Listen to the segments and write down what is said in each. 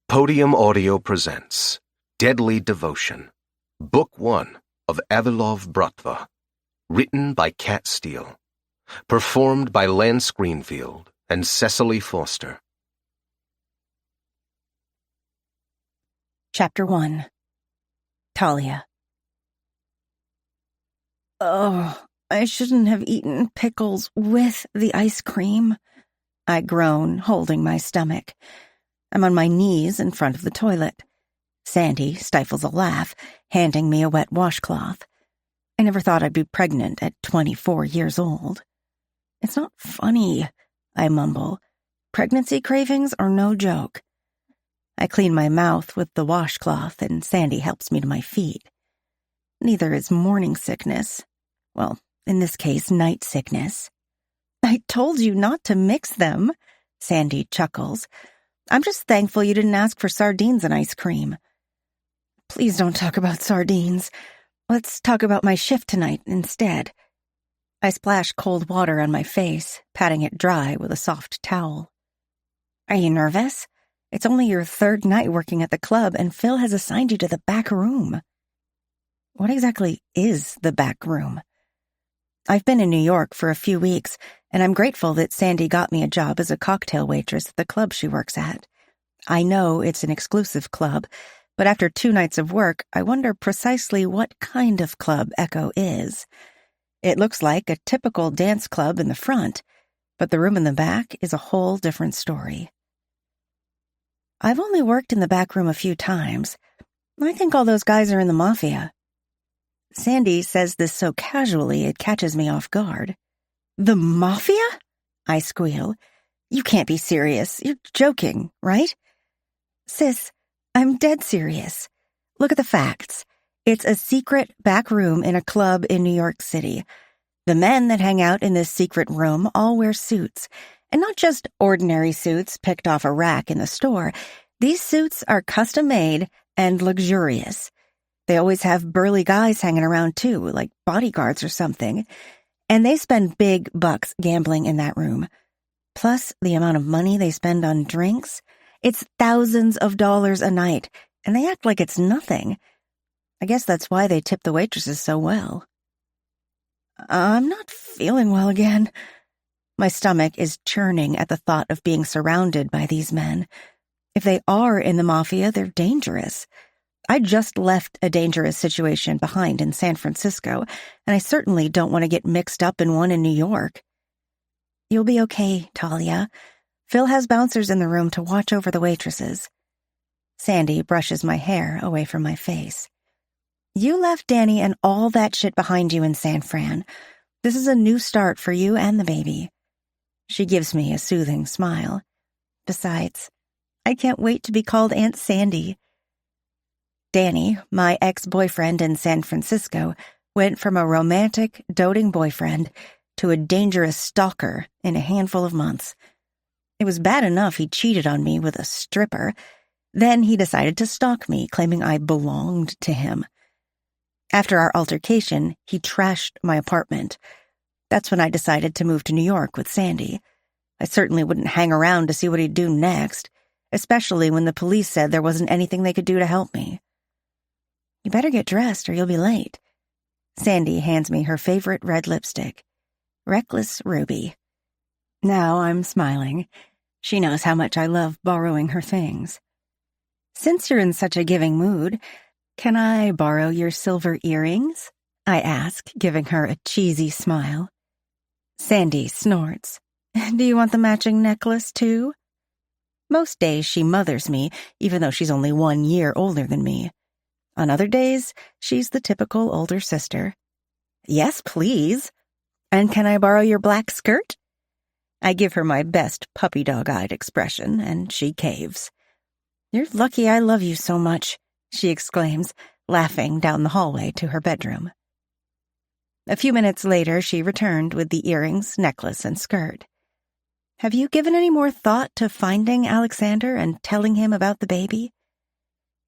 Podium Audio presents Deadly Devotion, Book 1 of Avilov Bratva, written by Cat Steele, performed by Lance Greenfield and Cecily Foster. Chapter 1. Talia. Oh, I shouldn't have eaten pickles with the ice cream. I groan, holding my stomach. I'm on my knees in front of the toilet. Sandy stifles a laugh, handing me a wet washcloth. I never thought I'd be pregnant at 24 years old. It's not funny, I mumble. Pregnancy cravings are no joke. I clean my mouth with the washcloth, and Sandy helps me to my feet. Neither is morning sickness. Well, in this case, night sickness. I told you not to mix them, Sandy chuckles. I'm just thankful you didn't ask for sardines and ice cream. Please don't talk about sardines. Let's talk about my shift tonight instead. I splash cold water on my face, patting it dry with a soft towel. Are you nervous? It's only your third night working at the club, and Phil has assigned you to the back room. What exactly is the back room? I've been in New York for a few weeks, and I'm grateful that Sandy got me a job as a cocktail waitress at the club she works at. I know it's an exclusive club, but after 2 nights of work, I wonder precisely what kind of club Echo is. It looks like a typical dance club in the front, but the room in the back is a whole different story. I've only worked in the back room a few times. I think all those guys are in the Mafia. Sandy says this so casually it catches me off guard. The Mafia? I squeal. You can't be serious. You're joking, right? Sis, I'm dead serious. Look at the facts. It's a secret back room in a club in New York City. The men that hang out in this secret room all wear suits, and not just ordinary suits picked off a rack in the store. These suits are custom-made and luxurious. They always have burly guys hanging around too, like bodyguards or something. And they spend big bucks gambling in that room. Plus, the amount of money they spend on drinks, it's thousands of dollars a night, and they act like it's nothing. I guess that's why they tip the waitresses so well. I'm not feeling well again. My stomach is churning at the thought of being surrounded by these men. If they are in the Mafia, they're dangerous. I just left a dangerous situation behind in San Francisco, and I certainly don't want to get mixed up in one in New York. You'll be okay, Talia. Phil has bouncers in the room to watch over the waitresses. Sandy brushes my hair away from my face. You left Danny and all that shit behind you in San Fran. This is a new start for you and the baby. She gives me a soothing smile. Besides, I can't wait to be called Aunt Sandy. Danny, my ex-boyfriend in San Francisco, went from a romantic, doting boyfriend to a dangerous stalker in a handful of months. It was bad enough he cheated on me with a stripper. Then he decided to stalk me, claiming I belonged to him. After our altercation, he trashed my apartment. That's when I decided to move to New York with Sandy. I certainly wouldn't hang around to see what he'd do next, especially when the police said there wasn't anything they could do to help me. You better get dressed or you'll be late. Sandy hands me her favorite red lipstick. Reckless Ruby. Now I'm smiling. She knows how much I love borrowing her things. Since you're in such a giving mood, can I borrow your silver earrings? I ask, giving her a cheesy smile. Sandy snorts. Do you want the matching necklace too? Most days she mothers me, even though she's only 1 year older than me. On other days, she's the typical older sister. Yes, please. And can I borrow your black skirt? I give her my best puppy dog-eyed expression, and she caves. You're lucky I love you so much, she exclaims, laughing down the hallway to her bedroom. A few minutes later, she returned with the earrings, necklace, and skirt. Have you given any more thought to finding Alexander and telling him about the baby?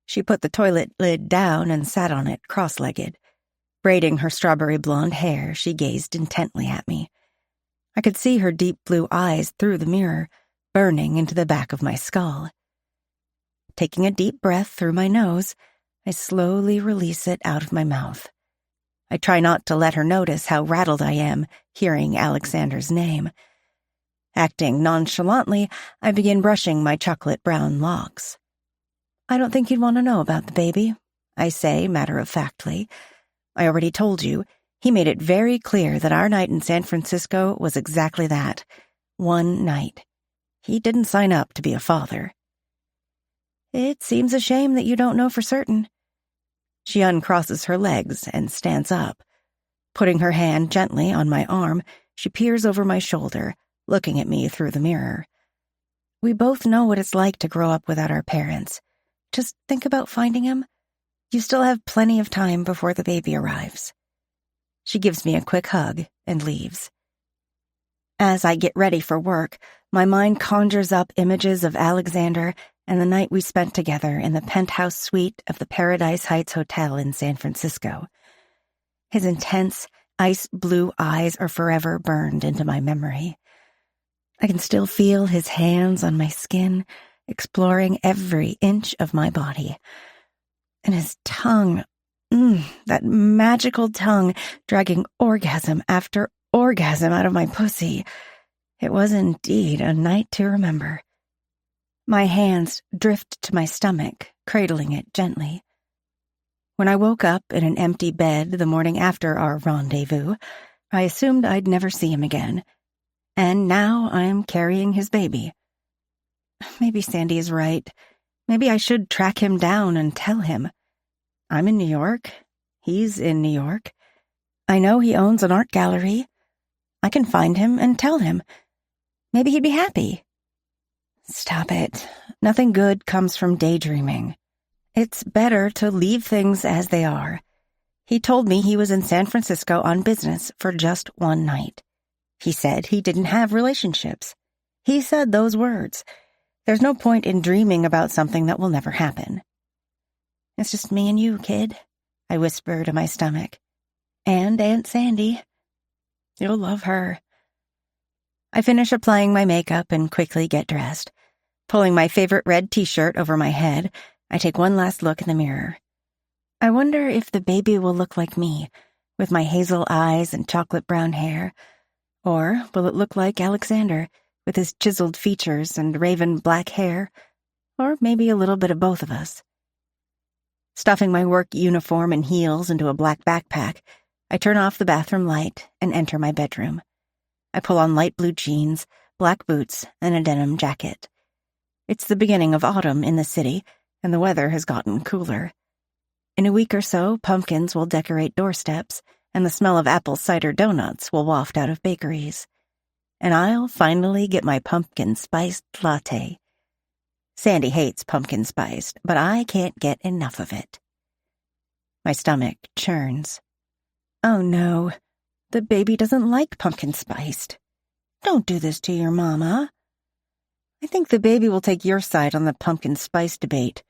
She put the toilet lid down and sat on it cross-legged. Braiding her strawberry blonde hair, she gazed intently at me. I could see her deep blue eyes through the mirror, burning into the back of my skull. Taking a deep breath through my nose, I slowly release it out of my mouth. I try not to let her notice how rattled I am hearing Alexander's name. Acting nonchalantly, I begin brushing my chocolate-brown locks. "I don't think you'd want to know about the baby," I say matter-of-factly. "I already told you. He made it very clear that our night in San Francisco was exactly that. One night. He didn't sign up to be a father." "It seems a shame that you don't know for certain." She uncrosses her legs and stands up. Putting her hand gently on my arm, she peers over my shoulder, looking at me through the mirror. "We both know what it's like to grow up without our parents. Just think about finding him. You still have plenty of time before the baby arrives." She gives me a quick hug and leaves. As I get ready for work, my mind conjures up images of Alexander and the night we spent together in the penthouse suite of the Paradise Heights Hotel in San Francisco. His intense, ice-blue eyes are forever burned into my memory. I can still feel his hands on my skin, exploring every inch of my body. And his tongue, that magical tongue, dragging orgasm after orgasm out of my pussy. It was indeed a night to remember. My hands drift to my stomach, cradling it gently. When I woke up in an empty bed the morning after our rendezvous, I assumed I'd never see him again. And now I'm carrying his baby. Maybe Sandy is right. Maybe I should track him down and tell him. I'm in New York. He's in New York. I know he owns an art gallery. I can find him and tell him. Maybe he'd be happy. Stop it. Nothing good comes from daydreaming. It's better to leave things as they are. He told me he was in San Francisco on business for just one night. He said he didn't have relationships. He said those words. There's no point in dreaming about something that will never happen. "It's just me and you, kid," I whisper to my stomach. "And Aunt Sandy. You'll love her." I finish applying my makeup and quickly get dressed. Pulling my favorite red t-shirt over my head, I take one last look in the mirror. I wonder if the baby will look like me, with my hazel eyes and chocolate brown hair, or will it look like Alexander, with his chiseled features and raven black hair, or maybe a little bit of both of us. Stuffing my work uniform and heels into a black backpack, I turn off the bathroom light and enter my bedroom. I pull on light blue jeans, black boots, and a denim jacket. It's the beginning of autumn in the city, and the weather has gotten cooler. In a week or so, pumpkins will decorate doorsteps, and the smell of apple cider donuts will waft out of bakeries. And I'll finally get my pumpkin-spiced latte. Sandy hates pumpkin-spiced, but I can't get enough of it. My stomach churns. Oh no, the baby doesn't like pumpkin-spiced. Don't do this to your mama. I think the baby will take your side on the pumpkin spice debate.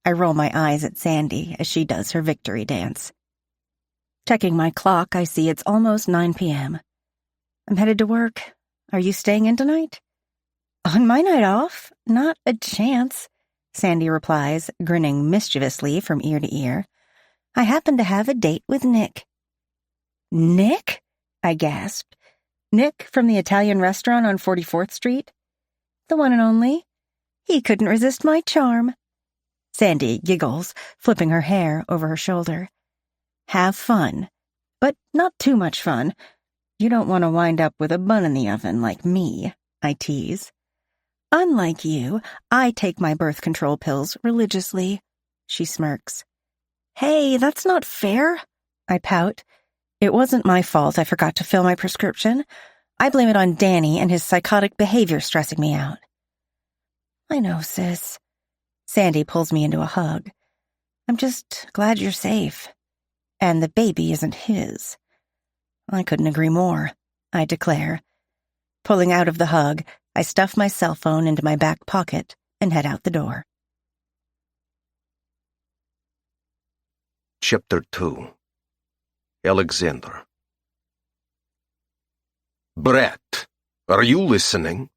I roll my eyes at Sandy as she does her victory dance. Checking my clock, I see it's almost 9 p.m. I'm headed to work. Are you staying in tonight? On my night off? Not a chance, Sandy replies, grinning mischievously from ear to ear. I happen to have a date with Nick. Nick? I gasped. Nick from the Italian restaurant on 44th Street? The one and only. He couldn't resist my charm. Sandy giggles, flipping her hair over her shoulder. Have fun, but not too much fun. You don't want to wind up with a bun in the oven like me, I tease. Unlike you, I take my birth control pills religiously, she smirks. Hey, that's not fair, I pout. It wasn't my fault I forgot to fill my prescription. I blame it on Danny and his psychotic behavior stressing me out. I know, sis. Sandy pulls me into a hug. I'm just glad you're safe. And the baby isn't his. I couldn't agree more, I declare. Pulling out of the hug, I stuff my cell phone into my back pocket and head out the door. Chapter 2. Alexander. Brett, are you listening?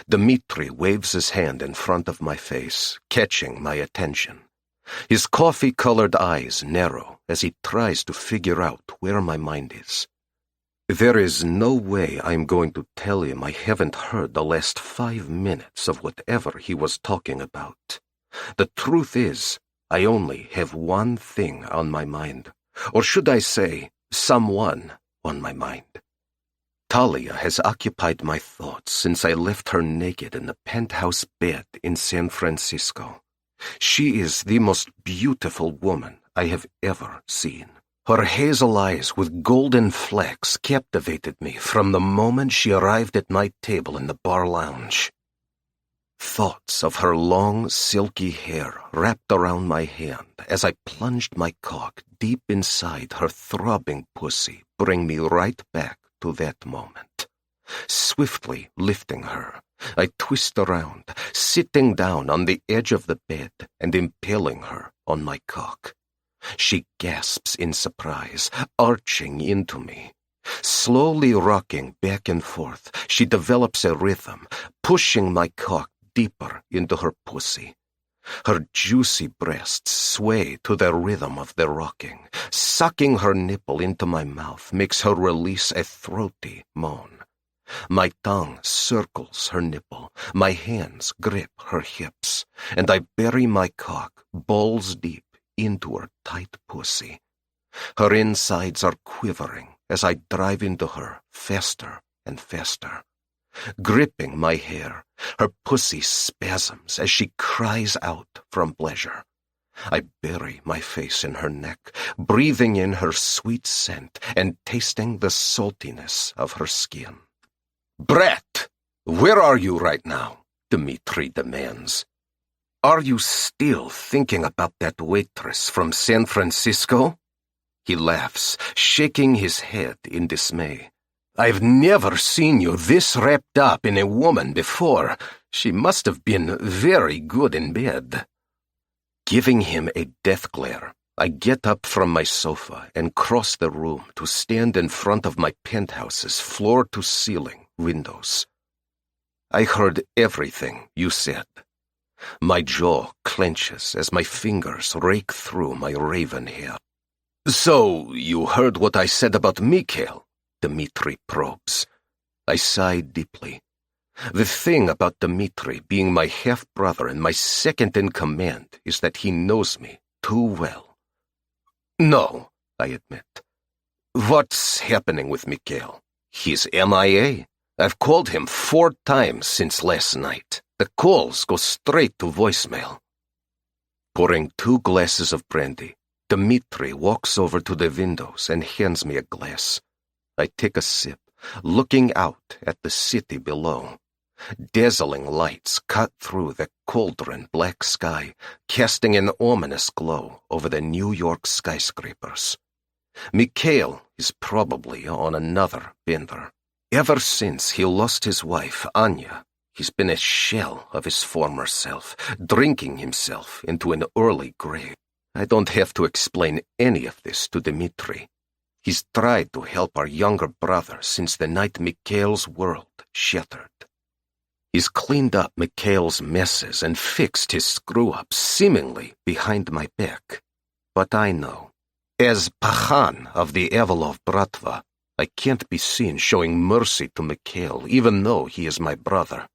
Dmitri waves his hand in front of my face, catching my attention. His coffee-colored eyes narrow as he tries to figure out where my mind is. There is no way I'm going to tell him I haven't heard the last 5 minutes of whatever he was talking about. The truth is, I only have one thing on my mind. Or should I say, someone on my mind. Talia has occupied my thoughts since I left her naked in the penthouse bed in San Francisco. She is the most beautiful woman I have ever seen. Her hazel eyes with golden flecks captivated me from the moment she arrived at my table in the bar lounge. Thoughts of her long, silky hair wrapped around my hand as I plunged my cock deep inside her throbbing pussy bring me right back to that moment. Swiftly lifting her, I twist around, sitting down on the edge of the bed and impaling her on my cock. She gasps in surprise, arching into me. Slowly rocking back and forth, she develops a rhythm, pushing my cock deeper into her pussy. Her juicy breasts sway to the rhythm of the rocking. Sucking her nipple into my mouth makes her release a throaty moan. My tongue circles her nipple, my hands grip her hips, and I bury my cock balls deep into her tight pussy. Her insides are quivering as I drive into her faster and faster. Gripping my hair, her pussy spasms as she cries out from pleasure. I bury my face in her neck, breathing in her sweet scent and tasting the saltiness of her skin. "Brett, where are you right now?" Dmitri demands. "Are you still thinking about that waitress from San Francisco?" He laughs, shaking his head in dismay. "I've never seen you this wrapped up in a woman before. She must have been very good in bed." Giving him a death glare, I get up from my sofa and cross the room to stand in front of my penthouse's floor-to-ceiling windows. "I heard everything you said." My jaw clenches as my fingers rake through my raven hair. "So, you heard what I said about Mikhail?" Dmitri probes. I sigh deeply. The thing about Dmitri being my half-brother and my second-in-command is that he knows me too well. "No," I admit. "What's happening with Mikhail? He's MIA. I've called him 4 times since last night. The calls go straight to voicemail." Pouring 2 glasses of brandy, Dmitri walks over to the windows and hands me a glass. I take a sip, looking out at the city below. Dazzling lights cut through the cauldron-black sky, casting an ominous glow over the New York skyscrapers. Mikhail is probably on another bender. Ever since he lost his wife, Anya, he's been a shell of his former self, drinking himself into an early grave. I don't have to explain any of this to Dmitri. He's tried to help our younger brother since the night Mikhail's world shattered. He's cleaned up Mikhail's messes and fixed his screw-ups seemingly behind my back. But I know, as Pakhan of the Avalov Bratva, I can't be seen showing mercy to Mikhail even though he is my brother.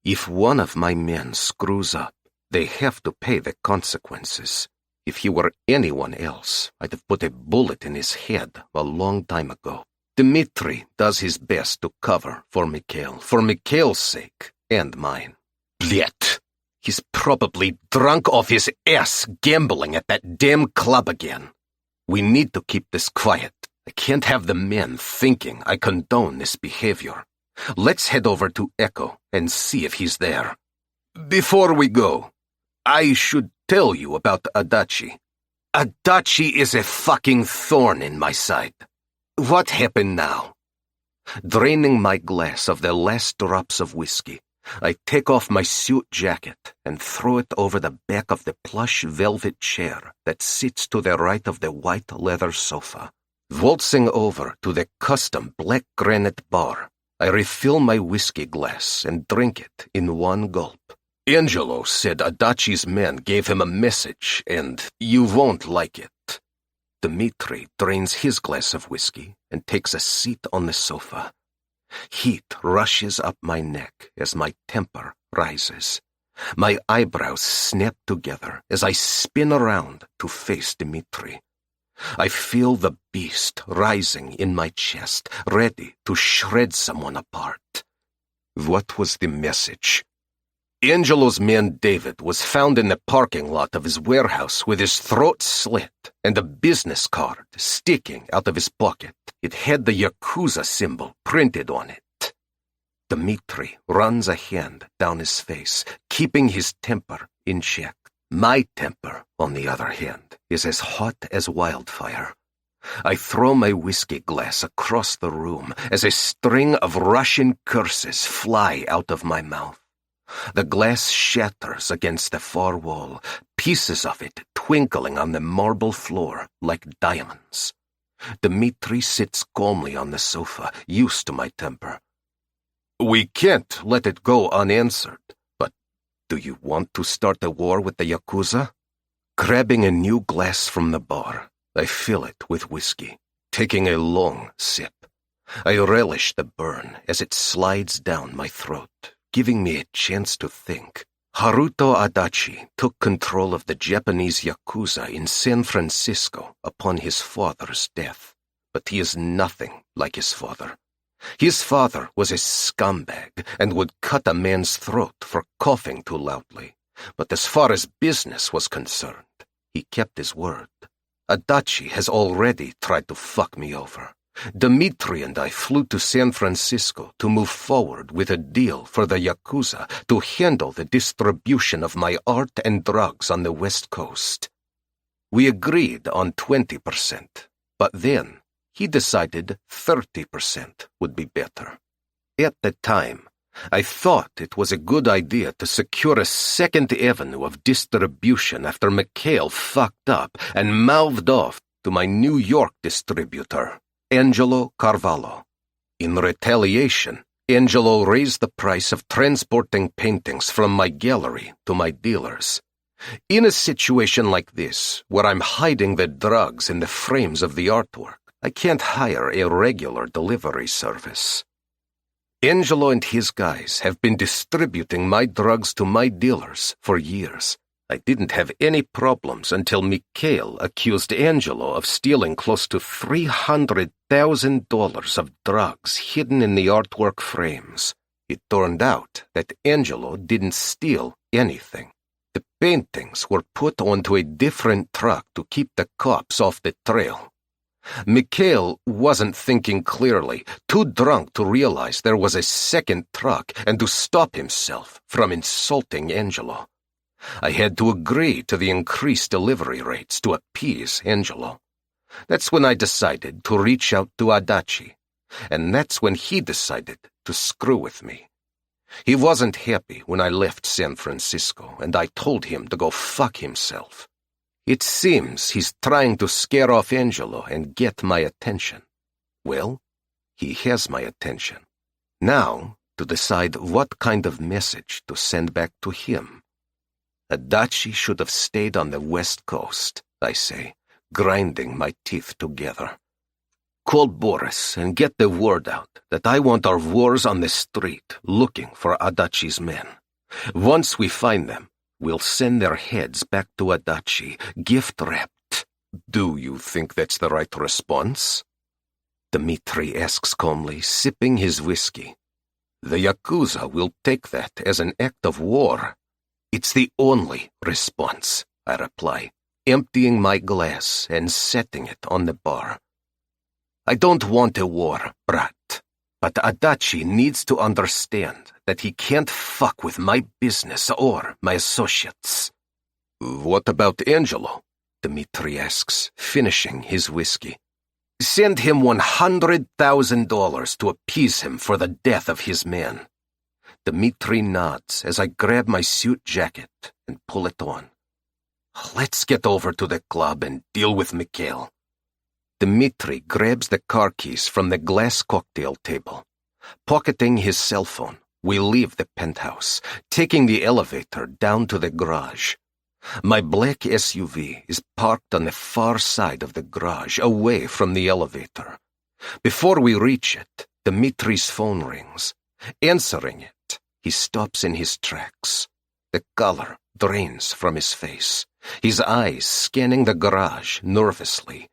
If one of my men screws up, they have to pay the consequences. If he were anyone else, I'd have put a bullet in his head a long time ago. Dmitri does his best to cover for Mikhail's sake and mine. Yet, he's probably drunk off his ass gambling at that damn club again. We need to keep this quiet. I can't have the men thinking I condone this behavior. Let's head over to Echo and see if he's there. Before we go, I should tell you about Adachi. Adachi is a fucking thorn in my side. What happened now? Draining my glass of the last drops of whiskey, I take off my suit jacket and throw it over the back of the plush velvet chair that sits to the right of the white leather sofa. Waltzing over to the custom black granite bar, I refill my whiskey glass and drink it in one gulp. Angelo said Adachi's men gave him a message, and you won't like it. Dmitri drains his glass of whiskey and takes a seat on the sofa. Heat rushes up my neck as my temper rises. My eyebrows snap together as I spin around to face Dmitri. I feel the beast rising in my chest, ready to shred someone apart. What was the message? Angelo's man David was found in the parking lot of his warehouse with his throat slit and a business card sticking out of his pocket. It had the Yakuza symbol printed on it. Dmitri runs a hand down his face, keeping his temper in check. My temper, on the other hand, is as hot as wildfire. I throw my whiskey glass across the room as a string of Russian curses fly out of my mouth. The glass shatters against the far wall, pieces of it twinkling on the marble floor like diamonds. Dmitri sits calmly on the sofa, used to my temper. We can't let it go unanswered, but do you want to start a war with the Yakuza? Grabbing a new glass from the bar, I fill it with whiskey, taking a long sip. I relish the burn as it slides down my throat, giving me a chance to think. Haruto Adachi took control of the Japanese Yakuza in San Francisco upon his father's death, but he is nothing like his father. His father was a scumbag and would cut a man's throat for coughing too loudly, but as far as business was concerned, he kept his word. Adachi has already tried to fuck me over. Dmitri and I flew to San Francisco to move forward with a deal for the Yakuza to handle the distribution of my art and drugs on the West Coast. We agreed on 20%, but then he decided 30% would be better. At the time, I thought it was a good idea to secure a second avenue of distribution after McHale fucked up and mouthed off to my New York distributor, Angelo Carvalho. In retaliation, Angelo raised the price of transporting paintings from my gallery to my dealers. In a situation like this, where I'm hiding the drugs in the frames of the artwork, I can't hire a regular delivery service. Angelo and his guys have been distributing my drugs to my dealers for years. I didn't have any problems until Mikhail accused Angelo of stealing close to $300,000 of drugs hidden in the artwork frames. It turned out that Angelo didn't steal anything. The paintings were put onto a different truck to keep the cops off the trail. Mikhail wasn't thinking clearly, too drunk to realize there was a second truck and to stop himself from insulting Angelo. I had to agree to the increased delivery rates to appease Angelo. That's when I decided to reach out to Adachi, and that's when he decided to screw with me. He wasn't happy when I left San Francisco, and I told him to go fuck himself. It seems he's trying to scare off Angelo and get my attention. Well, he has my attention. Now, to decide what kind of message to send back to him. Adachi should have stayed on the West Coast, I say, grinding my teeth together. Call Boris and get the word out that I want our wars on the street looking for Adachi's men. Once we find them, we'll send their heads back to Adachi, gift-wrapped. Do you think that's the right response? Dmitri asks calmly, sipping his whiskey. The Yakuza will take that as an act of war. It's the only response, I reply, emptying my glass and setting it on the bar. I don't want a war, brat, but Adachi needs to understand that he can't fuck with my business or my associates. What about Angelo? Dmitri asks, finishing his whiskey. Send him $100,000 to appease him for the death of his men. Dmitri nods as I grab my suit jacket and pull it on. Let's get over to the club and deal with Mikhail. Dmitri grabs the car keys from the glass cocktail table. Pocketing his cell phone, we leave the penthouse, taking the elevator down to the garage. My black SUV is parked on the far side of the garage, away from the elevator. Before we reach it, Dimitri's phone rings. Answering it, he stops in his tracks. The color drains from his face, his eyes scanning the garage nervously.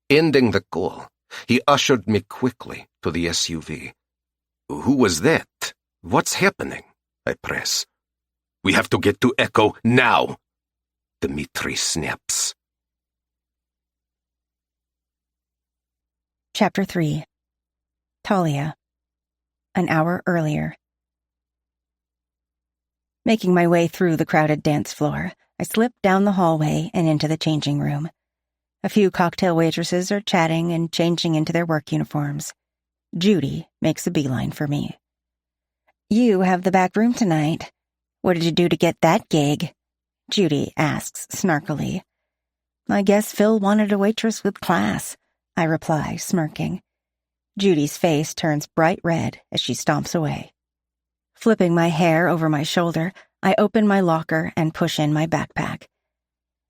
Ending the call, he ushered me quickly to the SUV. "Who was that? What's happening?" I press. "We have to get to Echo now," Dimitri snaps. Chapter 3. Talia. An hour earlier. Making my way through the crowded dance floor, I slip down the hallway and into the changing room. A few cocktail waitresses are chatting and changing into their work uniforms. Judy makes a beeline for me. "You have the back room tonight. What did you do to get that gig?" Judy asks snarkily. "I guess Phil wanted a waitress with class," I reply, smirking. Judy's face turns bright red as she stomps away. Flipping my hair over my shoulder, I open my locker and push in my backpack.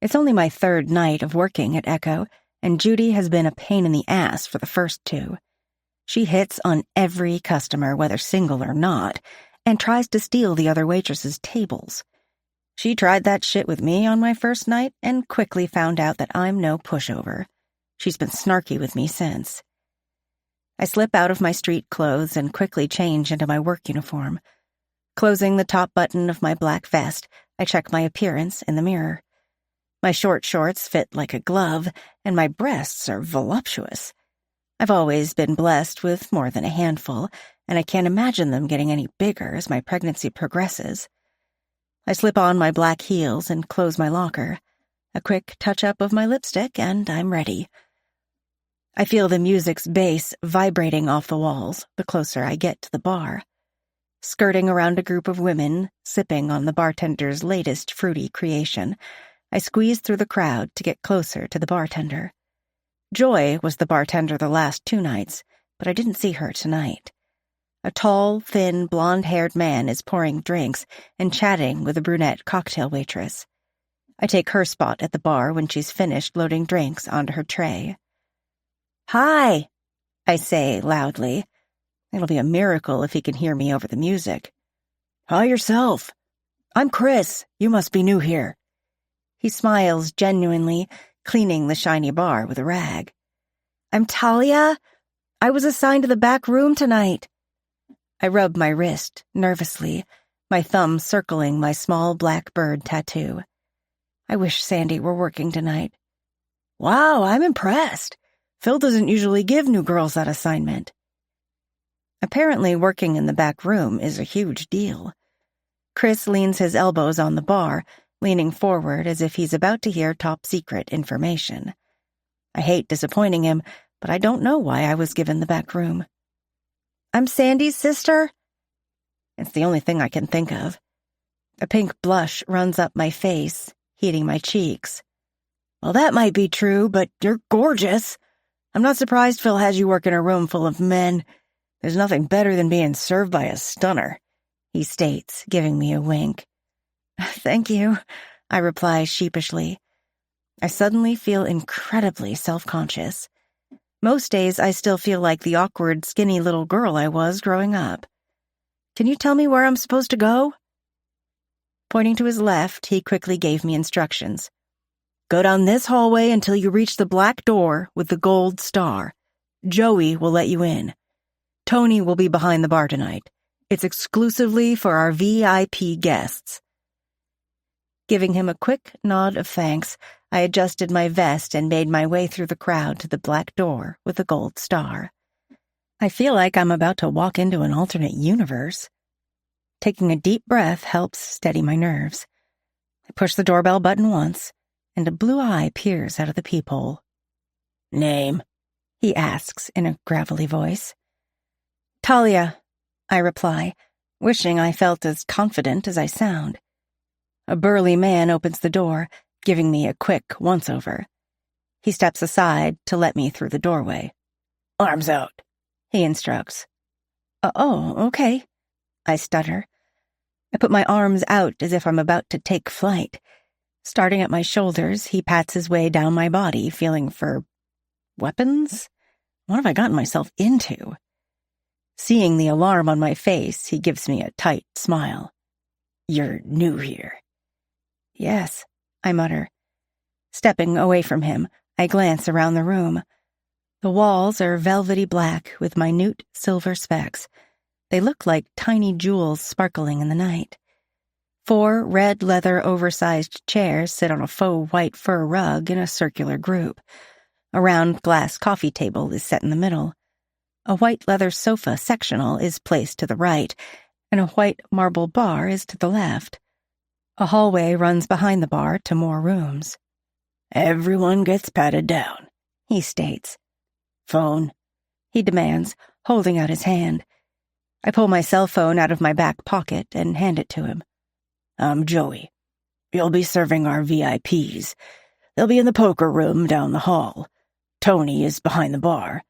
It's only my third night of working at Echo, and Judy has been a pain in the ass for the first two. She hits on every customer, whether single or not, and tries to steal the other waitresses' tables. She tried that shit with me on my first night and quickly found out that I'm no pushover. She's been snarky with me since. I slip out of my street clothes and quickly change into my work uniform. Closing the top button of my black vest, I check my appearance in the mirror. My short shorts fit like a glove, and my breasts are voluptuous. I've always been blessed with more than a handful, and I can't imagine them getting any bigger as my pregnancy progresses. I slip on my black heels and close my locker. A quick touch-up of my lipstick, and I'm ready. I feel the music's bass vibrating off the walls the closer I get to the bar. Skirting around a group of women, sipping on the bartender's latest fruity creation, I squeeze through the crowd to get closer to the bartender. Joy was the bartender the last 2 nights, but I didn't see her tonight. A tall, thin, blonde-haired man is pouring drinks and chatting with a brunette cocktail waitress. I take her spot at the bar when she's finished loading drinks onto her tray. "Hi," I say loudly. It'll be a miracle if he can hear me over the music. "Hi yourself. I'm Chris. You must be new here." He smiles genuinely, cleaning the shiny bar with a rag. "I'm Talia. I was assigned to the back room tonight." I rub my wrist nervously, my thumb circling my small black bird tattoo. I wish Sandy were working tonight. "Wow, I'm impressed. Phil doesn't usually give new girls that assignment." Apparently working in the back room is a huge deal. Chris leans his elbows on the bar, leaning forward as if he's about to hear top-secret information. I hate disappointing him, but I don't know why I was given the back room. "I'm Sandy's sister?" It's the only thing I can think of. A pink blush runs up my face, heating my cheeks. "Well, that might be true, but you're gorgeous. I'm not surprised Phil has you work in a room full of men. There's nothing better than being served by a stunner," he states, giving me a wink. "Thank you," I reply sheepishly. I suddenly feel incredibly self-conscious. Most days I still feel like the awkward, skinny little girl I was growing up. "Can you tell me where I'm supposed to go?" Pointing to his left, he quickly gave me instructions. "Go down this hallway until you reach the black door with the gold star. Joey will let you in. Tony will be behind the bar tonight. It's exclusively for our VIP guests." Giving him a quick nod of thanks, I adjusted my vest and made my way through the crowd to the black door with the gold star. I feel like I'm about to walk into an alternate universe. Taking a deep breath helps steady my nerves. I push the doorbell button once, and a blue eye peers out of the peephole. "Name?" he asks in a gravelly voice. "Talia," I reply, wishing I felt as confident as I sound. A burly man opens the door, giving me a quick once-over. He steps aside to let me through the doorway. "Arms out," he instructs. Oh, okay," I stutter. I put my arms out as if I'm about to take flight. Starting at my shoulders, he pats his way down my body, feeling for weapons? What have I gotten myself into? Seeing the alarm on my face, he gives me a tight smile. "You're new here." "Yes," I mutter. Stepping away from him, I glance around the room. The walls are velvety black with minute silver specks. They look like tiny jewels sparkling in the night. 4 red leather oversized chairs sit on a faux white fur rug in a circular group. A round glass coffee table is set in the middle. A white leather sofa sectional is placed to the right, and a white marble bar is to the left. A hallway runs behind the bar to more rooms. "Everyone gets patted down," he states. "Phone?" he demands, holding out his hand. I pull my cell phone out of my back pocket and hand it to him. "I'm Joey. You'll be serving our VIPs. They'll be in the poker room down the hall. Tony is behind the bar.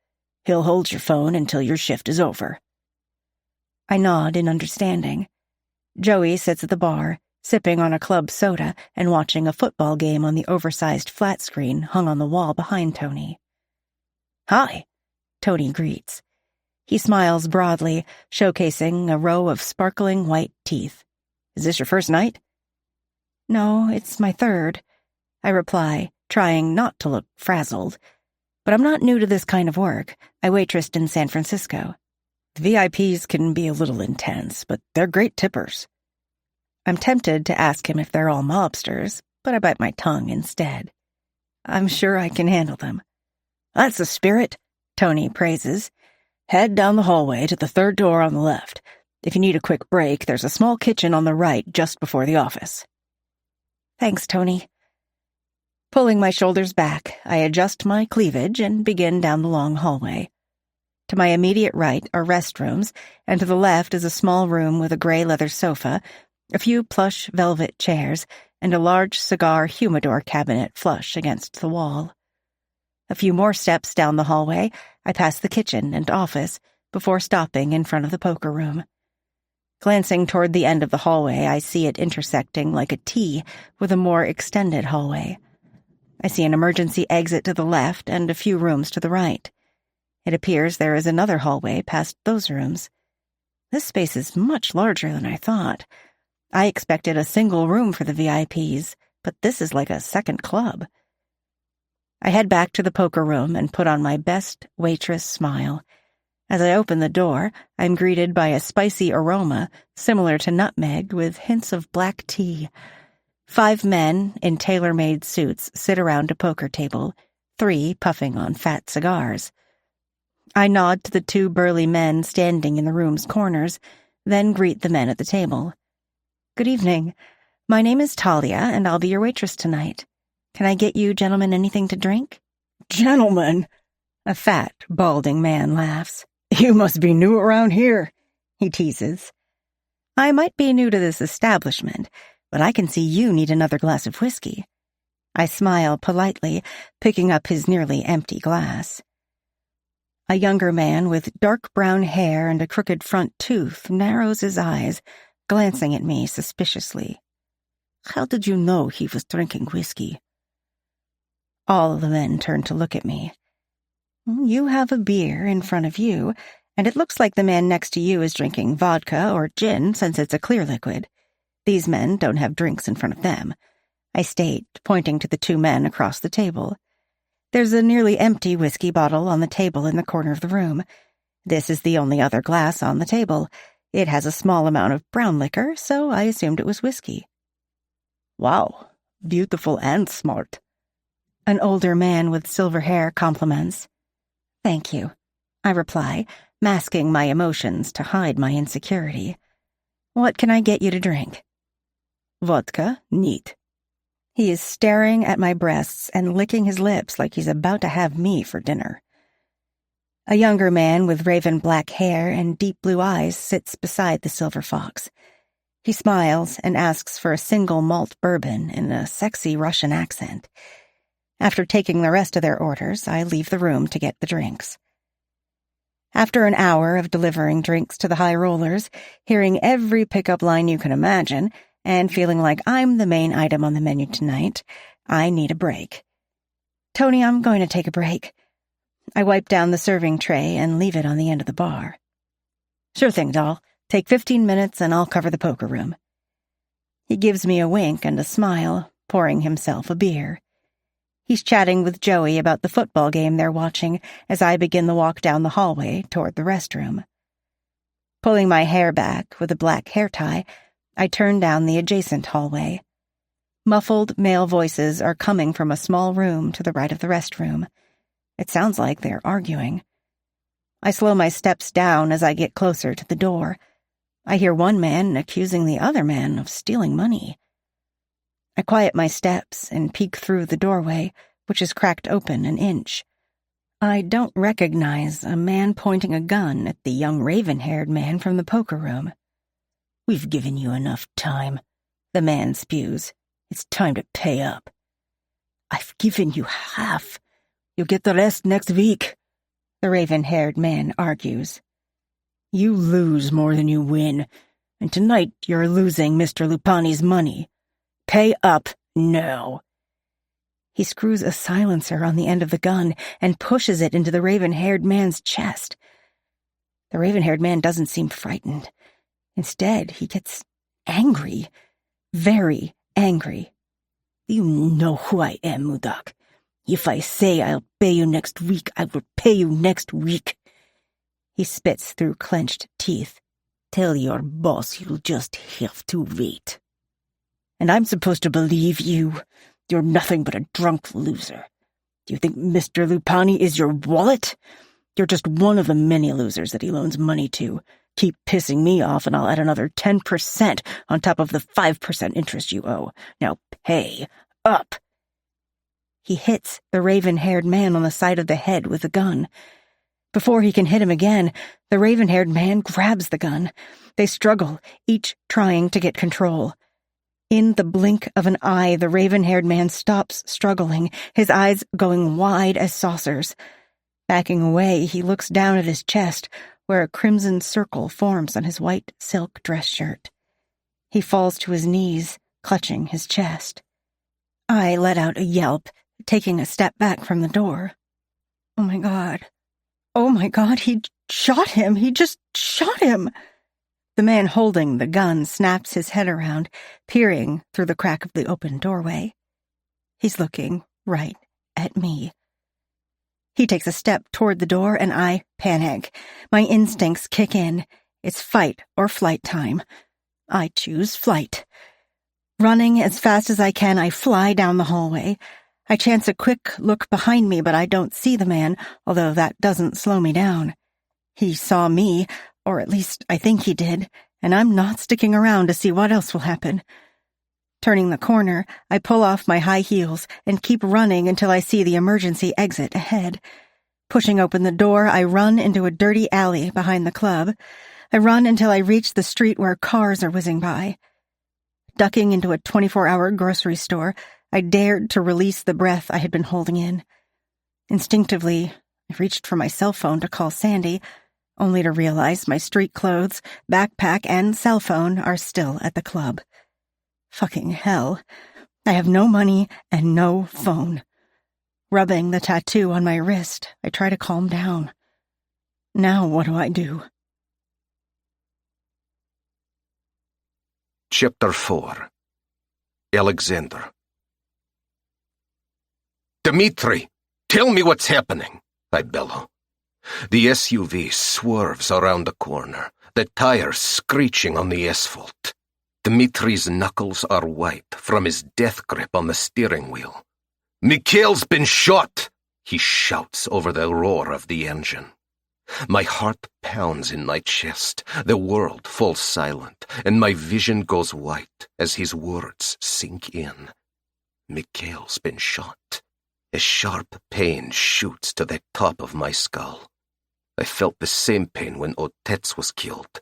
He'll hold your phone until your shift is over." I nod in understanding. Joey sits at the bar, sipping on a club soda and watching a football game on the oversized flat screen hung on the wall behind Tony. "Hi," Tony greets. He smiles broadly, showcasing a row of sparkling white teeth. "Is this your first night?" "No, it's my third," I reply, trying not to look frazzled. "But I'm not new to this kind of work. I waitressed in San Francisco." "The VIPs can be a little intense, but they're great tippers." I'm tempted to ask him if they're all mobsters, but I bite my tongue instead. "I'm sure I can handle them." "That's the spirit," Tony praises. "Head down the hallway to the third door on the left. If you need a quick break, there's a small kitchen on the right just before the office." "Thanks, Tony." Pulling my shoulders back, I adjust my cleavage and begin down the long hallway. To my immediate right are restrooms, and to the left is a small room with a gray leather sofa, a few plush velvet chairs, and a large cigar humidor cabinet flush against the wall. A few more steps down the hallway, I pass the kitchen and office before stopping in front of the poker room. Glancing toward the end of the hallway, I see it intersecting like a T with a more extended hallway. I see an emergency exit to the left and a few rooms to the right. It appears there is another hallway past those rooms. This space is much larger than I thought. I expected a single room for the VIPs, but this is like a second club. I head back to the poker room and put on my best waitress smile. As I open the door, I'm greeted by a spicy aroma similar to nutmeg with hints of black tea. 5 men in tailor-made suits sit around a poker table, 3 puffing on fat cigars. I nod to the 2 burly men standing in the room's corners, then greet the men at the table. "Good evening. My name is Talia, and I'll be your waitress tonight. Can I get you gentlemen anything to drink?" "Gentlemen?" A fat, balding man laughs. "You must be new around here," he teases. "I might be new to this establishment, but I can see you need another glass of whiskey." I smile politely, picking up his nearly empty glass. A younger man with dark brown hair and a crooked front tooth narrows his eyes, glancing at me suspiciously. "How did you know he was drinking whiskey?" All of the men turn to look at me. You have a beer in front of you, and it looks like the man next to you is drinking vodka or gin since it's a clear liquid. These men don't have drinks in front of them, I state, pointing to the 2 men across the table. There's a nearly empty whiskey bottle on the table in the corner of the room. This is the only other glass on the table. It has a small amount of brown liquor, so I assumed it was whiskey. "Wow, beautiful and smart." An older man with silver hair compliments. "Thank you," I reply, masking my emotions to hide my insecurity. "What can I get you to drink?" "Vodka, neat." He is staring at my breasts and licking his lips like he's about to have me for dinner. A younger man with raven black hair and deep blue eyes sits beside the silver fox. He smiles and asks for a single malt bourbon in a sexy Russian accent. After taking the rest of their orders, I leave the room to get the drinks. After an hour of delivering drinks to the high rollers, hearing every pickup line you can imagine, and feeling like I'm the main item on the menu tonight, I need a break. Tony, I'm going to take a break. I wipe down the serving tray and leave it on the end of the bar. Sure thing, doll. Take 15 minutes and I'll cover the poker room. He gives me a wink and a smile, pouring himself a beer. He's chatting with Joey about the football game they're watching as I begin the walk down the hallway toward the restroom. Pulling my hair back with a black hair tie, I turn down the adjacent hallway. Muffled male voices are coming from a small room to the right of the restroom. It sounds like they're arguing. I slow my steps down as I get closer to the door. I hear one man accusing the other man of stealing money. I quiet my steps and peek through the doorway, which is cracked open an inch. I don't recognize a man pointing a gun at the young raven-haired man from the poker room. We've given you enough time, the man spews. It's time to pay up. I've given you half. You'll get the rest next week, the raven-haired man argues. You lose more than you win, and tonight you're losing Mr. Lupani's money. Pay up now. He screws a silencer on the end of the gun and pushes it into the raven-haired man's chest. The raven-haired man doesn't seem frightened. Instead, he gets angry. Very angry. You know who I am, Mudak. If I say I'll pay you next week, I will pay you next week. He spits through clenched teeth. Tell your boss you'll just have to wait. And I'm supposed to believe you? You're nothing but a drunk loser. Do you think Mr. Lupani is your wallet? You're just one of the many losers that he loans money to. Keep pissing me off and I'll add another 10% on top of the 5% interest you owe. Now pay up. He hits the raven-haired man on the side of the head with the gun. Before he can hit him again, the raven-haired man grabs the gun. They struggle, each trying to get control. In the blink of an eye, the raven-haired man stops struggling, his eyes going wide as saucers. Backing away, he looks down at his chest, where a crimson circle forms on his white silk dress shirt. He falls to his knees, clutching his chest. I let out a yelp, taking a step back from the door. Oh my God, he shot him. He just shot him. The man holding the gun snaps his head around, peering through the crack of the open doorway. He's looking right at me. He takes a step toward the door and I panic. My instincts kick in. It's fight or flight time. I choose flight. Running as fast as I can, I fly down the hallway. I chance a quick look behind me, but I don't see the man, although that doesn't slow me down. He saw me, or at least I think he did, and I'm not sticking around to see what else will happen. Turning the corner, I pull off my high heels and keep running until I see the emergency exit ahead. Pushing open the door, I run into a dirty alley behind the club. I run until I reach the street where cars are whizzing by. Ducking into a 24-hour grocery store, I dared to release the breath I had been holding in. Instinctively, I reached for my cell phone to call Sandy, only to realize my street clothes, backpack, and cell phone are still at the club. Fucking hell. I have no money and no phone. Rubbing the tattoo on my wrist, I try to calm down. Now what do I do? Chapter 4. Alexander. Dmitri, tell me what's happening, I bellow. The SUV swerves around the corner, the tires screeching on the asphalt. Dmitri's knuckles are white from his death grip on the steering wheel. Mikhail's been shot, he shouts over the roar of the engine. My heart pounds in my chest, the world falls silent, and my vision goes white as his words sink in. Mikhail's been shot. A sharp pain shoots to the top of my skull. I felt the same pain when Otets was killed.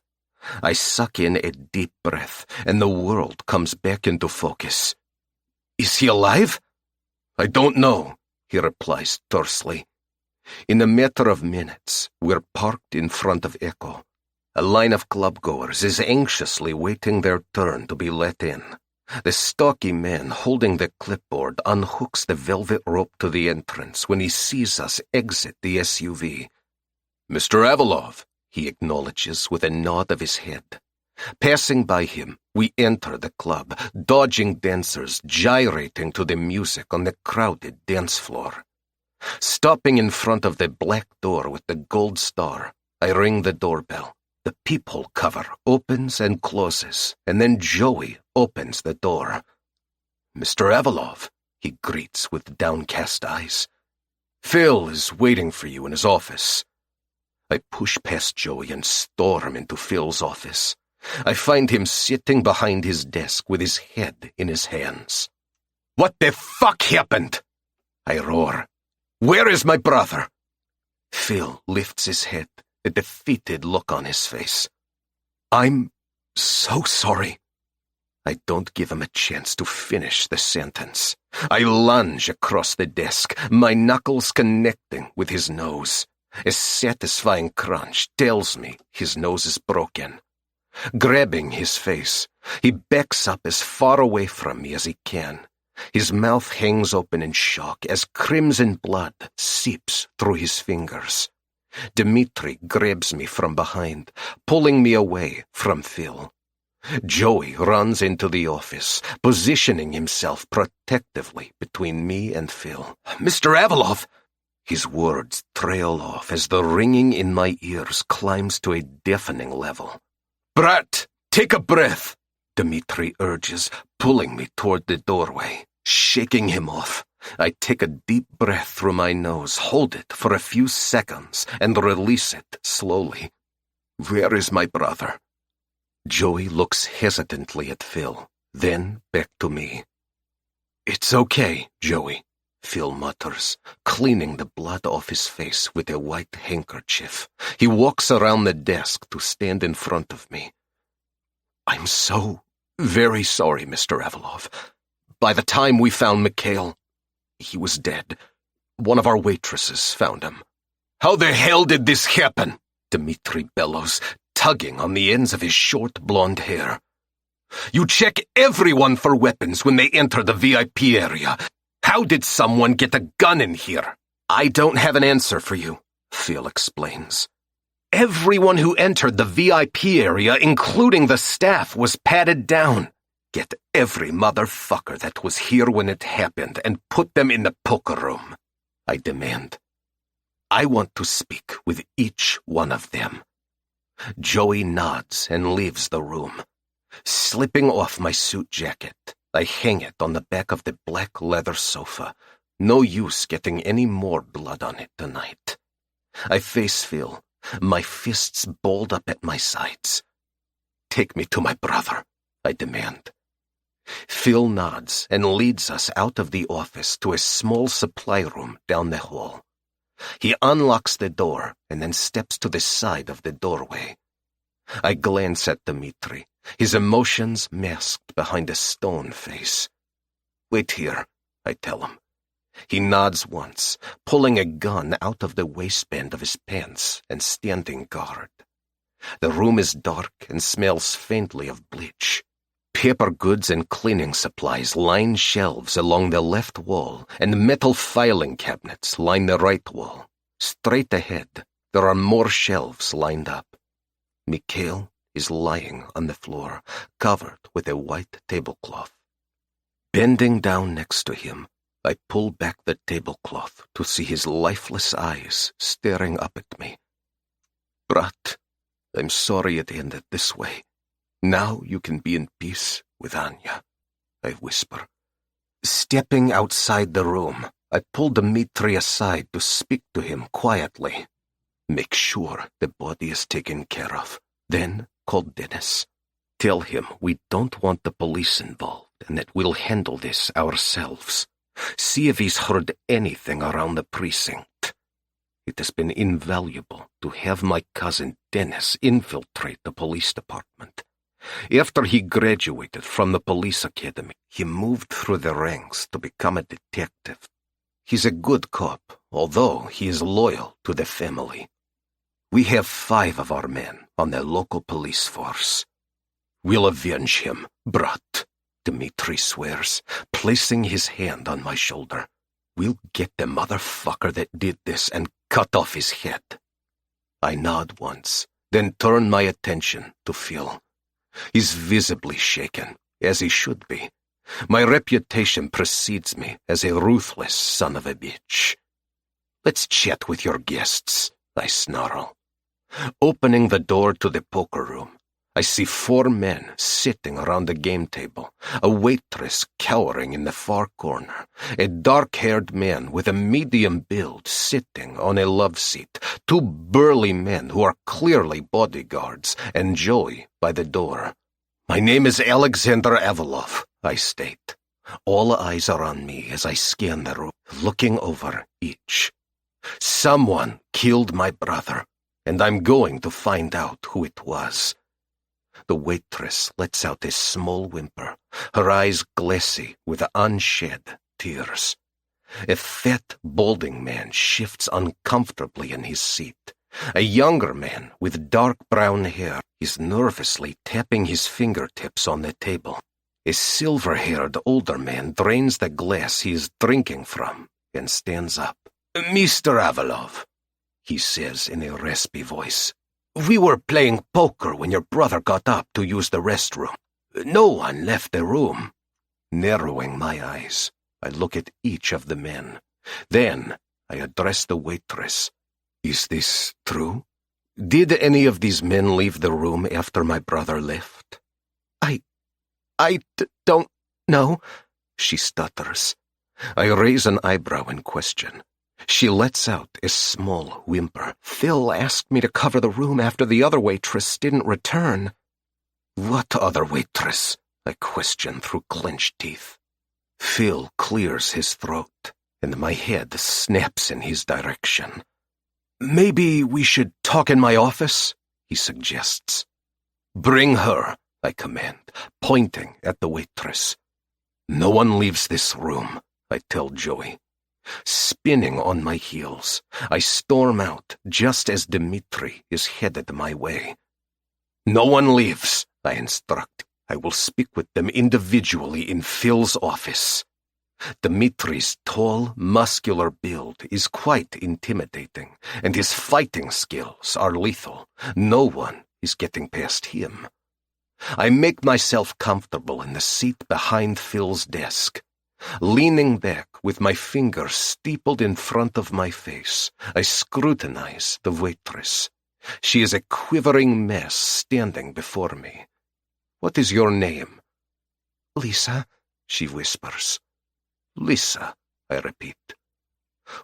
I suck in a deep breath, and the world comes back into focus. Is he alive? I don't know, he replies tersely. In a matter of minutes, we're parked in front of Echo. A line of clubgoers is anxiously waiting their turn to be let in. The stocky man holding the clipboard unhooks the velvet rope to the entrance when he sees us exit the SUV. "Mr. Avalov," he acknowledges with a nod of his head. Passing by him, we enter the club, dodging dancers gyrating to the music on the crowded dance floor. Stopping in front of the black door with the gold star, I ring the doorbell. The peephole cover opens and closes, and then Joey opens the door. "Mr. Avalov," he greets with downcast eyes. "Phil is waiting for you in his office." I push past Joey and storm into Phil's office. I find him sitting behind his desk with his head in his hands. "What the fuck happened?" I roar. "Where is my brother?" Phil lifts his head, a defeated look on his face. "I'm so sorry." I don't give him a chance to finish the sentence. I lunge across the desk, my knuckles connecting with his nose. A satisfying crunch tells me his nose is broken. Grabbing his face, he backs up as far away from me as he can. His mouth hangs open in shock as crimson blood seeps through his fingers. Dmitri grabs me from behind, pulling me away from Phil. Joey runs into the office, positioning himself protectively between me and Phil. "Mr. Avalov!" His words trail off as the ringing in my ears climbs to a deafening level. "Brat, take a breath," Dmitri urges, pulling me toward the doorway. Shaking him off, I take a deep breath through my nose, hold it for a few seconds, and release it slowly. "Where is my brother?" Joey looks hesitantly at Phil, then back to me. "It's okay, Joey," Phil mutters, cleaning the blood off his face with a white handkerchief. He walks around the desk to stand in front of me. "I'm so very sorry, Mr. Avalov. By the time we found Mikhail, he was dead. One of our waitresses found him." "How the hell did this happen?" Dmitri bellows, tugging on the ends of his short blonde hair. "You check everyone for weapons when they enter the VIP area. How did someone get a gun in here?" "I don't have an answer for you," Phil explains. "Everyone who entered the VIP area, including the staff, was patted down. Get every motherfucker that was here when it happened and put them in the poker room," I demand. "I want to speak with each one of them." Joey nods and leaves the room. Slipping off my suit jacket, I hang it on the back of the black leather sofa. No use getting any more blood on it tonight. I face Phil, my fists balled up at my sides. "Take me to my brother," I demand. Phil nods and leads us out of the office to a small supply room down the hall. He unlocks the door and then steps to the side of the doorway. I glance at Dmitri, his emotions masked behind a stone face. "Wait here," I tell him. He nods once, pulling a gun out of the waistband of his pants and standing guard. The room is dark and smells faintly of bleach. Paper goods and cleaning supplies line shelves along the left wall, and metal filing cabinets line the right wall. Straight ahead, there are more shelves lined up. Mikhail is lying on the floor, covered with a white tablecloth. Bending down next to him, I pull back the tablecloth to see his lifeless eyes staring up at me. "Brat, I'm sorry it ended this way. Now you can be in peace with Anya," I whisper. Stepping outside the room, I pull Dmitri aside to speak to him quietly. "Make sure the body is taken care of. Then call Dennis. Tell him we don't want the police involved and that we'll handle this ourselves. See if he's heard anything around the precinct. It has been invaluable to have my cousin Dennis infiltrate the police department. After he graduated from the police academy, he moved through the ranks to become a detective. He's a good cop, although he is loyal to the family. We have 5 of our men on the local police force. We'll avenge him, brat, Dmitri swears, placing his hand on my shoulder. We'll get the motherfucker that did this and cut off his head. I nod once, then turn my attention to Phil. He's visibly shaken, as he should be. My reputation precedes me as a ruthless son of a bitch. Let's chat with your guests, I snarl. Opening the door to the poker room, I see 4 men sitting around the game table, a waitress cowering in the far corner, a dark-haired man with a medium build sitting on a love seat, 2 burly men who are clearly bodyguards, and Joey by the door. My name is Alexander Avilov, I state. All eyes are on me as I scan the room, looking over each. Someone killed my brother, and I'm going to find out who it was. The waitress lets out a small whimper, her eyes glassy with unshed tears. A fat, balding man shifts uncomfortably in his seat. A younger man with dark brown hair is nervously tapping his fingertips on the table. A silver-haired older man drains the glass he is drinking from and stands up. "Mr. Avilov," he says in a raspy voice, "we were playing poker when your brother got up to use the restroom. No one left the room." Narrowing my eyes, I look at each of the men. Then I address the waitress. "Is this true? Did any of these men leave the room after my brother left?" I don't know," she stutters. I raise an eyebrow in question. She lets out a small whimper. "Phil asked me to cover the room after the other waitress didn't return." "What other waitress?" I question through clenched teeth. Phil clears his throat, and my head snaps in his direction. "Maybe we should talk in my office," he suggests. "Bring her," I command, pointing at the waitress. "No one leaves this room," I tell Joey. Spinning on my heels, I storm out just as Dmitri is headed my way. "No one leaves," I instruct. "I will speak with them individually in Phil's office." Dmitri's tall, muscular build is quite intimidating, and his fighting skills are lethal. No one is getting past him. I make myself comfortable in the seat behind Phil's desk. Leaning back with my fingers steepled in front of my face, I scrutinize the waitress. She is a quivering mess standing before me. "What is your name?" "Lisa," she whispers. "Lisa," I repeat.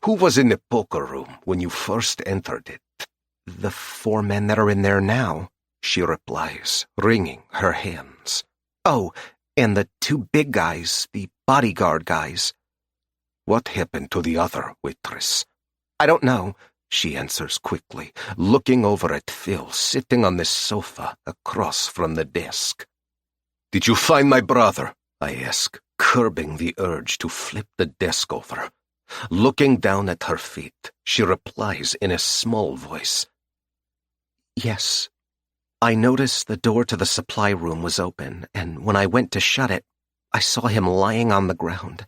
"Who was in the poker room when you first entered it?" "The 4 men that are in there now," she replies, wringing her hands. "Oh, and the 2 big guys, the bodyguard guys." "What happened to the other waitress?" "I don't know," she answers quickly, looking over at Phil sitting on the sofa across from the desk. "Did you find my brother?" I ask, curbing the urge to flip the desk over. Looking down at her feet, she replies in a small voice. "Yes. I noticed the door to the supply room was open, and when I went to shut it, I saw him lying on the ground.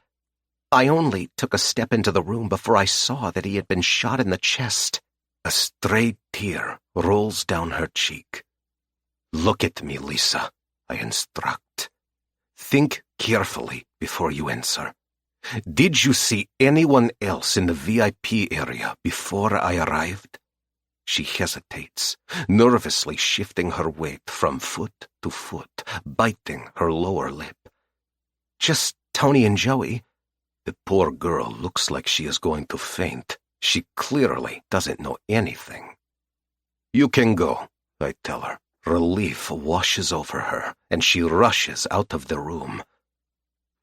I only took a step into the room before I saw that he had been shot in the chest." A stray tear rolls down her cheek. "Look at me, Lisa," I instruct. "Think carefully before you answer. Did you see anyone else in the VIP area before I arrived?" She hesitates, nervously shifting her weight from foot to foot, biting her lower lip. "Just Tony and Joey." The poor girl looks like she is going to faint. She clearly doesn't know anything. "You can go," I tell her. Relief washes over her, and she rushes out of the room.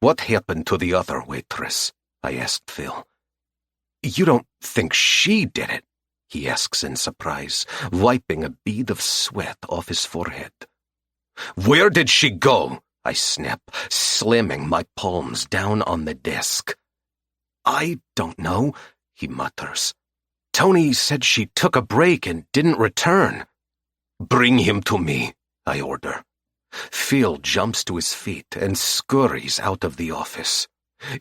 "What happened to the other waitress?" I asked Phil. "You don't think she did it?" he asks in surprise, wiping a bead of sweat off his forehead. "Where did she go?" I snap, slamming my palms down on the desk. "I don't know. he mutters. Tony said she took a break and didn't return. Bring him to me, I order. Phil jumps to his feet and scurries out of the office.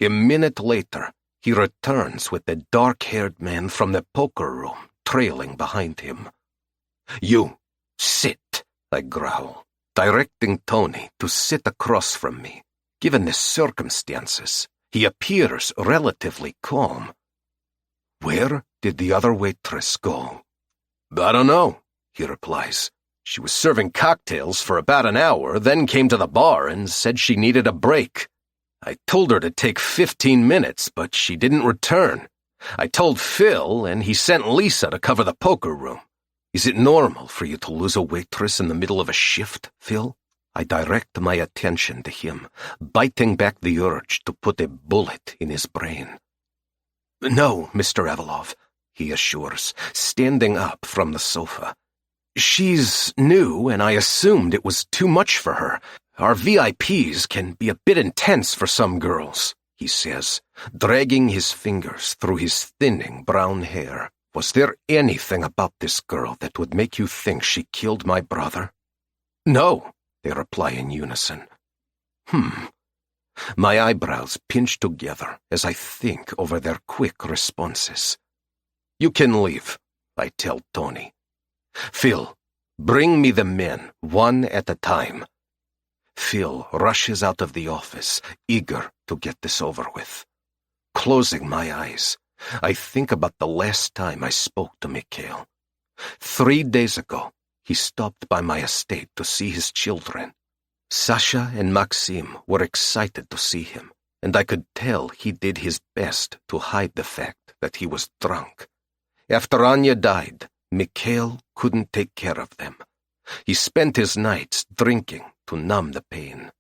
A minute later, he returns with the dark-haired man from the poker room trailing behind him. You, sit, I growl, directing Tony to sit across from me. Given the circumstances, he appears relatively calm. Where did the other waitress go? I don't know, he replies. She was serving cocktails for about an hour, then came to the bar and said she needed a break. I told her to take 15 minutes, but she didn't return. I told Phil, and he sent Lisa to cover the poker room. Is it normal for you to lose a waitress in the middle of a shift, Phil? I direct my attention to him, biting back the urge to put a bullet in his brain. No, Mr. Avalov, he assures, standing up from the sofa. She's new, and I assumed it was too much for her. Our VIPs can be a bit intense for some girls, he says, dragging his fingers through his thinning brown hair. Was there anything about this girl that would make you think she killed my brother? No, they reply in unison. My eyebrows pinch together as I think over their quick responses. You can leave, I tell Tony. Phil, bring me the men, one at a time. Phil rushes out of the office, eager to get this over with. Closing my eyes, I think about the last time I spoke to Mikhail. 3 days ago, he stopped by my estate to see his children. Sasha and Maxim were excited to see him, and I could tell he did his best to hide the fact that he was drunk. After Anya died, Mikhail couldn't take care of them. He spent his nights drinking to numb the pain.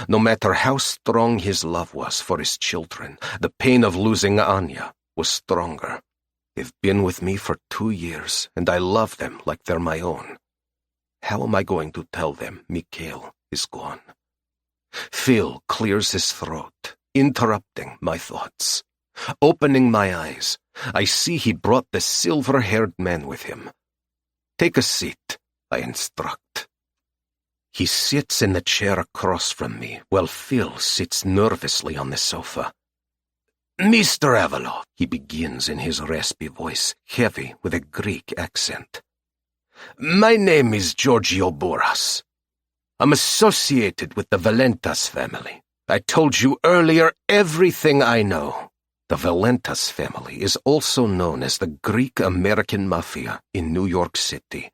No matter how strong his love was for his children, the pain of losing Anya was stronger. They've been with me for 2 years, and I love them like they're my own. How am I going to tell them Mikhail is gone? Phil clears his throat, interrupting my thoughts. Opening my eyes, I see he brought the silver-haired man with him. Take a seat, I instruct. He sits in the chair across from me, while Phil sits nervously on the sofa. Mr. Avalov, he begins in his raspy voice, heavy with a Greek accent. My name is Giorgio Boras. I'm associated with the Valentas family. I told you earlier everything I know. The Valentas family is also known as the Greek-American Mafia in New York City.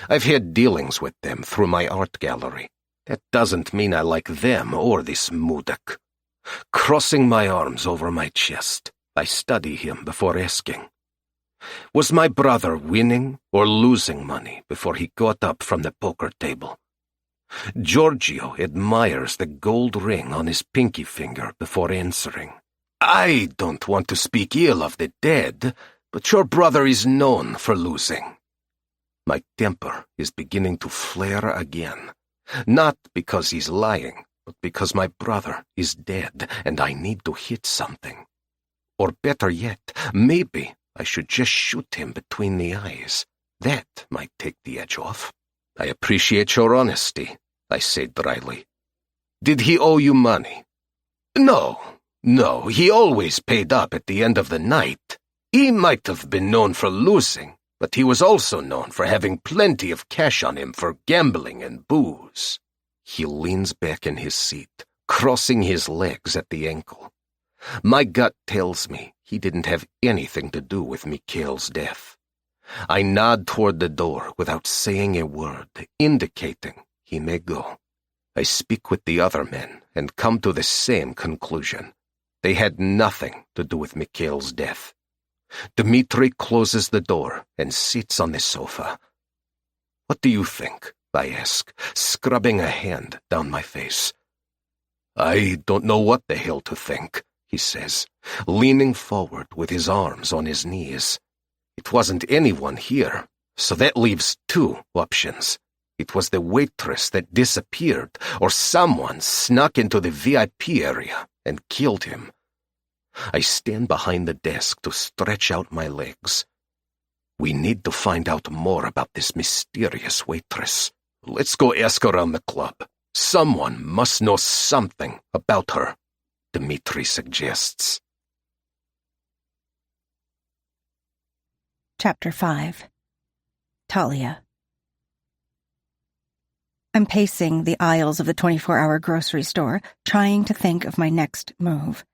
I've had dealings with them through my art gallery. That doesn't mean I like them or this Mudak. Crossing my arms over my chest, I study him before asking. Was my brother winning or losing money before he got up from the poker table? Giorgio admires the gold ring on his pinky finger before answering. I don't want to speak ill of the dead, but your brother is known for losing. My temper is beginning to flare again, not because he's lying, but because my brother is dead and I need to hit something. Or better yet, maybe I should just shoot him between the eyes. That might take the edge off. I appreciate your honesty, I say dryly. Did he owe you money? No, he always paid up at the end of the night. He might have been known for losing, but he was also known for having plenty of cash on him for gambling and booze. He leans back in his seat, crossing his legs at the ankle. My gut tells me he didn't have anything to do with Mikhail's death. I nod toward the door without saying a word, indicating he may go. I speak with the other men and come to the same conclusion. They had nothing to do with Mikhail's death. Dmitri closes the door and sits on the sofa. What do you think? I ask, scrubbing a hand down my face. I don't know what the hell to think, he says, leaning forward with his arms on his knees. It wasn't anyone here, so that leaves 2 options. It was the waitress that disappeared, or someone snuck into the VIP area and killed him. I stand behind the desk to stretch out my legs. We need to find out more about this mysterious waitress. Let's go ask around the club. Someone must know something about her, Dmitri suggests. Chapter 5. Talia. I'm pacing the aisles of the 24-hour grocery store, trying to think of my next move.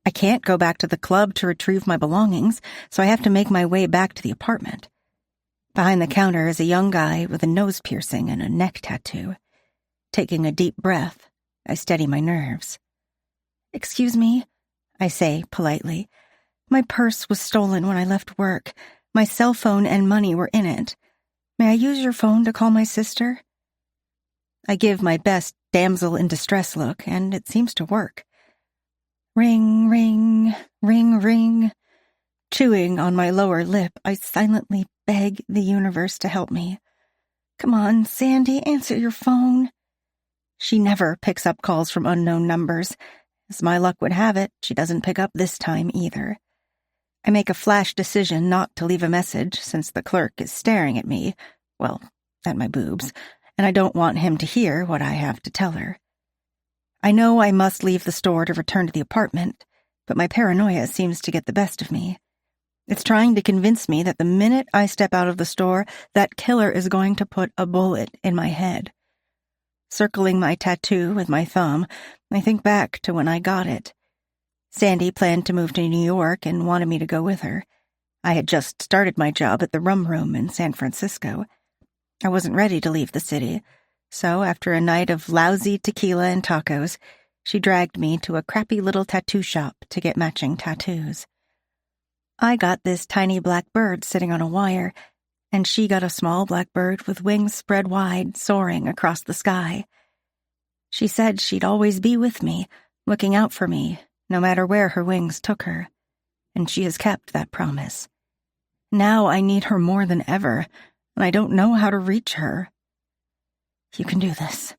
I can't go back to the club to retrieve my belongings, so I have to make my way back to the apartment. Behind the counter is a young guy with a nose piercing and a neck tattoo. Taking a deep breath, I steady my nerves. "Excuse me," I say politely. "My purse was stolen when I left work. My cell phone and money were in it. May I use your phone to call my sister?" I give my best damsel in distress look, and it seems to work. Ring, ring, ring, ring. Chewing on my lower lip, I silently beg the universe to help me. "Come on, Sandy, answer your phone." She never picks up calls from unknown numbers. As my luck would have it, she doesn't pick up this time either. I make a flash decision not to leave a message since the clerk is staring at me, well, at my boobs, and I don't want him to hear what I have to tell her. I know I must leave the store to return to the apartment, but my paranoia seems to get the best of me. It's trying to convince me that the minute I step out of the store, that killer is going to put a bullet in my head. Circling my tattoo with my thumb, I think back to when I got it. Sandy planned to move to New York and wanted me to go with her. I had just started my job at the Rum Room in San Francisco. I wasn't ready to leave the city, so after a night of lousy tequila and tacos, she dragged me to a crappy little tattoo shop to get matching tattoos. I got this tiny black bird sitting on a wire, and she got a small black bird with wings spread wide, soaring across the sky. She said she'd always be with me, looking out for me, no matter where her wings took her, and she has kept that promise. Now I need her more than ever, and I don't know how to reach her. "You can do this."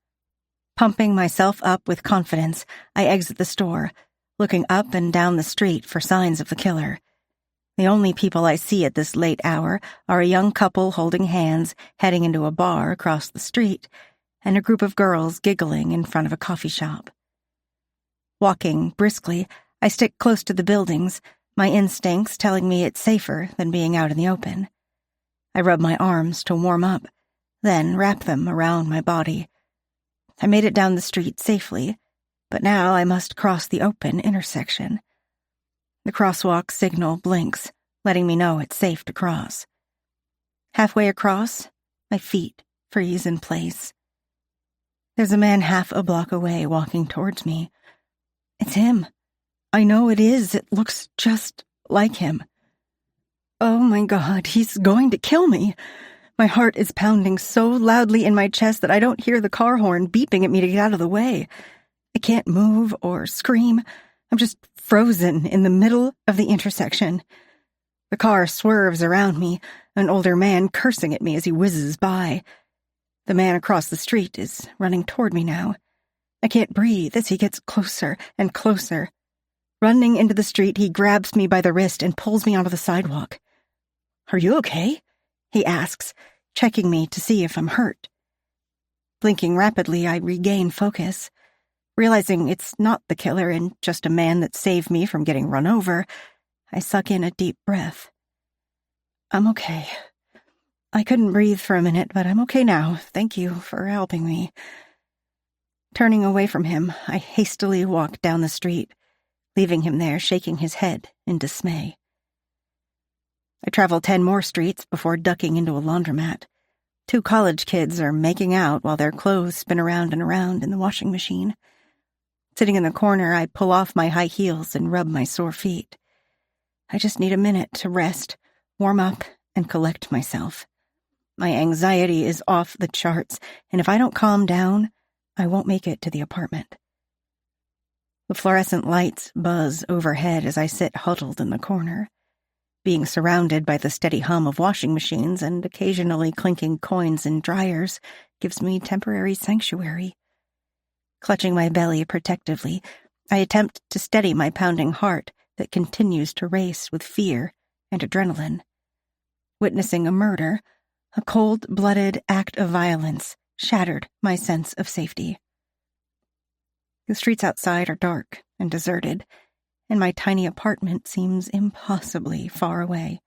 Pumping myself up with confidence, I exit the store, looking up and down the street for signs of the killer. The only people I see at this late hour are a young couple holding hands heading into a bar across the street, and a group of girls giggling in front of a coffee shop. Walking briskly, I stick close to the buildings, my instincts telling me it's safer than being out in the open. I rub my arms to warm up, then wrap them around my body. I made it down the street safely, but now I must cross the open intersection. The crosswalk signal blinks, letting me know it's safe to cross. Halfway across, my feet freeze in place. There's a man half a block away walking towards me. It's him. I know it is. It looks just like him. Oh my God, he's going to kill me. My heart is pounding so loudly in my chest that I don't hear the car horn beeping at me to get out of the way. I can't move or scream. I'm just frozen in the middle of the intersection. The car swerves around me, an older man cursing at me as he whizzes by. The man across the street is running toward me now. I can't breathe as he gets closer and closer. Running into the street, he grabs me by the wrist and pulls me onto the sidewalk. "Are you okay?" he asks, checking me to see if I'm hurt. Blinking rapidly, I regain focus. Realizing it's not the killer and just a man that saved me from getting run over, I suck in a deep breath. I'm okay. I couldn't breathe for a minute, but I'm okay now. Thank you for helping me. Turning away from him, I hastily walk down the street, leaving him there shaking his head in dismay. I travel 10 more streets before ducking into a laundromat. 2 college kids are making out while their clothes spin around and around in the washing machine. Sitting in the corner, I pull off my high heels and rub my sore feet. I just need a minute to rest, warm up, and collect myself. My anxiety is off the charts, and if I don't calm down, I won't make it to the apartment. The fluorescent lights buzz overhead as I sit huddled in the corner. Being surrounded by the steady hum of washing machines and occasionally clinking coins in dryers gives me temporary sanctuary. Clutching my belly protectively, I attempt to steady my pounding heart that continues to race with fear and adrenaline. Witnessing a murder, a cold-blooded act of violence, shattered my sense of safety. The streets outside are dark and deserted, and my tiny apartment seems impossibly far away.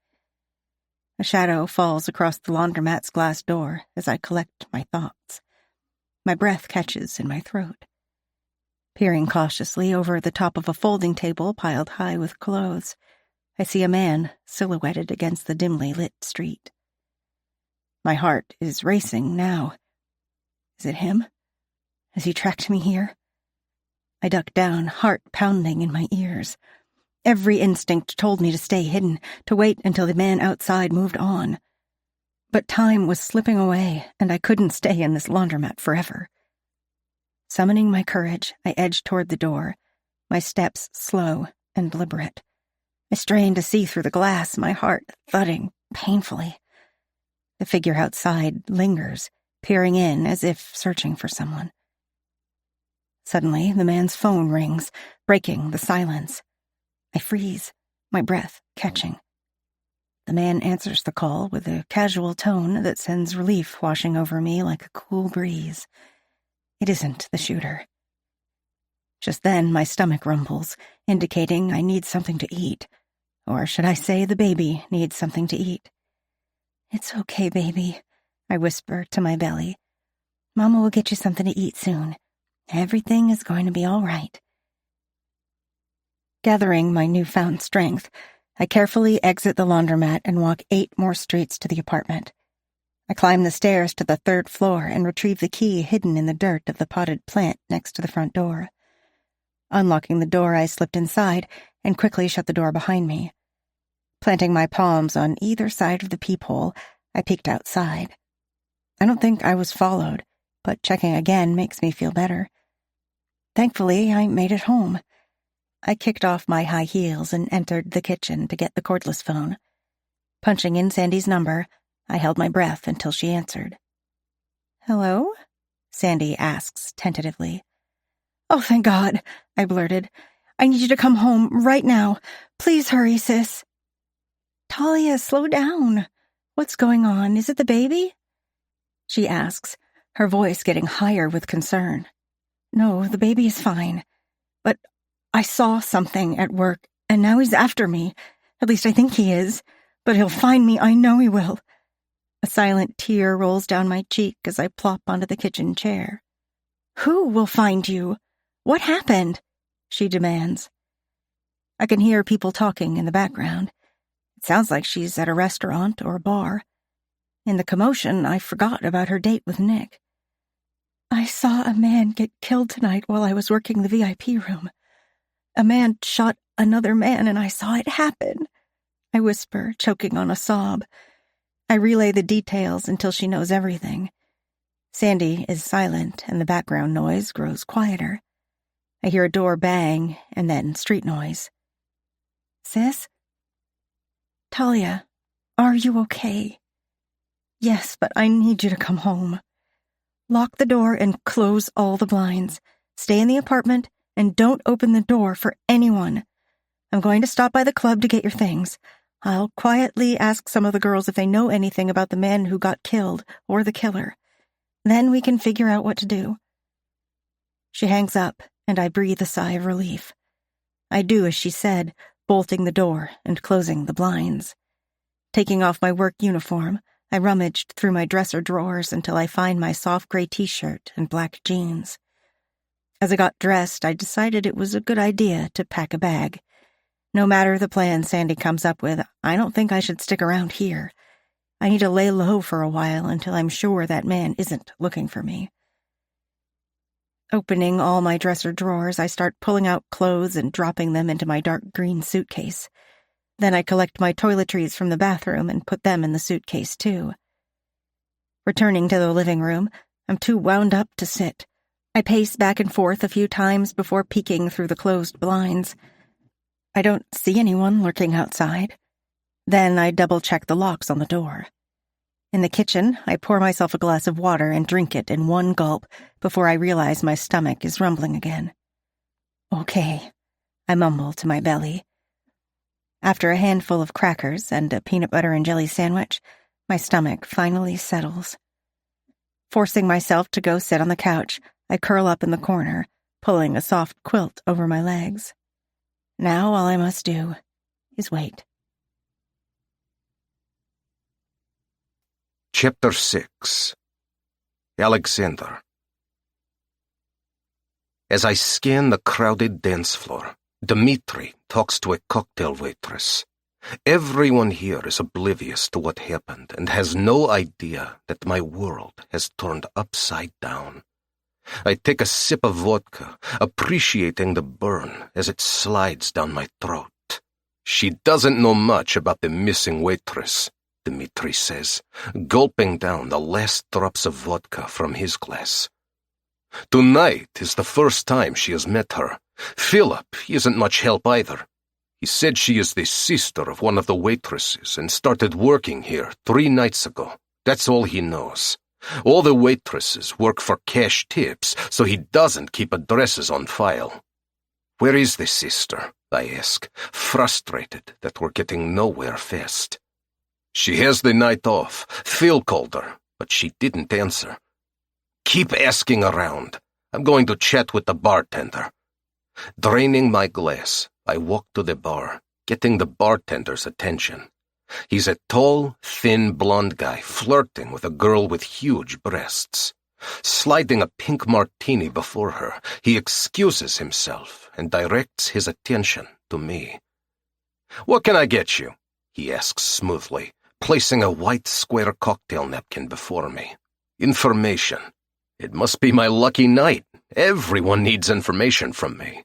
A shadow falls across the laundromat's glass door as I collect my thoughts. My breath catches in my throat. Peering cautiously over the top of a folding table piled high with clothes, I see a man silhouetted against the dimly lit street. My heart is racing now. Is it him? Has he tracked me here? I duck down, heart pounding in my ears. Every instinct told me to stay hidden, to wait until the man outside moved on. But time was slipping away, and I couldn't stay in this laundromat forever. Summoning my courage, I edged toward the door, my steps slow and deliberate. I strained to see through the glass, my heart thudding painfully. The figure outside lingers, peering in as if searching for someone. Suddenly, the man's phone rings, breaking the silence. I freeze, my breath catching. The man answers the call with a casual tone that sends relief washing over me like a cool breeze. It isn't the shooter. Just then, my stomach rumbles, indicating I need something to eat. Or should I say the baby needs something to eat? "It's okay, baby," I whisper to my belly. "Mama will get you something to eat soon. Everything is going to be all right." Gathering my newfound strength, I carefully exit the laundromat and walk 8 more streets to the apartment. I climb the stairs to the 3rd floor and retrieve the key hidden in the dirt of the potted plant next to the front door. Unlocking the door, I slipped inside and quickly shut the door behind me. Planting my palms on either side of the peephole, I peeked outside. I don't think I was followed, but checking again makes me feel better. Thankfully, I made it home. I kicked off my high heels and entered the kitchen to get the cordless phone. Punching in Sandy's number, I held my breath until she answered. "Hello?" Sandy asks tentatively. "Oh, thank God," I blurted. "I need you to come home right now. Please hurry, sis." "Talia, slow down. What's going on? Is it the baby?" she asks, her voice getting higher with concern. "No, the baby is fine. But I saw something at work, and now he's after me. At least I think he is. But he'll find me, I know he will." A silent tear rolls down my cheek as I plop onto the kitchen chair. "Who will find you? What happened?" she demands. I can hear people talking in the background. It sounds like she's at a restaurant or a bar. In the commotion, I forgot about her date with Nick. "I saw a man get killed tonight while I was working the VIP room. A man shot another man and I saw it happen," I whisper, choking on a sob. I relay the details until she knows everything. Sandy is silent and the background noise grows quieter. I hear a door bang and then street noise. "Sis?" "Talia, are you okay?" "Yes, but I need you to come home. Lock the door and close all the blinds. Stay in the apartment and don't open the door for anyone. I'm going to stop by the club to get your things. I'll quietly ask some of the girls if they know anything about the man who got killed or the killer. Then we can figure out what to do." She hangs up, and I breathe a sigh of relief. I do as she said, bolting the door and closing the blinds. Taking off my work uniform, I rummaged through my dresser drawers until I find my soft gray t-shirt and black jeans. As I got dressed, I decided it was a good idea to pack a bag. No matter the plan Sandy comes up with, I don't think I should stick around here. I need to lay low for a while until I'm sure that man isn't looking for me. Opening all my dresser drawers, I start pulling out clothes and dropping them into my dark green suitcase. Then I collect my toiletries from the bathroom and put them in the suitcase, too. Returning to the living room, I'm too wound up to sit. I pace back and forth a few times before peeking through the closed blinds. I don't see anyone lurking outside. Then I double-check the locks on the door. In the kitchen, I pour myself a glass of water and drink it in one gulp before I realize my stomach is rumbling again. "Okay," I mumble to my belly. After a handful of crackers and a peanut butter and jelly sandwich, my stomach finally settles. Forcing myself to go sit on the couch, I curl up in the corner, pulling a soft quilt over my legs. Now all I must do is wait. Chapter 6. Alexander. As I scan the crowded dance floor, Dmitri talks to a cocktail waitress. Everyone here is oblivious to what happened and has no idea that my world has turned upside down. I take a sip of vodka, appreciating the burn as it slides down my throat. She doesn't know much about the missing waitress, Dmitri says, gulping down the last drops of vodka from his glass. Tonight is the first time she has met her. Philip isn't much help either. He said she is the sister of one of the waitresses and started working here 3 nights ago. That's all he knows. All the waitresses work for cash tips, so he doesn't keep addresses on file. Where is the sister? I ask, frustrated that we're getting nowhere fast. She has the night off. Phil called her, but she didn't answer. Keep asking around. I'm going to chat with the bartender. Draining my glass, I walk to the bar, getting the bartender's attention. He's a tall, thin, blonde guy flirting with a girl with huge breasts. Sliding a pink martini before her, he excuses himself and directs his attention to me. "What can I get you?" he asks smoothly, placing a white square cocktail napkin before me. Information. It must be my lucky night. Everyone needs information from me.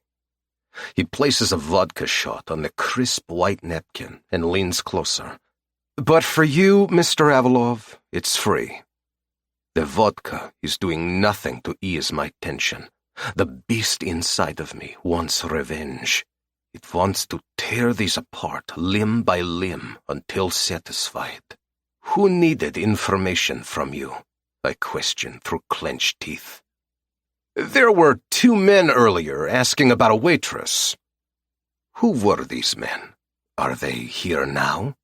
He places a vodka shot on the crisp white napkin and leans closer. "But for you, Mr. Avalov, it's free." The vodka is doing nothing to ease my tension. The beast inside of me wants revenge. It wants to tear these apart limb by limb until satisfied. "Who needed information from you?" I question through clenched teeth. "There were 2 men earlier asking about a waitress." "Who were these men? Are they here now?"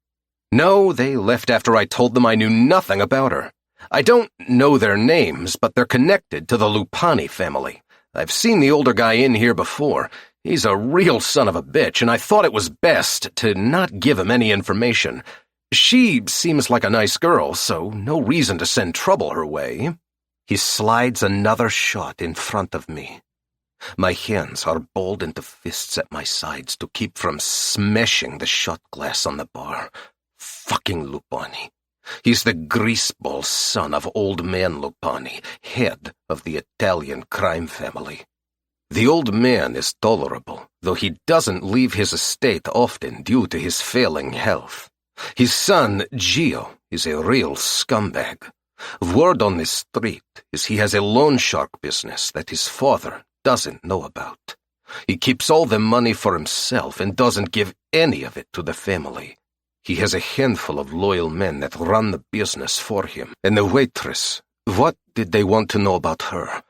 "No, they left after I told them I knew nothing about her. I don't know their names, but they're connected to the Lupani family. I've seen the older guy in here before. He's a real son of a bitch, and I thought it was best to not give him any information. She seems like a nice girl, so no reason to send trouble her way." He slides another shot in front of me. My hands are balled into fists at my sides to keep from smashing the shot glass on the bar. Fucking Lupani. He's the greaseball son of old man Lupani, head of the Italian crime family. The old man is tolerable, though he doesn't leave his estate often due to his failing health. His son, Gio, is a real scumbag. Word on the street is he has a loan shark business that his father doesn't know about. He keeps all the money for himself and doesn't give any of it to the family. He has a handful of loyal men that run the business for him. And the waitress, what did they want to know about her?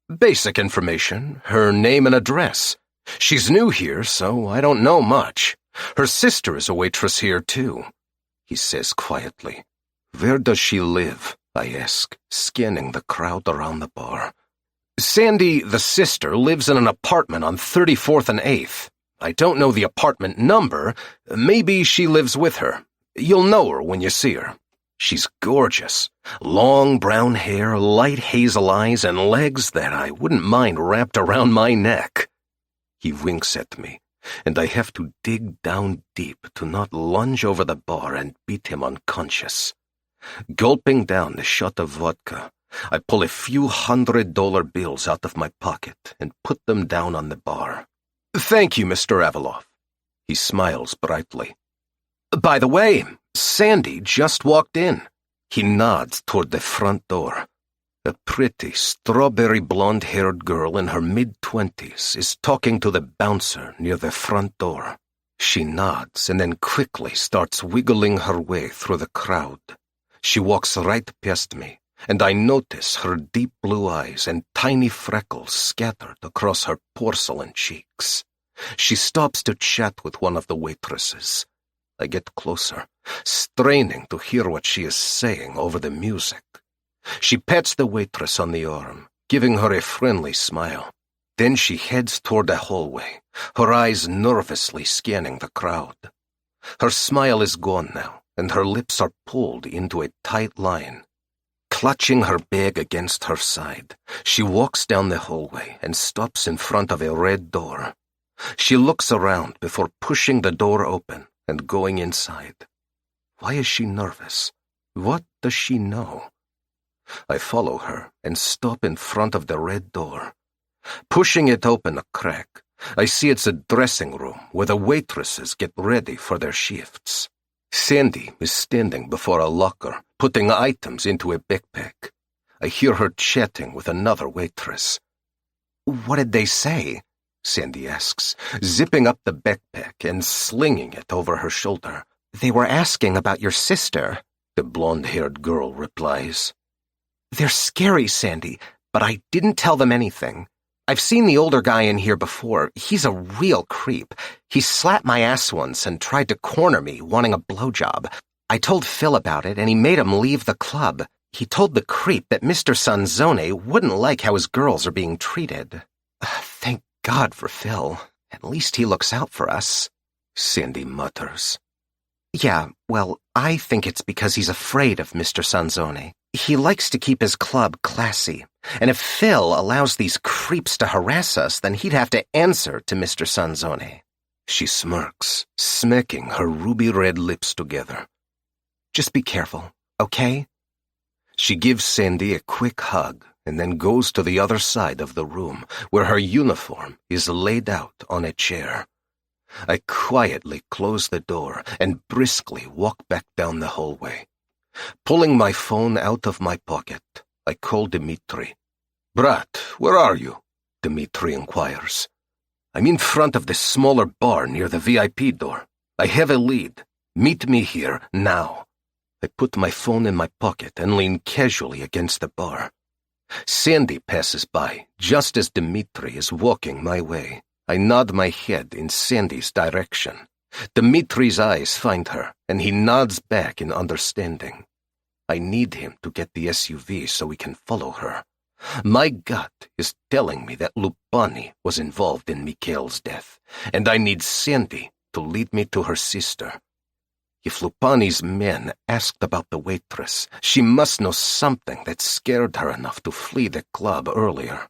Basic information, her name and address. She's new here, so I don't know much. Her sister is a waitress here, too, he says quietly. Where does she live? I ask, scanning the crowd around the bar. Sandy, the sister, lives in an apartment on 34th and 8th. I don't know the apartment number. Maybe she lives with her. You'll know her when you see her. She's gorgeous. Long brown hair, light hazel eyes, and legs that I wouldn't mind wrapped around my neck. He winks at me, and I have to dig down deep to not lunge over the bar and beat him unconscious. Gulping down the shot of vodka, I pull a few $100 bills out of my pocket and put them down on the bar. Thank you, Mr. Avalov. He smiles brightly. By the way, Sandy just walked in. He nods toward the front door. A pretty, strawberry blonde-haired girl in her mid-20s is talking to the bouncer near the front door. She nods and then quickly starts wiggling her way through the crowd. She walks right past me, and I notice her deep blue eyes and tiny freckles scattered across her porcelain cheeks. She stops to chat with one of the waitresses. I get closer, straining to hear what she is saying over the music. She pats the waitress on the arm, giving her a friendly smile. Then she heads toward the hallway, her eyes nervously scanning the crowd. Her smile is gone now, and her lips are pulled into a tight line. Clutching her bag against her side, she walks down the hallway and stops in front of a red door. She looks around before pushing the door open and going inside. Why is she nervous? What does she know? I follow her and stop in front of the red door. Pushing it open a crack, I see it's a dressing room where the waitresses get ready for their shifts. Sandy is standing before a locker, putting items into a backpack. I hear her chatting with another waitress. "What did they say?" Sandy asks, zipping up the backpack and slinging it over her shoulder. "They were asking about your sister," the blonde-haired girl replies. "They're scary, Sandy, but I didn't tell them anything. I've seen the older guy in here before. He's a real creep. He slapped my ass once and tried to corner me, wanting a blowjob. I told Phil about it, and he made him leave the club. He told the creep that Mr. Sanzone wouldn't like how his girls are being treated. Thank God for Phil. At least he looks out for us," Sandy mutters. "Yeah, well, I think it's because he's afraid of Mr. Sanzone. He likes to keep his club classy, and if Phil allows these creeps to harass us, then he'd have to answer to Mr. Sanzone." She smirks, smacking her ruby-red lips together. "Just be careful, okay?" She gives Sandy a quick hug and then goes to the other side of the room, where her uniform is laid out on a chair. I quietly close the door and briskly walk back down the hallway. Pulling my phone out of my pocket, I call Dmitri. "Brat, where are you?" Dmitri inquires. "I'm in front of the smaller bar near the VIP door. I have a lead. Meet me here, now." I put my phone in my pocket and lean casually against the bar. Sandy passes by, just as Dmitri is walking my way. I nod my head in Sandy's direction. Dmitri's eyes find her, and he nods back in understanding. I need him to get the SUV so we can follow her. My gut is telling me that Lupani was involved in Mikhail's death, and I need Sandy to lead me to her sister. If Lupani's men asked about the waitress, she must know something that scared her enough to flee the club earlier.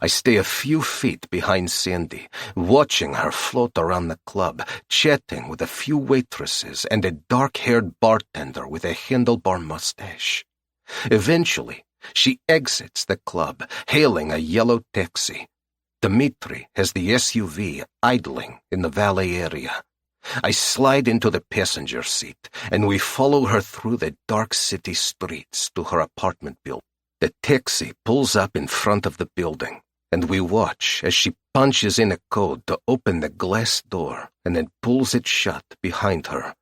I stay a few feet behind Sandy, watching her float around the club, chatting with a few waitresses and a dark-haired bartender with a handlebar mustache. Eventually, she exits the club, hailing a yellow taxi. Dmitri has the SUV idling in the valet area. I slide into the passenger seat, and we follow her through the dark city streets to her apartment building. The taxi pulls up in front of the building, and we watch as she punches in a code to open the glass door and then pulls it shut behind her.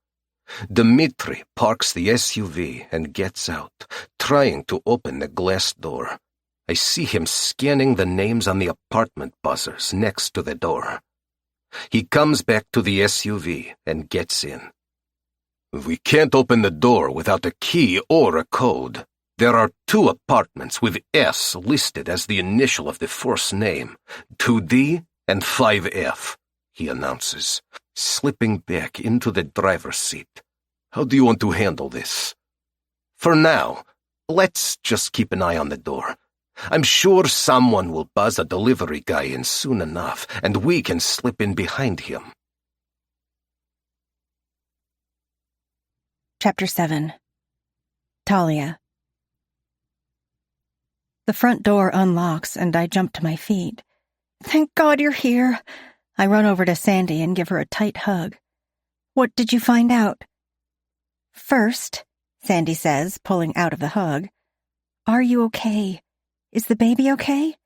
Dmitri parks the SUV and gets out, trying to open the glass door. I see him scanning the names on the apartment buzzers next to the door. He comes back to the SUV and gets in. "We can't open the door without a key or a code. There are 2 apartments with S listed as the initial of the first name, 2D and 5F, he announces, slipping back into the driver's seat. "How do you want to handle this?" "For now, let's just keep an eye on the door. I'm sure someone will buzz a delivery guy in soon enough, and we can slip in behind him." Chapter 7. Talia. The front door unlocks, and I jump to my feet. "Thank God you're here." I run over to Sandy and give her a tight hug. "What did you find out?" "First," Sandy says, pulling out of the hug, "are you okay? Is the baby okay?"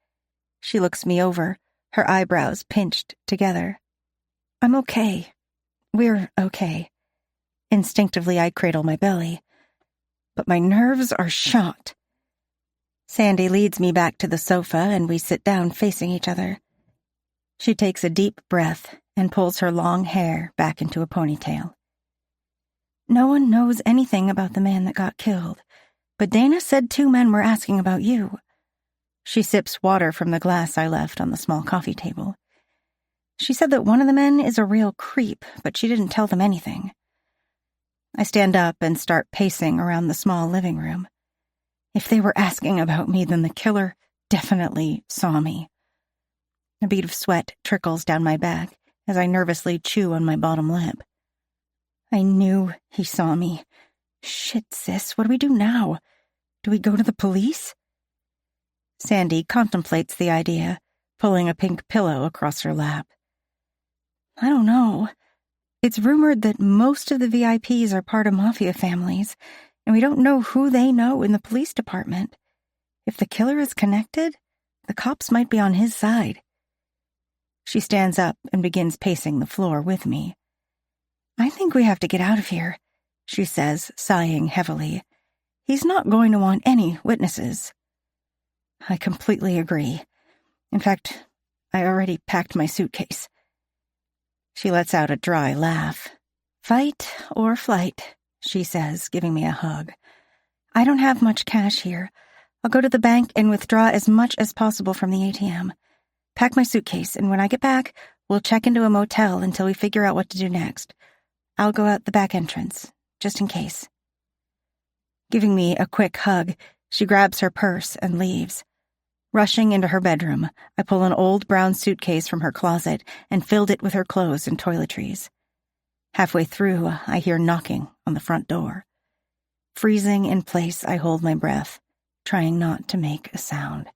She looks me over, her eyebrows pinched together. "I'm okay. We're okay." Instinctively, I cradle my belly. But my nerves are shot. Sandy leads me back to the sofa, and we sit down facing each other. She takes a deep breath and pulls her long hair back into a ponytail. No one knows anything about the man that got killed, but Dana said 2 men were asking about you. She sips water from the glass I left on the small coffee table. She said that one of the men is a real creep, but she didn't tell them anything. I stand up and start pacing around the small living room. If they were asking about me, then the killer definitely saw me. A bead of sweat trickles down my back as I nervously chew on my bottom lip. I knew he saw me. Shit, sis, what do we do now? Do we go to the police? Sandy contemplates the idea, pulling a pink pillow across her lap. I don't know. It's rumored that most of the VIPs are part of Mafia families, and we don't know who they know in the police department. If the killer is connected, the cops might be on his side. She stands up and begins pacing the floor with me. I think we have to get out of here, she says, sighing heavily. He's not going to want any witnesses. I completely agree. In fact, I already packed my suitcase. She lets out a dry laugh. Fight or flight, she says, giving me a hug. I don't have much cash here. I'll go to the bank and withdraw as much as possible from the ATM. Pack my suitcase, and when I get back, we'll check into a motel until we figure out what to do next. I'll go out the back entrance, just in case. Giving me a quick hug, she grabs her purse and leaves. Rushing into her bedroom, I pull an old brown suitcase from her closet and filled it with her clothes and toiletries. Halfway through, I hear knocking on the front door. Freezing in place, I hold my breath, trying not to make a sound.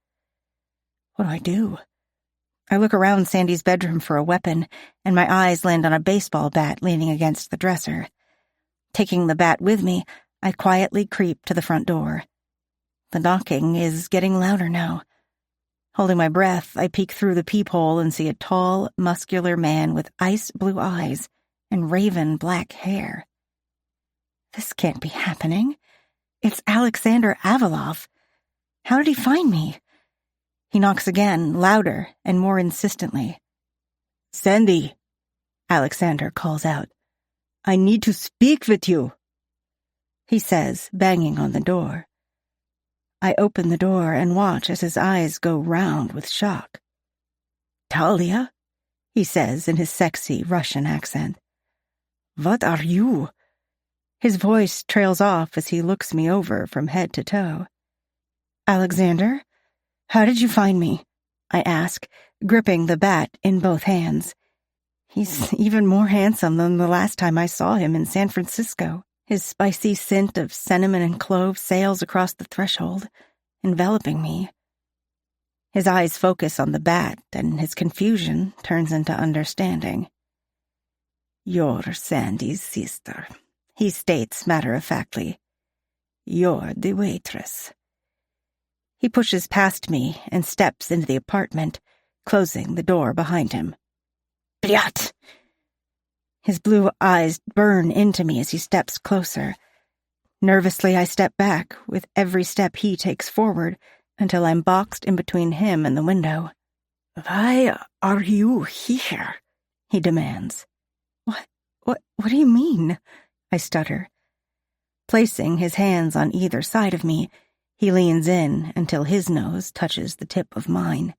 What do I do? I look around Sandy's bedroom for a weapon, and my eyes land on a baseball bat leaning against the dresser. Taking the bat with me, I quietly creep to the front door. The knocking is getting louder now. Holding my breath, I peek through the peephole and see a tall, muscular man with ice blue eyes and raven black hair. This can't be happening. It's Alexander Avilov. How did he find me? He knocks again, louder and more insistently. Sandy, Alexander calls out. I need to speak with you, he says, banging on the door. I open the door and watch as his eyes go round with shock. Talia, he says in his sexy Russian accent. What are you? His voice trails off as he looks me over from head to toe. Alexander? How did you find me? I ask, gripping the bat in both hands. He's even more handsome than the last time I saw him in San Francisco. His spicy scent of cinnamon and clove sails across the threshold, enveloping me. His eyes focus on the bat, and his confusion turns into understanding. You're Sandy's sister, he states matter-of-factly. You're the waitress. He pushes past me and steps into the apartment, closing the door behind him. Blyat! His blue eyes burn into me as he steps closer. Nervously, I step back, with every step he takes forward, until I'm boxed in between him and the window. Why are you here? He demands. What do you mean? I stutter. Placing his hands on either side of me, he leans in until his nose touches the tip of mine.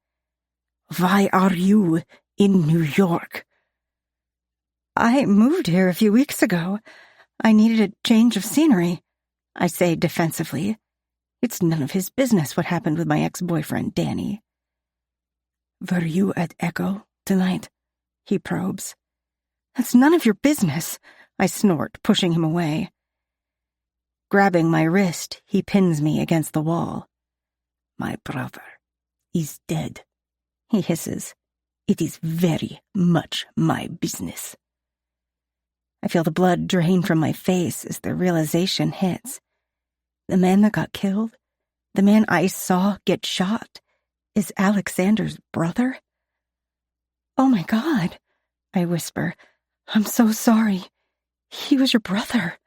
Why are you in New York? I moved here a few weeks ago. I needed a change of scenery, I say defensively. It's none of his business what happened with my ex-boyfriend, Danny. Were you at Echo tonight? He probes. That's none of your business, I snort, pushing him away. Grabbing my wrist, he pins me against the wall. My brother is dead, he hisses. It is very much my business. I feel the blood drain from my face as the realization hits. The man that got killed, the man I saw get shot, is Alexander's brother? Oh my God, I whisper. I'm so sorry. He was your brother.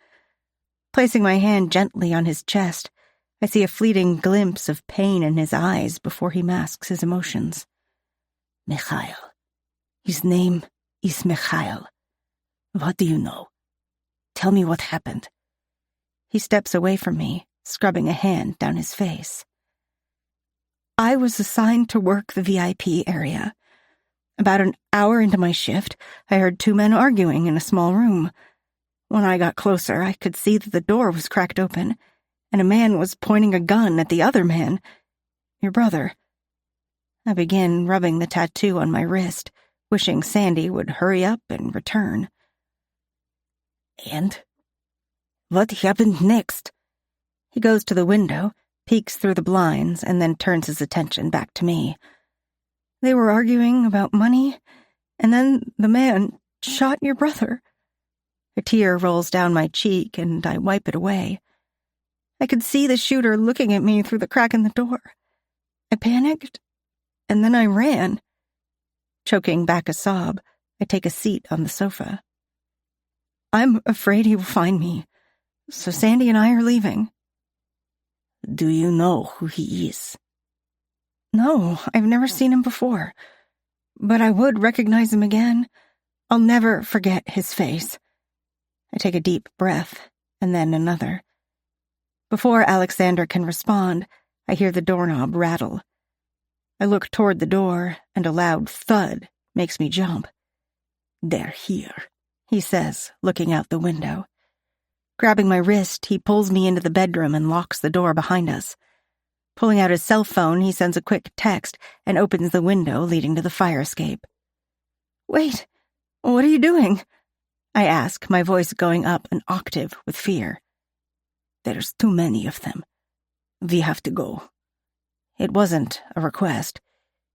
Placing my hand gently on his chest, I see a fleeting glimpse of pain in his eyes before he masks his emotions. Mikhail, His name is Mikhail. What do you know? Tell me what happened. He steps away from me, scrubbing a hand down his face. I was assigned to work the VIP area. About an hour into my shift, I heard two men arguing in a small room. When I got closer, I could see that the door was cracked open, and a man was pointing a gun at the other man, your brother. I began rubbing the tattoo on my wrist, wishing Sandy would hurry up and return. And? What happened next? He goes to the window, peeks through the blinds, and then turns his attention back to me. They were arguing about money, and then the man shot your brother. A tear rolls down my cheek, and I wipe it away. I could see the shooter looking at me through the crack in the door. I panicked, and then I ran. Choking back a sob, I take a seat on the sofa. I'm afraid he will find me, so Sandy and I are leaving. Do you know who he is? No, I've never seen him before, but I would recognize him again. I'll never forget his face. I take a deep breath, and then another. Before Alexander can respond, I hear the doorknob rattle. I look toward the door, and a loud thud makes me jump. They're here, he says, looking out the window. Grabbing my wrist, he pulls me into the bedroom and locks the door behind us. Pulling out his cell phone, he sends a quick text and opens the window leading to the fire escape. Wait, what are you doing? I ask, my voice going up an octave with fear. There's too many of them. We have to go. It wasn't a request.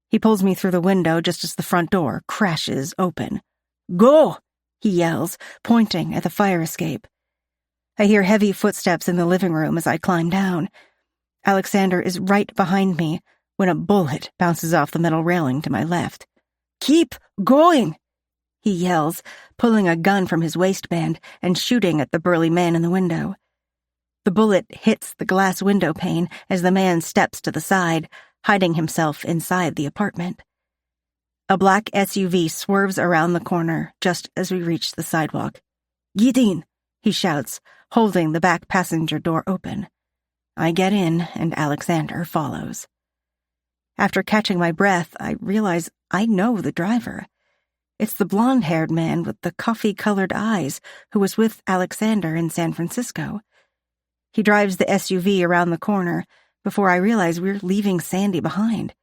He pulls me through the window just as the front door crashes open. Go! He yells, pointing at the fire escape. I hear heavy footsteps in the living room as I climb down. Alexander is right behind me when a bullet bounces off the metal railing to my left. Keep going! He yells, pulling a gun from his waistband and shooting at the burly man in the window. The bullet hits the glass window pane as the man steps to the side, hiding himself inside the apartment. A black SUV swerves around the corner just as we reach the sidewalk. Get in, he shouts, holding the back passenger door open. I get in, and Alexander follows. After catching my breath, I realize I know the driver. It's the blonde-haired man with the coffee-colored eyes who was with Alexander in San Francisco. He drives the SUV around the corner before I realize we're leaving Sandy behind.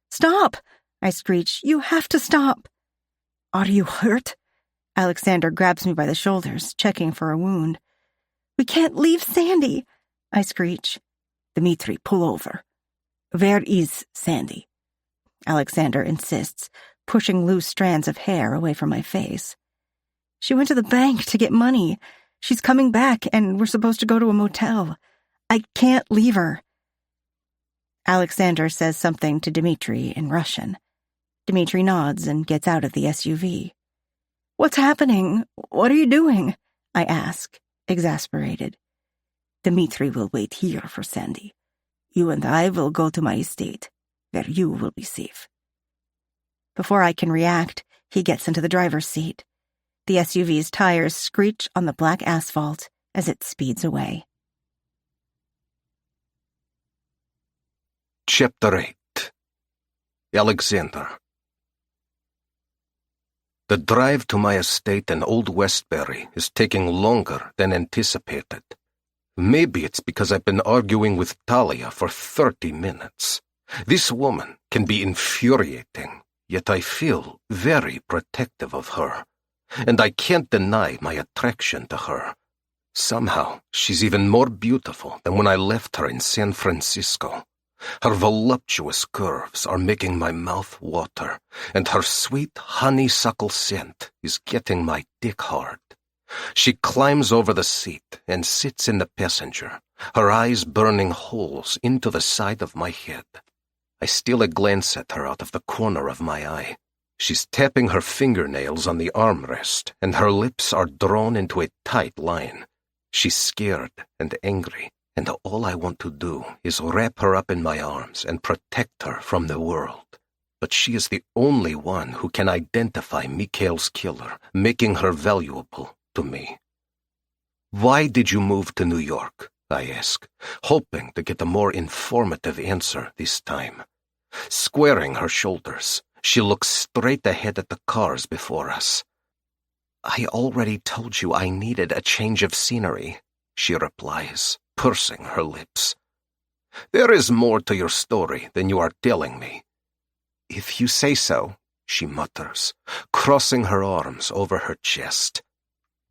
Stop! I screech. You have to stop! Are you hurt? Alexander grabs me by the shoulders, checking for a wound. We can't leave Sandy! I screech. Dmitri, pull over. Where is Sandy? Alexander insists, pushing loose strands of hair away from my face. She went to the bank to get money. She's coming back, and we're supposed to go to a motel. I can't leave her. Alexander says something to Dmitri in Russian. Dmitri nods and gets out of the SUV. What's happening? What are you doing? I ask, exasperated. Dmitri will wait here for Sandy. You and I will go to my estate, where you will be safe. Before I can react, he gets into the driver's seat. The SUV's tires screech on the black asphalt as it speeds away. Chapter 8. Alexander. The drive to my estate in Old Westbury is taking longer than anticipated. Maybe it's because I've been arguing with Talia for 30 minutes. This woman can be infuriating, yet I feel very protective of her. And I can't deny my attraction to her. Somehow, she's even more beautiful than when I left her in San Francisco. Her voluptuous curves are making my mouth water, and her sweet honeysuckle scent is getting my dick hard. She climbs over the seat and sits in the passenger, her eyes burning holes into the side of my head. I steal a glance at her out of the corner of my eye. She's tapping her fingernails on the armrest, and her lips are drawn into a tight line. She's scared and angry, and all I want to do is wrap her up in my arms and protect her from the world. but she is the only one who can identify Mikhail's killer, making her valuable to me. "Why did you move to New York?" I ask, hoping to get a more informative answer this time. Squaring her shoulders, she looks straight ahead at the cars before us. "I already told you I needed a change of scenery," she replies, pursing her lips. "There is more to your story than you are telling me." "If you say so," she mutters, crossing her arms over her chest.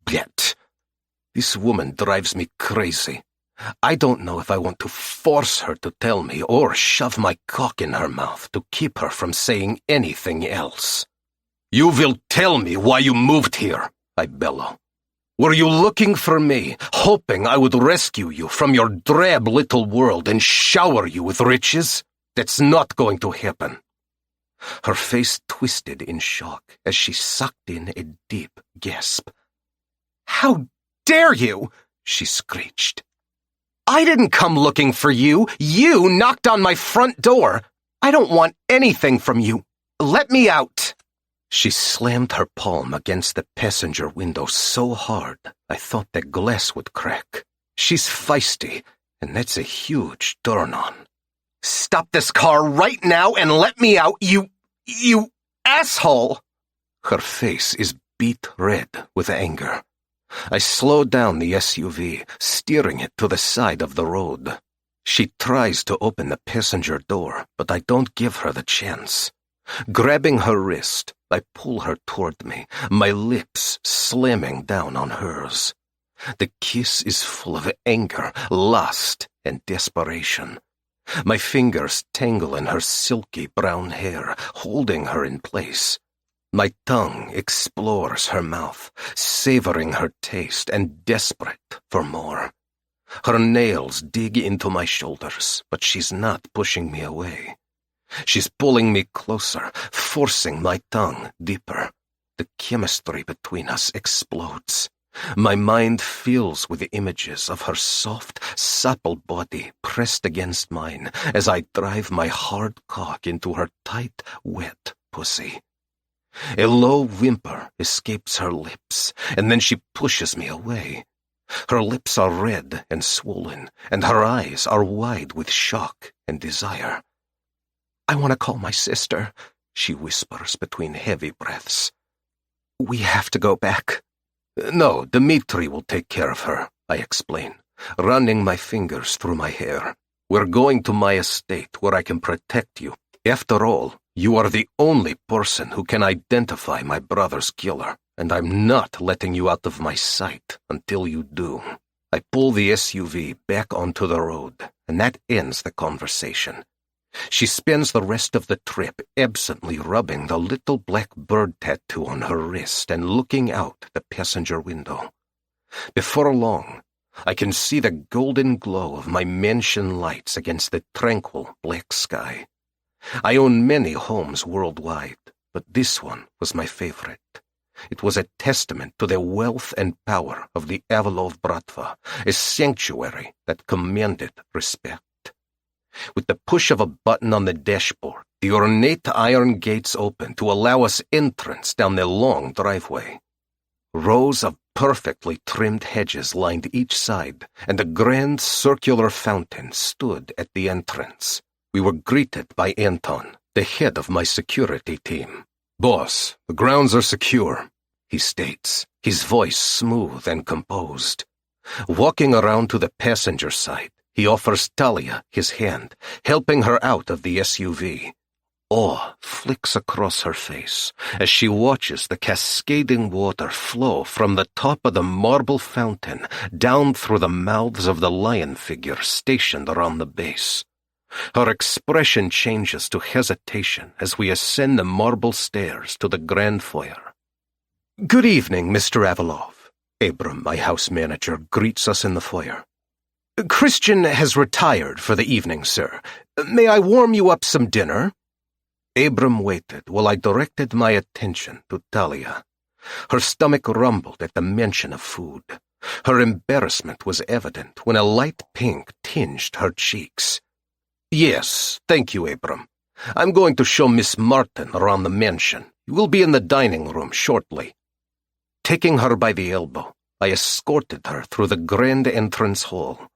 "Yet, this woman drives me crazy. I don't know if I want to force her to tell me or shove my cock in her mouth to keep her from saying anything else." "You will tell me why you moved here," I bellow. "Were you looking for me, hoping I would rescue you from your drab little world and shower you with riches? That's not going to happen." Her face twisted in shock as she sucked in a deep gasp. "How dare you!" she screeched. "I didn't come looking for you. You knocked on my front door. I don't want anything from you. Let me out." She slammed her palm against the passenger window so hard I thought the glass would crack. She's feisty, and that's a huge turn-on. "Stop this car right now and let me out, you asshole!" Her face is beet red with anger. I slow down the SUV, steering it to the side of the road. She tries to open the passenger door, but I don't give her the chance. Grabbing her wrist, I pull her toward me, my lips slamming down on hers. The kiss is full of anger, lust, and desperation. My fingers tangle in her silky brown hair, holding her in place. My tongue explores her mouth, savoring her taste and desperate for more. Her nails dig into my shoulders, but she's not pushing me away. She's pulling me closer, forcing my tongue deeper. The chemistry between us explodes. My mind fills with the images of her soft, supple body pressed against mine as I drive my hard cock into her tight, wet pussy. A low whimper escapes her lips, and then she pushes me away. Her lips are red and swollen, and her eyes are wide with shock and desire. "I want to call my sister," she whispers between heavy breaths. "We have to go back." "No, Dmitri will take care of her," I explain, running my fingers through my hair. "We're going to my estate where I can protect you. After all, you are the only person who can identify my brother's killer, and I'm not letting you out of my sight until you do." I pull the SUV back onto the road, and that ends the conversation. She spends the rest of the trip absently rubbing the little black bird tattoo on her wrist and looking out the passenger window. Before long, I can see the golden glow of my mansion lights against the tranquil black sky. I own many homes worldwide, but this one was my favorite. It was a testament to the wealth and power of the Avalov Bratva, a sanctuary that commanded respect. With the push of a button on the dashboard, the ornate iron gates opened to allow us entrance down the long driveway. Rows of perfectly trimmed hedges lined each side, and a grand circular fountain stood at the entrance. We were greeted by Anton, the head of my security team. "Boss, the grounds are secure," he states, his voice smooth and composed. Walking around to the passenger side, he offers Talia his hand, helping her out of the SUV. Awe flicks across her face as she watches the cascading water flow from the top of the marble fountain down through the mouths of the lion figures stationed around the base. Her expression changes to hesitation as we ascend the marble stairs to the grand foyer. "Good evening, Mr. Avalov." Abram, my house manager, greets us in the foyer. "Christian has retired for the evening, sir. May I warm you up some dinner?" Abram waited while I directed my attention to Talia. Her stomach rumbled at the mention of food. Her embarrassment was evident when a light pink tinged her cheeks. "Yes, thank you, Abram. I'm going to show Miss Martin around the mansion. You will be in the dining room shortly." Taking her by the elbow, I escorted her through the grand entrance hall.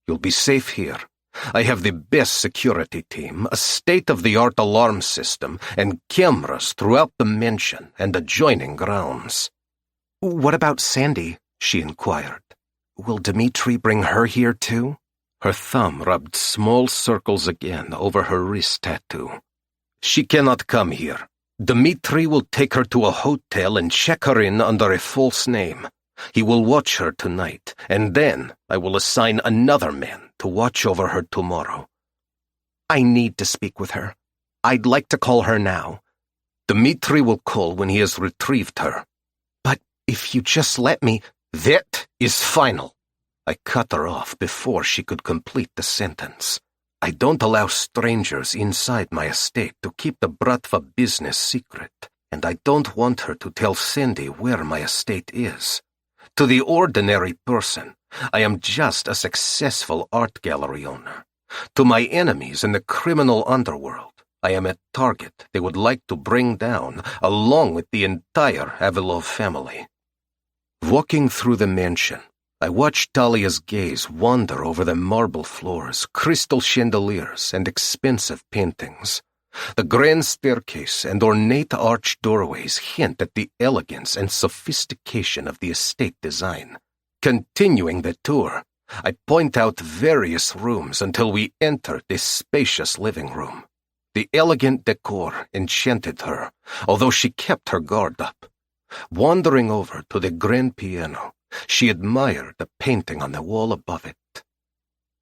"You'll be safe here. I have the best security team, a state-of-the-art alarm system, and cameras throughout the mansion and adjoining grounds." "What about Sandy?" she inquired. "Will Dimitri bring her here too?" Her thumb rubbed small circles again over her wrist tattoo. "She cannot come here. Dimitri will take her to a hotel and check her in under a false name. He will watch her tonight, and then I will assign another man to watch over her tomorrow." "I need to speak with her. I'd like to call her now." "Dimitri will call when he has retrieved her." "But if you just let me—" "That is final." I cut her off before she could complete the sentence. "I don't allow strangers inside my estate to keep the Bratva business secret, and I don't want her to tell Sandy where my estate is. To the ordinary person, I am just a successful art gallery owner. To my enemies in the criminal underworld, I am a target they would like to bring down, along with the entire Avilov family." Walking through the mansion, I watched Talia's gaze wander over the marble floors, crystal chandeliers, and expensive paintings. The grand staircase and ornate arched doorways hint at the elegance and sophistication of the estate design. Continuing the tour, I point out various rooms until we enter this spacious living room. The elegant decor enchanted her, although she kept her guard up. Wandering over to the grand piano, she admired the painting on the wall above it.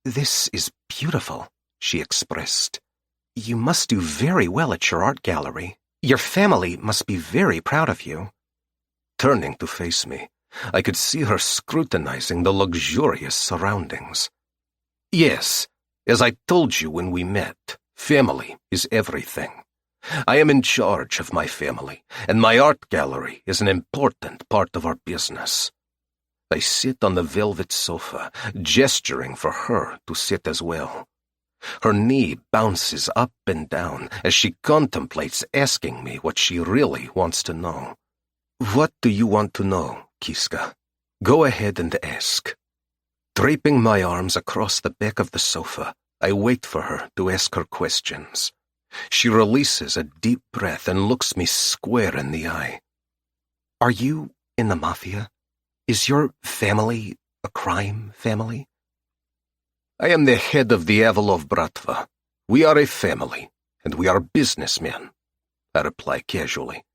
"This is beautiful," she expressed. "You must do very well at your art gallery. Your family must be very proud of you." Turning to face me, I could see her scrutinizing the luxurious surroundings. "Yes, as I told you when we met, family is everything. I am in charge of my family, and my art gallery is an important part of our business." I sit on the velvet sofa, gesturing for her to sit as well. Her knee bounces up and down as she contemplates asking me what she really wants to know. "What do you want to know, Kiska? Go ahead and ask." Draping my arms across the back of the sofa, I wait for her to ask her questions. She releases a deep breath and looks me square in the eye. "Are you in the Mafia? Is your family a crime family?" "I am the head of the Avilov Bratva. We are a family, and we are businessmen," I reply casually.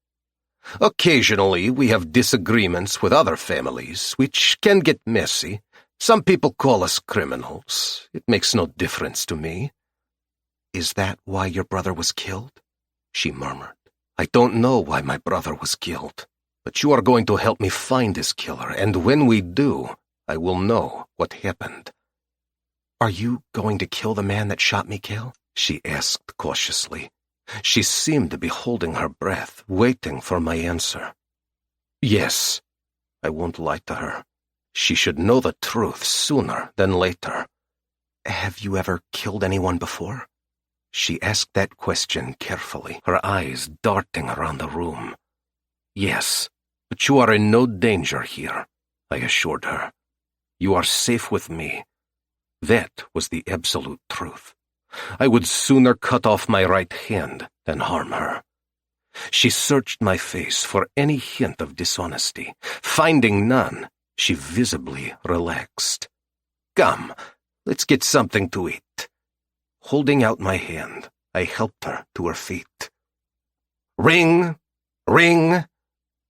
"Occasionally we have disagreements with other families, which can get messy. Some people call us criminals. It makes no difference to me." "Is that why your brother was killed?" she murmured. "I don't know why my brother was killed, but you are going to help me find this killer, and when we do, I will know what happened." "Are you going to kill the man that shot Mikhail?" she asked cautiously. She seemed to be holding her breath, waiting for my answer. "Yes." I won't lie to her. She should know the truth sooner than later. "Have you ever killed anyone before?" She asked that question carefully, her eyes darting around the room. "Yes, but you are in no danger here," I assured her. "You are safe with me." That was the absolute truth. I would sooner cut off my right hand than harm her. She searched my face for any hint of dishonesty. Finding none, she visibly relaxed. "Come, let's get something to eat." Holding out my hand, I helped her to her feet. "Ring! Ring!"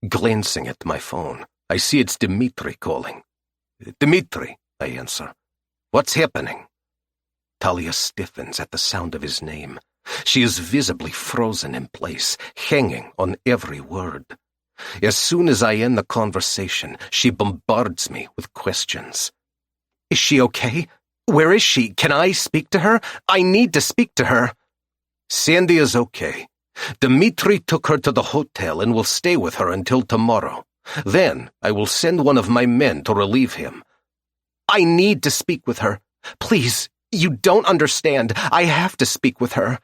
Glancing at my phone, I see it's Dimitri calling. "Dimitri," I answer. "What's happening?" Talia stiffens at the sound of his name. She is visibly frozen in place, hanging on every word. As soon as I end the conversation, she bombards me with questions. "Is she okay? Where is she? Can I speak to her? I need to speak to her." "Sandy is okay. Dimitri took her to the hotel and will stay with her until tomorrow. Then I will send one of my men to relieve him." "I need to speak with her. Please, you don't understand. I have to speak with her."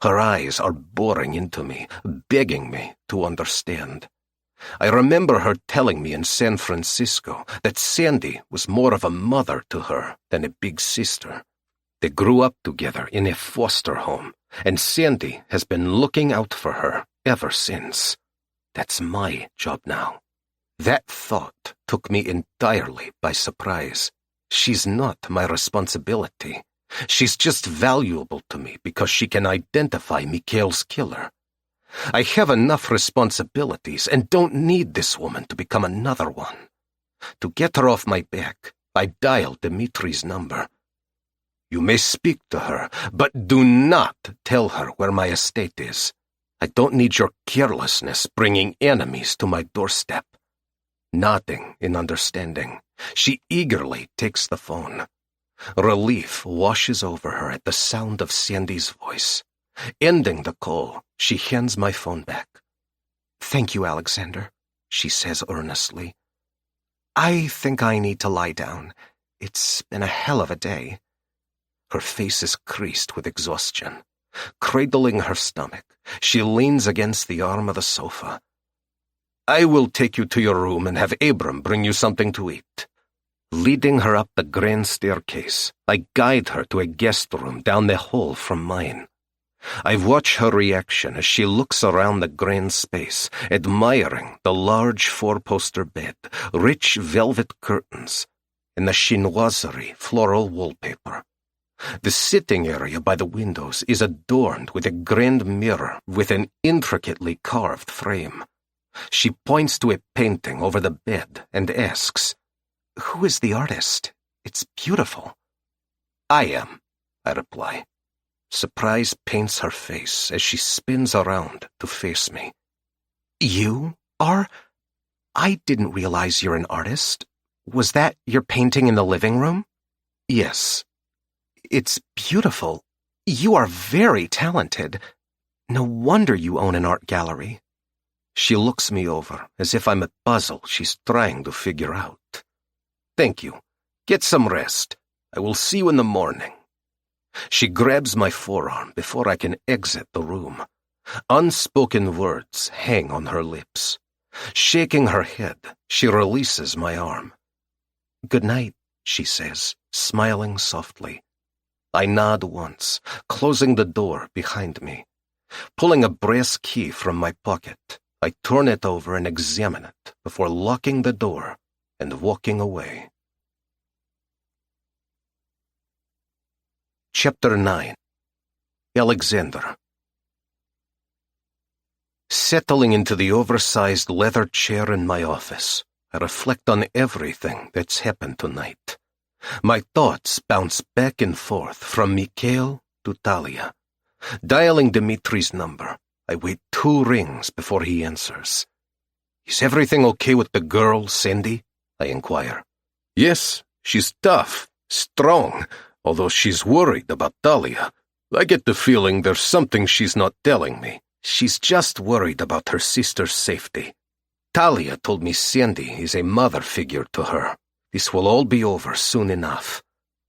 Her eyes are boring into me, begging me to understand. I remember her telling me in San Francisco that Sandy was more of a mother to her than a big sister. They grew up together in a foster home, and Sandy has been looking out for her ever since. That's my job now. That thought took me entirely by surprise. She's not my responsibility. She's just valuable to me because she can identify Mikhail's killer. I have enough responsibilities and don't need this woman to become another one. To get her off my back, I dialed Dmitri's number. You may speak to her, but do not tell her where my estate is. I don't need your carelessness bringing enemies to my doorstep. Nodding in understanding, she eagerly takes the phone. Relief washes over her at the sound of Sandy's voice. Ending the call, she hands my phone back. Thank you, Alexander, she says earnestly. I think I need to lie down. It's been a hell of a day. Her face is creased with exhaustion. Cradling her stomach, she leans against the arm of the sofa. I will take you to your room and have Abram bring you something to eat. Leading her up the grand staircase, I guide her to a guest room down the hall from mine. I watch her reaction as she looks around the grand space, admiring the large four-poster bed, rich velvet curtains, and the chinoiserie floral wallpaper. The sitting area by the windows is adorned with a grand mirror with an intricately carved frame. She points to a painting over the bed and asks, "Who is the artist? It's beautiful." "I am," I reply. Surprise paints her face as she spins around to face me. You are? I didn't realize you're an artist. Was that your painting in the living room? Yes. It's beautiful. You are very talented. No wonder you own an art gallery. She looks me over as if I'm a puzzle she's trying to figure out. Thank you. Get some rest. I will see you in the morning. She grabs my forearm before I can exit the room. Unspoken words hang on her lips. Shaking her head, she releases my arm. Good night, she says, smiling softly. I nod once, closing the door behind me. Pulling a brass key from my pocket, I turn it over and examine it before locking the door and walking away. Chapter 9. Alexander. Settling into the oversized leather chair in my office, I reflect on everything that's happened tonight. My thoughts bounce back and forth from Mikhail to Talia. Dialing Dmitri's number, I wait 2 rings before he answers. Is everything okay with the girl, Sandy? I inquire. Yes, she's tough, strong, although she's worried about Talia. I get the feeling there's something she's not telling me. She's just worried about her sister's safety. Talia told me Sandy is a mother figure to her. This will all be over soon enough.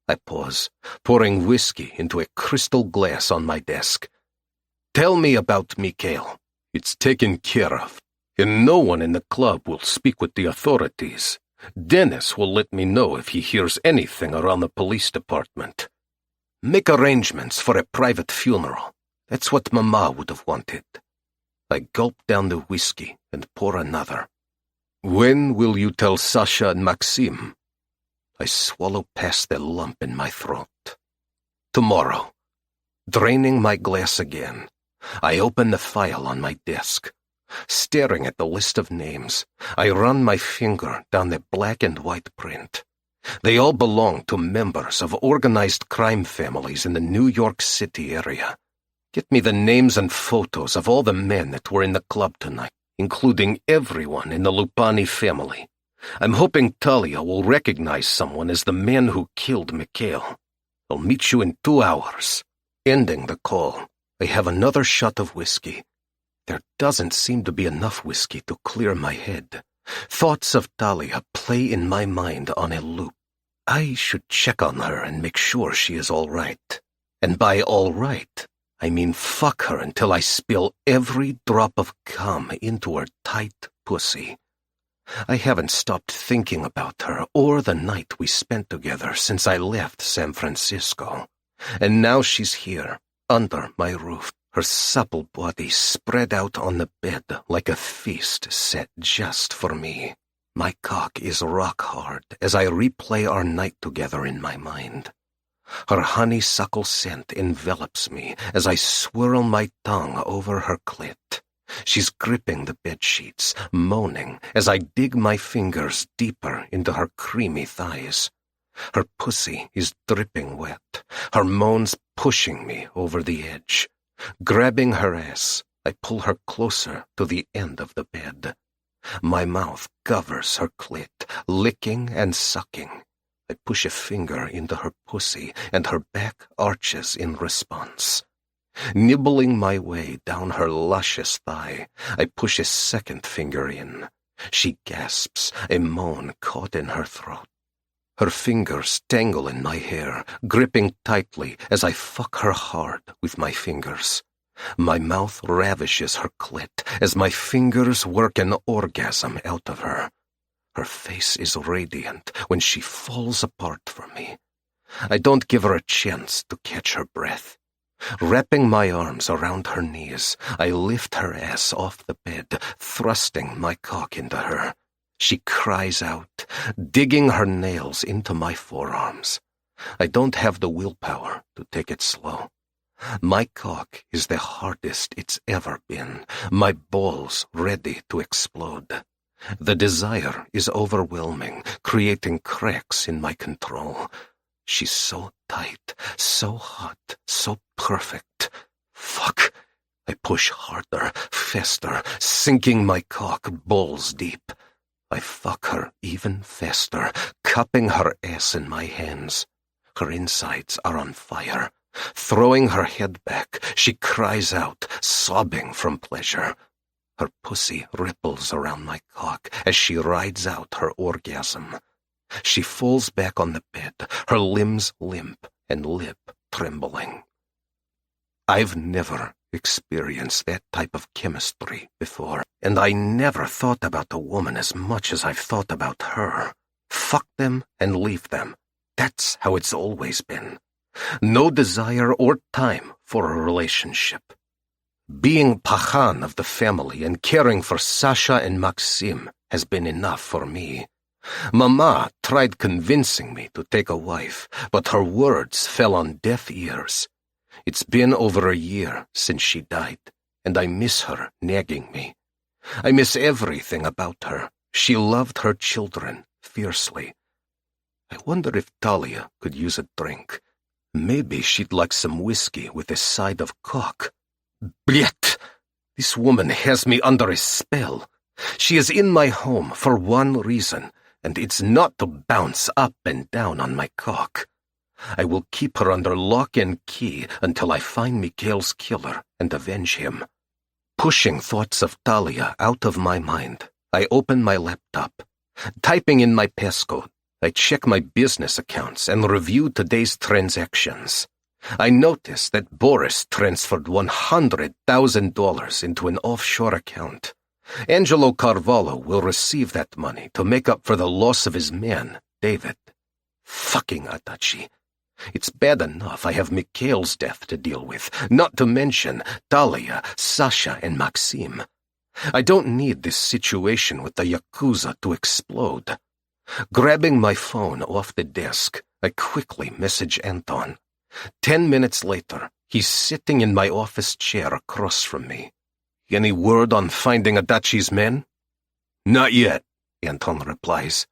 I pause, pouring whiskey into a crystal glass on my desk. Tell me about Mikhail. It's taken care of, and no one in the club will speak with the authorities. Dennis will let me know if he hears anything around the police department. Make arrangements for a private funeral. That's what Mama would have wanted. I gulp down the whiskey and pour another. When will you tell Sasha and Maxim? I swallow past the lump in my throat. Tomorrow. Draining my glass again, I open the file on my desk. Staring at the list of names, I run my finger down the black and white print. They all belong to members of organized crime families in the New York City area. Get me the names and photos of all the men that were in the club tonight, including everyone in the Lupani family. I'm hoping Talia will recognize someone as the man who killed Mikhail. I'll meet you in 2 hours. Ending the call, I have another shot of whiskey. There doesn't seem to be enough whiskey to clear my head. Thoughts of Talia play in my mind on a loop. I should check on her and make sure she is all right. And by all right, I mean fuck her until I spill every drop of cum into her tight pussy. I haven't stopped thinking about her or the night we spent together since I left San Francisco. And now she's here, under my roof, her supple body spread out on the bed like a feast set just for me. My cock is rock hard as I replay our night together in my mind. Her honeysuckle scent envelops me as I swirl my tongue over her clit. She's gripping the bedsheets, moaning as I dig my fingers deeper into her creamy thighs. Her pussy is dripping wet, her moans pushing me over the edge. Grabbing her ass, I pull her closer to the end of the bed. My mouth covers her clit, licking and sucking. I push a finger into her pussy, and her back arches in response. Nibbling my way down her luscious thigh, I push a second finger in. She gasps, a moan caught in her throat. Her fingers tangle in my hair, gripping tightly as I fuck her hard with my fingers. My mouth ravishes her clit as my fingers work an orgasm out of her. Her face is radiant when she falls apart from me. I don't give her a chance to catch her breath. Wrapping my arms around her knees, I lift her ass off the bed, thrusting my cock into her. She cries out, digging her nails into my forearms. I don't have the willpower to take it slow. My cock is the hardest it's ever been, my balls ready to explode. The desire is overwhelming, creating cracks in my control. She's so tight, so hot, so perfect. Fuck. I push harder, faster, sinking my cock balls deep. I fuck her even faster, cupping her ass in my hands. Her insides are on fire. Throwing her head back, she cries out, sobbing from pleasure. Her pussy ripples around my cock as she rides out her orgasm. She falls back on the bed, her limbs limp and lip trembling. I've never experienced that type of chemistry before, and I never thought about a woman as much as I've thought about her. Fuck them and leave them. That's how it's always been. No desire or time for a relationship. Being pajan of the family and caring for Sasha and Maxim has been enough for me. Mama tried convincing me to take a wife, but her words fell on deaf ears. It's been over a year since she died, and I miss her nagging me. I miss everything about her. She loved her children fiercely. I wonder if Talia could use a drink. Maybe she'd like some whiskey with a side of cock. Blech! This woman has me under a spell. She is in my home for one reason, and it's not to bounce up and down on my cock. I will keep her under lock and key until I find Mikhail's killer and avenge him. Pushing thoughts of Talia out of my mind, I open my laptop. Typing in my passcode, I check my business accounts and review today's transactions. I notice that Boris transferred $100,000 into an offshore account. Angelo Carvalho will receive that money to make up for the loss of his man, David. Fucking Adachi. It's bad enough I have Mikhail's death to deal with, not to mention Talia, Sasha, and Maxim. I don't need this situation with the Yakuza to explode. Grabbing my phone off the desk, I quickly message Anton. 10 minutes later, he's sitting in my office chair across from me. Any word on finding Adachi's men? Not yet, Anton replies.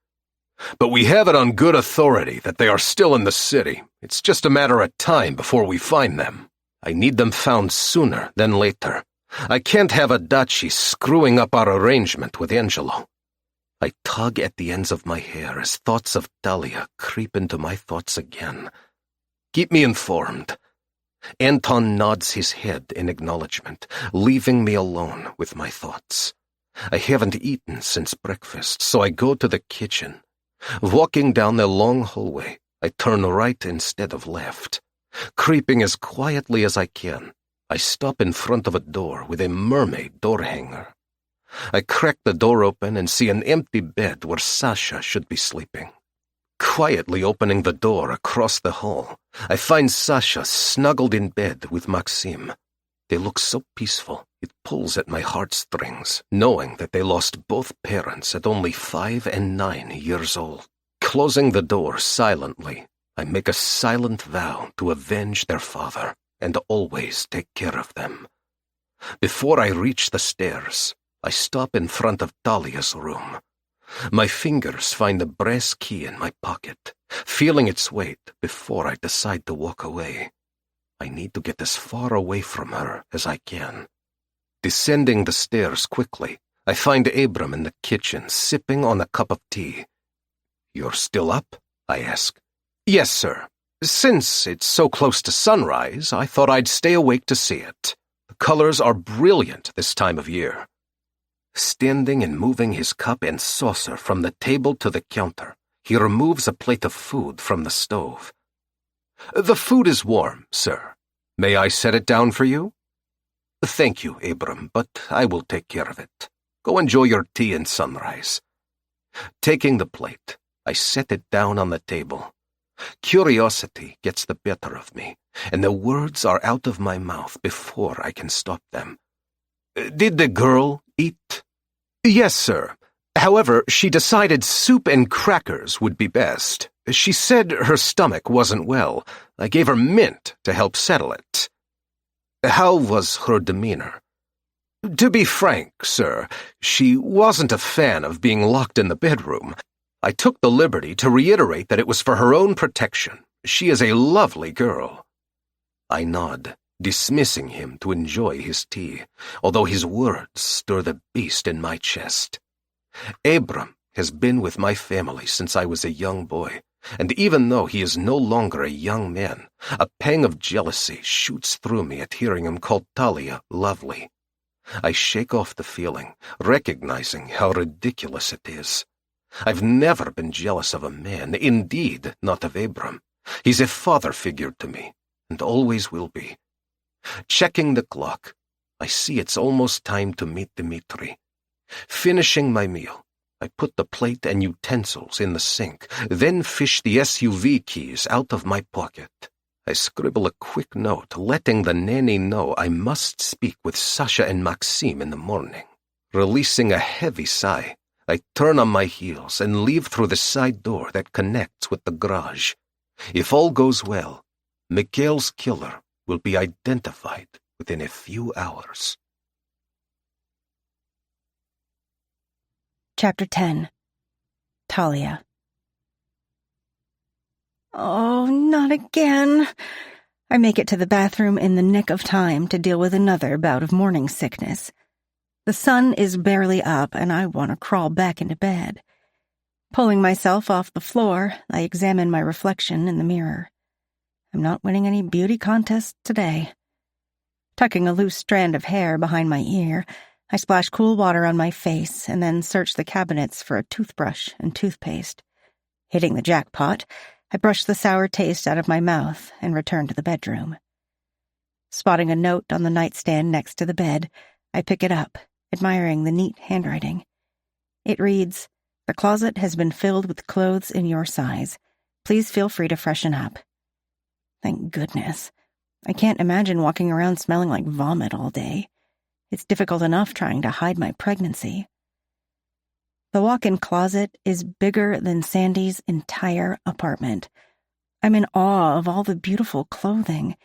But we have it on good authority that they are still in the city. It's just a matter of time before we find them. I need them found sooner than later. I can't have Adachi screwing up our arrangement with Angelo. I tug at the ends of my hair as thoughts of Talia creep into my thoughts again. Keep me informed. Anton nods his head in acknowledgement, leaving me alone with my thoughts. I haven't eaten since breakfast, so I go to the kitchen. Walking down the long hallway, I turn right instead of left. Creeping as quietly as I can, I stop in front of a door with a mermaid door hanger. I crack the door open and see an empty bed where Sasha should be sleeping. Quietly opening the door across the hall, I find Sasha snuggled in bed with Maxim. They look so peaceful, it pulls at my heartstrings, knowing that they lost both parents at only 5 and 9 years old. Closing the door silently, I make a silent vow to avenge their father and always take care of them. Before I reach the stairs, I stop in front of Talia's room. My fingers find the brass key in my pocket, feeling its weight before I decide to walk away. I need to get as far away from her as I can. Descending the stairs quickly, I find Abram in the kitchen sipping on a cup of tea. "You're still up?" I ask. "Yes, sir. Since it's so close to sunrise, I thought I'd stay awake to see it. The colors are brilliant this time of year." Standing and moving his cup and saucer from the table to the counter, he removes a plate of food from the stove. "The food is warm, sir. May I set it down for you?" "Thank you, Abram, but I will take care of it. Go enjoy your tea and sunrise." Taking the plate, I set it down on the table. Curiosity gets the better of me, and the words are out of my mouth before I can stop them. "Did the girl eat?" "Yes, sir. However, she decided soup and crackers would be best. She said her stomach wasn't well. I gave her mint to help settle it." "How was her demeanor?" "To be frank, sir, she wasn't a fan of being locked in the bedroom. I took the liberty to reiterate that it was for her own protection. She is a lovely girl." I nod, dismissing him to enjoy his tea, although his words stir the beast in my chest. Abram has been with my family since I was a young boy, and even though he is no longer a young man, a pang of jealousy shoots through me at hearing him call Talia lovely. I shake off the feeling, recognizing how ridiculous it is. I've never been jealous of a man, indeed not of Abram. He's a father figure to me, and always will be. Checking the clock, I see it's almost time to meet Dmitri. Finishing my meal, I put the plate and utensils in the sink, then fish the SUV keys out of my pocket. I scribble a quick note, letting the nanny know I must speak with Sasha and Maxim in the morning. Releasing a heavy sigh, I turn on my heels and leave through the side door that connects with the garage. If all goes well, Mikhail's killer will be identified within a few hours. Chapter 10. Talia. Oh, not again. I make it to the bathroom in the nick of time to deal with another bout of morning sickness. The sun is barely up, and I want to crawl back into bed. Pulling myself off the floor, I examine my reflection in the mirror. I'm not winning any beauty contests today. Tucking a loose strand of hair behind my ear, I splash cool water on my face and then search the cabinets for a toothbrush and toothpaste. Hitting the jackpot, I brush the sour taste out of my mouth and return to the bedroom. Spotting a note on the nightstand next to the bed, I pick it up, admiring the neat handwriting. It reads, "The closet has been filled with clothes in your size. Please feel free to freshen up." Thank goodness. I can't imagine walking around smelling like vomit all day. It's difficult enough trying to hide my pregnancy. The walk-in closet is bigger than Sandy's entire apartment. I'm in awe of all the beautiful clothing.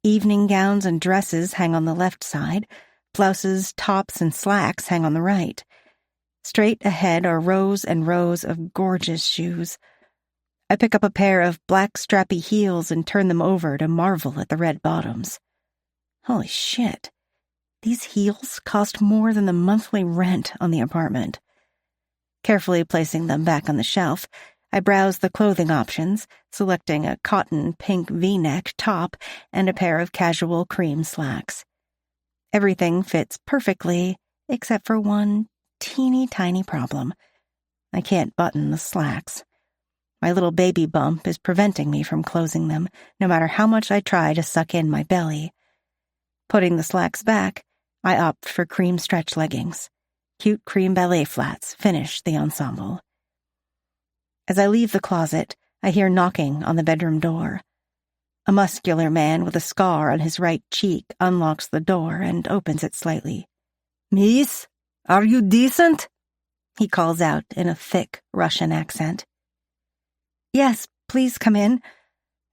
Evening gowns and dresses hang on the left side. Blouses, tops, and slacks hang on the right. Straight ahead are rows and rows of gorgeous shoes. I pick up a pair of black strappy heels and turn them over to marvel at the red bottoms. Holy shit. These heels cost more than the monthly rent on the apartment. Carefully placing them back on the shelf, I browse the clothing options, selecting a cotton pink V-neck top and a pair of casual cream slacks. Everything fits perfectly, except for one teeny tiny problem. I can't button the slacks. My little baby bump is preventing me from closing them, no matter how much I try to suck in my belly. Putting the slacks back, I opt for cream stretch leggings. Cute cream ballet flats finish the ensemble. As I leave the closet, I hear knocking on the bedroom door. A muscular man with a scar on his right cheek unlocks the door and opens it slightly. "Miss, are you decent?" he calls out in a thick Russian accent. "Yes, please come in.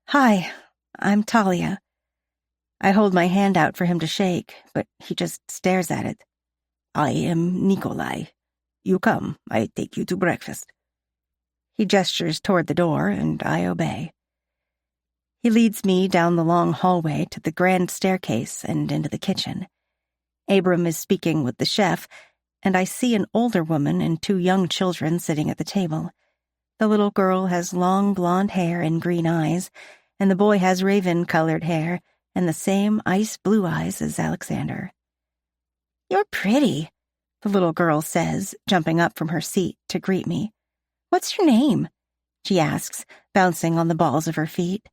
Hi, I'm Talia." I hold my hand out for him to shake, but he just stares at it. "I am Nikolai. You come, I take you to breakfast." He gestures toward the door, and I obey. He leads me down the long hallway to the grand staircase and into the kitchen. Abram is speaking with the chef, and I see an older woman and 2 young children sitting at the table. The little girl has long blonde hair and green eyes, and the boy has raven-colored hair and the same ice-blue eyes as Alexander. "You're pretty," the little girl says, jumping up from her seat to greet me. "What's your name?" she asks, bouncing on the balls of her feet.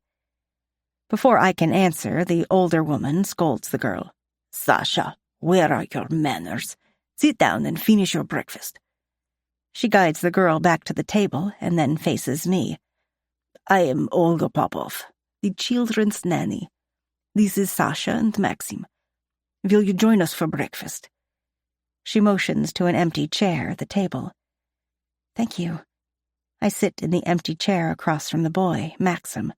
Before I can answer, the older woman scolds the girl. "Sasha, where are your manners? Sit down and finish your breakfast." She guides the girl back to the table and then faces me. "I am Olga Popov, the children's nanny. This is Sasha and Maxim. Will you join us for breakfast?" She motions to an empty chair at the table. "Thank you." I sit in the empty chair across from the boy, Maxim.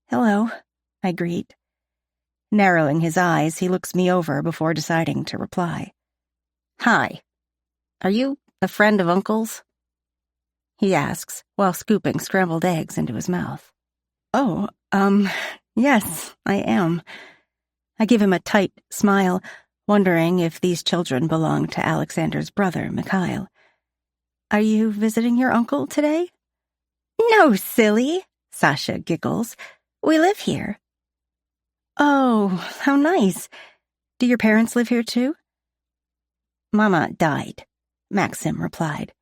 "Hello," I greet. Narrowing his eyes, he looks me over before deciding to reply. "Hi. Are you a friend of Uncle's?" he asks, while scooping scrambled eggs into his mouth. "Oh, yes, I am." I give him a tight smile, wondering if these children belong to Alexander's brother, Mikhail. "Are you visiting your uncle today?" "No, silly," Sasha giggles. "We live here." "Oh, how nice. Do your parents live here too?" "Mama died," Maxim replied,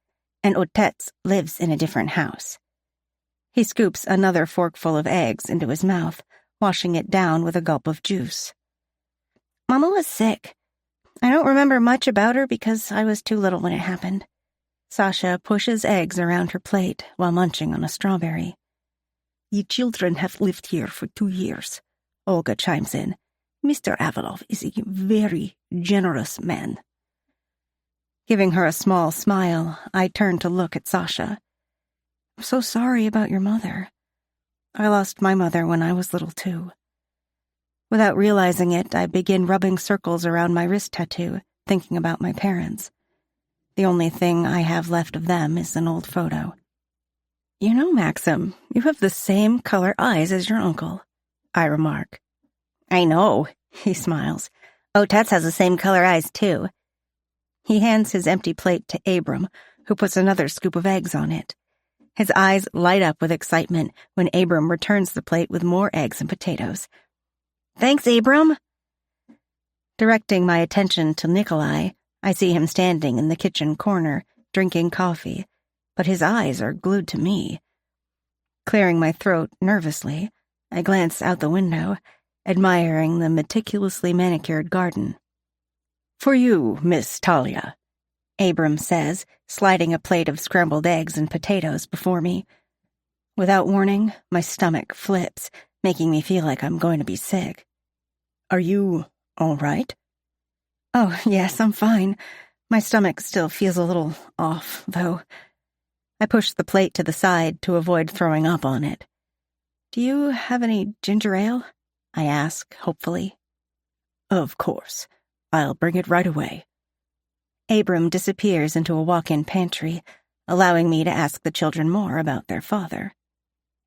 "and Otets lives in a different house." He scoops another forkful of eggs into his mouth, washing it down with a gulp of juice. "Mama was sick. I don't remember much about her because I was too little when it happened." Sasha pushes eggs around her plate while munching on a strawberry. "The children have lived here for 2 years," Olga chimes in. "Mr. Avalov is a very generous man." Giving her a small smile, I turn to look at Sasha. "I'm so sorry about your mother. I lost my mother when I was little too." Without realizing it, I begin rubbing circles around my wrist tattoo, thinking about my parents. The only thing I have left of them is an old photo. "You know, Maxim, you have the same color eyes as your uncle," I remark. "I know," he smiles. "Otets has the same color eyes too." He hands his empty plate to Abram, who puts another scoop of eggs on it. His eyes light up with excitement when Abram returns the plate with more eggs and potatoes. "Thanks, Abram." Directing my attention to Nikolai, I see him standing in the kitchen corner, drinking coffee, but his eyes are glued to me. Clearing my throat nervously, I glance out the window, admiring the meticulously manicured garden. "For you, Miss Talia," Abram says, sliding a plate of scrambled eggs and potatoes before me. Without warning, my stomach flips, making me feel like I'm going to be sick. "Are you all right?" "Oh, yes, I'm fine. My stomach still feels a little off, though." I push the plate to the side to avoid throwing up on it. "Do you have any ginger ale?" I ask, hopefully. "Of course. I'll bring it right away." Abram disappears into a walk-in pantry, allowing me to ask the children more about their father.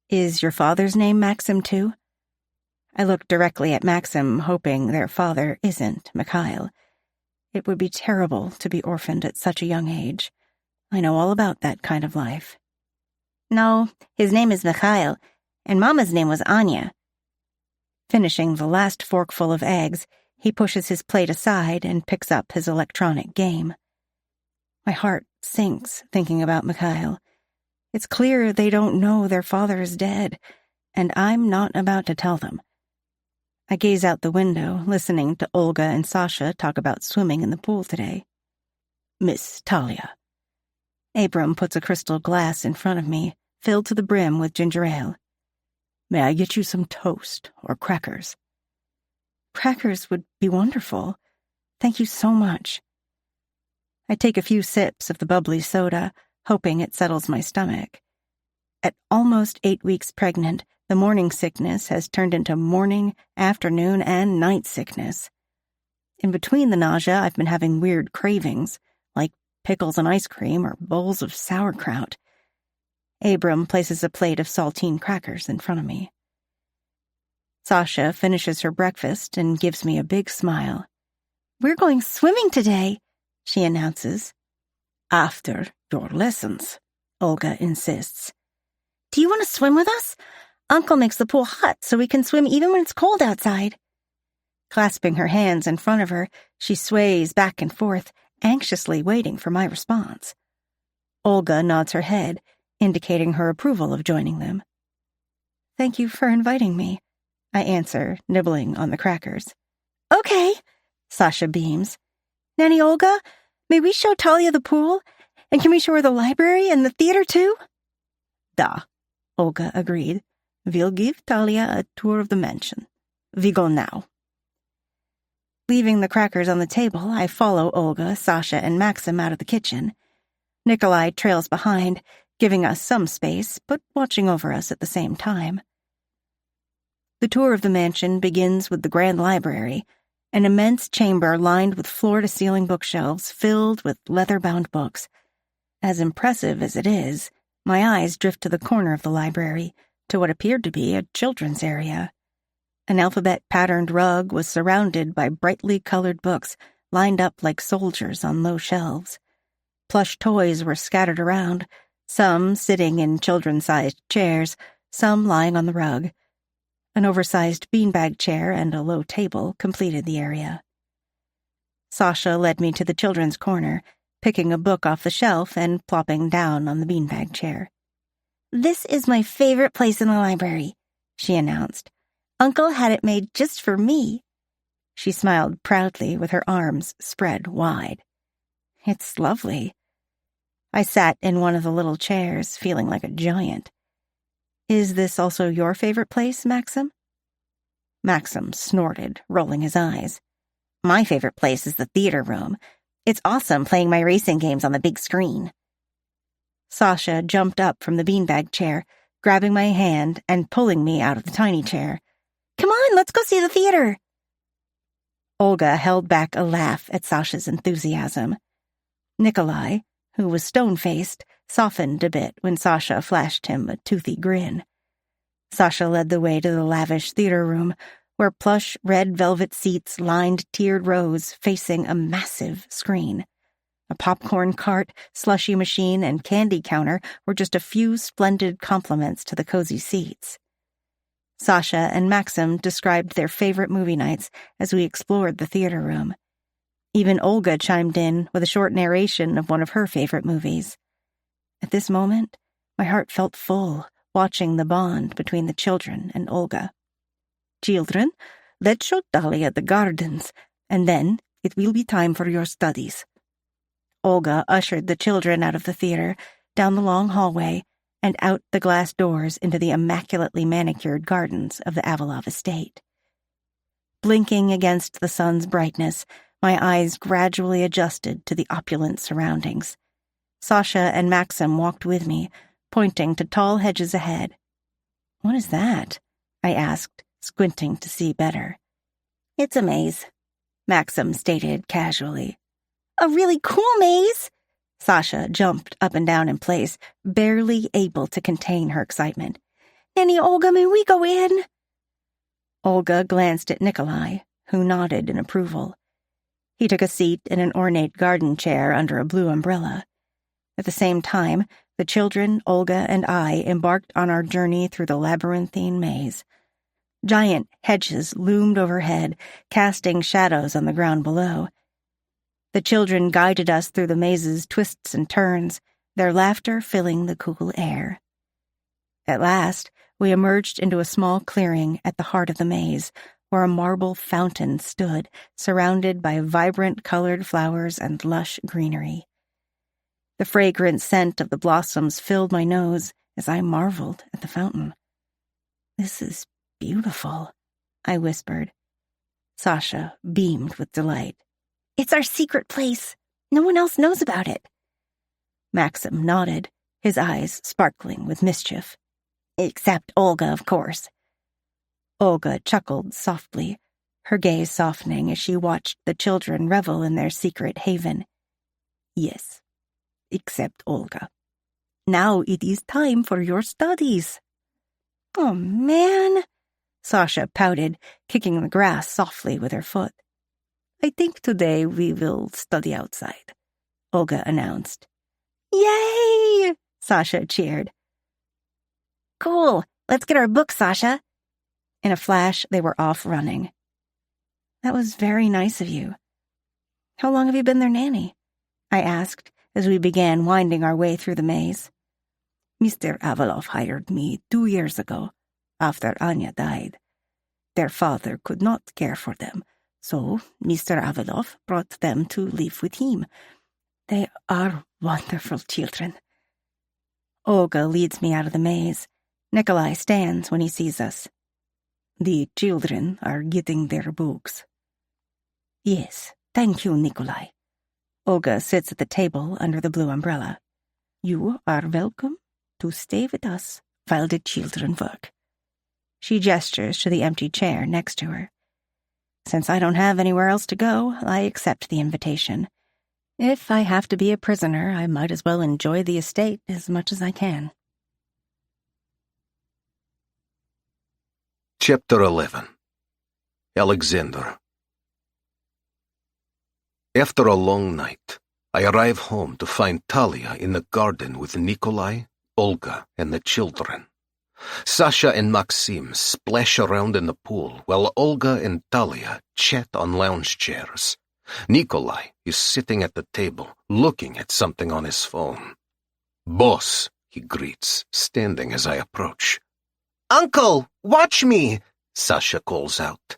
"Is your father's name Maxim, too?" I look directly at Maxim, hoping their father isn't Mikhail. It would be terrible to be orphaned at such a young age. I know all about that kind of life. "No, his name is Mikhail, and Mama's name was Anya." Finishing the last forkful of eggs, he pushes his plate aside and picks up his electronic game. My heart sinks thinking about Mikhail. It's clear they don't know their father is dead, and I'm not about to tell them. I gaze out the window, listening to Olga and Sasha talk about swimming in the pool today. Miss Talia. Abram puts a crystal glass in front of me, filled to the brim with ginger ale. May I get you some toast or crackers? Crackers would be wonderful. Thank you so much. I take a few sips of the bubbly soda, hoping it settles my stomach. At almost 8 weeks pregnant, the morning sickness has turned into morning, afternoon, and night sickness. In between the nausea, I've been having weird cravings, like pickles and ice cream or bowls of sauerkraut. Abram places a plate of saltine crackers in front of me. Sasha finishes her breakfast and gives me a big smile. We're going swimming today, she announces. After your lessons, Olga insists. Do you want to swim with us? Uncle makes the pool hot so we can swim even when it's cold outside. Clasping her hands in front of her, she sways back and forth, anxiously waiting for my response. Olga nods her head, indicating her approval of joining them. Thank you for inviting me, I answer, nibbling on the crackers. Okay, Sasha beams. Nanny Olga, may we show Talia the pool? And can we show her the library and the theater too? Da, Olga agreed. We'll give Talia a tour of the mansion. We go now. Leaving the crackers on the table, I follow Olga, Sasha, and Maxim out of the kitchen. Nikolai trails behind, giving us some space, but watching over us at the same time. The tour of the mansion begins with the grand library, an immense chamber lined with floor-to-ceiling bookshelves filled with leather-bound books. As impressive as it is, my eyes drift to the corner of the library, to what appeared to be a children's area. An alphabet-patterned rug was surrounded by brightly colored books lined up like soldiers on low shelves. Plush toys were scattered around, some sitting in children-sized chairs, some lying on the rug. An oversized beanbag chair and a low table completed the area. Sasha led me to the children's corner, picking a book off the shelf and plopping down on the beanbag chair. This is my favorite place in the library, she announced. Uncle had it made just for me. She smiled proudly with her arms spread wide. It's lovely. I sat in one of the little chairs, feeling like a giant. Is this also your favorite place, Maxim? Maxim snorted, rolling his eyes. My favorite place is the theater room. It's awesome playing my racing games on the big screen. Sasha jumped up from the beanbag chair, grabbing my hand and pulling me out of the tiny chair. Come on, let's go see the theater. Olga held back a laugh at Sasha's enthusiasm. Nikolai, who was stone-faced, softened a bit when Sasha flashed him a toothy grin. Sasha led the way to the lavish theater room, where plush red velvet seats lined tiered rows facing a massive screen. A popcorn cart, slushy machine, and candy counter were just a few splendid complements to the cozy seats. Sasha and Maxim described their favorite movie nights as we explored the theater room. Even Olga chimed in with a short narration of one of her favorite movies. At this moment, my heart felt full, watching the bond between the children and Olga. Children, let's show Talia the gardens, and then it will be time for your studies. Olga ushered the children out of the theater, down the long hallway, and out the glass doors into the immaculately manicured gardens of the Avalov estate. Blinking against the sun's brightness, my eyes gradually adjusted to the opulent surroundings. Sasha and Maxim walked with me, pointing to tall hedges ahead. What is that? I asked, squinting to see better. It's a maze, Maxim stated casually. A really cool maze? Sasha jumped up and down in place, barely able to contain her excitement. Nanny Olga, may we go in? Olga glanced at Nikolai, who nodded in approval. He took a seat in an ornate garden chair under a blue umbrella. At the same time, the children, Olga, and I embarked on our journey through the labyrinthine maze. Giant hedges loomed overhead, casting shadows on the ground below. The children guided us through the maze's twists and turns, their laughter filling the cool air. At last, we emerged into a small clearing at the heart of the maze, where a marble fountain stood, surrounded by vibrant colored flowers and lush greenery. The fragrant scent of the blossoms filled my nose as I marveled at the fountain. "This is beautiful," I whispered. Sasha beamed with delight. "It's our secret place. No one else knows about it." Maxim nodded, his eyes sparkling with mischief. "Except Olga, of course." Olga chuckled softly, her gaze softening as she watched the children revel in their secret haven. "Yes, except Olga. Now it is time for your studies." "Oh, man," Sasha pouted, kicking the grass softly with her foot. "I think today we will study outside," Olga announced. "Yay!" Sasha cheered. "Cool. Let's get our books, Sasha." In a flash, they were off running. "That was very nice of you. How long have you been their nanny?" I asked as we began winding our way through the maze. "Mr. Avalov hired me 2 years ago, after Anya died. Their father could not care for them, so Mr. Avalov brought them to live with him. They are wonderful children." Olga leads me out of the maze. Nikolai stands when he sees us. "The children are getting their books." "Yes, thank you, Nikolai." Olga sits at the table under the blue umbrella. "You are welcome to stay with us while the children work." She gestures to the empty chair next to her. Since I don't have anywhere else to go, I accept the invitation. If I have to be a prisoner, I might as well enjoy the estate as much as I can. Chapter 11. Alexander. After a long night, I arrive home to find Talia in the garden with Nikolai, Olga, and the children. Sasha and Maxim splash around in the pool while Olga and Talia chat on lounge chairs. Nikolai is sitting at the table, looking at something on his phone. "Boss," he greets, standing as I approach. "Uncle, watch me!" Sasha calls out.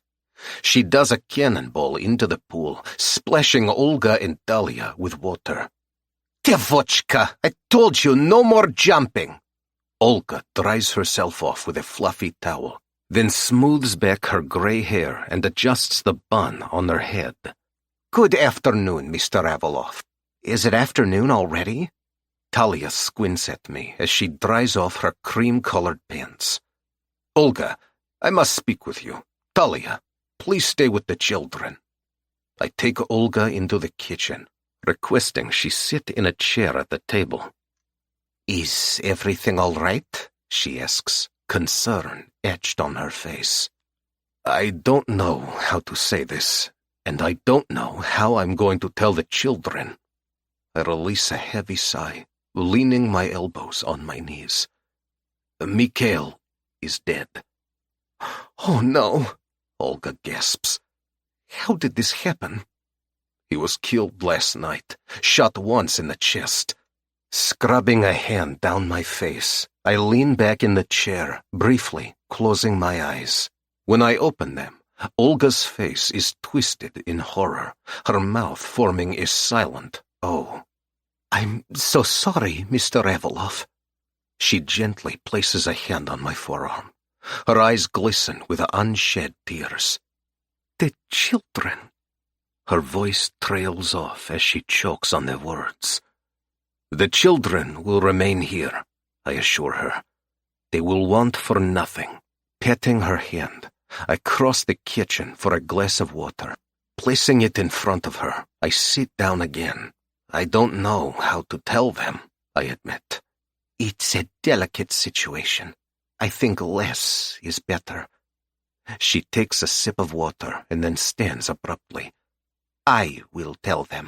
She does a cannonball into the pool, splashing Olga and Talia with water. "Devochka, I told you no more jumping!" Olga dries herself off with a fluffy towel, then smooths back her gray hair and adjusts the bun on her head. "Good afternoon, Mr. Avalov. Is it afternoon already?" Talia squints at me as she dries off her cream-colored pants. "Olga, I must speak with you. Talia, please stay with the children." I take Olga into the kitchen, requesting she sit in a chair at the table. "Is everything all right?" she asks, concern etched on her face. I don't know how to say this, and I don't know how I'm going to tell the children. I release a heavy sigh, leaning my elbows on my knees. Mikhail is dead. "Oh no," Olga gasps. "How did this happen?" "He was killed last night, shot once in the chest." Scrubbing a hand down my face, I lean back in the chair, briefly closing my eyes. When I open them, Olga's face is twisted in horror, her mouth forming a silent "oh." "I'm so sorry, Mr. Avalov." She gently places a hand on my forearm. Her eyes glisten with unshed tears. "The children." Her voice trails off as she chokes on the words. "The children will remain here," I assure her. "They will want for nothing." Petting her hand, I cross the kitchen for a glass of water. Placing it in front of her, I sit down again. "I don't know how to tell them," I admit. "It's a delicate situation. I think less is better." She takes a sip of water and then stands abruptly. "I will tell them."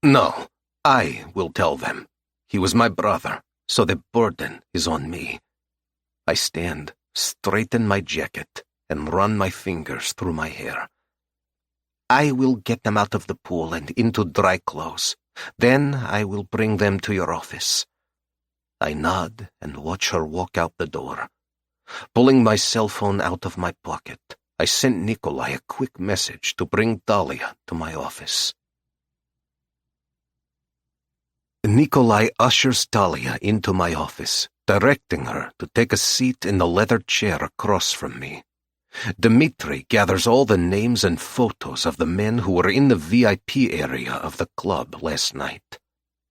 "No, I will tell them. He was my brother, so the burden is on me." I stand, straighten my jacket, and run my fingers through my hair. "I will get them out of the pool and into dry clothes. Then I will bring them to your office." I nod and watch her walk out the door. Pulling my cell phone out of my pocket, I sent Nikolai a quick message to bring Talia to my office. Nikolai ushers Talia into my office, directing her to take a seat in the leather chair across from me. Dmitri gathers all the names and photos of the men who were in the VIP area of the club last night.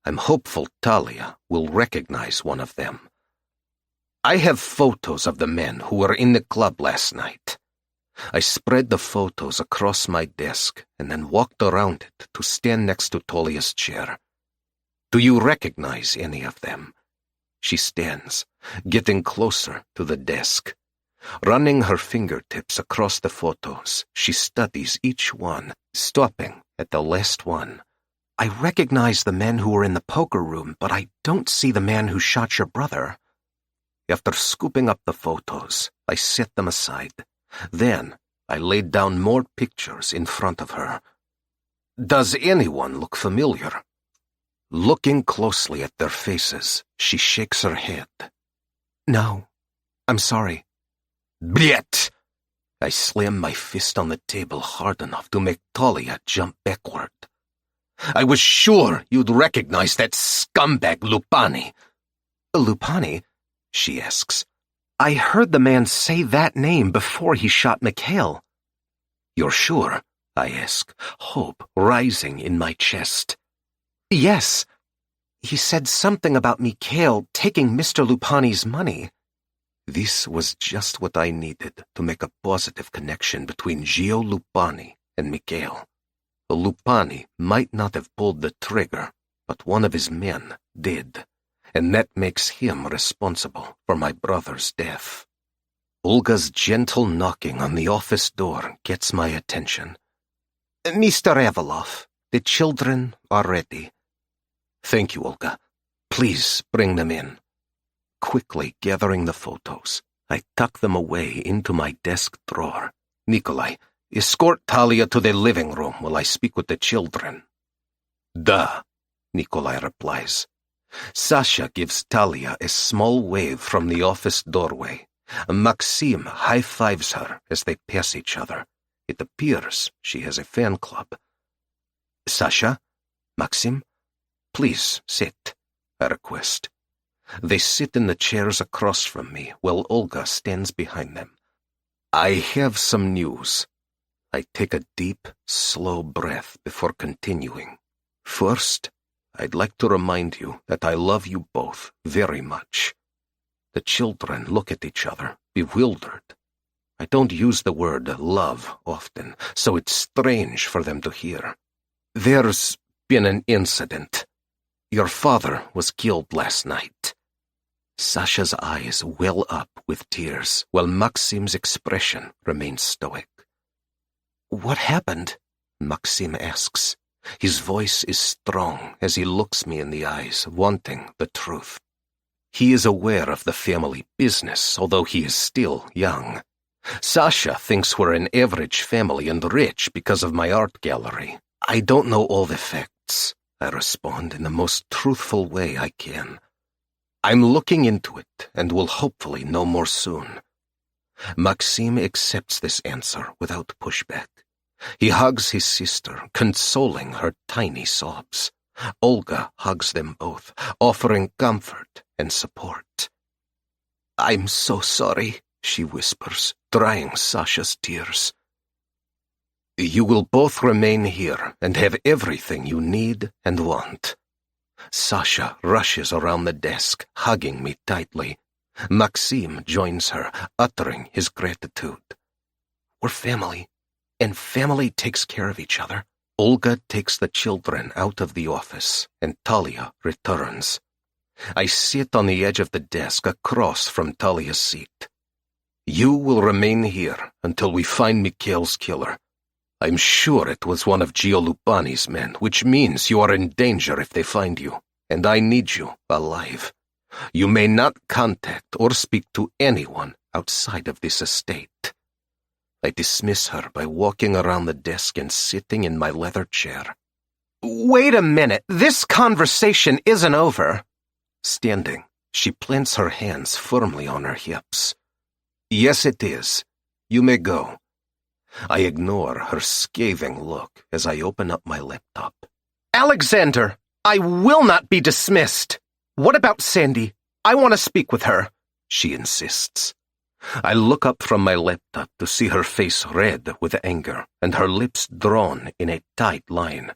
I'm hopeful Talia will recognize one of them. I have photos of the men who were in the club last night. I spread the photos across my desk and then walked around it to stand next to Talia's chair. Do you recognize any of them? She stands, getting closer to the desk. Running her fingertips across the photos, she studies each one, stopping at the last one. I recognize the men who were in the poker room, but I don't see the man who shot your brother. After scooping up the photos, I set them aside. Then, I laid down more pictures in front of her. Does anyone look familiar? Looking closely at their faces, she shakes her head. No, I'm sorry. Blech! I slam my fist on the table hard enough to make Talia jump backward. I was sure you'd recognize that scumbag Lupani. Lupani? She asks. I heard the man say that name before he shot Mikhail. You're sure? I ask, hope rising in my chest. Yes. He said something about Mikhail taking Mr. Lupani's money. This was just what I needed to make a positive connection between Gio Lupani and Mikhail. Lupani might not have pulled the trigger, but one of his men did, and that makes him responsible for my brother's death. Olga's gentle knocking on the office door gets my attention. Mr. Avalov, the children are ready. Thank you, Olga. Please bring them in. Quickly gathering the photos, I tuck them away into my desk drawer. Nikolai, escort Talia to the living room while I speak with the children. Duh, Nikolai replies. Sasha gives Talia a small wave from the office doorway. Maxim high-fives her as they pass each other. It appears she has a fan club. Sasha? Maxim? Please sit, I request. They sit in the chairs across from me while Olga stands behind them. I have some news. I take a deep, slow breath before continuing. First, I'd like to remind you that I love you both very much. The children look at each other, bewildered. I don't use the word love often, so it's strange for them to hear. There's been an incident. Your father was killed last night. Sasha's eyes well up with tears, while Maxim's expression remains stoic. What happened? Maxim asks. His voice is strong as he looks me in the eyes, wanting the truth. He is aware of the family business, although he is still young. Sasha thinks we're an average family and rich because of my art gallery. I don't know all the facts. I respond in the most truthful way I can. I'm looking into it and will hopefully know more soon. Maxim accepts this answer without pushback. He hugs his sister, consoling her tiny sobs. Olga hugs them both, offering comfort and support. I'm so sorry, she whispers, drying Sasha's tears. You will both remain here and have everything you need and want. Sasha rushes around the desk, hugging me tightly. Maxim joins her, uttering his gratitude. We're family, and family takes care of each other. Olga takes the children out of the office, and Talia returns. I sit on the edge of the desk across from Talia's seat. You will remain here until we find Mikhail's killer. I'm sure it was one of Gio Lupani's men, which means you are in danger if they find you, and I need you alive. You may not contact or speak to anyone outside of this estate. I dismiss her by walking around the desk and sitting in my leather chair. Wait a minute, this conversation isn't over. Standing, she plants her hands firmly on her hips. Yes, it is. You may go. I ignore her scathing look as I open up my laptop. Alexander, I will not be dismissed. What about Sandy? I want to speak with her, she insists. I look up from my laptop to see her face red with anger and her lips drawn in a tight line.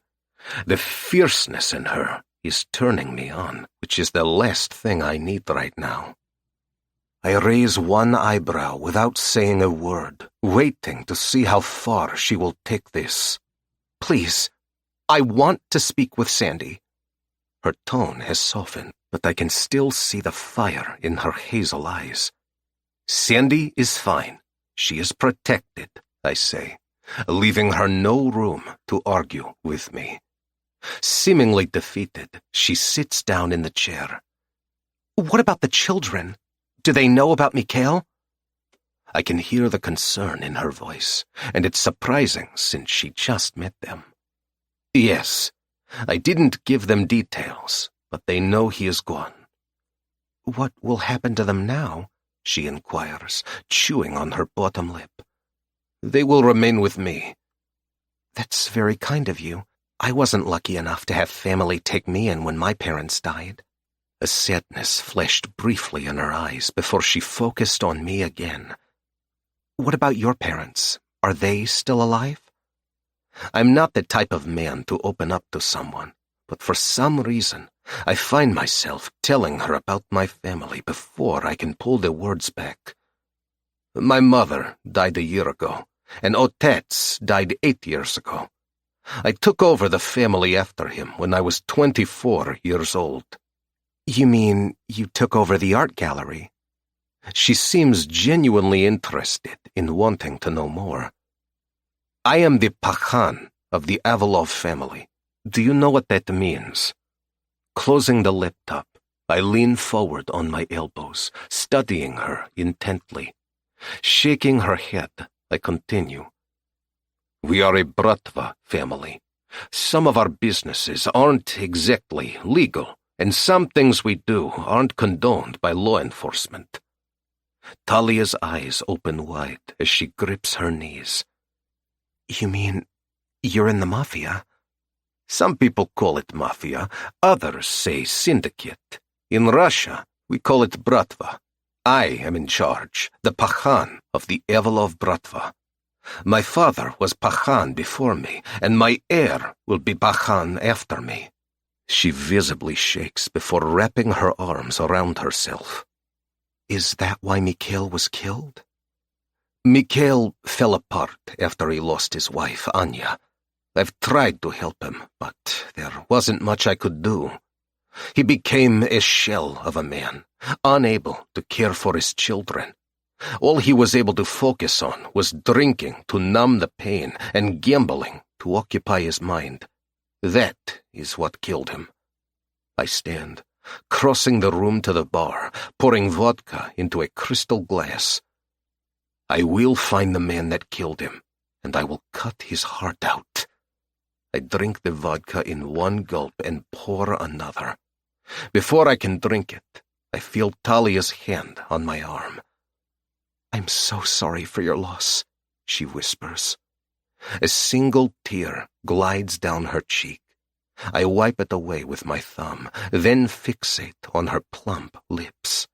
The fierceness in her is turning me on, which is the last thing I need right now. I raise one eyebrow without saying a word, waiting to see how far she will take this. Please, I want to speak with Sandy. Her tone has softened, but I can still see the fire in her hazel eyes. Sandy is fine. She is protected, I say, leaving her no room to argue with me. Seemingly defeated, she sits down in the chair. What about the children? Do they know about Mikhail? I can hear the concern in her voice, and it's surprising since she just met them. Yes, I didn't give them details, but they know he is gone. What will happen to them now? She inquires, chewing on her bottom lip. They will remain with me. That's very kind of you. I wasn't lucky enough to have family take me in when my parents died. A sadness flashed briefly in her eyes before she focused on me again. What about your parents? Are they still alive? I'm not the type of man to open up to someone, but for some reason, I find myself telling her about my family before I can pull the words back. My mother died a year ago, and Otets died 8 years ago. I took over the family after him when I was 24 years old. You mean you took over the art gallery? She seems genuinely interested in wanting to know more. I am the Pakhan of the Avalov family. Do you know what that means? Closing the laptop, I lean forward on my elbows, studying her intently. Shaking her head, I continue. We are a Bratva family. Some of our businesses aren't exactly legal, and some things we do aren't condoned by law enforcement. Talia's eyes open wide as she grips her knees. You mean you're in the Mafia? Some people call it Mafia, others say syndicate. In Russia, we call it Bratva. I am in charge, the Pakhan of the Avalov Bratva. My father was Pakhan before me, and my heir will be Pakhan after me. She visibly shakes before wrapping her arms around herself. Is that why Mikhail was killed? Mikhail fell apart after he lost his wife, Anya. I've tried to help him, but there wasn't much I could do. He became a shell of a man, unable to care for his children. All he was able to focus on was drinking to numb the pain and gambling to occupy his mind. That is what killed him. I stand, crossing the room to the bar, pouring vodka into a crystal glass. I will find the man that killed him, and I will cut his heart out. I drink the vodka in one gulp and pour another. Before I can drink it, I feel Talia's hand on my arm. I'm so sorry for your loss, she whispers. A single tear glides down her cheek. I wipe it away with my thumb, then fixate on her plump lips.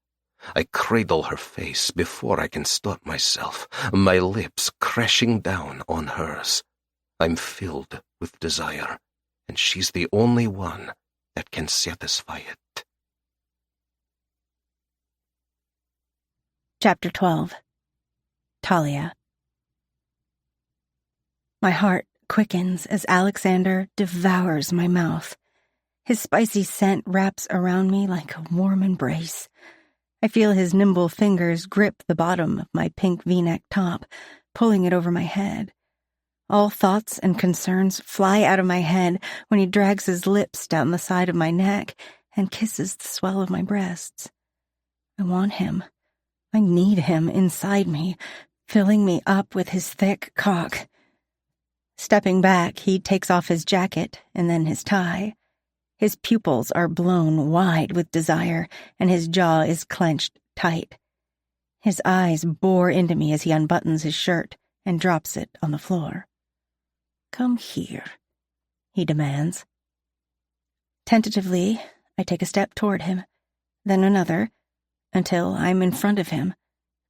I cradle her face before I can stop myself, my lips crashing down on hers. I'm filled with desire, and she's the only one that can satisfy it. Chapter 12. Talia. My heart quickens as Alexander devours my mouth. His spicy scent wraps around me like a warm embrace. I feel his nimble fingers grip the bottom of my pink V-neck top, pulling it over my head. All thoughts and concerns fly out of my head when he drags his lips down the side of my neck and kisses the swell of my breasts. I want him. I need him inside me, filling me up with his thick cock. Stepping back, he takes off his jacket and then his tie. His pupils are blown wide with desire, and his jaw is clenched tight. His eyes bore into me as he unbuttons his shirt, and drops it on the floor. "Come here," he demands. Tentatively, I take a step toward him, then another, until I'm in front of him,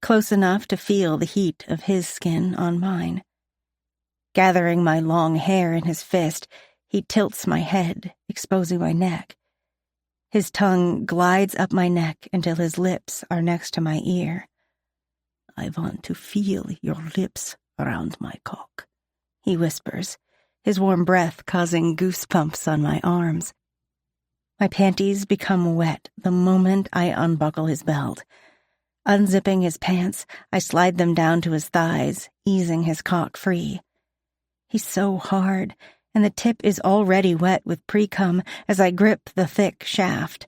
close enough to feel the heat of his skin on mine. Gathering my long hair in his fist, he tilts my head, exposing my neck. His tongue glides up my neck until his lips are next to my ear. "I want to feel your lips around my cock," he whispers, his warm breath causing goosebumps on my arms. My panties become wet the moment I unbuckle his belt. Unzipping his pants, I slide them down to his thighs, easing his cock free. He's so hard, and the tip is already wet with pre-cum as I grip the thick shaft.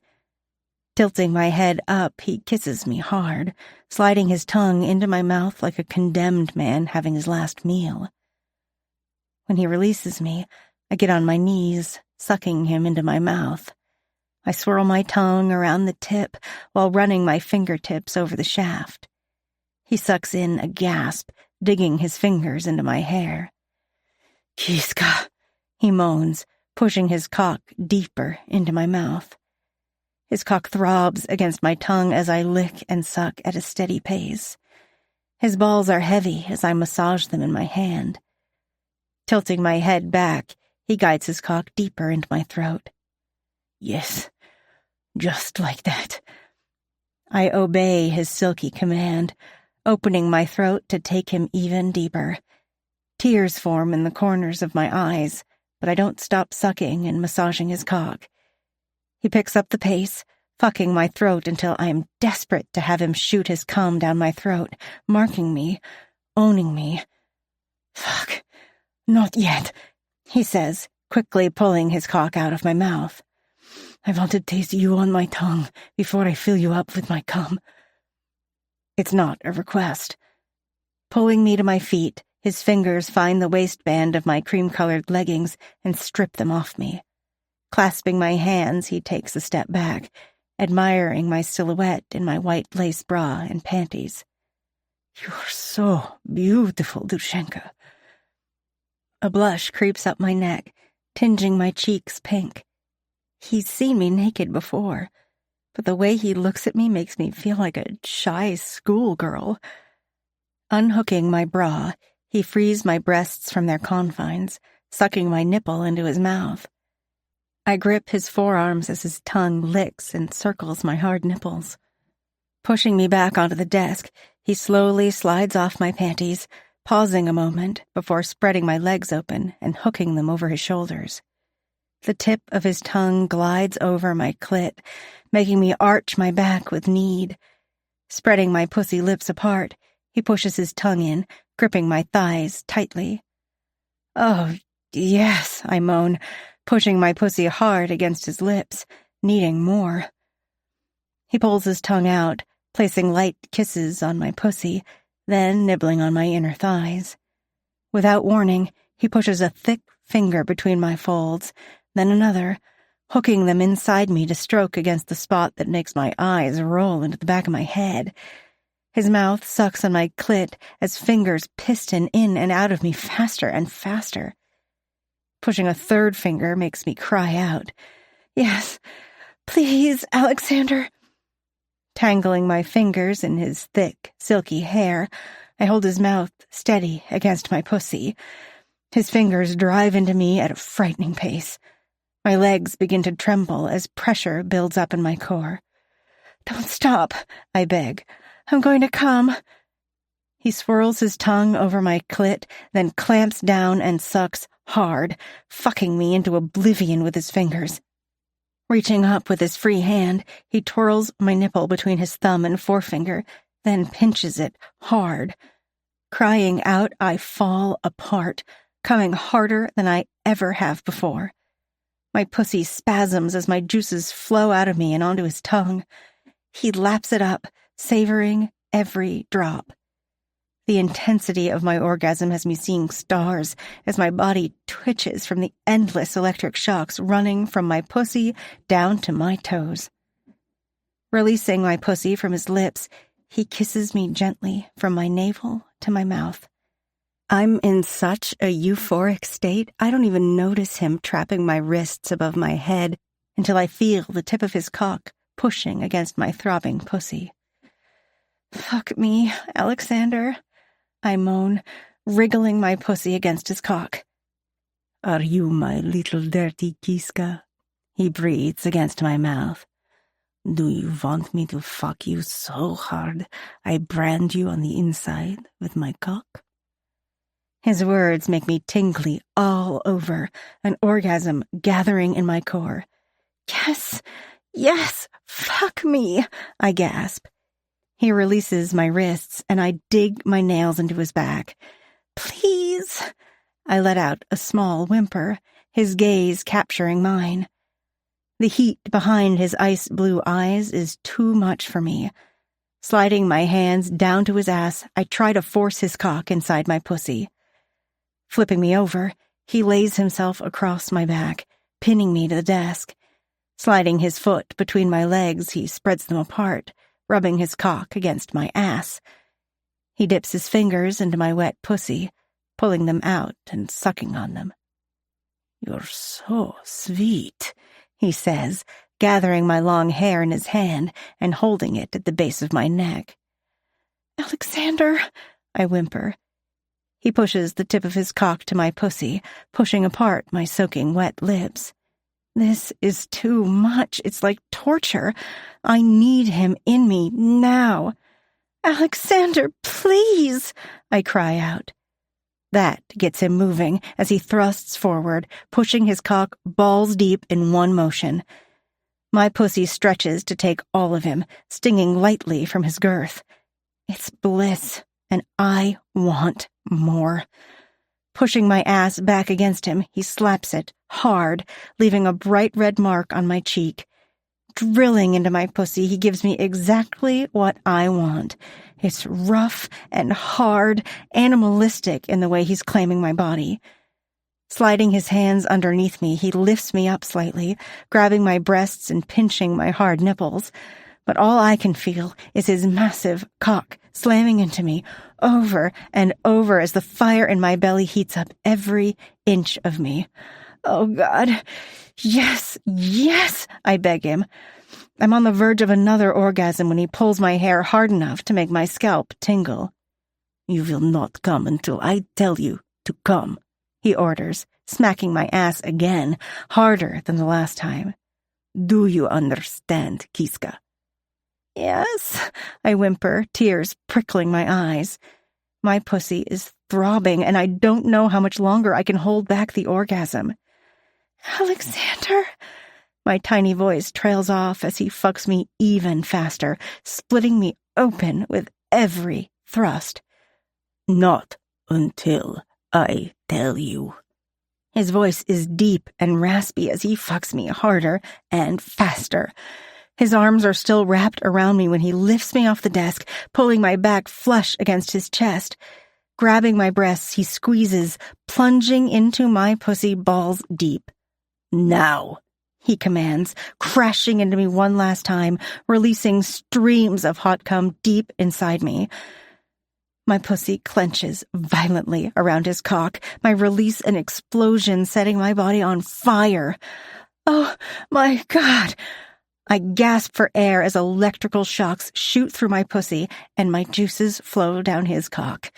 Tilting my head up, he kisses me hard, sliding his tongue into my mouth like a condemned man having his last meal. When he releases me, I get on my knees, sucking him into my mouth. I swirl my tongue around the tip while running my fingertips over the shaft. He sucks in a gasp, digging his fingers into my hair. "Kiska," he moans, pushing his cock deeper into my mouth. His cock throbs against my tongue as I lick and suck at a steady pace. His balls are heavy as I massage them in my hand. Tilting my head back, he guides his cock deeper into my throat. "Yes, just like that." I obey his silky command, opening my throat to take him even deeper. Tears form in the corners of my eyes, but I don't stop sucking and massaging his cock. He picks up the pace, fucking my throat until I am desperate to have him shoot his cum down my throat, marking me, owning me. "Fuck, not yet," he says, quickly pulling his cock out of my mouth. "I want to taste you on my tongue before I fill you up with my cum." It's not a request. Pulling me to my feet, his fingers find the waistband of my cream-colored leggings and strip them off me. Clasping my hands, he takes a step back, admiring my silhouette in my white lace bra and panties. "You're so beautiful, Dushenka." A blush creeps up my neck, tinging my cheeks pink. He's seen me naked before, but the way he looks at me makes me feel like a shy schoolgirl. Unhooking my bra, he frees my breasts from their confines, sucking my nipple into his mouth. I grip his forearms as his tongue licks and circles my hard nipples. Pushing me back onto the desk, he slowly slides off my panties, pausing a moment before spreading my legs open and hooking them over his shoulders. The tip of his tongue glides over my clit, making me arch my back with need. Spreading my pussy lips apart, he pushes his tongue in, gripping my thighs tightly. "Oh, yes," I moan, pushing my pussy hard against his lips, needing more. He pulls his tongue out, placing light kisses on my pussy, then nibbling on my inner thighs. Without warning, he pushes a thick finger between my folds, then another, hooking them inside me to stroke against the spot that makes my eyes roll into the back of my head. His mouth sucks on my clit as fingers piston in and out of me faster and faster. Pushing a third finger makes me cry out, "Yes, please, Alexander." Tangling my fingers in his thick, silky hair, I hold his mouth steady against my pussy. His fingers drive into me at a frightening pace. My legs begin to tremble as pressure builds up in my core. "Don't stop," I beg. "I'm going to come." He swirls his tongue over my clit, then clamps down and sucks hard, fucking me into oblivion with his fingers. Reaching up with his free hand, he twirls my nipple between his thumb and forefinger, then pinches it hard. Crying out, I fall apart, coming harder than I ever have before. My pussy spasms as my juices flow out of me and onto his tongue. He laps it up, savoring every drop. The intensity of my orgasm has me seeing stars as my body twitches from the endless electric shocks running from my pussy down to my toes. Releasing my pussy from his lips, he kisses me gently from my navel to my mouth. I'm in such a euphoric state, I don't even notice him trapping my wrists above my head until I feel the tip of his cock pushing against my throbbing pussy. Fuck me, Alexander, I moan, wriggling my pussy against his cock. Are you my little dirty Kiska? He breathes against my mouth. Do you want me to fuck you so hard I brand you on the inside with my cock? His words make me tingly all over, an orgasm gathering in my core. Yes, yes, fuck me, I gasp. He releases my wrists, and I dig my nails into his back. Please, I let out a small whimper, his gaze capturing mine. The heat behind his ice-blue eyes is too much for me. Sliding my hands down to his ass, I try to force his cock inside my pussy. Flipping me over, he lays himself across my back, pinning me to the desk. Sliding his foot between my legs, he spreads them apart, rubbing his cock against my ass. He dips his fingers into my wet pussy, pulling them out and sucking on them. You're so sweet, he says, gathering my long hair in his hand and holding it at the base of my neck. Alexander, I whimper. He pushes the tip of his cock to my pussy, pushing apart my soaking wet lips. This is too much. It's like torture. I need him in me now. Alexander, please, I cry out. That gets him moving as he thrusts forward, pushing his cock balls deep in one motion. My pussy stretches to take all of him, stinging lightly from his girth. It's bliss, and I want more. Pushing my ass back against him, he slaps it hard, leaving a bright red mark on my cheek. Drilling into my pussy, he gives me exactly what I want. It's rough and hard, animalistic in the way he's claiming my body. Sliding his hands underneath me, he lifts me up slightly, grabbing my breasts and pinching my hard nipples. But all I can feel is his massive cock slamming into me over and over as the fire in my belly heats up every inch of me. Oh, God. Yes, yes, I beg him. I'm on the verge of another orgasm when he pulls my hair hard enough to make my scalp tingle. You will not come until I tell you to come, he orders, smacking my ass again, harder than the last time. Do you understand, Kiska? Yes, I whimper, tears prickling my eyes. My pussy is throbbing, and I don't know how much longer I can hold back the orgasm. Alexander, my tiny voice trails off as he fucks me even faster, splitting me open with every thrust. Not until I tell you. His voice is deep and raspy as he fucks me harder and faster. His arms are still wrapped around me when he lifts me off the desk, pulling my back flush against his chest. Grabbing my breasts, he squeezes, plunging into my pussy balls deep. Now, he commands, crashing into me one last time, releasing streams of hot cum deep inside me. My pussy clenches violently around his cock, my release an explosion setting my body on fire. Oh, my God! I gasp for air as electrical shocks shoot through my pussy and my juices flow down his cock.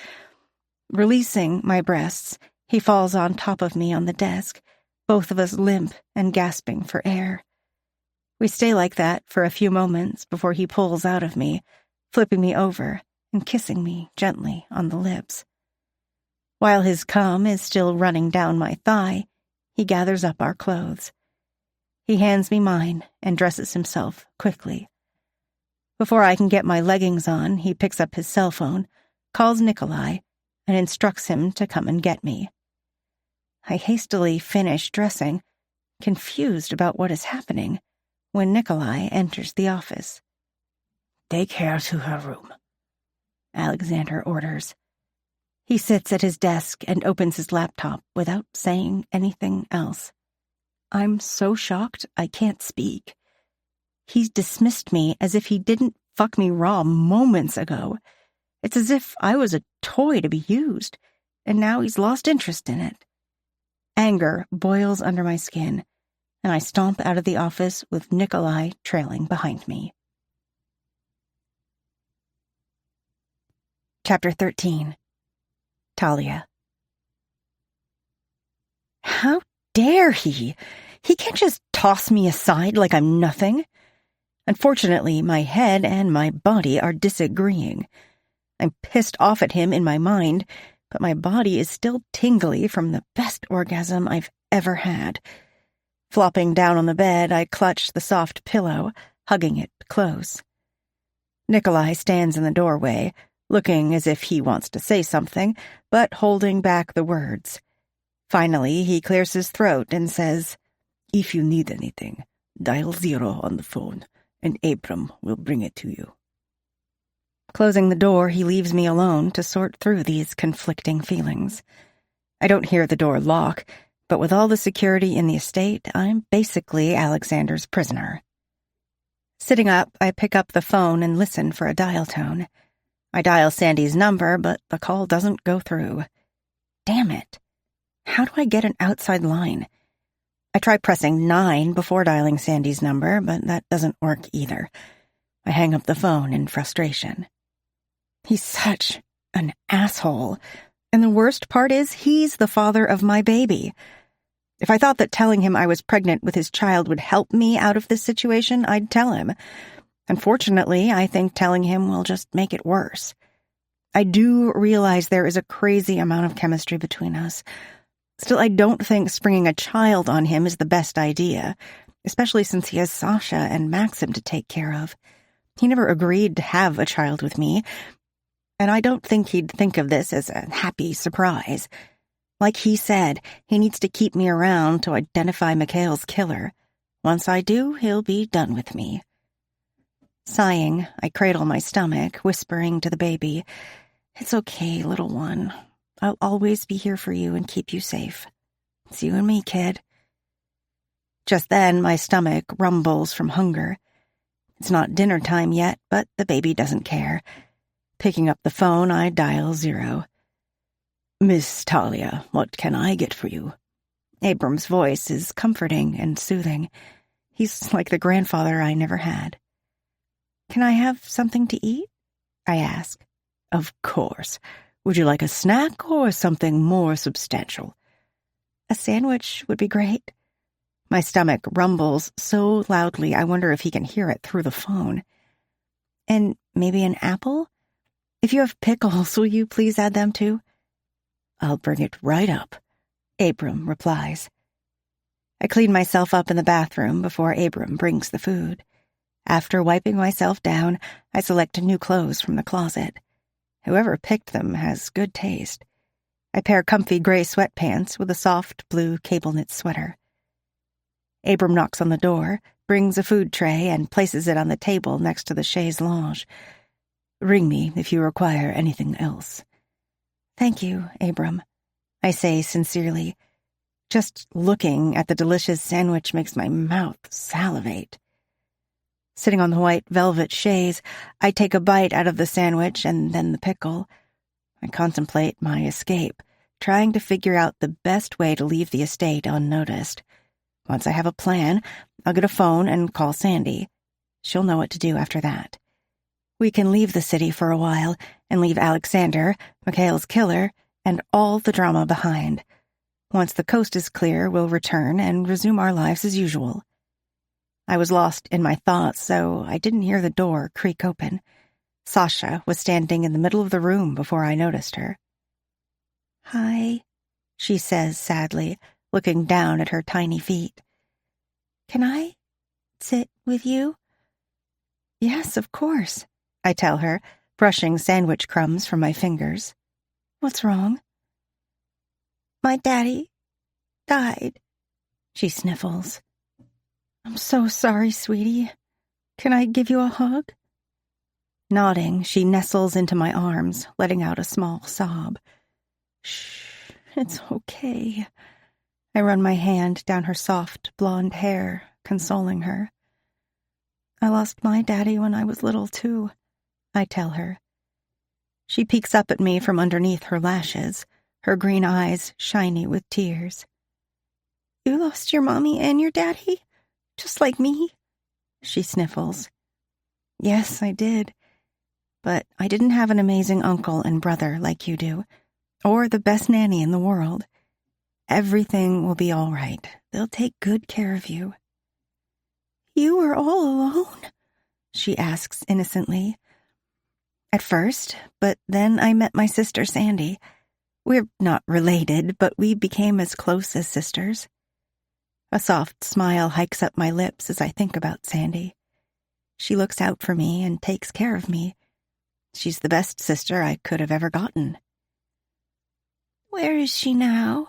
Releasing my breasts, he falls on top of me on the desk, both of us limp and gasping for air. We stay like that for a few moments before he pulls out of me, flipping me over and kissing me gently on the lips. While his cum is still running down my thigh, he gathers up our clothes. He hands me mine and dresses himself quickly. Before I can get my leggings on, he picks up his cell phone, calls Nikolai, and instructs him to come and get me. I hastily finish dressing, confused about what is happening, when Nikolai enters the office. Take her to her room, Alexander orders. He sits at his desk and opens his laptop without saying anything else. I'm so shocked I can't speak. He's dismissed me as if he didn't fuck me raw moments ago. It's as if I was a toy to be used, and now he's lost interest in it. Anger boils under my skin, and I stomp out of the office with Nikolai trailing behind me. Chapter 13. Talia. How dare he? He can't just toss me aside like I'm nothing. Unfortunately, my head and my body are disagreeing. I'm pissed off at him in my mind, but my body is still tingly from the best orgasm I've ever had. Flopping down on the bed, I clutch the soft pillow, hugging it close. Nikolai stands in the doorway, looking as if he wants to say something, but holding back the words. Finally, he clears his throat and says, "If you need anything, dial 0 on the phone, and Abram will bring it to you." Closing the door, he leaves me alone to sort through these conflicting feelings. I don't hear the door lock, but with all the security in the estate, I'm basically Alexander's prisoner. Sitting up, I pick up the phone and listen for a dial tone. I dial Sandy's number, but the call doesn't go through. Damn it. How do I get an outside line? I try pressing 9 before dialing Sandy's number, but that doesn't work either. I hang up the phone in frustration. He's such an asshole. And the worst part is he's the father of my baby. If I thought that telling him I was pregnant with his child would help me out of this situation, I'd tell him. Unfortunately, I think telling him will just make it worse. I do realize there is a crazy amount of chemistry between us. Still, I don't think springing a child on him is the best idea, especially since he has Sasha and Maxim to take care of. He never agreed to have a child with me, and I don't think he'd think of this as a happy surprise. Like he said, he needs to keep me around to identify Mikhail's killer. Once I do, he'll be done with me. Sighing, I cradle my stomach, whispering to the baby, "It's okay, little one. I'll always be here for you and keep you safe. It's you and me, kid." Just then, my stomach rumbles from hunger. It's not dinner time yet, but the baby doesn't care. Picking up the phone, I dial 0. "Miss Talia, what can I get for you?" Abram's voice is comforting and soothing. He's like the grandfather I never had. "Can I have something to eat?" I ask. "Of course. Would you like a snack or something more substantial?" "A sandwich would be great." My stomach rumbles so loudly I wonder if he can hear it through the phone. "And maybe an apple? If you have pickles, will you please add them too?" "I'll bring it right up," Abram replies. I clean myself up in the bathroom before Abram brings the food. After wiping myself down, I select new clothes from the closet. Whoever picked them has good taste. I pair comfy gray sweatpants with a soft blue cable-knit sweater. Abram knocks on the door, brings a food tray, and places it on the table next to the chaise lounge. "Ring me if you require anything else." "Thank you, Abram," I say sincerely. Just looking at the delicious sandwich makes my mouth salivate. Sitting on the white velvet chaise, I take a bite out of the sandwich and then the pickle. I contemplate my escape, trying to figure out the best way to leave the estate unnoticed. Once I have a plan, I'll get a phone and call Sandy. She'll know what to do after that. We can leave the city for a while and leave Alexander, Mikhail's killer, and all the drama behind. Once the coast is clear, we'll return and resume our lives as usual. I was lost in my thoughts, so I didn't hear the door creak open. Sasha was standing in the middle of the room before I noticed her. "Hi," she says sadly, looking down at her tiny feet. "Can I sit with you?" "Yes, of course," I tell her, brushing sandwich crumbs from my fingers. "What's wrong?" "My daddy died," she sniffles. "I'm so sorry, sweetie. Can I give you a hug?" Nodding, she nestles into my arms, letting out a small sob. "Shh, it's okay." I run my hand down her soft, blonde hair, consoling her. "I lost my daddy when I was little, too," I tell her. She peeks up at me from underneath her lashes, her green eyes shiny with tears. You lost your mommy and your daddy? Just like me? She sniffles. Yes, I did. But I didn't have an amazing uncle and brother like you do, or the best nanny in the world. Everything will be all right. They'll take good care of you. You were all alone? She asks innocently. At first, but then I met my sister Sandy. We're not related, but we became as close as sisters. A soft smile hikes up my lips as I think about Sandy. She looks out for me and takes care of me. She's the best sister I could have ever gotten. Where is she now?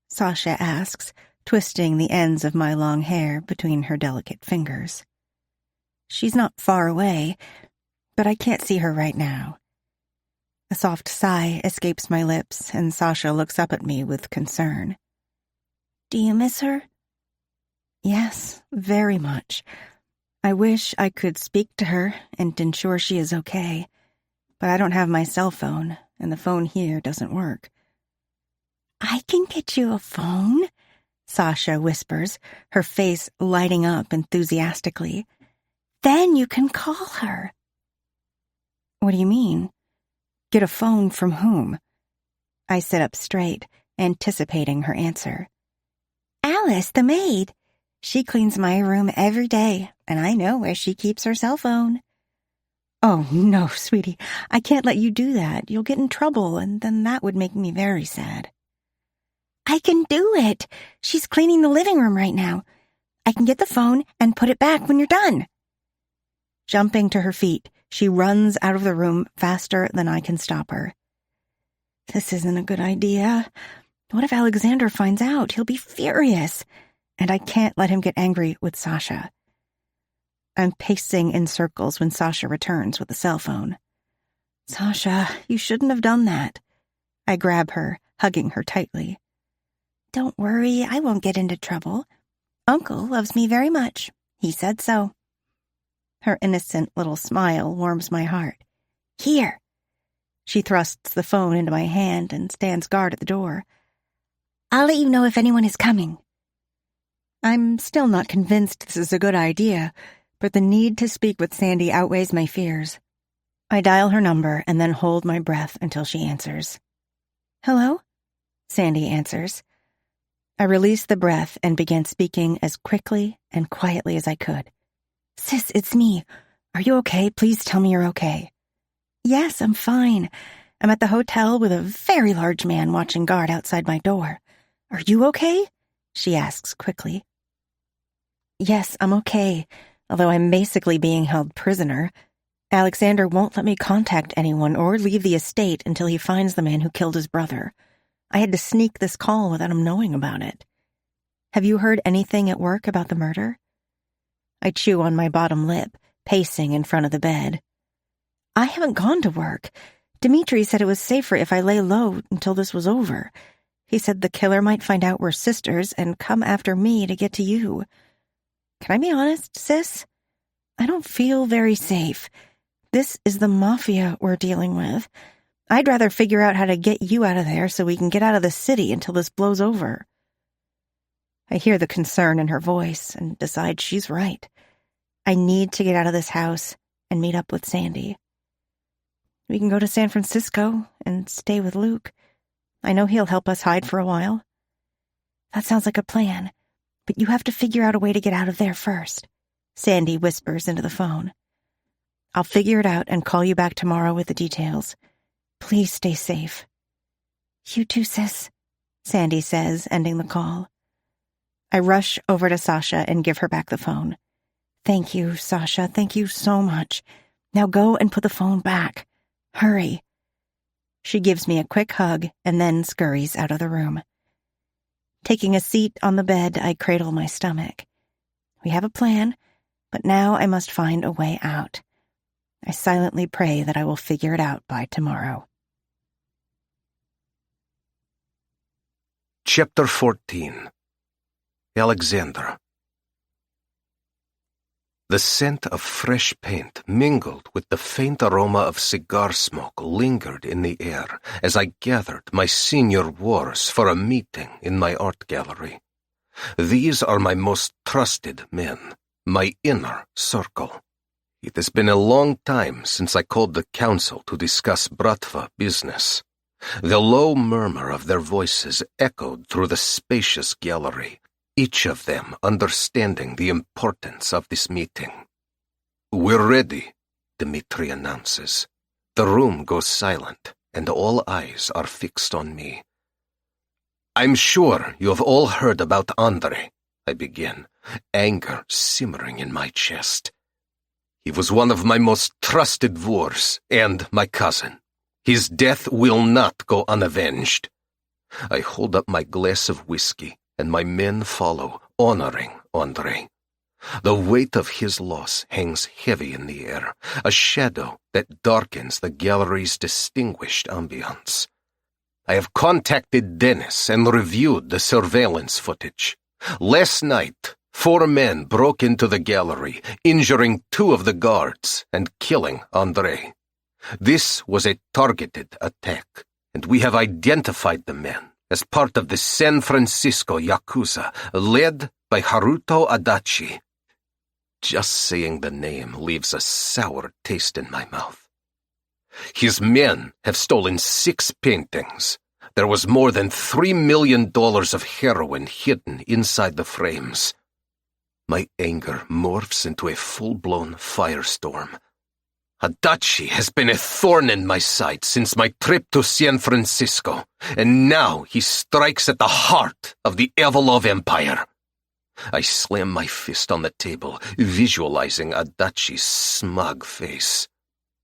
Sasha asks, twisting the ends of my long hair between her delicate fingers. She's not far away, but I can't see her right now. A soft sigh escapes my lips, and Sasha looks up at me with concern. Do you miss her? Yes, very much. I wish I could speak to her and ensure she is okay, but I don't have my cell phone, and the phone here doesn't work. I can get you a phone, Sasha whispers, her face lighting up enthusiastically. Then you can call her. What do you mean? Get a phone from whom? I sit up straight, anticipating her answer. Alice, the maid. She cleans my room every day, and I know where she keeps her cell phone. Oh, no, sweetie, I can't let you do that. You'll get in trouble, and then that would make me very sad. I can do it. She's cleaning the living room right now. I can get the phone and put it back when you're done. Jumping to her feet, she runs out of the room faster than I can stop her. This isn't a good idea. What if Alexander finds out? He'll be furious, and I can't let him get angry with Sasha. I'm pacing in circles when Sasha returns with the cell phone. Sasha, you shouldn't have done that. I grab her, hugging her tightly. Don't worry, I won't get into trouble. Uncle loves me very much. He said so. Her innocent little smile warms my heart. Here. She thrusts the phone into my hand and stands guard at the door. I'll let you know if anyone is coming. I'm still not convinced this is a good idea, but the need to speak with Sandy outweighs my fears. I dial her number and then hold my breath until she answers. Hello? Sandy answers. I release the breath and began speaking as quickly and quietly as I could. Sis, it's me. Are you okay? Please tell me you're okay. Yes, I'm fine. I'm at the hotel with a very large man watching guard outside my door. Are you okay? She asks quickly. Yes, I'm okay, although I'm basically being held prisoner. Alexander won't let me contact anyone or leave the estate until he finds the man who killed his brother. I had to sneak this call without him knowing about it. Have you heard anything at work about the murder? I chew on my bottom lip, pacing in front of the bed. I haven't gone to work. Dimitri said it was safer if I lay low until this was over. He said the killer might find out we're sisters and come after me to get to you. Can I be honest, sis? I don't feel very safe. This is the Mafia we're dealing with. I'd rather figure out how to get you out of there so we can get out of the city until this blows over. I hear the concern in her voice and decide she's right. I need to get out of this house and meet up with Sandy. We can go to San Francisco and stay with Luke. I know he'll help us hide for a while. That sounds like a plan, but you have to figure out a way to get out of there first, Sandy whispers into the phone. I'll figure it out and call you back tomorrow with the details. Please stay safe. You too, sis, Sandy says, ending the call. I rush over to Sasha and give her back the phone. Thank you, Sasha. Thank you so much. Now go and put the phone back. Hurry. She gives me a quick hug and then scurries out of the room. Taking a seat on the bed, I cradle my stomach. We have a plan, but now I must find a way out. I silently pray that I will figure it out by tomorrow. Chapter 14. Alexander. The scent of fresh paint mingled with the faint aroma of cigar smoke lingered in the air as I gathered my senior wars for a meeting in my art gallery. These are my most trusted men, my inner circle. It has been a long time since I called the council to discuss Bratva business. The low murmur of their voices echoed through the spacious gallery, each of them understanding the importance of this meeting. "We're ready," Dmitri announces. The room goes silent, and all eyes are fixed on me. "I'm sure you have all heard about Andrei," I begin, anger simmering in my chest. "He was one of my most trusted wars, and my cousin. His death will not go unavenged." I hold up my glass of whiskey, and my men follow, honoring Andrei. The weight of his loss hangs heavy in the air, a shadow that darkens the gallery's distinguished ambience. I have contacted Dennis and reviewed the surveillance footage. Last night, 4 men broke into the gallery, injuring 2 of the guards and killing Andrei. This was a targeted attack, and we have identified the men as part of the San Francisco Yakuza, led by Haruto Adachi. Just saying the name leaves a sour taste in my mouth. His men have stolen 6 paintings. There was more than $3 million of heroin hidden inside the frames. My anger morphs into a full-blown firestorm. Adachi has been a thorn in my side since my trip to San Francisco, and now he strikes at the heart of the Avalov Empire. I slam my fist on the table, visualizing Adachi's smug face.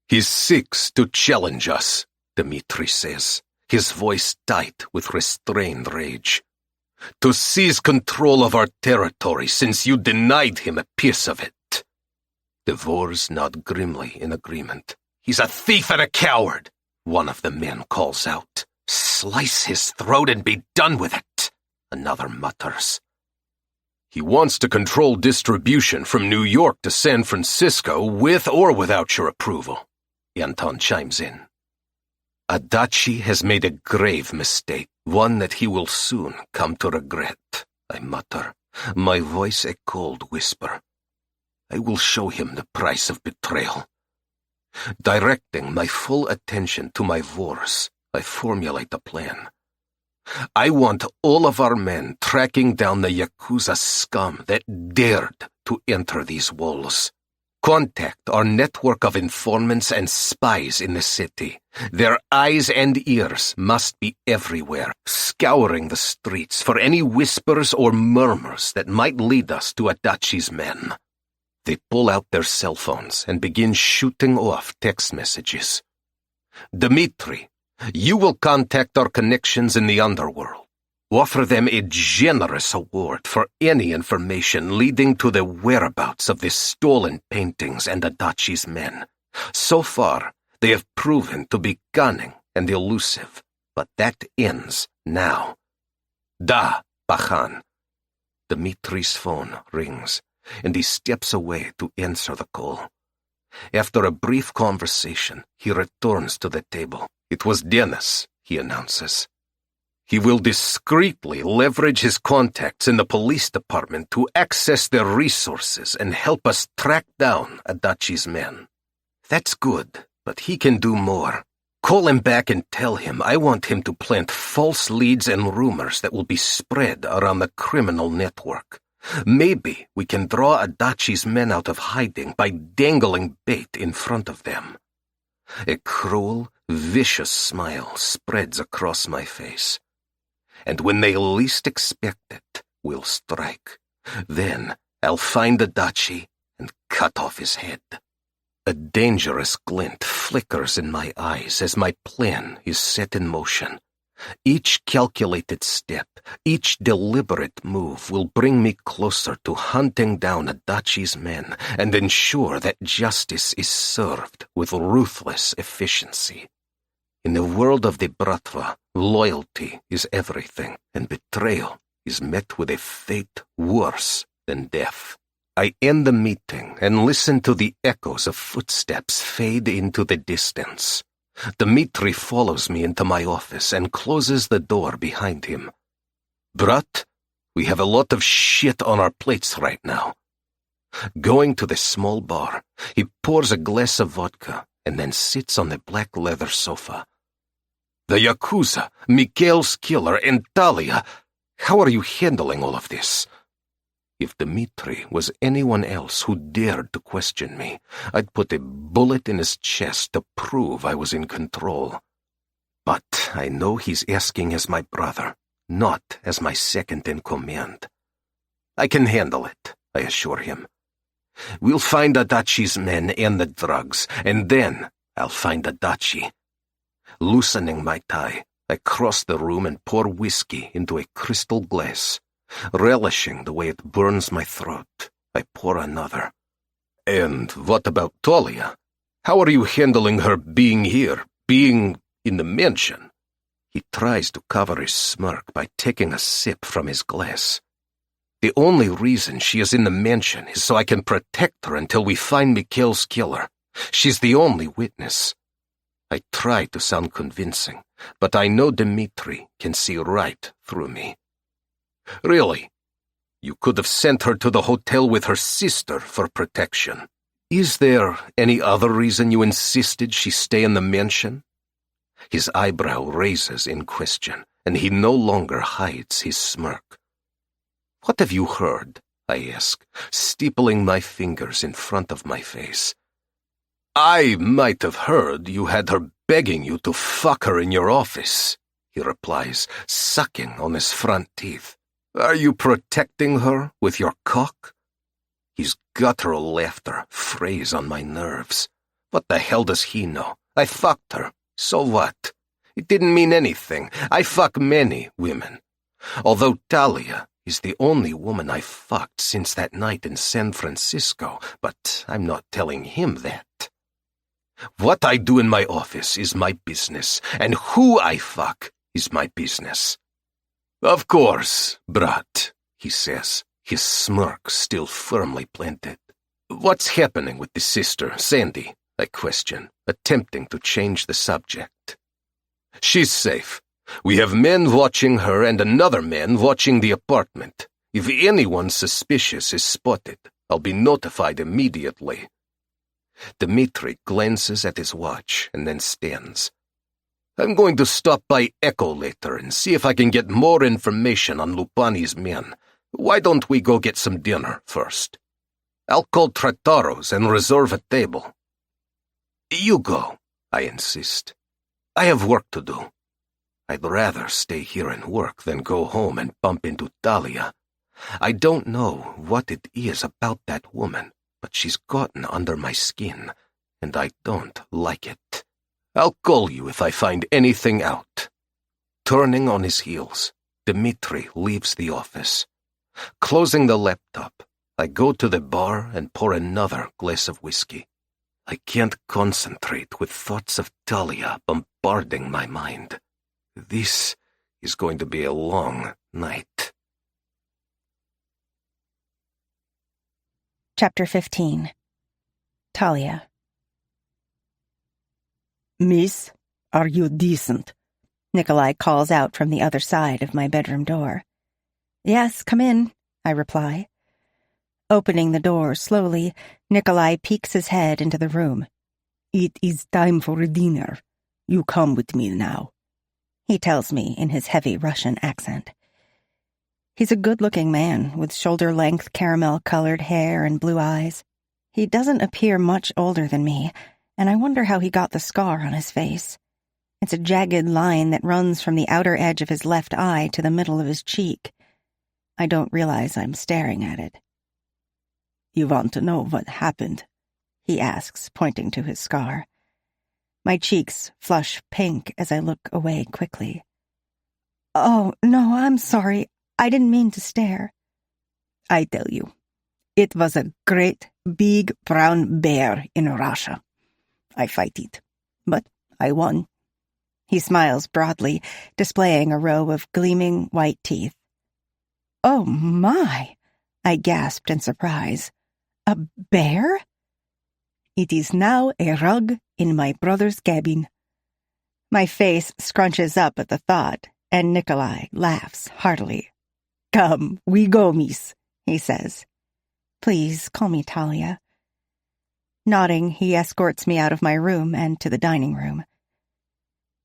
"He seeks to challenge us," Dmitri says, his voice tight with restrained rage. "To seize control of our territory since you denied him a piece of it." The Vors nod grimly in agreement. "He's a thief and a coward," one of the men calls out. "Slice his throat and be done with it," another mutters. "He wants to control distribution from New York to San Francisco with or without your approval," Anton chimes in. "Adachi has made a grave mistake, one that he will soon come to regret," I mutter, my voice a cold whisper. "I will show him the price of betrayal." Directing my full attention to my wars, I formulate a plan. I want all of our men tracking down the Yakuza scum that dared to enter these walls. Contact our network of informants and spies in the city. Their eyes and ears must be everywhere, scouring the streets for any whispers or murmurs that might lead us to Adachi's men. They pull out their cell phones and begin shooting off text messages. "Dmitri, you will contact our connections in the underworld. Offer them a generous award for any information leading to the whereabouts of the stolen paintings and Adachi's men. So far, they have proven to be cunning and elusive, but that ends now." "Da, Bachan." Dmitri's phone rings, and he steps away to answer the call. After a brief conversation, he returns to the table. "It was Dennis," he announces. "He will discreetly leverage his contacts in the police department to access their resources and help us track down Adachi's men." "That's good, but he can do more. Call him back and tell him I want him to plant false leads and rumors that will be spread around the criminal network. Maybe we can draw Adachi's men out of hiding by dangling bait in front of them." A cruel, vicious smile spreads across my face. "And when they least expect it, we'll strike. Then I'll find Adachi and cut off his head." A dangerous glint flickers in my eyes as my plan is set in motion. Each calculated step, each deliberate move will bring me closer to hunting down Adachi's men and ensure that justice is served with ruthless efficiency. In the world of the Bratva, loyalty is everything, and betrayal is met with a fate worse than death. I end the meeting and listen to the echoes of footsteps fade into the distance. Dmitri follows me into my office and closes the door behind him. Brat, we have a lot of shit on our plates right now. Going to the small bar, he pours a glass of vodka and then sits on the black leather sofa. The Yakuza, Mikhail's killer, and Talia. How are you handling all of this? If Dmitri was anyone else who dared to question me, I'd put a bullet in his chest to prove I was in control. But I know he's asking as my brother, not as my second in command. I can handle it, I assure him. We'll find Adachi's men and the drugs, and then I'll find Adachi. Loosening my tie, I cross the room and pour whiskey into a crystal glass. Relishing the way it burns my throat, I pour another. And what about Talia? How are you handling her being here, being in the mansion? He tries to cover his smirk by taking a sip from his glass. The only reason she is in the mansion is so I can protect her until we find Mikhail's killer. She's the only witness. I try to sound convincing, but I know Dmitri can see right through me. Really? You could have sent her to the hotel with her sister for protection. Is there any other reason you insisted she stay in the mansion? His eyebrow raises in question, and he no longer hides his smirk. What have you heard? I ask, steepling my fingers in front of my face. I might have heard you had her begging you to fuck her in your office, he replies, sucking on his front teeth. Are you protecting her with your cock? His guttural laughter frays on my nerves. What the hell does he know? I fucked her. So what? It didn't mean anything. I fuck many women. Although Talia is the only woman I've fucked since that night in San Francisco, but I'm not telling him that. What I do in my office is my business, and who I fuck is my business. Of course, brat, he says, his smirk still firmly planted. What's happening with the sister, Sandy? I question, attempting to change the subject. She's safe. We have men watching her and another man watching the apartment. If anyone suspicious is spotted, I'll be notified immediately. Dmitri glances at his watch and then stands. I'm going to stop by Echo later and see if I can get more information on Lupani's men. Why don't we go get some dinner first? I'll call Trataro's and reserve a table. You go, I insist. I have work to do. I'd rather stay here and work than go home and bump into Talia. I don't know what it is about that woman, but she's gotten under my skin, and I don't like it. I'll call you if I find anything out. Turning on his heels, Dmitri leaves the office. Closing the laptop, I go to the bar and pour another glass of whiskey. I can't concentrate with thoughts of Talia bombarding my mind. This is going to be a long night. Chapter 15. Talia. Miss, are you decent? Nikolai calls out from the other side of my bedroom door. Yes, come in, I reply. Opening the door slowly, Nikolai peeks his head into the room. It is time for dinner. You come with me now, he tells me in his heavy Russian accent. He's a good-looking man with shoulder-length caramel-colored hair and blue eyes. He doesn't appear much older than me, and I wonder how he got the scar on his face. It's a jagged line that runs from the outer edge of his left eye to the middle of his cheek. I don't realize I'm staring at it. You want to know what happened? He asks, pointing to his scar. My cheeks flush pink as I look away quickly. Oh, no, I'm sorry. I didn't mean to stare. I tell you, it was a great, big brown bear in Russia. I fight it, but I won. He smiles broadly, displaying a row of gleaming white teeth. Oh, my! I gasped in surprise. A bear? It is now a rug in my brother's cabin. My face scrunches up at the thought, and Nikolai laughs heartily. Come, we go, miss, he says. Please call me Talia. Nodding, he escorts me out of my room and to the dining room.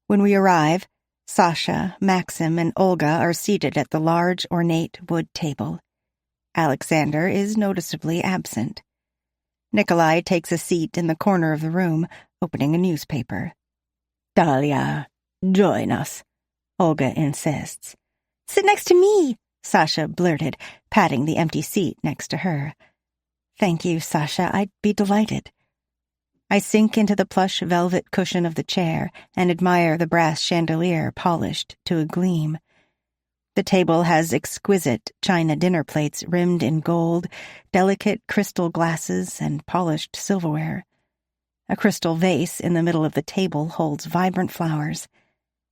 When we arrive, Sasha, Maxim, and Olga are seated at the large, ornate wood table. Alexander is noticeably absent. Nikolai takes a seat in the corner of the room, opening a newspaper. Talia, join us, Olga insists. Sit next to me, Sasha blurted, patting the empty seat next to her. Thank you, Sasha, I'd be delighted. I sink into the plush velvet cushion of the chair and admire the brass chandelier polished to a gleam. The table has exquisite china dinner plates rimmed in gold, delicate crystal glasses, and polished silverware. A crystal vase in the middle of the table holds vibrant flowers.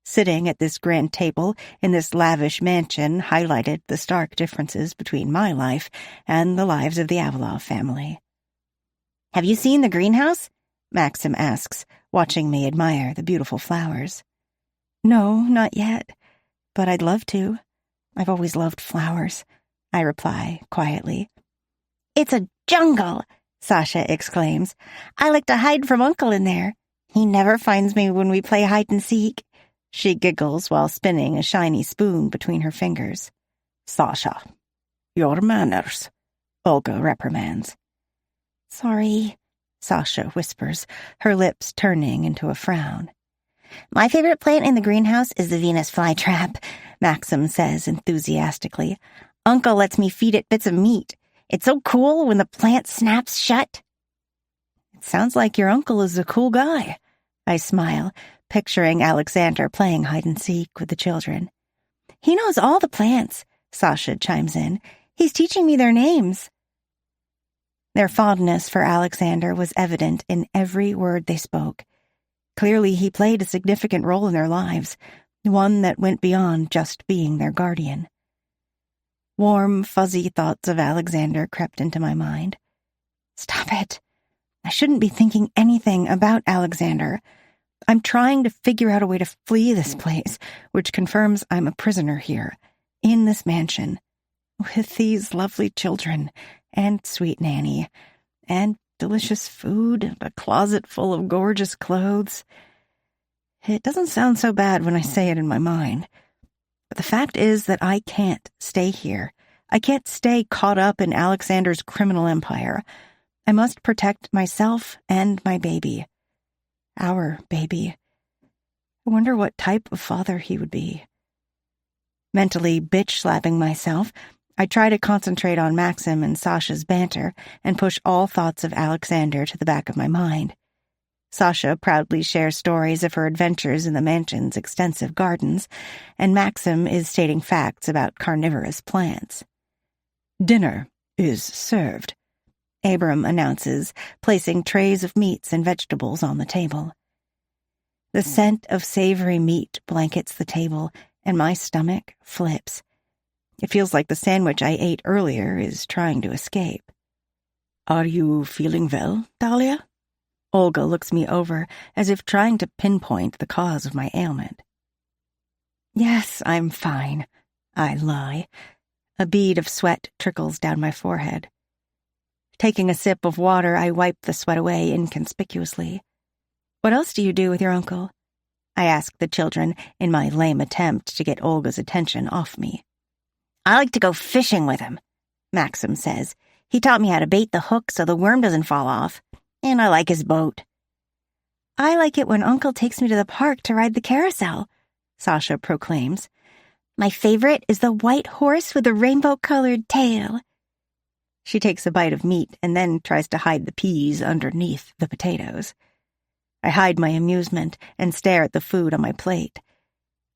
Sitting at this grand table in this lavish mansion highlighted the stark differences between my life and the lives of the Avalov family. Have you seen the greenhouse? Maxim asks, watching me admire the beautiful flowers. No, not yet, but I'd love to. I've always loved flowers, I reply quietly. It's a jungle, Sasha exclaims. I like to hide from Uncle in there. He never finds me when we play hide-and-seek. She giggles while spinning a shiny spoon between her fingers. Sasha, your manners, Olga reprimands. Sorry, Sasha whispers, her lips turning into a frown. My favorite plant in the greenhouse is the Venus flytrap, Maxim says enthusiastically. Uncle lets me feed it bits of meat. It's so cool when the plant snaps shut. It sounds like your uncle is a cool guy, I smile, picturing Alexander playing hide-and-seek with the children. He knows all the plants, Sasha chimes in. He's teaching me their names. Their fondness for Alexander was evident in every word they spoke. Clearly, he played a significant role in their lives, one that went beyond just being their guardian. Warm, fuzzy thoughts of Alexander crept into my mind. Stop it. I shouldn't be thinking anything about Alexander. I'm trying to figure out a way to flee this place, which confirms I'm a prisoner here, in this mansion, with these lovely children, and sweet Nanny, and delicious food, and a closet full of gorgeous clothes. It doesn't sound so bad when I say it in my mind. But the fact is that I can't stay here. I can't stay caught up in Alexander's criminal empire. I must protect myself and my baby. Our baby. I wonder what type of father he would be. Mentally bitch-slapping myself, I try to concentrate on Maxim and Sasha's banter and push all thoughts of Alexander to the back of my mind. Sasha proudly shares stories of her adventures in the mansion's extensive gardens, and Maxim is stating facts about carnivorous plants. Dinner is served, Abram announces, placing trays of meats and vegetables on the table. The scent of savory meat blankets the table, and my stomach flips. It feels like the sandwich I ate earlier is trying to escape. Are you feeling well, Talia? Olga looks me over as if trying to pinpoint the cause of my ailment. Yes, I'm fine, I lie. A bead of sweat trickles down my forehead. Taking a sip of water, I wipe the sweat away inconspicuously. What else do you do with your uncle? I ask the children in my lame attempt to get Olga's attention off me. I like to go fishing with him, Maxim says. He taught me how to bait the hook so the worm doesn't fall off. And I like his boat. I like it when Uncle takes me to the park to ride the carousel, Sasha proclaims. My favorite is the white horse with the rainbow-colored tail. She takes a bite of meat and then tries to hide the peas underneath the potatoes. I hide my amusement and stare at the food on my plate.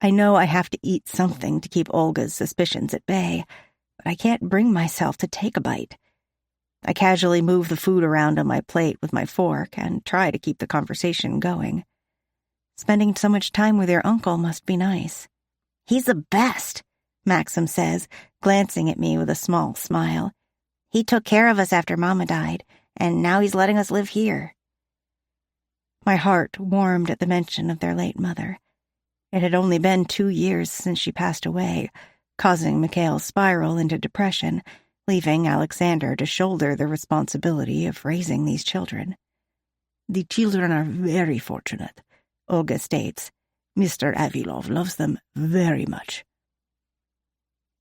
I know I have to eat something to keep Olga's suspicions at bay, but I can't bring myself to take a bite. I casually move the food around on my plate with my fork and try to keep the conversation going. Spending so much time with your uncle must be nice. He's the best, Maxim says, glancing at me with a small smile. He took care of us after Mama died, and now he's letting us live here. My heart warmed at the mention of their late mother. It had only been 2 years since she passed away, causing Mikhail's spiral into depression, leaving Alexander to shoulder the responsibility of raising these children. The children are very fortunate, Olga states. Mr. Avilov loves them very much.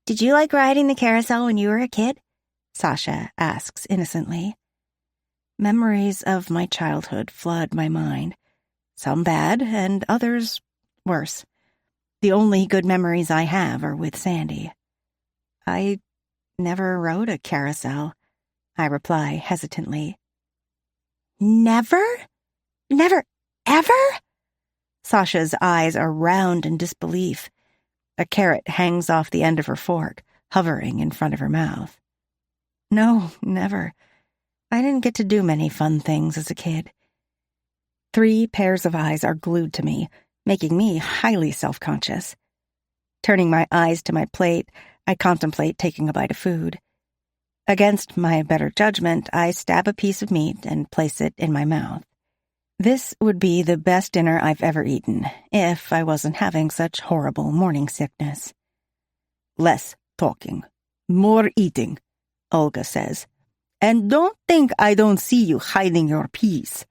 Did you like riding the carousel when you were a kid? Sasha asks innocently. Memories of my childhood flood my mind, some bad and others worse. The only good memories I have are with Sandy. I never rode a carousel, I reply hesitantly. Never? Never ever? Sasha's eyes are round in disbelief. A carrot hangs off the end of her fork, hovering in front of her mouth. No, never. I didn't get to do many fun things as a kid. 3 pairs of eyes are glued to me, making me highly self-conscious. Turning my eyes to my plate, I contemplate taking a bite of food. Against my better judgment, I stab a piece of meat and place it in my mouth. This would be the best dinner I've ever eaten, if I wasn't having such horrible morning sickness. Less talking, more eating, Olga says. And don't think I don't see you hiding your peas.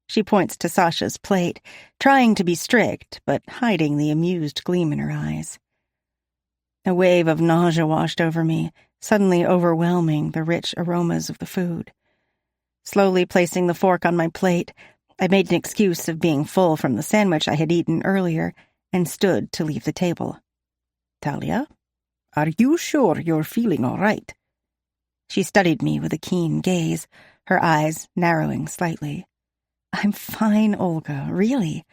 She points to Sasha's plate, trying to be strict, but hiding the amused gleam in her eyes. A wave of nausea washed over me, suddenly overwhelming the rich aromas of the food. Slowly placing the fork on my plate, I made an excuse of being full from the sandwich I had eaten earlier and stood to leave the table. Talia, are you sure you're feeling all right? She studied me with a keen gaze, her eyes narrowing slightly. I'm fine, Olga, really,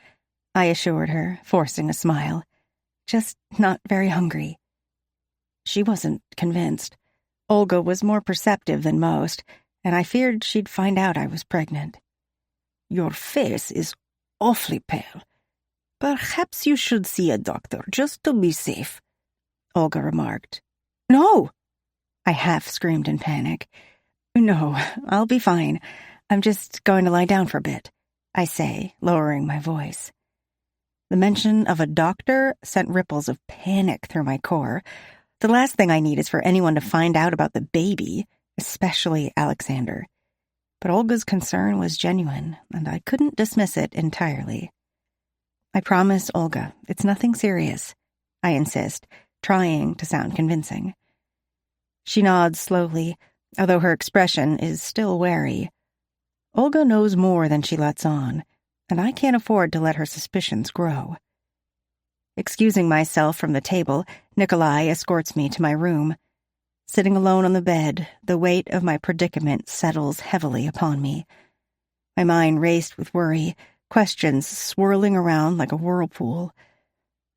I assured her, forcing a smile. Just not very hungry. She wasn't convinced. Olga was more perceptive than most, and I feared she'd find out I was pregnant. Your face is awfully pale. Perhaps you should see a doctor, just to be safe, Olga remarked. No! I half screamed in panic. No, I'll be fine. I'm just going to lie down for a bit, I say, lowering my voice. The mention of a doctor sent ripples of panic through my core. The last thing I need is for anyone to find out about the baby, especially Alexander. But Olga's concern was genuine, and I couldn't dismiss it entirely. I promise, Olga, it's nothing serious, I insist, trying to sound convincing. She nods slowly, although her expression is still wary. Olga knows more than she lets on, and I can't afford to let her suspicions grow. Excusing myself from the table, Nikolai escorts me to my room. Sitting alone on the bed, the weight of my predicament settles heavily upon me. My mind raced with worry, questions swirling around like a whirlpool.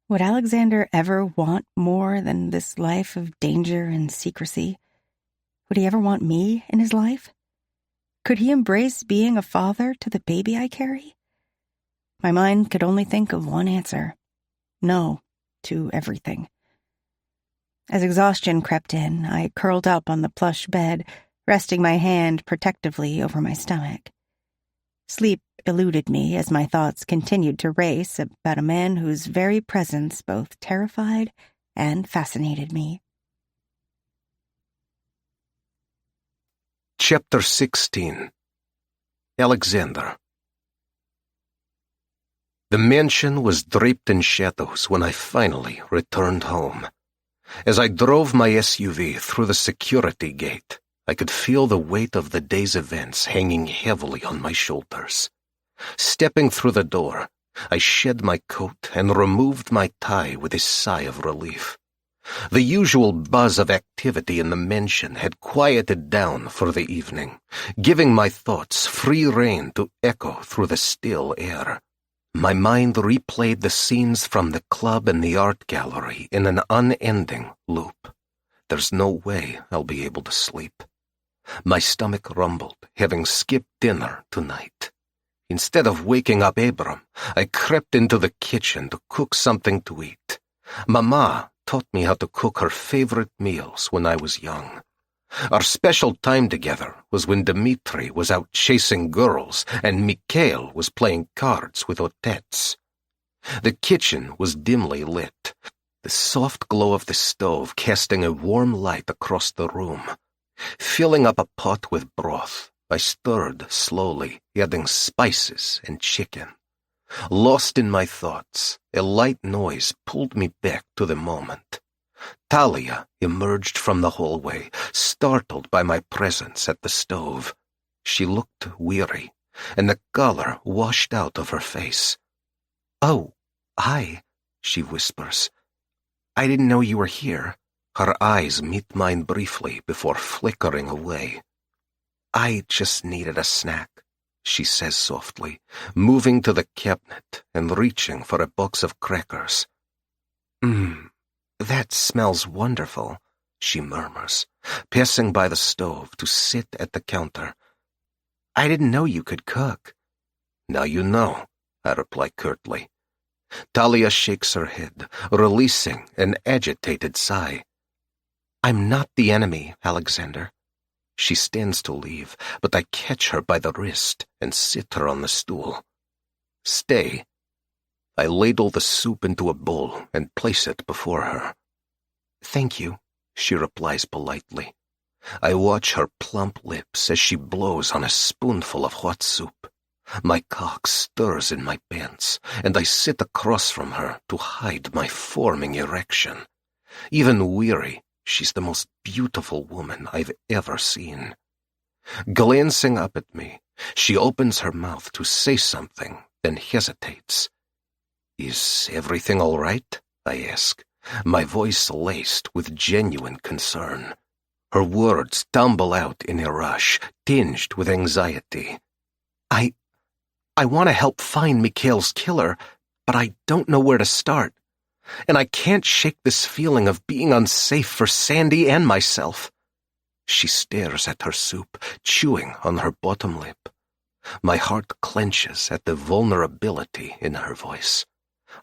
Would Alexander ever want more than this life of danger and secrecy? Would he ever want me in his life? Could he embrace being a father to the baby I carry? My mind could only think of one answer. No to everything. As exhaustion crept in, I curled up on the plush bed, resting my hand protectively over my stomach. Sleep eluded me as my thoughts continued to race about a man whose very presence both terrified and fascinated me. Chapter 16. Alexander. The mansion was draped in shadows when I finally returned home. As I drove my SUV through the security gate, I could feel the weight of the day's events hanging heavily on my shoulders. Stepping through the door, I shed my coat and removed my tie with a sigh of relief. The usual buzz of activity in the mansion had quieted down for the evening, giving my thoughts free rein to echo through the still air. My mind replayed the scenes from the club and the art gallery in an unending loop. There's no way I'll be able to sleep. My stomach rumbled, having skipped dinner tonight. Instead of waking up Abram, I crept into the kitchen to cook something to eat. Mama taught me how to cook her favorite meals when I was young. Our special time together was when Dmitri was out chasing girls and Mikhail was playing cards with Otets. The kitchen was dimly lit, the soft glow of the stove casting a warm light across the room. Filling up a pot with broth, I stirred slowly, adding spices and chicken. Lost in my thoughts, a light noise pulled me back to the moment. Talia emerged from the hallway, startled by my presence at the stove. She looked weary, and the color washed out of her face. "Oh, hi," she whispers. "I didn't know you were here." Her eyes meet mine briefly before flickering away. "I just needed a snack," she says softly, moving to the cabinet and reaching for a box of crackers. That smells wonderful," she murmurs, passing by the stove to sit at the counter. "I didn't know you could cook." "Now you know," I reply curtly. Talia shakes her head, releasing an agitated sigh. "I'm not the enemy, Alexander." She stands to leave, but I catch her by the wrist and sit her on the stool. "Stay." I ladle the soup into a bowl and place it before her. "Thank you," she replies politely. I watch her plump lips as she blows on a spoonful of hot soup. My cock stirs in my pants, and I sit across from her to hide my forming erection. Even weary, she's the most beautiful woman I've ever seen. Glancing up at me, she opens her mouth to say something, then hesitates. "Is everything all right?" I ask, my voice laced with genuine concern. Her words tumble out in a rush, tinged with anxiety. I want to help find Mikhail's killer, but I don't know where to start. And I can't shake this feeling of being unsafe for Sandy and myself." She stares at her soup, chewing on her bottom lip. My heart clenches at the vulnerability in her voice.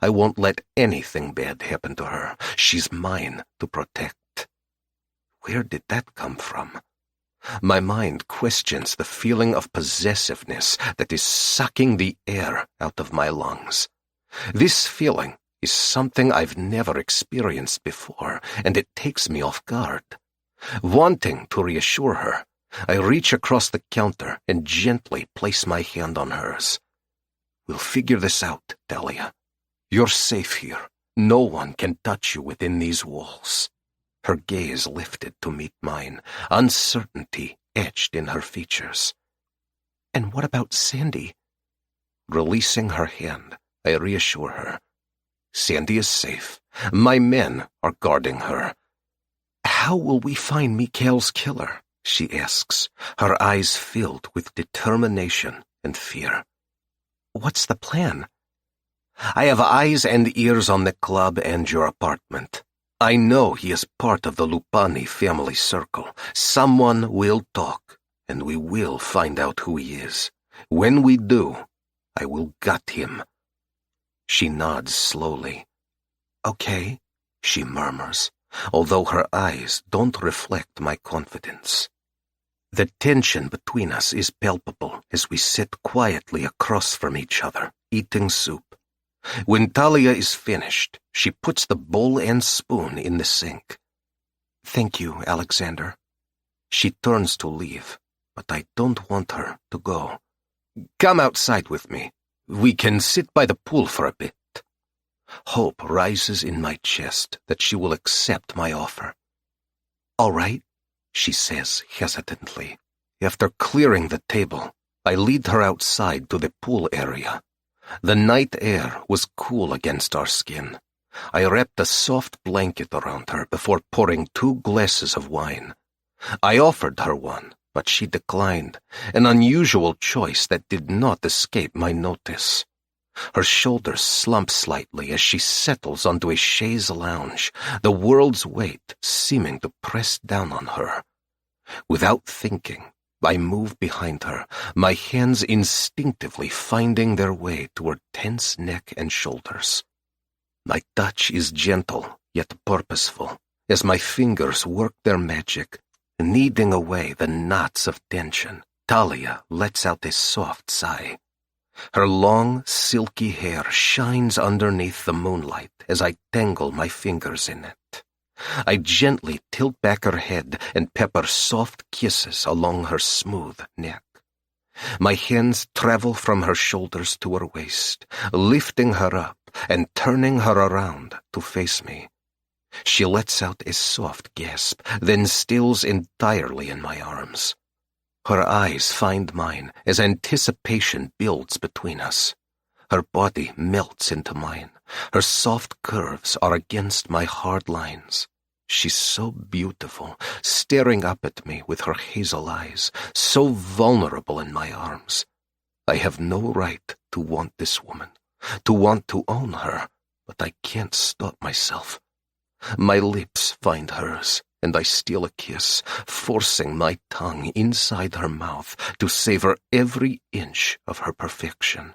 I won't let anything bad happen to her. She's mine to protect. Where did that come from? My mind questions the feeling of possessiveness that is sucking the air out of my lungs. This feeling is something I've never experienced before, and it takes me off guard. Wanting to reassure her, I reach across the counter and gently place my hand on hers. "We'll figure this out, Talia. You're safe here. No one can touch you within these walls." Her gaze lifted to meet mine, uncertainty etched in her features. "And what about Sandy?" Releasing her hand, I reassure her. "Sandy is safe. My men are guarding her." "How will we find Mikhail's killer?" she asks, her eyes filled with determination and fear. "What's the plan?" "I have eyes and ears on the club and your apartment. I know he is part of the Lupani family circle. Someone will talk, and we will find out who he is. When we do, I will gut him." She nods slowly. "Okay," she murmurs, although her eyes don't reflect my confidence. The tension between us is palpable as we sit quietly across from each other, eating soup. When Talia is finished, she puts the bowl and spoon in the sink. "Thank you, Alexander." She turns to leave, but I don't want her to go. "Come outside with me. We can sit by the pool for a bit." Hope rises in my chest that she will accept my offer. "All right," she says hesitantly. After clearing the table, I lead her outside to the pool area. The night air was cool against our skin. I wrapped a soft blanket around her before pouring 2 glasses of wine. I offered her one, but she declined, an unusual choice that did not escape my notice. Her shoulders slump slightly as she settles onto a chaise lounge, the world's weight seeming to press down on her. Without thinking, I move behind her, my hands instinctively finding their way to her tense neck and shoulders. My touch is gentle, yet purposeful, as my fingers work their magic, Kneading away the knots of tension, Talia lets out a soft sigh. Her long, silky hair shines underneath the moonlight as I tangle my fingers in it. I gently tilt back her head and pepper soft kisses along her smooth neck. My hands travel from her shoulders to her waist, lifting her up and turning her around to face me. She lets out a soft gasp, then stills entirely in my arms. Her eyes find mine as anticipation builds between us. Her body melts into mine. Her soft curves are against my hard lines. She's so beautiful, staring up at me with her hazel eyes, so vulnerable in my arms. I have no right to want this woman, to want to own her, but I can't stop myself. My lips find hers, and I steal a kiss, forcing my tongue inside her mouth to savor every inch of her perfection.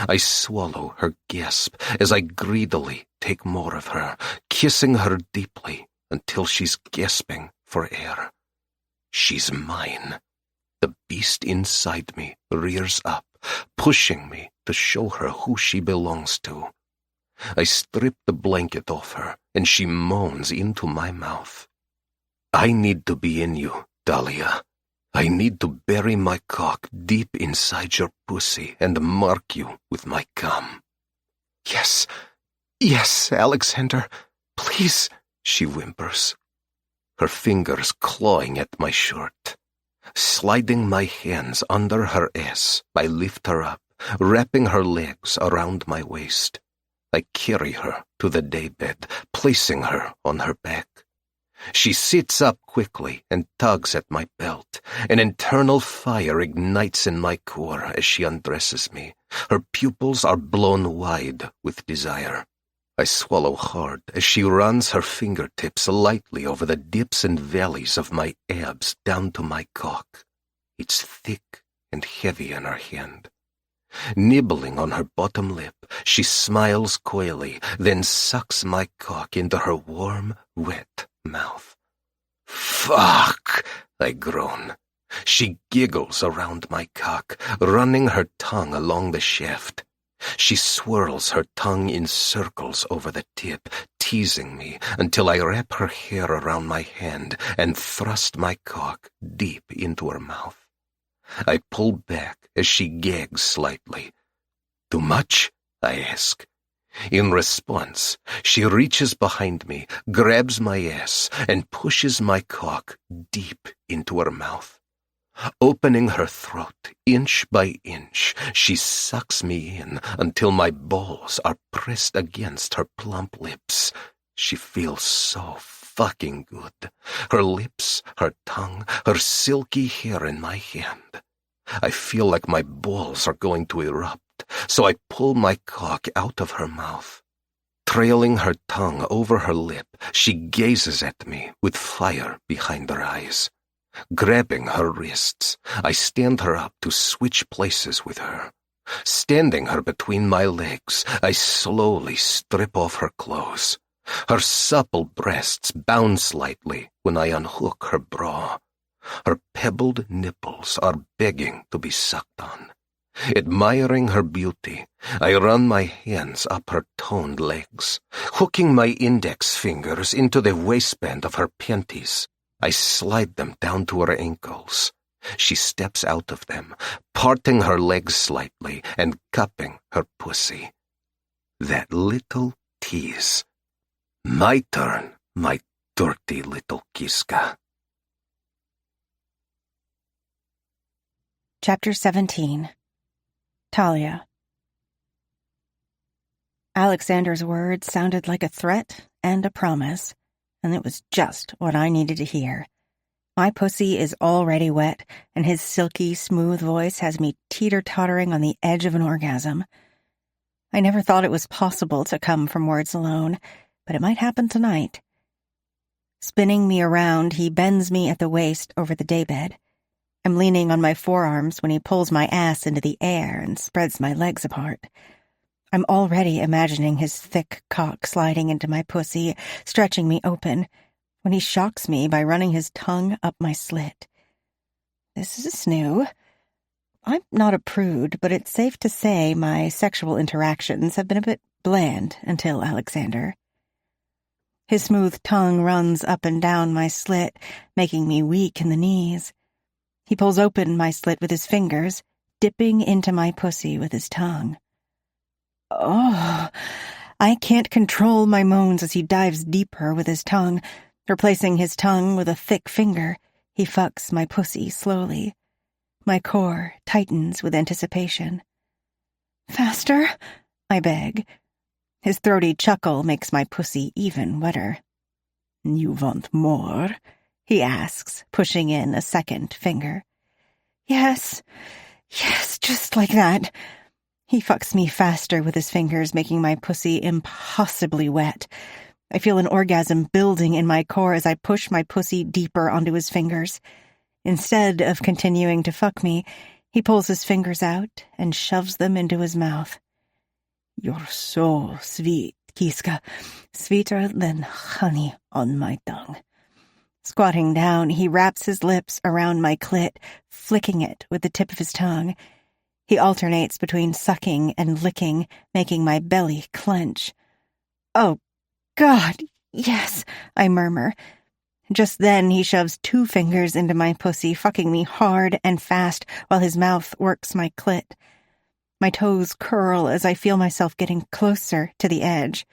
I swallow her gasp as I greedily take more of her, kissing her deeply until she's gasping for air. She's mine. The beast inside me rears up, pushing me to show her who she belongs to. I strip the blanket off her, and she moans into my mouth. I need to be in you, Dahlia. I need to bury my cock deep inside your pussy and mark you with my cum. Yes, Alexander, please, she whimpers, her fingers clawing at my shirt. Sliding my hands under her ass, I lift her up, wrapping her legs around my waist. I carry her to the daybed, placing her on her back. She sits up quickly and tugs at my belt. An internal fire ignites in my core as she undresses me. Her pupils are blown wide with desire. I swallow hard as she runs her fingertips lightly over the dips and valleys of my abs down to my cock. It's thick and heavy in her hand. Nibbling on her bottom lip, she smiles coyly, then sucks my cock into her warm, wet mouth. Fuck! I groan. She giggles around my cock, running her tongue along the shaft. She swirls her tongue in circles over the tip, teasing me until I wrap her hair around my hand and thrust my cock deep into her mouth. I pull back as she gags slightly. Too much? I ask. In response, she reaches behind me, grabs my ass, and pushes my cock deep into her mouth. Opening her throat inch by inch, she sucks me in until my balls are pressed against her plump lips. She feels so fucking good. Her lips, her tongue, her silky hair in my hand. I feel like my balls are going to erupt, so I pull my cock out of her mouth. Trailing her tongue over her lip, she gazes at me with fire behind her eyes. Grabbing her wrists, I stand her up to switch places with her. Standing her between my legs, I slowly strip off her clothes. Her supple breasts bounce slightly when I unhook her bra. Her pebbled nipples are begging to be sucked on. Admiring her beauty, I run my hands up her toned legs. Hooking my index fingers into the waistband of her panties, I slide them down to her ankles. She steps out of them, parting her legs slightly and cupping her pussy. That little tease. My turn, my dirty little Kiska. Chapter 17. Talia. Alexander's words sounded like a threat and a promise, and it was just what I needed to hear. My pussy is already wet, and his silky, smooth voice has me teeter-tottering on the edge of an orgasm. I never thought it was possible to come from words alone, but it might happen tonight. Spinning me around, he bends me at the waist over the daybed. I'm leaning on my forearms when he pulls my ass into the air and spreads my legs apart. I'm already imagining his thick cock sliding into my pussy, stretching me open. when he shocks me by running his tongue up my slit. This is new. I'm not a prude, but it's safe to say my sexual interactions have been a bit bland until Alexander. His smooth tongue runs up and down my slit, making me weak in the knees. He pulls open my slit with his fingers, dipping into my pussy with his tongue. Oh, I can't control my moans as he dives deeper with his tongue. Replacing his tongue with a thick finger, he fucks my pussy slowly. My core tightens with anticipation. Faster, I beg. His throaty chuckle makes my pussy even wetter. You want more? He asks, pushing in a second finger. Yes, just like that. He fucks me faster with his fingers, making my pussy impossibly wet. I feel an orgasm building in my core as I push my pussy deeper onto his fingers. Instead of continuing to fuck me, he pulls his fingers out and shoves them into his mouth. You're so sweet, Kiska, sweeter than honey on my tongue. Squatting down, he wraps his lips around my clit, flicking it with the tip of his tongue. He alternates between sucking and licking, making my belly clench. Oh, God, yes, I murmur. Just then he shoves 2 fingers into my pussy, fucking me hard and fast while his mouth works my clit. My toes curl as I feel myself getting closer to the edge.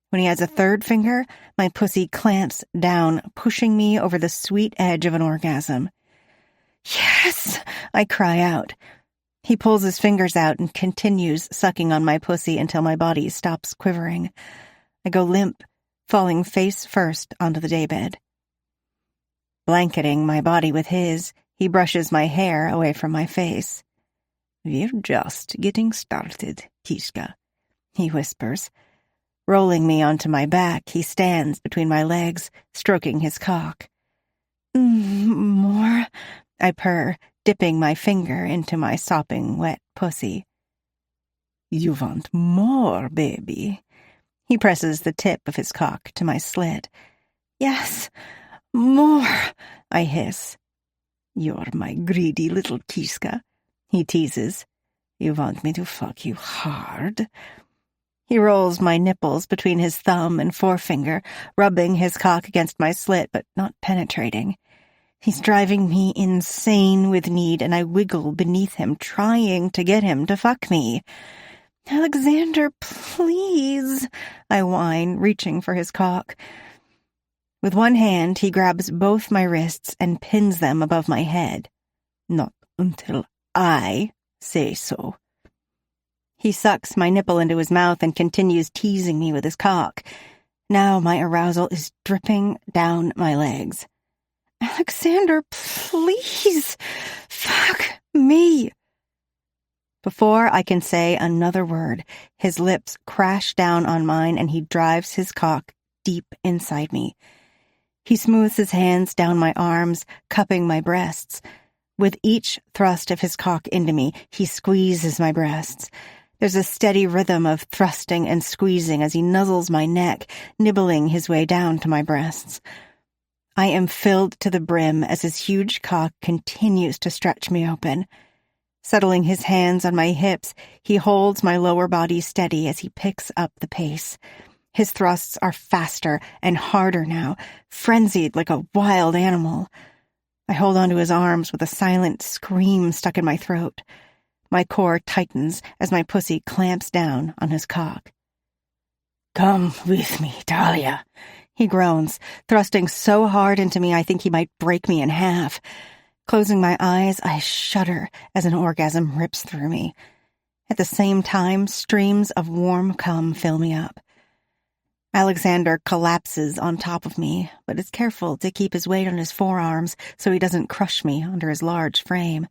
When he adds a 3rd finger, my pussy clamps down, pushing me over the sweet edge of an orgasm. Yes, I cry out. He pulls his fingers out and continues sucking on my pussy until my body stops quivering. I go limp, falling face first onto the daybed. Blanketing my body with his, he brushes my hair away from my face. We're just getting started, Kiska, he whispers. Rolling me onto my back, he stands between my legs, stroking his cock. More, I purr, dipping my finger into my sopping wet pussy. You want more, baby? He presses the tip of his cock to my slit. Yes, more, I hiss. You're my greedy little Kiska, he teases. You want me to fuck you hard? He rolls my nipples between his thumb and forefinger, rubbing his cock against my slit, but not penetrating. He's driving me insane with need, and I wiggle beneath him, trying to get him to fuck me. Alexander, please, I whine, reaching for his cock. With one hand, he grabs both my wrists and pins them above my head. Not until I say so. He sucks my nipple into his mouth and continues teasing me with his cock. Now my arousal is dripping down my legs. Alexander, please, fuck me. Before I can say another word, his lips crash down on mine and he drives his cock deep inside me. He smooths his hands down my arms, cupping my breasts. With each thrust of his cock into me, he squeezes my breasts. There's a steady rhythm of thrusting and squeezing as he nuzzles my neck, nibbling his way down to my breasts. I am filled to the brim as his huge cock continues to stretch me open. Settling his hands on my hips, he holds my lower body steady as he picks up the pace. His thrusts are faster and harder now, frenzied like a wild animal. I hold onto his arms with a silent scream stuck in my throat. My core tightens as my pussy clamps down on his cock. Come with me, Talia, he groans, thrusting so hard into me I think he might break me in half. Closing my eyes, I shudder as an orgasm rips through me. At the same time, streams of warm cum fill me up. Alexander collapses on top of me, but is careful to keep his weight on his forearms so he doesn't crush me under his large frame.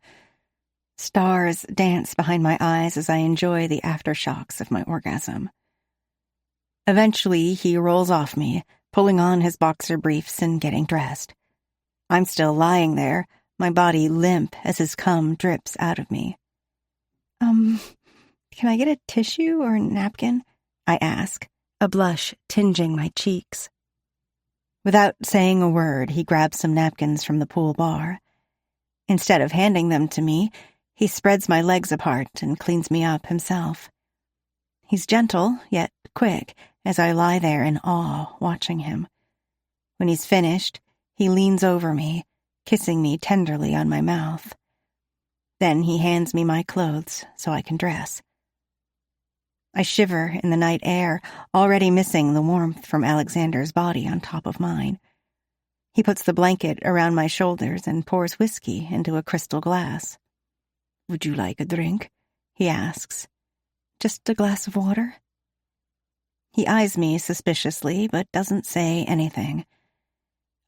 Stars dance behind my eyes as I enjoy the aftershocks of my orgasm. Eventually, he rolls off me, pulling on his boxer briefs and getting dressed. I'm still lying there, my body limp as his cum drips out of me. Can I get a tissue or a napkin? I ask, a blush tinging my cheeks. Without saying a word, he grabs some napkins from the pool bar. Instead of handing them to me, he spreads my legs apart and cleans me up himself. He's gentle, yet quick, as I lie there in awe, watching him. When he's finished, he leans over me, kissing me tenderly on my mouth. Then he hands me my clothes so I can dress. I shiver in the night air, already missing the warmth from Alexander's body on top of mine. He puts the blanket around my shoulders and pours whiskey into a crystal glass. "Would you like a drink?" he asks. "Just a glass of water?" He eyes me suspiciously, but doesn't say anything.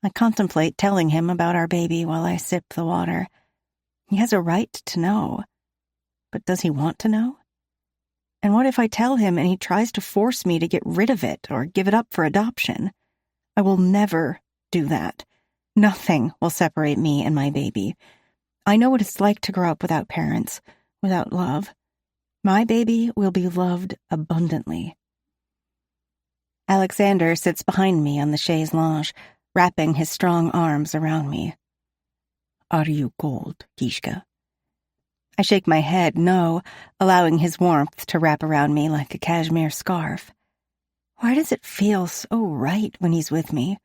I contemplate telling him about our baby while I sip the water. He has a right to know. But does he want to know? And what if I tell him and he tries to force me to get rid of it or give it up for adoption? I will never do that. Nothing will separate me and my baby. I know what it's like to grow up without parents, without love. My baby will be loved abundantly. Alexander sits behind me on the chaise lounge, wrapping his strong arms around me. "Are you cold, Kishka?" I shake my head no, allowing his warmth to wrap around me like a cashmere scarf. Why does it feel so right when he's with me?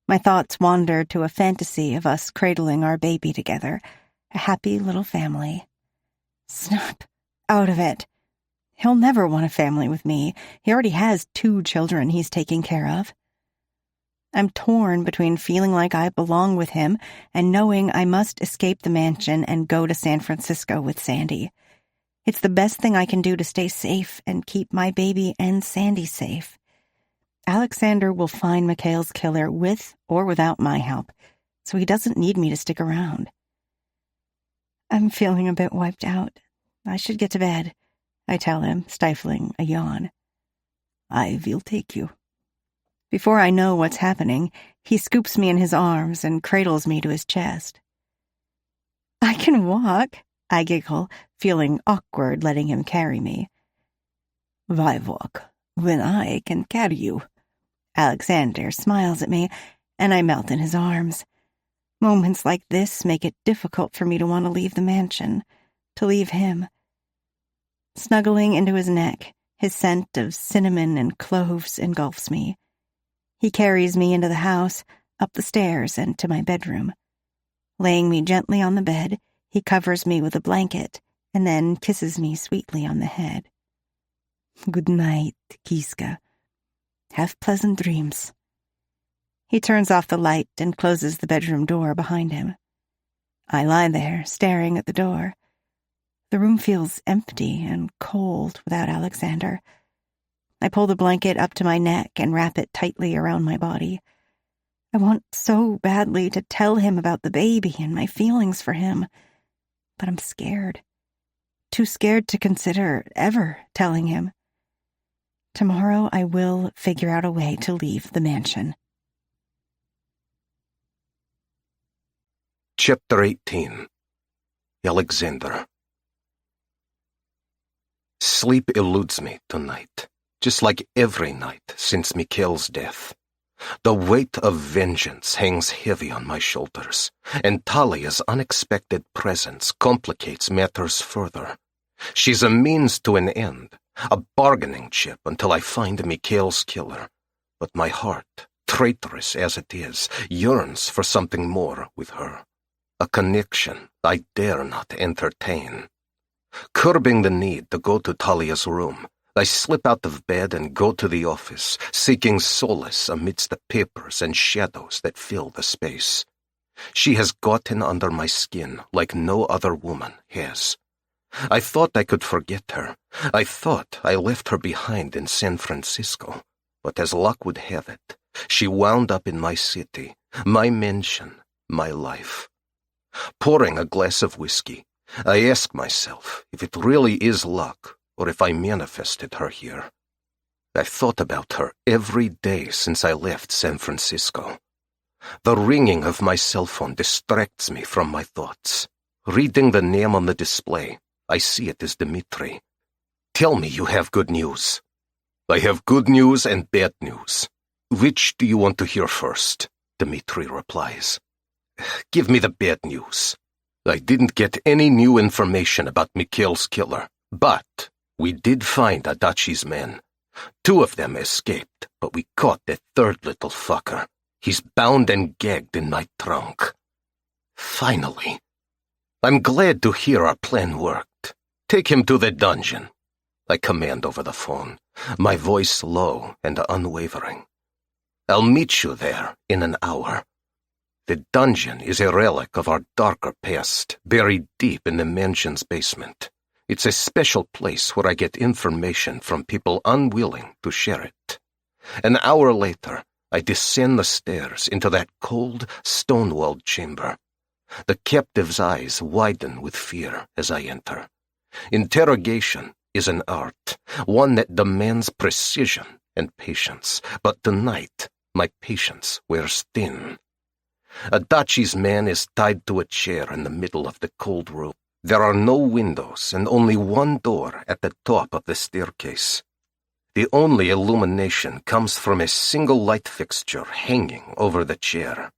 My thoughts wander to a fantasy of us cradling our baby together, a happy little family. Snap out of it. He'll never want a family with me. He already has 2 children he's taking care of. I'm torn between feeling like I belong with him and knowing I must escape the mansion and go to San Francisco with Sandy. It's the best thing I can do to stay safe and keep my baby and Sandy safe. Alexander will find Mikhail's killer with or without my help, so he doesn't need me to stick around. I'm feeling a bit wiped out. I should get to bed, I tell him, stifling a yawn. "I will take you." Before I know what's happening, he scoops me in his arms and cradles me to his chest. "I can walk," I giggle, feeling awkward letting him carry me. "Why walk when I can carry you?" Alexander smiles at me, and I melt in his arms. Moments like this make it difficult for me to want to leave the mansion, to leave him. Snuggling into his neck, his scent of cinnamon and cloves engulfs me. He carries me into the house, up the stairs, and to my bedroom. Laying me gently on the bed, he covers me with a blanket and then kisses me sweetly on the head. "Good night, Kiska. Have pleasant dreams." He turns off the light and closes the bedroom door behind him. I lie there, staring at the door. The room feels empty and cold without Alexander. I pull the blanket up to my neck and wrap it tightly around my body. I want so badly to tell him about the baby and my feelings for him, but I'm scared. Too scared to consider ever telling him. Tomorrow I will figure out a way to leave the mansion. Chapter 18. Alexander. Sleep eludes me tonight, just like every night since Mikhail's death. The weight of vengeance hangs heavy on my shoulders, and Talia's unexpected presence complicates matters further. She's a means to an end, a bargaining chip until I find Mikhail's killer. But my heart, traitorous as it is, yearns for something more with her. A connection I dare not entertain. Curbing the need to go to Talia's room, I slip out of bed and go to the office, seeking solace amidst the papers and shadows that fill the space. She has gotten under my skin like no other woman has. I thought I could forget her. I thought I left her behind in San Francisco. But as luck would have it, she wound up in my city, my mansion, my life. Pouring a glass of whiskey, I ask myself if it really is luck or if I manifested her here. I've thought about her every day since I left San Francisco. The ringing of my cell phone distracts me from my thoughts. Reading the name on the display, I see it as Dmitri. "Tell me you have good news." "I have good news and bad news." Which do you want to hear first? Dmitri replies. Give me the bad news. I didn't get any new information about Mikhail's killer, but we did find Adachi's men. 2 of them escaped, but we caught the 3rd little fucker. He's bound and gagged in my trunk. Finally. I'm glad to hear our plan worked. Take him to the dungeon. I command over the phone, my voice low and unwavering. I'll meet you there in an hour. The dungeon is a relic of our darker past, buried deep in the mansion's basement. It's a special place where I get information from people unwilling to share it. An hour later, I descend the stairs into that cold, stone-walled chamber. The captive's eyes widen with fear as I enter. Interrogation is an art, one that demands precision and patience, but tonight my patience wears thin. Adachi's man is tied to a chair in the middle of the cold room. There are no windows and only one door at the top of the staircase. The only illumination comes from a single light fixture hanging over the chair.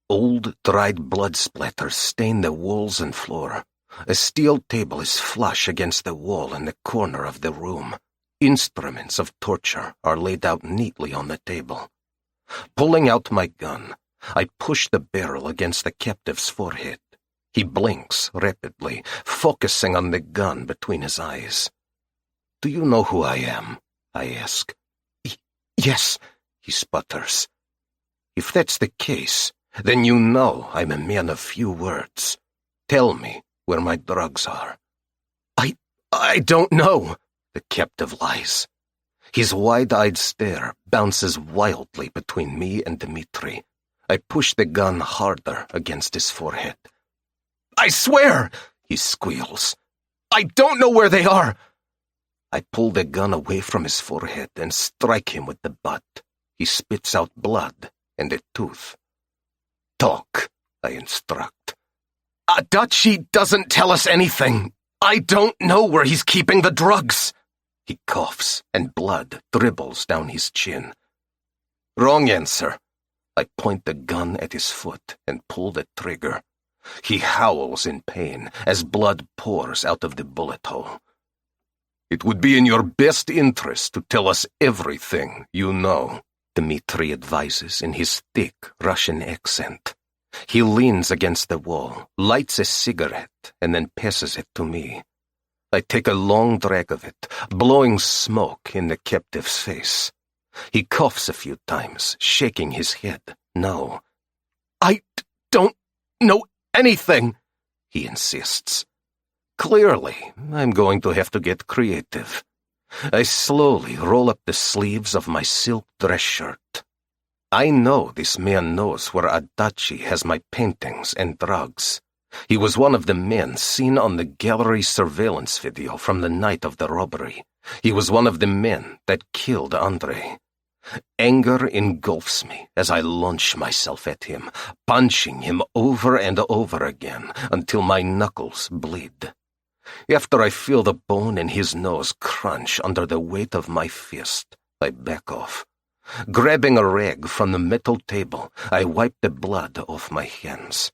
Old, dried blood splatters stain the walls and floor. A steel table is flush against the wall in the corner of the room. Instruments of torture are laid out neatly on the table. Pulling out my gun, I push the barrel against the captive's forehead. He blinks rapidly, focusing on the gun between his eyes. "Do you know who I am?" I ask. Yes, he sputters. "If that's the case, then you know I'm a man of few words. Tell me where my drugs are." I don't know," the captive lies. His wide-eyed stare bounces wildly between me and Dmitri. I push the gun harder against his forehead. "I swear," he squeals. "I don't know where they are." I pull the gun away from his forehead and strike him with the butt. He spits out blood and a tooth. "Talk," I instruct. "Adachi doesn't tell us anything. I don't know where he's keeping the drugs." He coughs, and blood dribbles down his chin. "Wrong answer." I point the gun at his foot and pull the trigger. He howls in pain as blood pours out of the bullet hole. "It would be in your best interest to tell us everything you know," Dmitri advises in his thick Russian accent. He leans against the wall, lights a cigarette, and then passes it to me. I take a long drag of it, blowing smoke in the captive's face. He coughs a few times, shaking his head. "No. I don't know anything," he insists. Clearly, I'm going to have to get creative. I slowly roll up the sleeves of my silk dress shirt. I know this man knows where Adachi has my paintings and drugs. He was one of the men seen on the gallery surveillance video from the night of the robbery. He was one of the men that killed Andrei. Anger engulfs me as I launch myself at him, punching him over and over again until my knuckles bleed. After I feel the bone in his nose crunch under the weight of my fist, I back off. Grabbing a rag from the metal table, I wipe the blood off my hands.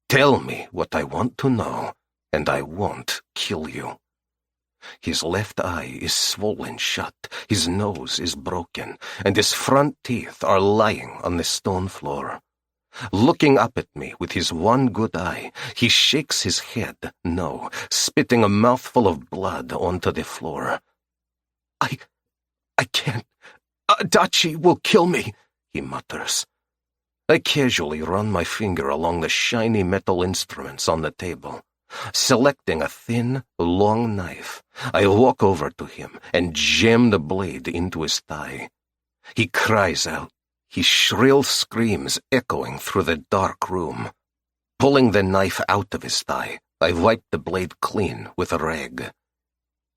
"Tell me what I want to know, and I won't kill you." His left eye is swollen shut, his nose is broken, and his front teeth are lying on the stone floor. Looking up at me with his one good eye, he shakes his head no, spitting a mouthful of blood onto the floor. I can't. Adachi will kill me," he mutters. I casually run my finger along the shiny metal instruments on the table. Selecting a thin, long knife, I walk over to him and jam the blade into his thigh. He cries out, his shrill screams echoing through the dark room. Pulling the knife out of his thigh, I wipe the blade clean with a rag.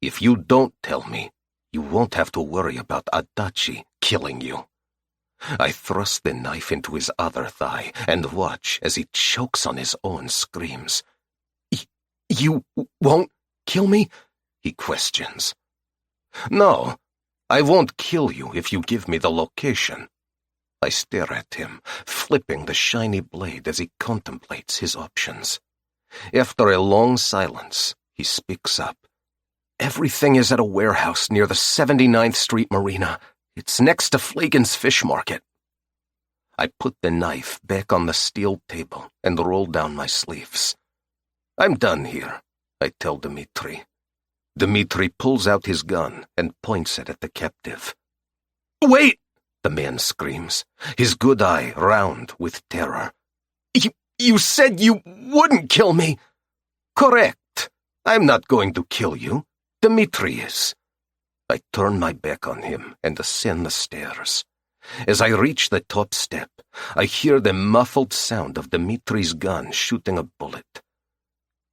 "If you don't tell me, you won't have to worry about Adachi killing you." I thrust the knife into his other thigh and watch as he chokes on his own screams. "You won't kill me?" he questions. "No, I won't kill you if you give me the location. I stare at him, flipping the shiny blade as he contemplates his options. After a long silence, he speaks up. Everything is at a warehouse near the 79th Street Marina. It's next to Flagon's Fish Market. I put the knife back on the steel table and roll down my sleeves. I'm done here, I tell Dmitri. Dmitri pulls out his gun and points it at the captive. Wait! The man screams, his good eye round with terror. You said you wouldn't kill me. Correct. I'm not going to kill you. Dmitri is. I turn my back on him and ascend the stairs. As I reach the top step, I hear the muffled sound of Dmitri's gun shooting a bullet.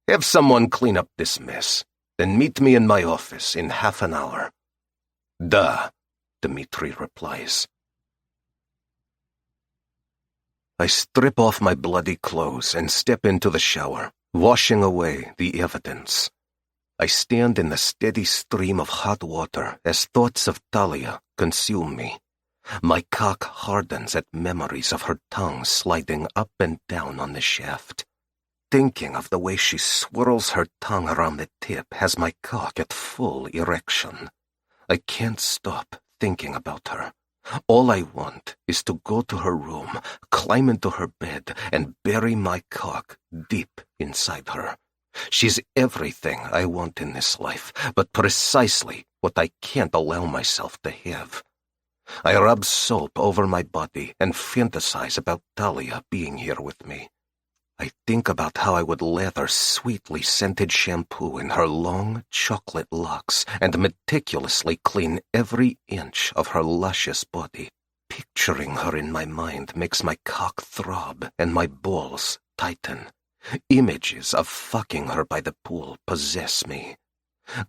Have someone clean up this mess, then meet me in my office in half an hour. Duh, Dmitri replies. I strip off my bloody clothes and step into the shower, washing away the evidence. I stand in the steady stream of hot water as thoughts of Talia consume me. My cock hardens at memories of her tongue sliding up and down on the shaft. Thinking of the way she swirls her tongue around the tip has my cock at full erection. I can't stop thinking about her. All I want is to go to her room, climb into her bed, and bury my cock deep inside her. She's everything I want in this life, but precisely what I can't allow myself to have. I rub soap over my body and fantasize about Talia being here with me. I think about how I would lather sweetly scented shampoo in her long chocolate locks and meticulously clean every inch of her luscious body. Picturing her in my mind makes my cock throb and my balls tighten. Images of fucking her by the pool possess me.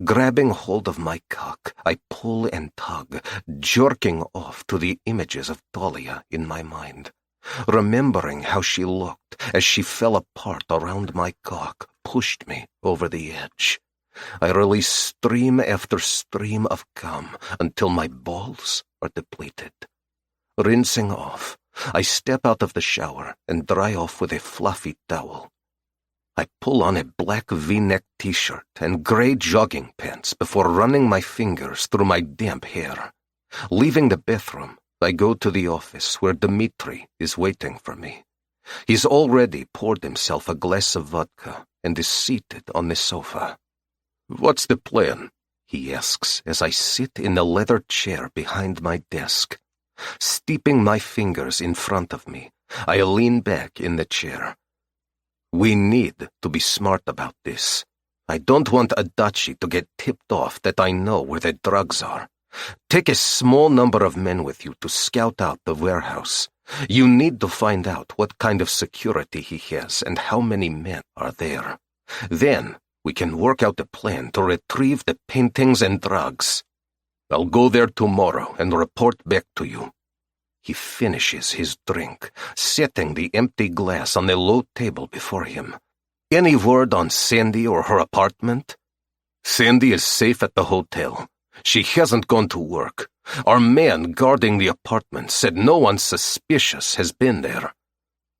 Grabbing hold of my cock, I pull and tug, jerking off to the images of Talia in my mind. Remembering how she looked as she fell apart around my cock pushed me over the edge. I release stream after stream of cum until my balls are depleted. Rinsing off, I step out of the shower and dry off with a fluffy towel. I pull on a black V-neck t-shirt and gray jogging pants before running my fingers through my damp hair. Leaving the bathroom, I go to the office where Dmitri is waiting for me. He's already poured himself a glass of vodka and is seated on the sofa. "What's the plan?" he asks as I sit in the leather chair behind my desk. Steeping my fingers in front of me, I lean back in the chair. "We need to be smart about this. I don't want Adachi to get tipped off that I know where the drugs are. Take a small number of men with you to scout out the warehouse. You need to find out what kind of security he has and how many men are there. Then we can work out a plan to retrieve the paintings and drugs. I'll go there tomorrow and report back to you." He finishes his drink, setting the empty glass on the low table before him. "Any word on Sandy or her apartment?" "Sandy is safe at the hotel. She hasn't gone to work. Our man guarding the apartment said no one suspicious has been there."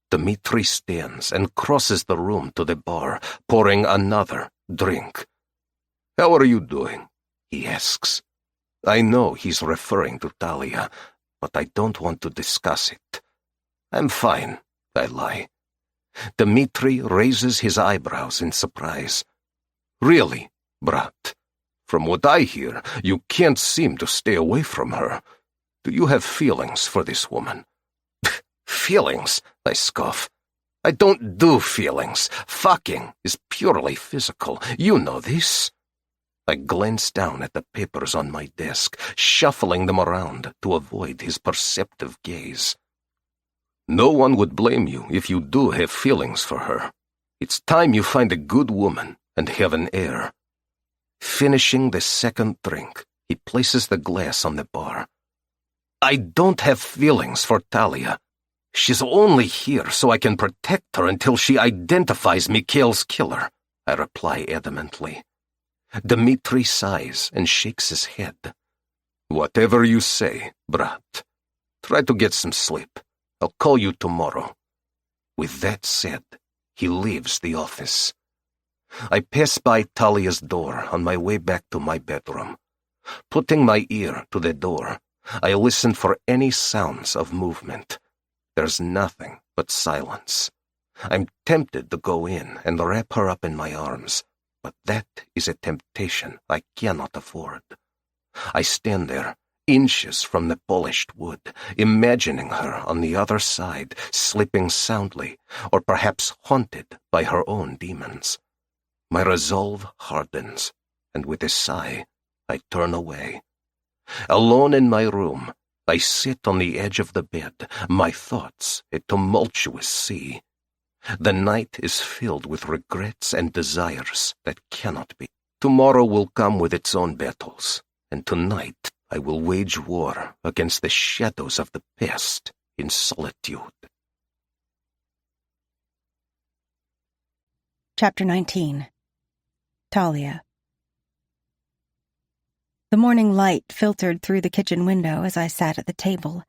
Dmitri stands and crosses the room to the bar, pouring another drink. "How are you doing?" he asks. I know he's referring to Talia, but I don't want to discuss it. "I'm fine," I lie. Dmitri raises his eyebrows in surprise. "Really, brat? From what I hear, you can't seem to stay away from her. Do you have feelings for this woman?" "Feelings?" I scoff. "I don't do feelings. Fucking is purely physical. You know this." I glance down at the papers on my desk, shuffling them around to avoid his perceptive gaze. "No one would blame you if you do have feelings for her. It's time you find a good woman and have an heir." Finishing the second drink, he places the glass on the bar. "I don't have feelings for Talia. She's only here so I can protect her until she identifies Mikhail's killer," I reply adamantly. Dmitri sighs and shakes his head. Whatever you say, brat. Try to get some sleep. I'll call you tomorrow. With that said, he leaves the office. I pass by Talia's door on my way back to my bedroom. Putting my ear to the door, I listen for any sounds of movement. There's nothing but silence. I'm tempted to go in and wrap her up in my arms, but that is a temptation I cannot afford. I stand there, inches from the polished wood, imagining her on the other side, sleeping soundly, or perhaps haunted by her own demons. My resolve hardens, and with a sigh, I turn away. Alone in my room, I sit on the edge of the bed, my thoughts a tumultuous sea. The night is filled with regrets and desires that cannot be. Tomorrow will come with its own battles, and tonight I will wage war against the shadows of the past in solitude. Chapter 19. Talia. The morning light filtered through the kitchen window as I sat at the table.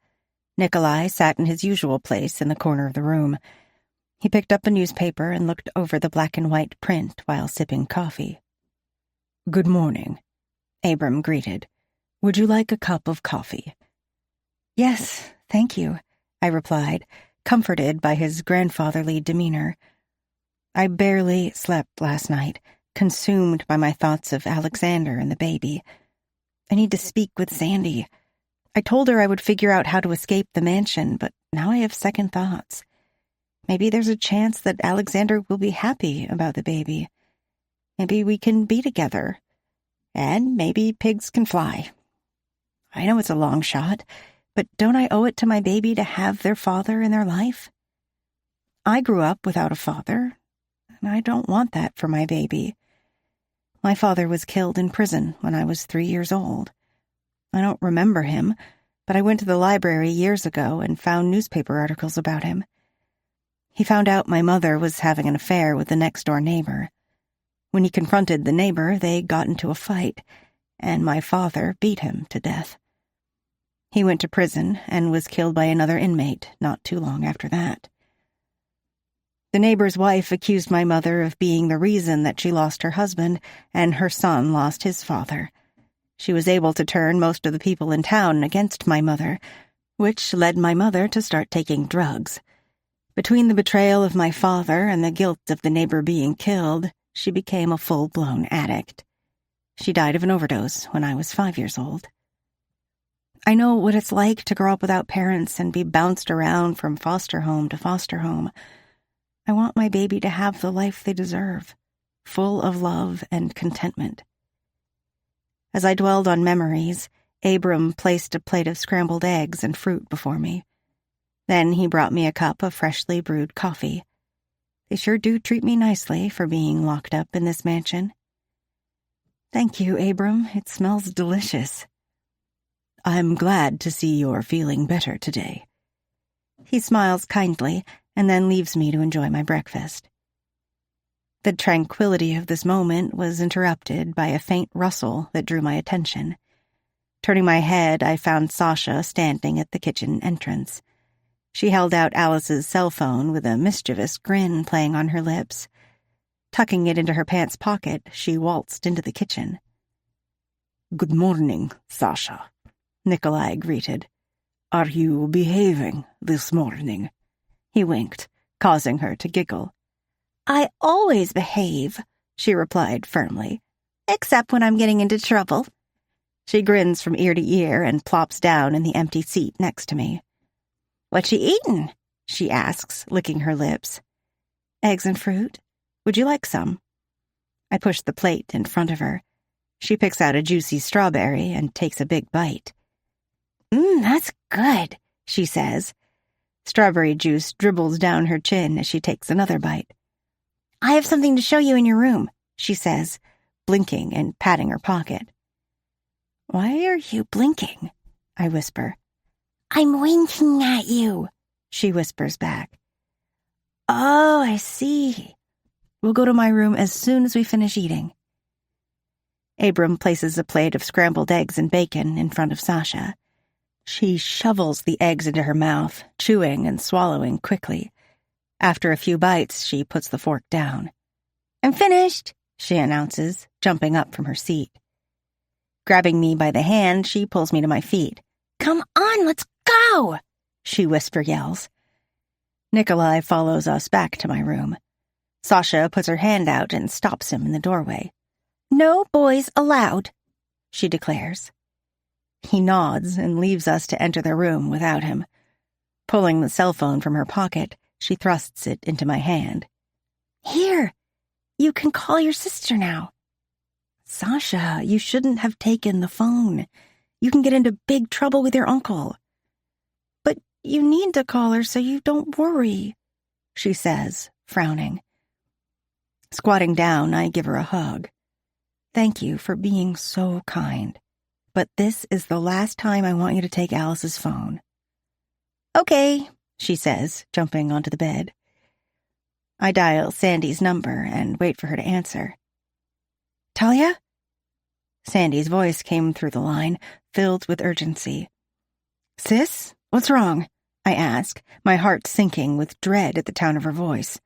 Nikolai sat in his usual place in the corner of the room. He picked up a newspaper and looked over the black and white print while sipping coffee. "Good morning," Abram greeted. "Would you like a cup of coffee?" "Yes, thank you," I replied, comforted by his grandfatherly demeanor. I barely slept last night, consumed by my thoughts of Alexander and the baby. I need to speak with Sandy. I told her I would figure out how to escape the mansion, but now I have second thoughts. Maybe there's a chance that Alexander will be happy about the baby. Maybe we can be together. And maybe pigs can fly. I know it's a long shot, but don't I owe it to my baby to have their father in their life? I grew up without a father, and I don't want that for my baby. My father was killed in prison when I was 3 years old. I don't remember him, but I went to the library years ago and found newspaper articles about him. He found out my mother was having an affair with the next-door neighbor. When he confronted the neighbor, they got into a fight, and my father beat him to death. He went to prison and was killed by another inmate not too long after that. The neighbor's wife accused my mother of being the reason that she lost her husband and her son lost his father. She was able to turn most of the people in town against my mother, which led my mother to start taking drugs. Between the betrayal of my father and the guilt of the neighbor being killed, she became a full-blown addict. She died of an overdose when I was 5 years old. I know what it's like to grow up without parents and be bounced around from foster home to foster home. I want my baby to have the life they deserve, full of love and contentment. As I dwelled on memories, Abram placed a plate of scrambled eggs and fruit before me. Then he brought me a cup of freshly brewed coffee. They sure do treat me nicely for being locked up in this mansion. Thank you, Abram. It smells delicious. I'm glad to see you're feeling better today. He smiles kindly and then leaves me to enjoy my breakfast. The tranquility of this moment was interrupted by a faint rustle that drew my attention. Turning my head, I found Sasha standing at the kitchen entrance. She held out Alice's cell phone with a mischievous grin playing on her lips. Tucking it into her pants pocket, she waltzed into the kitchen. "Good morning, Sasha," Nikolai greeted. "Are you behaving this morning?" He winked, causing her to giggle. "I always behave," she replied firmly, "except when I'm getting into trouble." She grins from ear to ear and plops down in the empty seat next to me. "What you eatin'?" she asks, licking her lips. "Eggs and fruit. Would you like some?" I push the plate in front of her. She picks out a juicy strawberry and takes a big bite. That's good," she says. Strawberry juice dribbles down her chin as she takes another bite. "I have something to show you in your room," she says, blinking and patting her pocket. "Why are you blinking?" I whisper. "I'm winking at you," she whispers back. "Oh, I see. We'll go to my room as soon as we finish eating." Abram places a plate of scrambled eggs and bacon in front of Sasha. She shovels the eggs into her mouth, chewing and swallowing quickly. After a few bites, she puts the fork down. "I'm finished," she announces, jumping up from her seat. Grabbing me by the hand, she pulls me to my feet. "Come on, let's go!" she whisper yells. Nikolai follows us back to my room. Sasha puts her hand out and stops him in the doorway. "No boys allowed," she declares. He nods and leaves us to enter the room without him. Pulling the cell phone from her pocket, she thrusts it into my hand. "Here, you can call your sister now." "Sasha, you shouldn't have taken the phone. You can get into big trouble with your uncle." "But you need to call her so you don't worry," she says, frowning. Squatting down, I give her a hug. "Thank you for being so kind. But this is the last time I want you to take Alice's phone." "Okay," she says, jumping onto the bed. I dial Sandy's number and wait for her to answer. "Talia?" Sandy's voice came through the line, filled with urgency. "Sis, what's wrong?" I ask, my heart sinking with dread at the tone of her voice.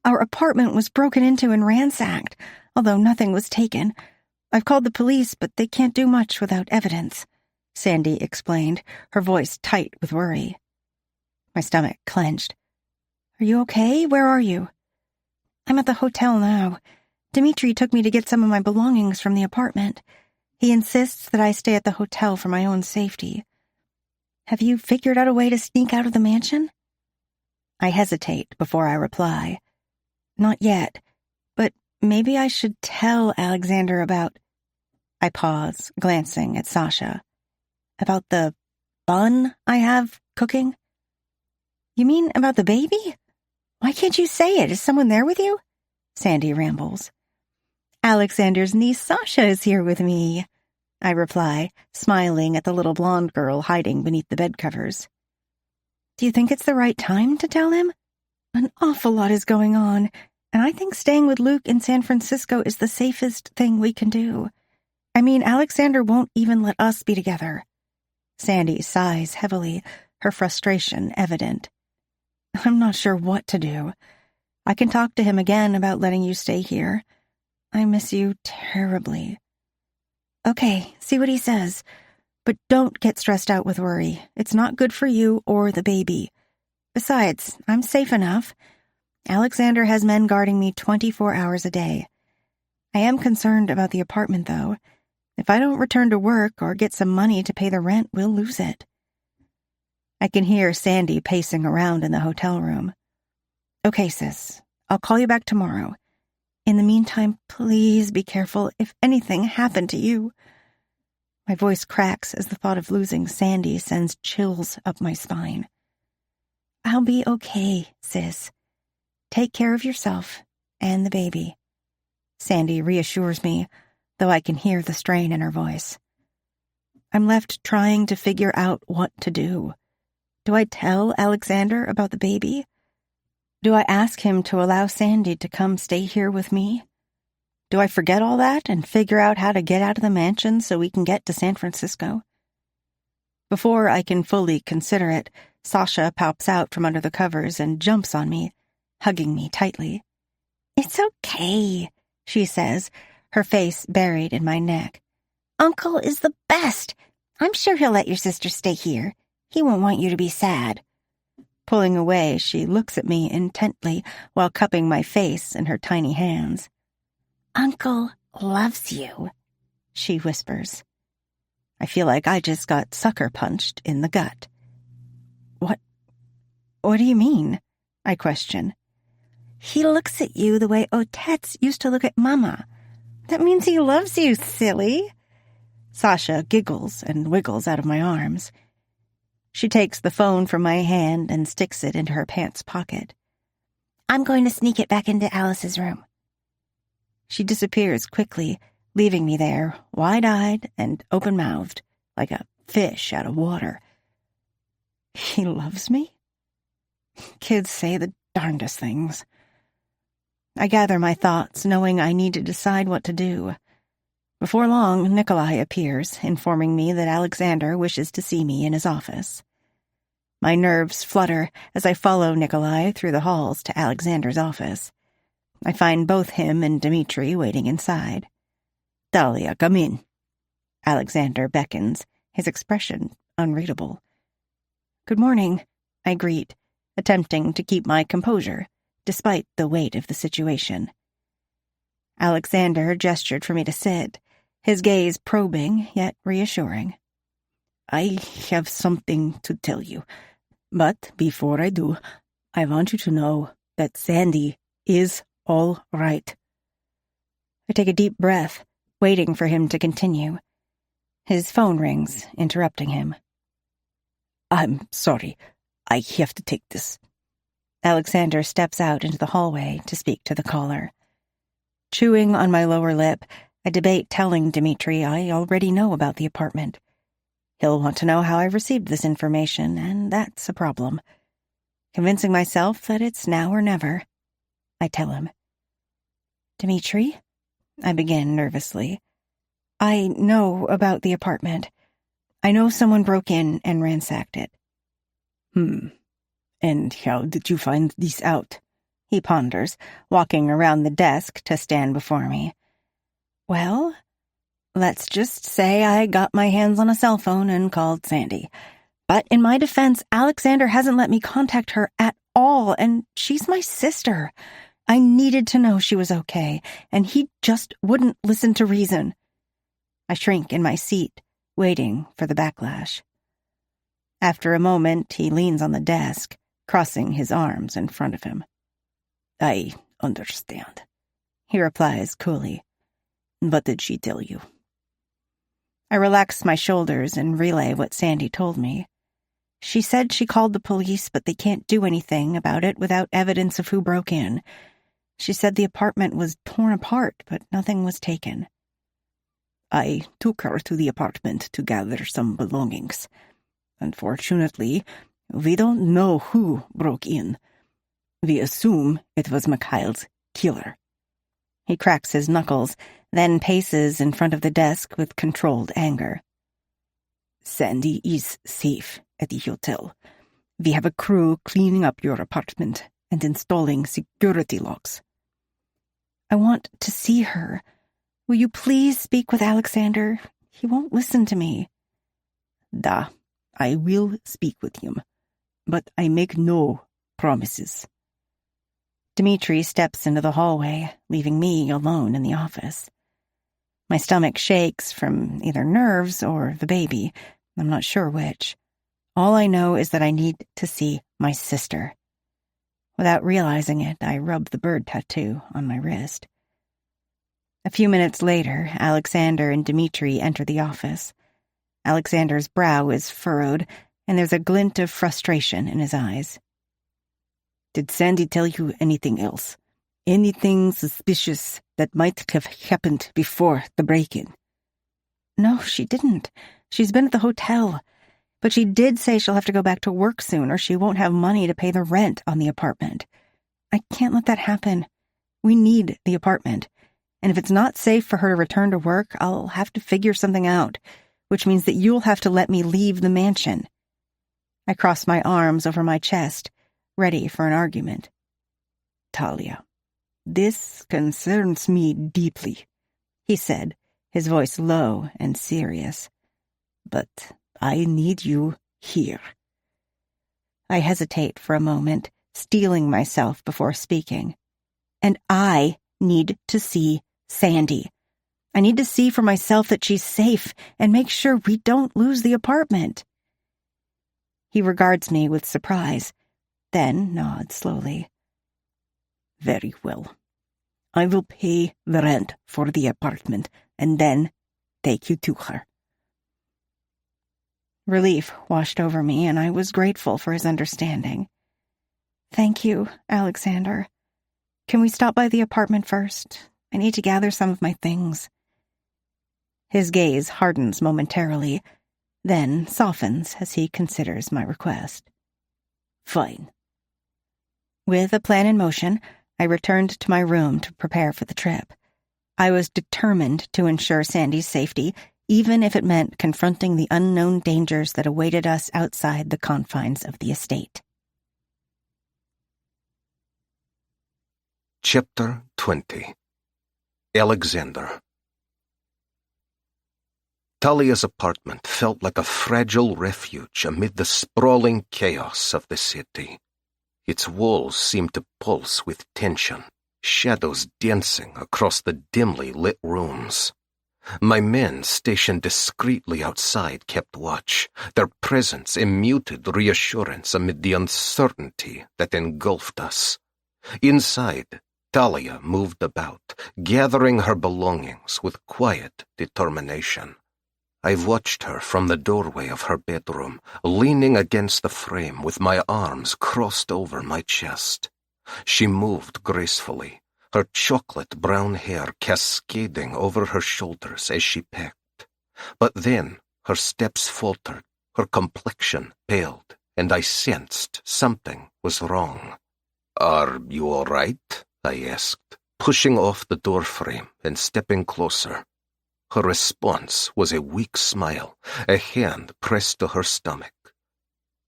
"Our apartment was broken into and ransacked, although nothing was taken. I've called the police, but they can't do much without evidence," Sandy explained, her voice tight with worry. My stomach clenched. "Are you okay? Where are you?" "I'm at the hotel now. Dimitri took me to get some of my belongings from the apartment. He insists that I stay at the hotel for my own safety. Have you figured out a way to sneak out of the mansion?" I hesitate before I reply. "Not yet, but maybe I should tell Alexander about—" I pause, glancing at Sasha. "About the bun I have cooking?" "You mean about the baby? Why can't you say it? Is someone there with you?" Sandy rambles. "Alexander's niece Sasha is here with me," I reply, smiling at the little blonde girl hiding beneath the bedcovers. "Do you think it's the right time to tell him? An awful lot is going on, and I think staying with Luke in San Francisco is the safest thing we can do. I mean, Alexander won't even let us be together." Sandy sighs heavily, her frustration evident. "I'm not sure what to do. I can talk to him again about letting you stay here. I miss you terribly." "Okay, see what he says. But don't get stressed out with worry. It's not good for you or the baby. Besides, I'm safe enough. Alexander has men guarding me 24 hours a day. I am concerned about the apartment, though. If I don't return to work or get some money to pay the rent, we'll lose it." I can hear Sandy pacing around in the hotel room. "Okay, sis. I'll call you back tomorrow. In the meantime, please be careful if anything happened to you." My voice cracks as the thought of losing Sandy sends chills up my spine. "I'll be okay, sis. Take care of yourself and the baby." Sandy reassures me, though I can hear the strain in her voice. I'm left trying to figure out what to do. Do I tell Alexander about the baby? Do I ask him to allow Sandy to come stay here with me? Do I forget all that and figure out how to get out of the mansion so we can get to San Francisco? Before I can fully consider it, Sasha pops out from under the covers and jumps on me, hugging me tightly. "It's okay," she says, her face buried in my neck. "Uncle is the best. I'm sure he'll let your sister stay here. He won't want you to be sad." Pulling away, she looks at me intently while cupping my face in her tiny hands. "Uncle loves you," she whispers. I feel like I just got sucker punched in the gut. What do you mean?" I question. "He looks at you the way Otets used to look at Mama. That means he loves you, silly." Sasha giggles and wiggles out of my arms. She takes the phone from my hand and sticks it into her pants pocket. "I'm going to sneak it back into Alice's room." She disappears quickly, leaving me there, wide-eyed and open-mouthed, like a fish out of water. He loves me? Kids say the darndest things. I gather my thoughts, knowing I need to decide what to do. Before long, Nikolai appears, informing me that Alexander wishes to see me in his office. My nerves flutter as I follow Nikolai through the halls to Alexander's office. I find both him and Dmitri waiting inside. Talia, come in. Alexander beckons, his expression unreadable. Good morning, I greet, attempting to keep my composure, despite the weight of the situation. Alexander gestured for me to sit, his gaze probing yet reassuring. I have something to tell you, but before I do, I want you to know that Sandy is all right. I take a deep breath, waiting for him to continue. His phone rings, interrupting him. I'm sorry. I have to take this. Alexander steps out into the hallway to speak to the caller. Chewing on my lower lip, I debate telling Dmitri I already know about the apartment. He'll want to know how I received this information, and that's a problem. Convincing myself that it's now or never, I tell him. Dmitri? I begin nervously. I know about the apartment. I know someone broke in and ransacked it. And how did you find this out? He ponders, walking around the desk to stand before me. Well, let's just say I got my hands on a cell phone and called Sandy. But in my defense, Alexander hasn't let me contact her at all, and she's my sister. I needed to know she was okay, and he just wouldn't listen to reason. I shrink in my seat, waiting for the backlash. After a moment, he leans on the desk, crossing his arms in front of him. I understand, he replies coolly. What did she tell you? I relax my shoulders and relay what Sandy told me. She said she called the police, but they can't do anything about it without evidence of who broke in. She said the apartment was torn apart, but nothing was taken. I took her to the apartment to gather some belongings. Unfortunately, we don't know who broke in. We assume it was Mikhail's killer. He cracks his knuckles, then paces in front of the desk with controlled anger. Sandy is safe at the hotel. We have a crew cleaning up your apartment and installing security locks. I want to see her. Will you please speak with Alexander? He won't listen to me. Da, I will speak with him, but I make no promises. Dmitri steps into the hallway, leaving me alone in the office. My stomach shakes from either nerves or the baby. I'm not sure which. All I know is that I need to see my sister. Without realizing it, I rub the bird tattoo on my wrist. A few minutes later, Alexander and Dmitri enter the office. Alexander's brow is furrowed, and there's a glint of frustration in his eyes. Did Sandy tell you anything else? Anything suspicious that might have happened before the break-in? No, she didn't. She's been at the hotel. But she did say she'll have to go back to work soon or she won't have money to pay the rent on the apartment. I can't let that happen. We need the apartment. And if it's not safe for her to return to work, I'll have to figure something out, which means that you'll have to let me leave the mansion. I cross my arms over my chest, ready for an argument. Talia, this concerns me deeply, he said, his voice low and serious. But I need you here. I hesitate for a moment, steeling myself before speaking. And I need to see Sandy. I need to see for myself that she's safe and make sure we don't lose the apartment. He regards me with surprise, then nods slowly. Very well. I will pay the rent for the apartment and then take you to her. Relief washed over me, and I was grateful for his understanding. Thank you, Alexander. Can we stop by the apartment first? I need to gather some of my things. His gaze hardens momentarily, then softens as he considers my request. Fine. With a plan in motion, I returned to my room to prepare for the trip. I was determined to ensure Sandy's safety, even if it meant confronting the unknown dangers that awaited us outside the confines of the estate. Chapter 20. Alexander. Talia's apartment felt like a fragile refuge amid the sprawling chaos of the city. Its walls seemed to pulse with tension, shadows dancing across the dimly lit rooms. My men stationed discreetly outside kept watch, their presence a muted reassurance amid the uncertainty that engulfed us. Inside, Talia moved about, gathering her belongings with quiet determination. I've watched her from the doorway of her bedroom, leaning against the frame with my arms crossed over my chest. She moved gracefully, her chocolate-brown hair cascading over her shoulders as she packed. But then her steps faltered, her complexion paled, and I sensed something was wrong. "Are you all right?" I asked, pushing off the doorframe and stepping closer. Her response was a weak smile, a hand pressed to her stomach.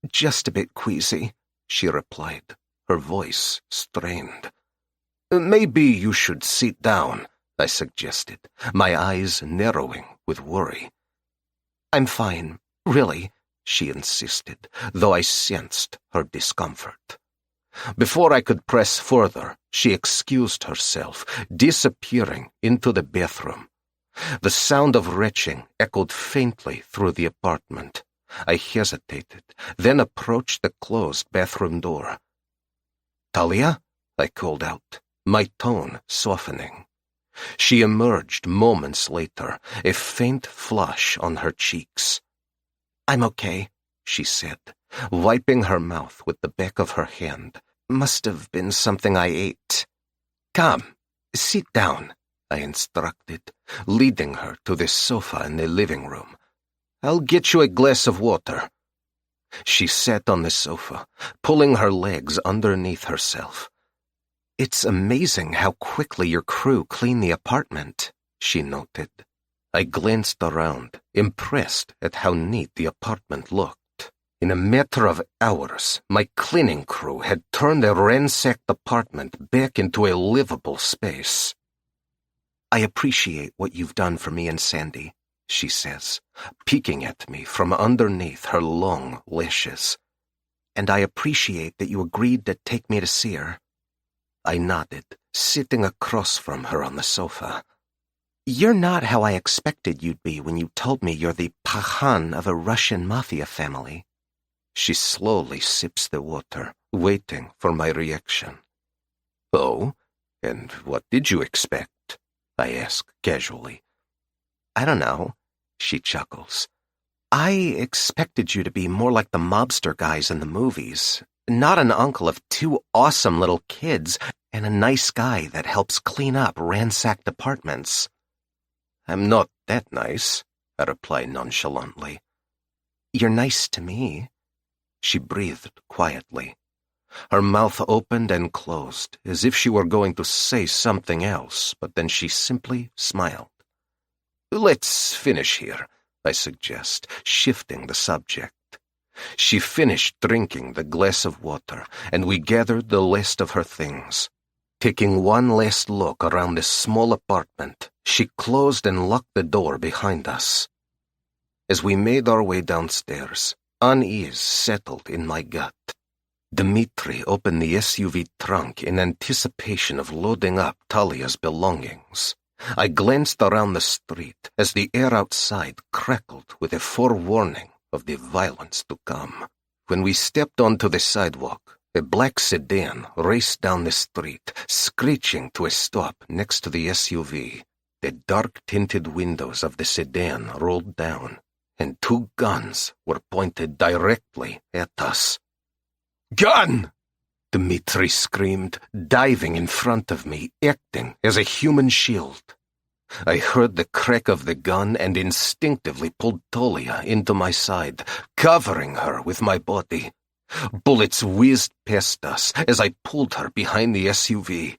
"Just a bit queasy," she replied, her voice strained. "Maybe you should sit down," I suggested, my eyes narrowing with worry. "I'm fine, really," she insisted, though I sensed her discomfort. Before I could press further, she excused herself, disappearing into the bathroom. The sound of retching echoed faintly through the apartment. I hesitated, then approached the closed bathroom door. "Talia?" I called out, my tone softening. She emerged moments later, a faint flush on her cheeks. "I'm okay," she said, wiping her mouth with the back of her hand. "Must have been something I ate." "Come, sit down," I instructed, leading her to the sofa in the living room. "I'll get you a glass of water." She sat on the sofa, pulling her legs underneath herself. "It's amazing how quickly your crew cleaned the apartment," she noted. I glanced around, impressed at how neat the apartment looked. In a matter of hours, my cleaning crew had turned a ransacked apartment back into a livable space. "I appreciate what you've done for me and Sandy," she says, peeking at me from underneath her long lashes. "And I appreciate that you agreed to take me to see her." I nodded, sitting across from her on the sofa. "You're not how I expected you'd be when you told me you're the pahan of a Russian Mafia family." She slowly sips the water, waiting for my reaction. "Oh, and what did you expect?" I ask casually. "I don't know," she chuckles. "I expected you to be more like the mobster guys in the movies, not an uncle of two awesome little kids and a nice guy that helps clean up ransacked apartments." "I'm not that nice," I reply nonchalantly. "You're nice to me." She breathed quietly. Her mouth opened and closed, as if she were going to say something else, but then she simply smiled. "Let's finish here," I suggest, shifting the subject. She finished drinking the glass of water, and we gathered the last of her things. Taking one last look around the small apartment, she closed and locked the door behind us. As we made our way downstairs, unease settled in my gut. Dmitri opened the SUV trunk in anticipation of loading up Talia's belongings. I glanced around the street as the air outside crackled with a forewarning of the violence to come. When we stepped onto the sidewalk, a black sedan raced down the street, screeching to a stop next to the SUV. The dark-tinted windows of the sedan rolled down, and two guns were pointed directly at us. "Gun!" Dmitri screamed, diving in front of me, acting as a human shield. I heard the crack of the gun and instinctively pulled Talia into my side, covering her with my body. Bullets whizzed past us as I pulled her behind the SUV.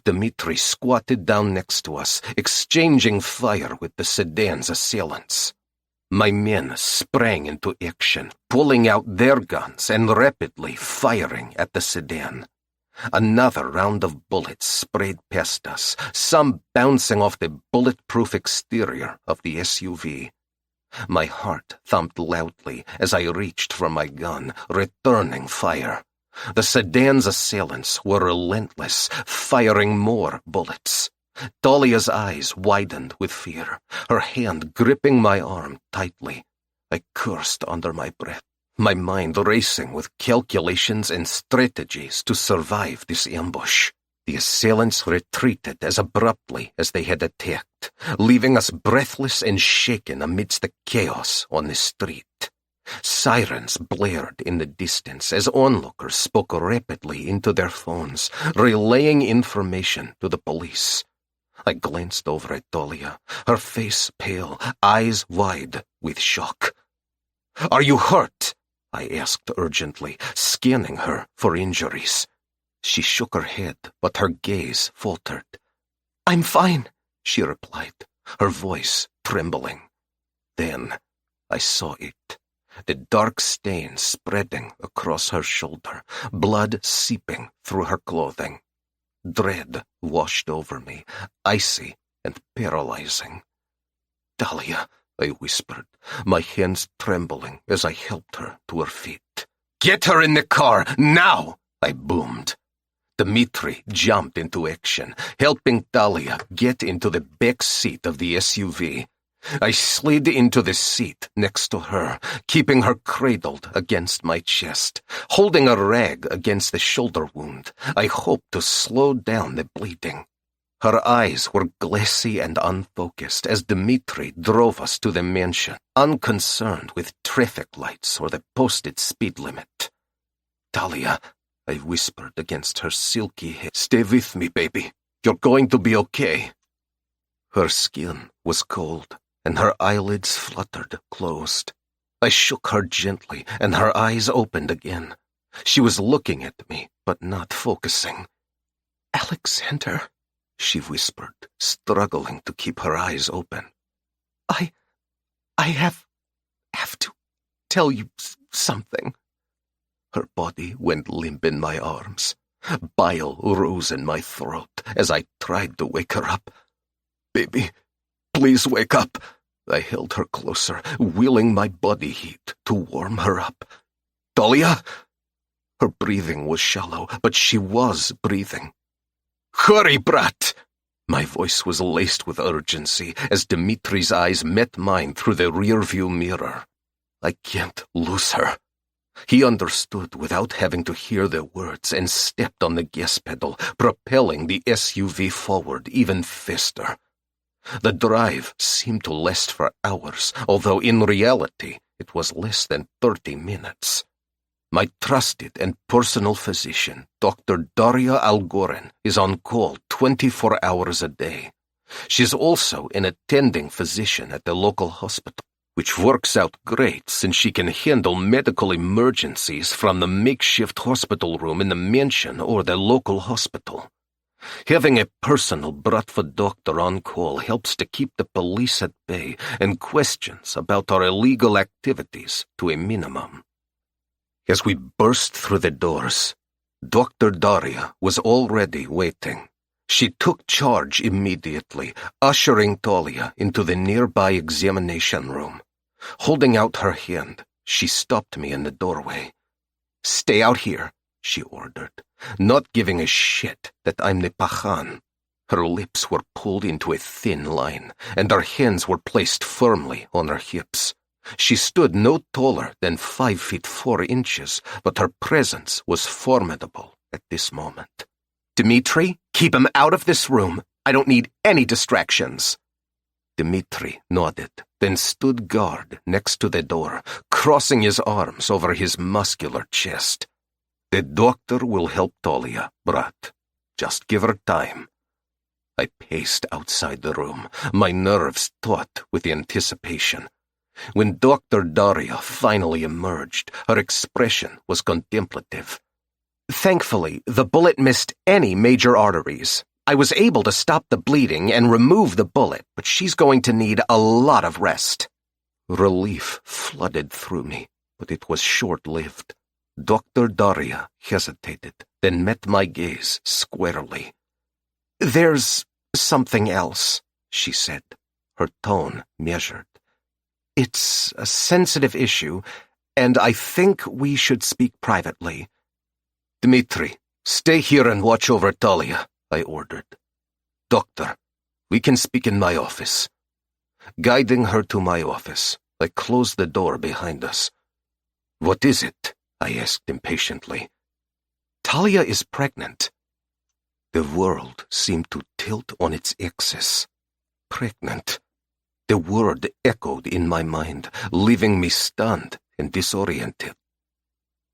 Dmitri squatted down next to us, exchanging fire with the sedan's assailants. My men sprang into action, pulling out their guns and rapidly firing at the sedan. Another round of bullets sprayed past us, some bouncing off the bulletproof exterior of the SUV. My heart thumped loudly as I reached for my gun, returning fire. The sedan's assailants were relentless, firing more bullets. Dahlia's eyes widened with fear, her hand gripping my arm tightly. I cursed under my breath, my mind racing with calculations and strategies to survive this ambush. The assailants retreated as abruptly as they had attacked, leaving us breathless and shaken amidst the chaos on the street. Sirens blared in the distance as onlookers spoke rapidly into their phones, relaying information to the police. I glanced over at Dahlia, her face pale, eyes wide with shock. "Are you hurt?" I asked urgently, scanning her for injuries. She shook her head, but her gaze faltered. "I'm fine," she replied, her voice trembling. Then I saw it. The dark stain spreading across her shoulder, blood seeping through her clothing. Dread washed over me, icy and paralyzing. "Dahlia," I whispered, my hands trembling as I helped her to her feet. "Get her in the car, now!" I boomed. Dmitri jumped into action, helping Dahlia get into the back seat of the SUV. I slid into the seat next to her, keeping her cradled against my chest. Holding a rag against the shoulder wound, I hoped to slow down the bleeding. Her eyes were glassy and unfocused as Dmitri drove us to the mansion, unconcerned with traffic lights or the posted speed limit. "Dahlia," I whispered against her silky head, "stay with me, baby. You're going to be okay." Her skin was cold, and her eyelids fluttered closed. I shook her gently, and her eyes opened again. She was looking at me, but not focusing. "Alexander," she whispered, struggling to keep her eyes open. I have to tell you something." Her body went limp in my arms. Bile rose in my throat as I tried to wake her up. "Baby, please wake up." I held her closer, wheeling my body heat to warm her up. "Dahlia?" Her breathing was shallow, but she was breathing. "Hurry, brat!" My voice was laced with urgency as Dmitri's eyes met mine through the rearview mirror. "I can't lose her." He understood without having to hear the words and stepped on the gas pedal, propelling the SUV forward even faster. The drive seemed to last for hours, although in reality it was less than 30 minutes. My trusted and personal physician, Dr. Daria Algorin, is on call 24 hours a day. She's also an attending physician at the local hospital, which works out great since she can handle medical emergencies from the makeshift hospital room in the mansion or the local hospital. Having a personal Bratva doctor on call helps to keep the police at bay and questions about our illegal activities to a minimum. As we burst through the doors, Dr. Daria was already waiting. She took charge immediately, ushering Dahlia into the nearby examination room. Holding out her hand, she stopped me in the doorway. "Stay out here," she ordered, not giving a shit that I'm the Pajan. Her lips were pulled into a thin line, and her hands were placed firmly on her hips. She stood no taller than 5 feet 4 inches, but her presence was formidable at this moment. "Dmitri, keep him out of this room. I don't need any distractions." Dmitri nodded, then stood guard next to the door, crossing his arms over his muscular chest. "The doctor will help Dahlia, brat. Just give her time." I paced outside the room, my nerves taut with anticipation. When Dr. Daria finally emerged, her expression was contemplative. "Thankfully, the bullet missed any major arteries," I was able to stop the bleeding and remove the bullet, but she's going to need a lot of rest. Relief flooded through me, but it was short-lived. Dr. Daria hesitated, then met my gaze squarely. "There's something else," she said, her tone measured. "It's a sensitive issue, and I think we should speak privately." "Dmitri, stay here and watch over Talia," I ordered. "Doctor, we can speak in my office." Guiding her to my office, I closed the door behind us. "What is it?" I asked impatiently. "Talia is pregnant." The world seemed to tilt on its axis. Pregnant. The word echoed in my mind, leaving me stunned and disoriented.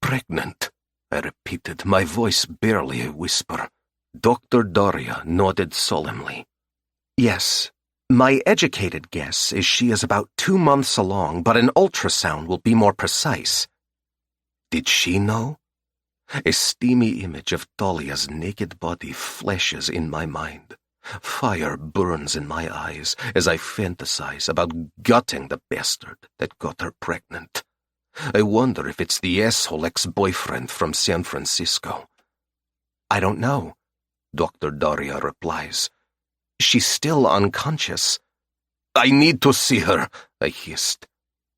"Pregnant," I repeated, my voice barely a whisper. Dr. Daria nodded solemnly. "Yes, my educated guess is she is about 2 months along, but an ultrasound will be more precise." Did she know? A steamy image of Talia's naked body flashes in my mind. Fire burns in my eyes as I fantasize about gutting the bastard that got her pregnant. I wonder if it's the asshole ex-boyfriend from San Francisco. "I don't know," Dr. Daria replies. "She's still unconscious." "I need to see her," I hissed.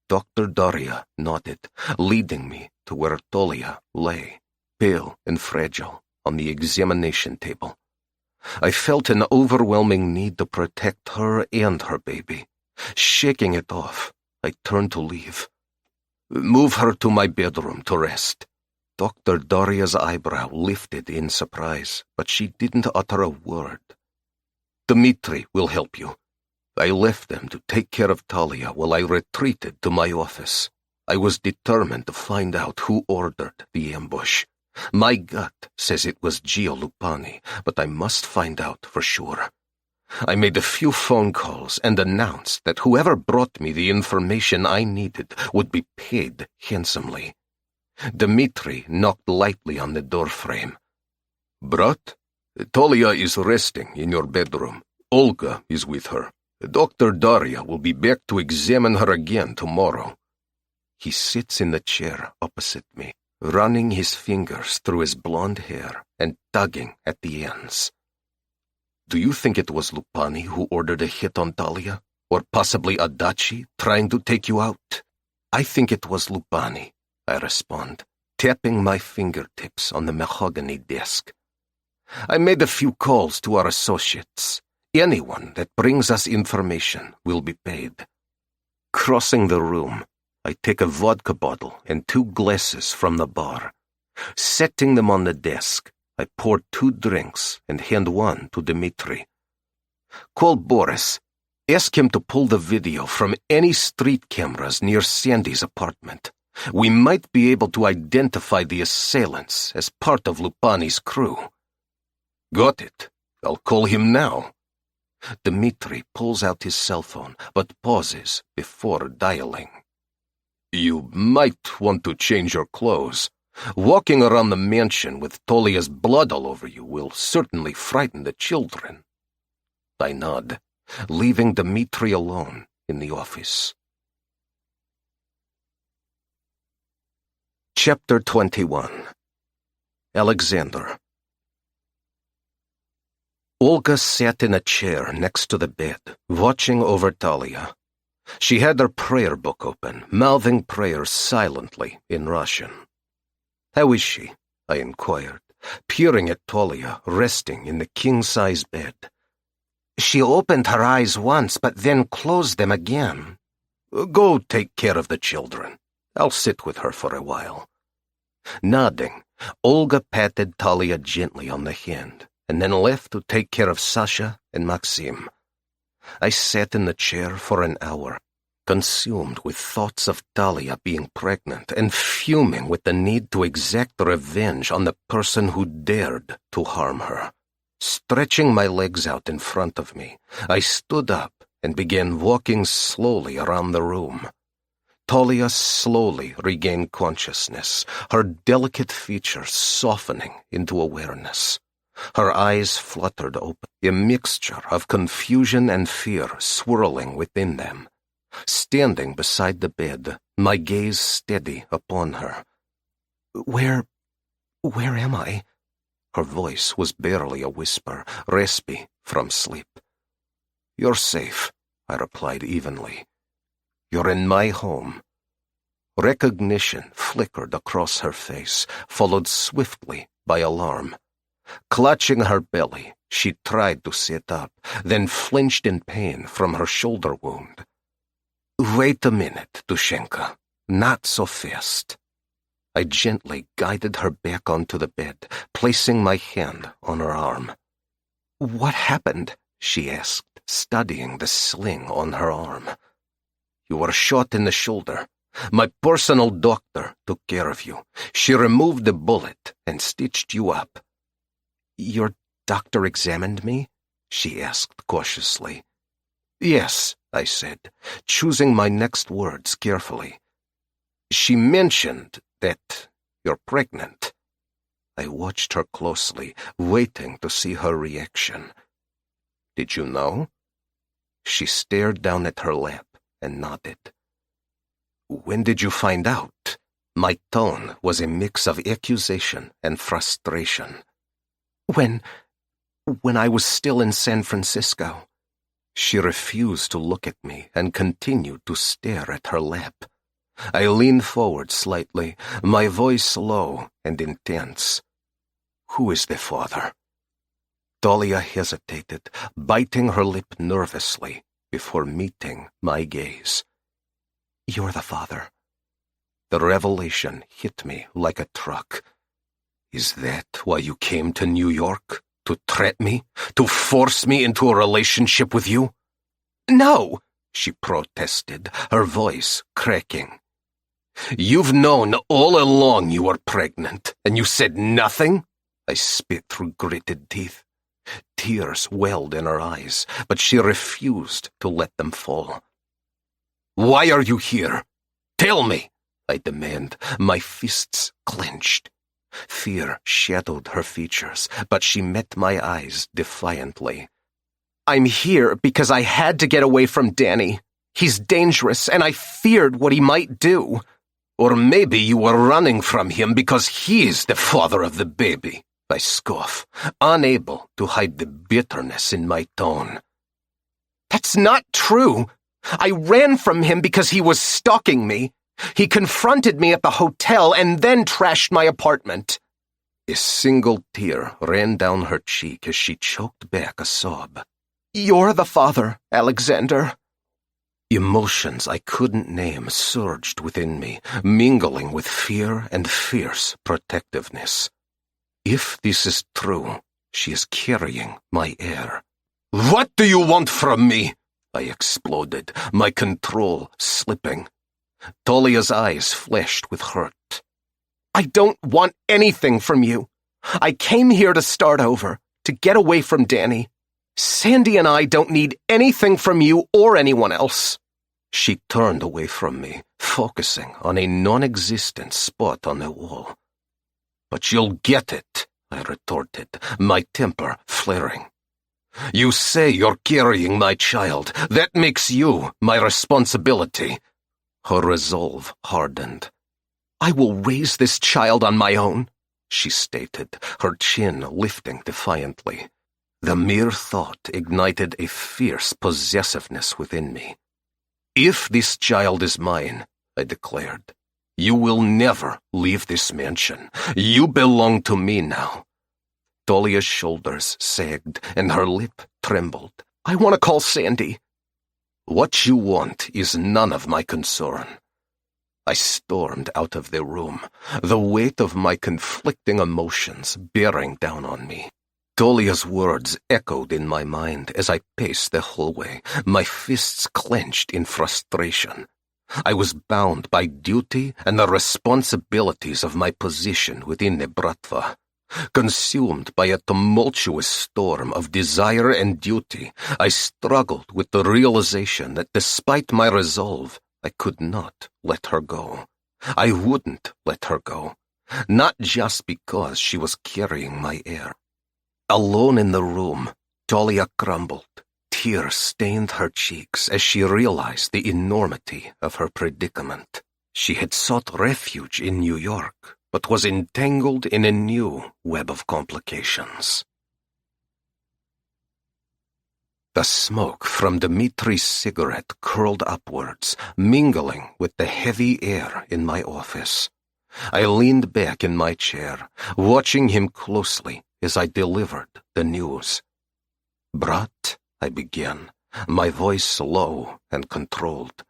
Dr. Daria nodded, leading me to where Talia lay, pale and fragile, on the examination table. I felt an overwhelming need to protect her and her baby. Shaking it off, I turned to leave. "Move her to my bedroom to rest." Dr. Daria's eyebrow lifted in surprise, but she didn't utter a word. "Dmitri will help you." I left them to take care of Talia while I retreated to my office. I was determined to find out who ordered the ambush. My gut says it was Gio Lupani, but I must find out for sure. I made a few phone calls and announced that whoever brought me the information I needed would be paid handsomely. Dmitri knocked lightly on the doorframe. "Brat, Talia is resting in your bedroom. Olga is with her. Dr. Daria will be back to examine her again tomorrow." He sits in the chair opposite me, running his fingers through his blonde hair and tugging at the ends. "Do you think it was Lupani who ordered a hit on Talia? Or possibly Adachi trying to take you out?" "I think it was Lupani," I respond, tapping my fingertips on the mahogany desk. "I made a few calls to our associates. Anyone that brings us information will be paid." Crossing the room, I take a vodka bottle and 2 glasses from the bar. Setting them on the desk, I pour 2 drinks and hand one to Dmitri. "Call Boris. Ask him to pull the video from any street cameras near Sandy's apartment. We might be able to identify the assailants as part of Lupani's crew." "Got it. I'll call him now." Dmitri pulls out his cell phone, but pauses before dialing. "You might want to change your clothes. Walking around the mansion with Talia's blood all over you will certainly frighten the children." I nod, leaving Dmitri alone in the office. Chapter 21. Alexander. Olga sat in a chair next to the bed, watching over Talia. She had her prayer book open, mouthing prayers silently in Russian. "How is she?" I inquired, peering at Talia resting in the king-size bed. "She opened her eyes once, but then closed them again." "Go take care of the children. I'll sit with her for a while." Nodding, Olga patted Talia gently on the hand, and then left to take care of Sasha and Maxim. I sat in the chair for an hour, consumed with thoughts of Talia being pregnant and fuming with the need to exact revenge on the person who dared to harm her. Stretching my legs out in front of me, I stood up and began walking slowly around the room. Talia slowly regained consciousness, her delicate features softening into awareness. Her eyes fluttered open, a mixture of confusion and fear swirling within them. Standing beside the bed, my gaze steady upon her. Where am I?" Her voice was barely a whisper, raspy from sleep. "You're safe," I replied evenly. "You're in my home." Recognition flickered across her face, followed swiftly by alarm. Clutching her belly, she tried to sit up, then flinched in pain from her shoulder wound. "Wait a minute, Dushenka. Not so fast." I gently guided her back onto the bed, placing my hand on her arm. "What happened?" she asked, studying the sling on her arm. "You were shot in the shoulder. My personal doctor took care of you. She removed the bullet and stitched you up." "Your doctor examined me?" she asked cautiously. "Yes," I said, choosing my next words carefully. "She mentioned that you're pregnant." I watched her closely, waiting to see her reaction. "Did you know?" She stared down at her lap and nodded. "When did you find out?" My tone was a mix of accusation and frustration. When I was still in San Francisco." She refused to look at me and continued to stare at her lap. I leaned forward slightly, my voice low and intense. "Who is the father?" Dahlia hesitated, biting her lip nervously before meeting my gaze. "You're the father." The revelation hit me like a truck. "Is that why you came to New York? To threat me? To force me into a relationship with you?" "No," she protested, her voice cracking. "You've known all along you were pregnant, and you said nothing?" I spit through gritted teeth. Tears welled in her eyes, but she refused to let them fall. "Why are you here? Tell me!" I demand, my fists clenched. Fear shadowed her features, but she met my eyes defiantly. "I'm here because I had to get away from Danny. He's dangerous, and I feared what he might do." "Or maybe you were running from him because he's the father of the baby," I scoff, unable to hide the bitterness in my tone. "That's not true. I ran from him because he was stalking me. He confronted me at the hotel and then trashed my apartment." A single tear ran down her cheek as she choked back a sob. "You're the father, Alexander." Emotions I couldn't name surged within me, mingling with fear and fierce protectiveness. If this is true, she is carrying my heir. "What do you want from me?" I exploded, my control slipping. Talia's eyes flashed with hurt. "I don't want anything from you. I came here to start over, to get away from Danny. Sandy and I don't need anything from you or anyone else." She turned away from me, focusing on a non-existent spot on the wall. "But you'll get it," I retorted, my temper flaring. "You say you're carrying my child. That makes you my responsibility." Her resolve hardened. "I will raise this child on my own," she stated, her chin lifting defiantly. The mere thought ignited a fierce possessiveness within me. "If this child is mine," I declared, "you will never leave this mansion. You belong to me now." Dahlia's shoulders sagged and her lip trembled. "I want to call Sandy." "What you want is none of my concern." I stormed out of the room, the weight of my conflicting emotions bearing down on me. Dahlia's words echoed in my mind as I paced the hallway, my fists clenched in frustration. I was bound by duty and the responsibilities of my position within the Bratva. Consumed by a tumultuous storm of desire and duty, I struggled with the realization that despite my resolve, I could not let her go. I wouldn't let her go, not just because she was carrying my heir. Alone in the room, Talia grumbled. Tears stained her cheeks as she realized the enormity of her predicament. She had sought refuge in New York, but was entangled in a new web of complications. The smoke from Dmitri's cigarette curled upwards, mingling with the heavy air in my office. I leaned back in my chair, watching him closely as I delivered the news. "Brat," I began, my voice low and controlled.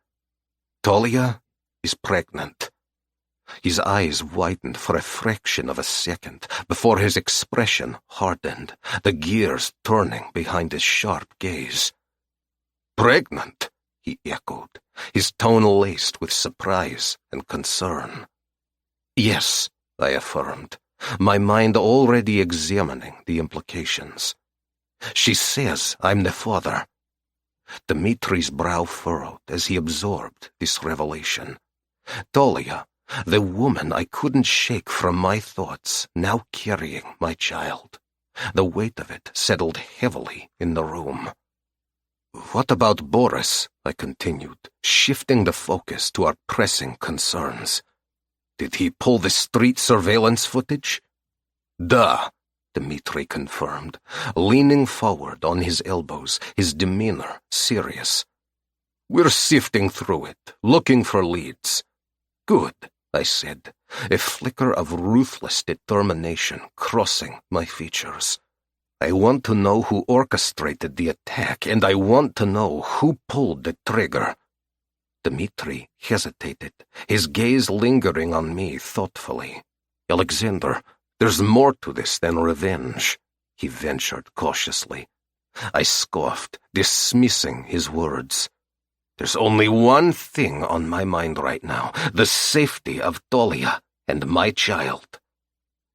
"Talia is pregnant." His eyes widened for a fraction of a second before his expression hardened, the gears turning behind his sharp gaze. "Pregnant?" he echoed, his tone laced with surprise and concern. "Yes," I affirmed, my mind already examining the implications. "She says I'm the father." Dmitri's brow furrowed as he absorbed this revelation. Talia, the woman I couldn't shake from my thoughts, now carrying my child. The weight of it settled heavily in the room. "What about Boris?" I continued, shifting the focus to our pressing concerns. "Did he pull the street surveillance footage?" "Duh," Dmitri confirmed, leaning forward on his elbows, his demeanor serious. "We're sifting through it, looking for leads." "Good," I said, a flicker of ruthless determination crossing my features. "I want to know who orchestrated the attack, and I want to know who pulled the trigger." Dmitri hesitated, his gaze lingering on me thoughtfully. "Alexander, there's more to this than revenge," he ventured cautiously. I scoffed, dismissing his words. "There's only one thing on my mind right now, the safety of Talia and my child."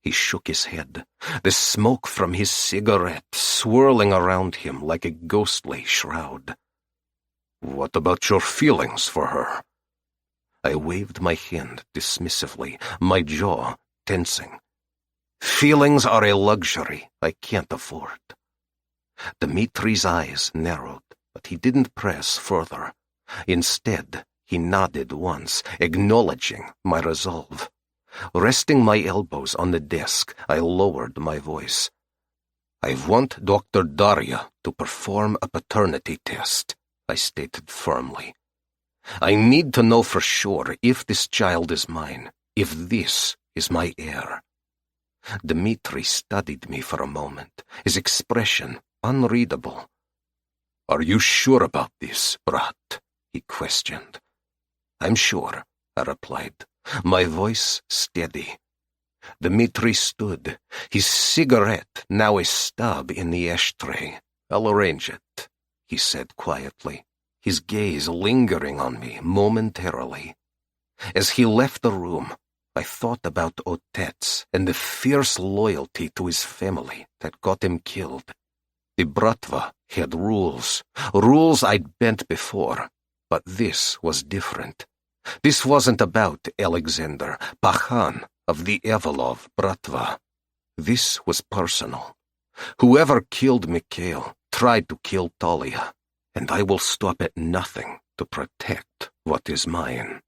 He shook his head, the smoke from his cigarette swirling around him like a ghostly shroud. "What about your feelings for her?" I waved my hand dismissively, my jaw tensing. "Feelings are a luxury I can't afford." Dmitri's eyes narrowed, but he didn't press further. Instead, he nodded once, acknowledging my resolve. Resting my elbows on the desk, I lowered my voice. "I want Dr. Daria to perform a paternity test," I stated firmly. "I need to know for sure if this child is mine, if this is my heir." Dmitri studied me for a moment, his expression unreadable. "Are you sure about this, brat?" he questioned. "I'm sure," I replied, my voice steady. Dmitri stood, his cigarette now a stub in the ashtray. "I'll arrange it," he said quietly, his gaze lingering on me momentarily. As he left the room, I thought about Otetz and the fierce loyalty to his family that got him killed. The Bratva had rules I'd bent before, but this was different. This wasn't about Alexander, Pachan of the Avalov Bratva. This was personal. Whoever killed Mikhail tried to kill Talia, and I will stop at nothing to protect what is mine.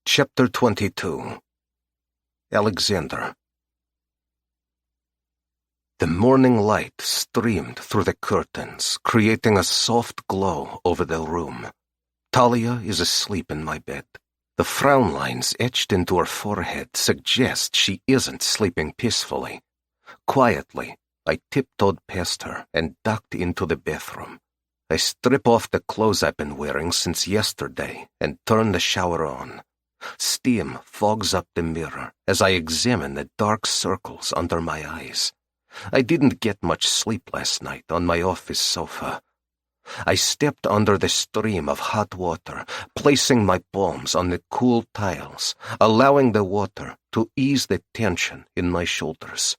Chapter 22. Alexander. The morning light streamed through the curtains, creating a soft glow over the room. Talia is asleep in my bed. The frown lines etched into her forehead suggest she isn't sleeping peacefully. Quietly, I tiptoed past her and ducked into the bathroom. I strip off the clothes I've been wearing since yesterday and turn the shower on. Steam fogs up the mirror as I examine the dark circles under my eyes. I didn't get much sleep last night on my office sofa. I stepped under the stream of hot water, placing my palms on the cool tiles, allowing the water to ease the tension in my shoulders.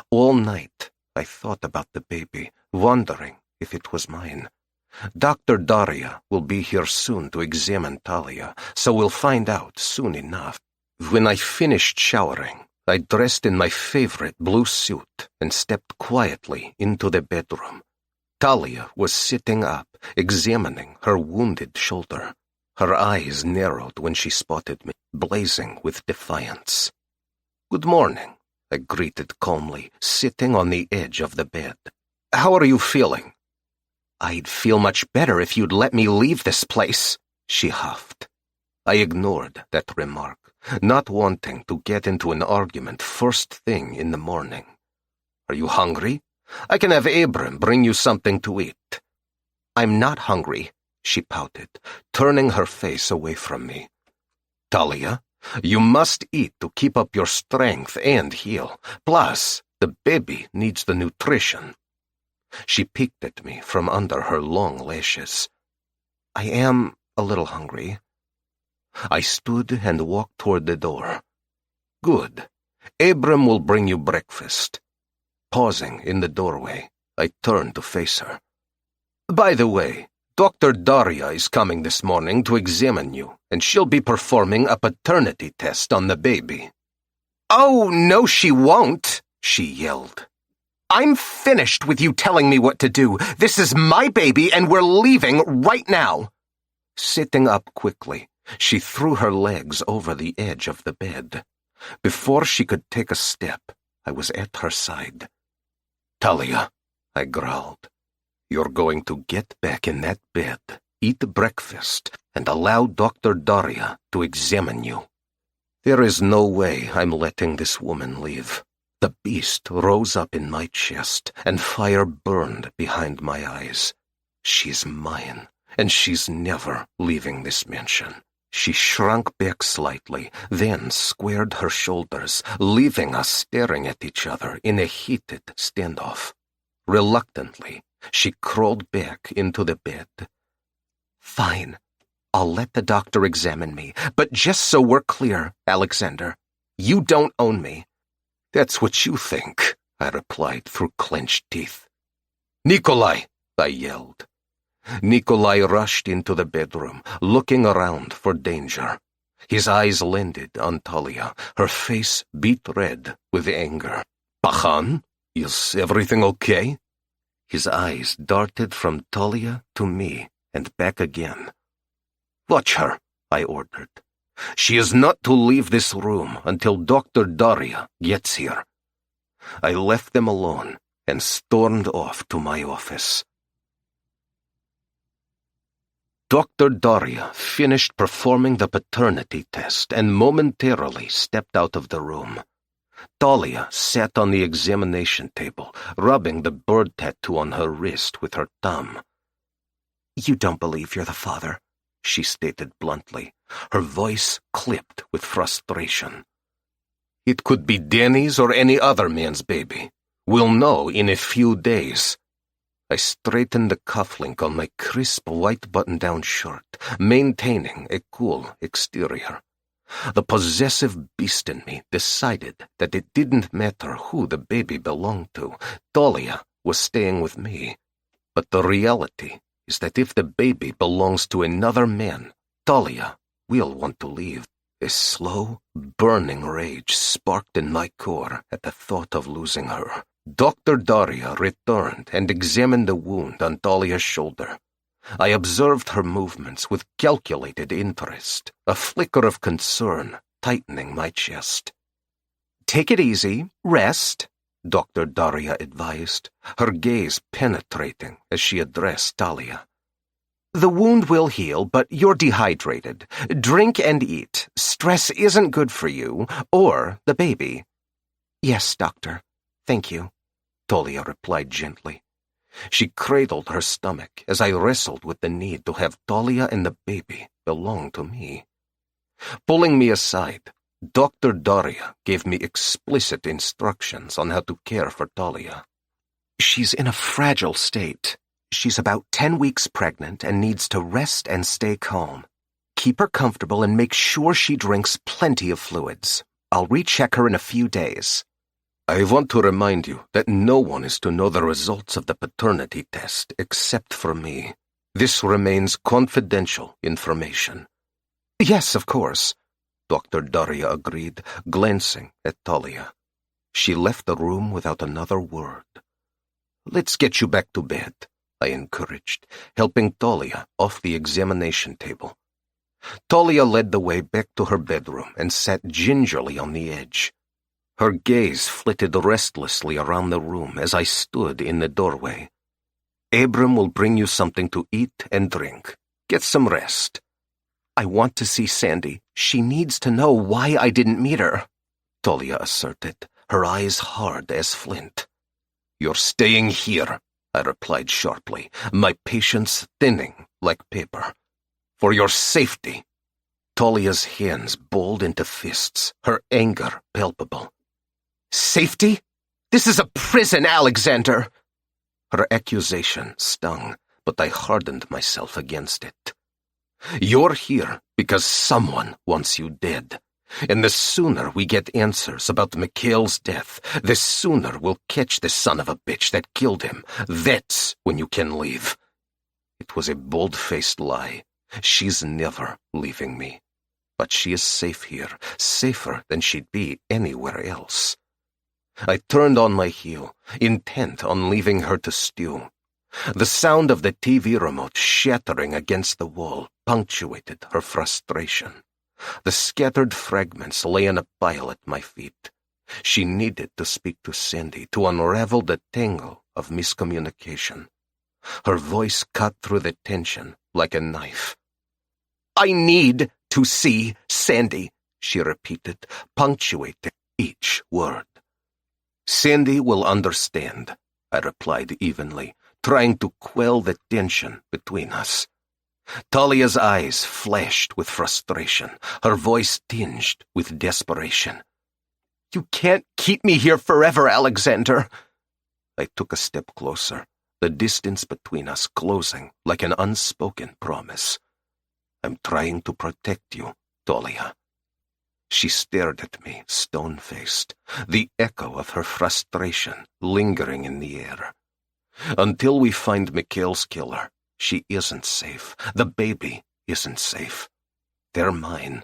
All night, I thought about the baby, wondering if it was mine. Dr. Daria will be here soon to examine Talia, so we'll find out soon enough. When I finished showering, I dressed in my favorite blue suit and stepped quietly into the bedroom. Talia was sitting up, examining her wounded shoulder. Her eyes narrowed when she spotted me, blazing with defiance. "Good morning," I greeted calmly, sitting on the edge of the bed. "How are you feeling?" "I'd feel much better if you'd let me leave this place," she huffed. I ignored that remark, not wanting to get into an argument first thing in the morning. "Are you hungry? I can have Abram bring you something to eat." "I'm not hungry," she pouted, turning her face away from me. "Talia, you must eat to keep up your strength and heal. Plus, the baby needs the nutrition." She peeked at me from under her long lashes. "I am a little hungry." I stood and walked toward the door. "Good. Abram will bring you breakfast." Pausing in the doorway, I turned to face her. "By the way, Dr. Daria is coming this morning to examine you, and she'll be performing a paternity test on the baby." "Oh, no she won't," she yelled. "I'm finished with you telling me what to do. This is my baby and we're leaving right now." Sitting up quickly, she threw her legs over the edge of the bed. Before she could take a step, I was at her side. "Talia," I growled, "you're going to get back in that bed, eat breakfast, and allow Dr. Daria to examine you." There is no way I'm letting this woman leave. The beast rose up in my chest, and fire burned behind my eyes. She's mine, and she's never leaving this mansion. She shrunk back slightly, then squared her shoulders, leaving us staring at each other in a heated standoff. Reluctantly, she crawled back into the bed. "Fine. I'll let the doctor examine me, but just so we're clear, Alexander, you don't own me." "That's what you think," I replied through clenched teeth. "Nikolai!" I yelled. Nikolai rushed into the bedroom, looking around for danger. His eyes landed on Talia, her face beet red with anger. "Pachan, is everything okay?" His eyes darted from Talia to me and back again. "Watch her," I ordered. "She is not to leave this room until Dr. Daria gets here." I left them alone and stormed off to my office. Dr. Daria finished performing the paternity test and momentarily stepped out of the room. Talia sat on the examination table, rubbing the bird tattoo on her wrist with her thumb. "You don't believe you're the father," she stated bluntly, her voice clipped with frustration. "It could be Danny's or any other man's baby. We'll know in a few days." I straightened the cufflink on my crisp white button-down shirt, maintaining a cool exterior. The possessive beast in me decided that it didn't matter who the baby belonged to. Talia was staying with me. But the reality is that if the baby belongs to another man, Talia will want to leave. A slow, burning rage sparked in my core at the thought of losing her. Dr. Daria returned and examined the wound on Talia's shoulder. I observed her movements with calculated interest, a flicker of concern tightening my chest. "Take it easy, rest," Dr. Daria advised, her gaze penetrating as she addressed Talia. "The wound will heal, but you're dehydrated. Drink and eat. Stress isn't good for you or the baby." "Yes, doctor. Thank you," Talia replied gently. She cradled her stomach as I wrestled with the need to have Talia and the baby belong to me. Pulling me aside, Dr. Daria gave me explicit instructions on how to care for Talia. "She's in a fragile state. She's about 10 weeks pregnant and needs to rest and stay calm. Keep her comfortable and make sure she drinks plenty of fluids. I'll recheck her in a few days." I want to remind you that no one is to know the results of the paternity test except for me. This remains confidential information. "Yes, of course." Dr. Daria agreed, glancing at Talia. She left the room without another word. Let's get you back to bed, I encouraged, helping Talia off the examination table. Talia led the way back to her bedroom and sat gingerly on the edge. Her gaze flitted restlessly around the room as I stood in the doorway. Abram will bring you something to eat and drink. Get some rest. I want to see Sandy. She needs to know why I didn't meet her, Talia asserted, her eyes hard as flint. You're staying here, I replied sharply, my patience thinning like paper. For your safety. Talia's hands balled into fists, her anger palpable. Safety? This is a prison, Alexander! Her accusation stung, but I hardened myself against it. You're here because someone wants you dead. And the sooner we get answers about Mikhail's death, the sooner we'll catch the son of a bitch that killed him. That's when you can leave. It was a bold-faced lie. She's never leaving me. But she is safe here, safer than she'd be anywhere else. I turned on my heel, intent on leaving her to stew. The sound of the TV remote shattering against the wall punctuated her frustration. The scattered fragments lay in a pile at my feet. She needed to speak to Sandy to unravel the tangle of miscommunication. Her voice cut through the tension like a knife. I need to see Sandy, she repeated, punctuating each word. Sandy will understand, I replied evenly, trying to quell the tension between us. Talia's eyes flashed with frustration, her voice tinged with desperation. You can't keep me here forever, Alexander. I took a step closer, the distance between us closing like an unspoken promise. I'm trying to protect you, Talia. She stared at me, stone-faced, the echo of her frustration lingering in the air. Until we find Mikhail's killer, she isn't safe. The baby isn't safe. They're mine,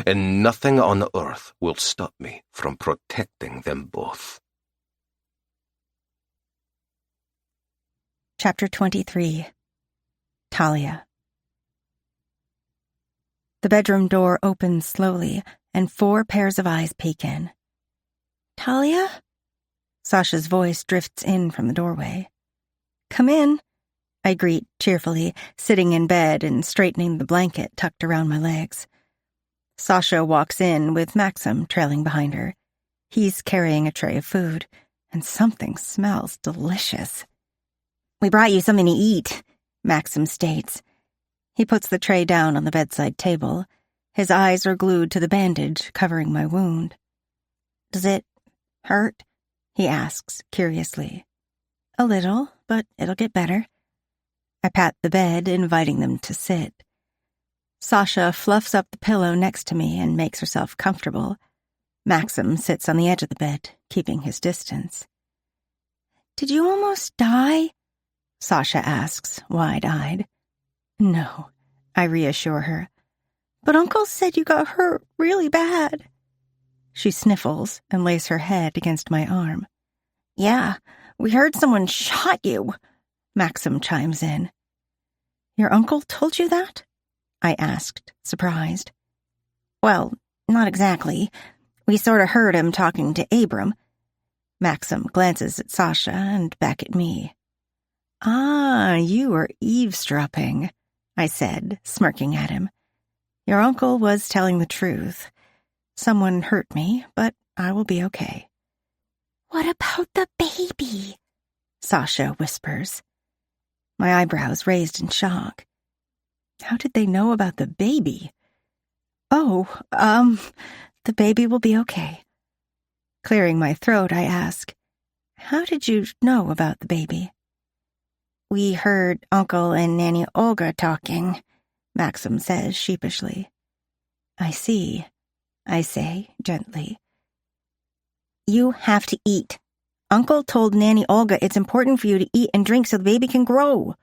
and nothing on earth will stop me from protecting them both. Chapter 23. Talia. The bedroom door opens slowly, and 4 pairs of eyes peek in. Talia? Sasha's voice drifts in from the doorway. Come in, I greet cheerfully, sitting in bed and straightening the blanket tucked around my legs. Sasha walks in with Maxim trailing behind her. He's carrying a tray of food, and something smells delicious. We brought you something to eat, Maxim states. He puts the tray down on the bedside table. His eyes are glued to the bandage covering my wound. Does it hurt? He asks curiously. A little, but it'll get better. I pat the bed, inviting them to sit. Sasha fluffs up the pillow next to me and makes herself comfortable. Maxim sits on the edge of the bed, keeping his distance. Did you almost die? Sasha asks, wide-eyed. No, I reassure her. But Uncle said you got hurt really bad. She sniffles and lays her head against my arm. Yeah, we heard someone shot you, Maxim chimes in. Your uncle told you that? I asked, surprised. Well, not exactly. We sort of heard him talking to Abram. Maxim glances at Sasha and back at me. Ah, you were eavesdropping, I said, smirking at him. Your uncle was telling the truth. Someone hurt me, but I will be okay. What about the baby? Sasha whispers. My eyebrows raised in shock. How did they know about the baby? Oh, the baby will be okay. Clearing my throat, I ask, how did you know about the baby? We heard Uncle and Nanny Olga talking, Maxim says sheepishly. I see, I say gently. You have to eat. Uncle told Nanny Olga it's important for you to eat and drink so the baby can grow.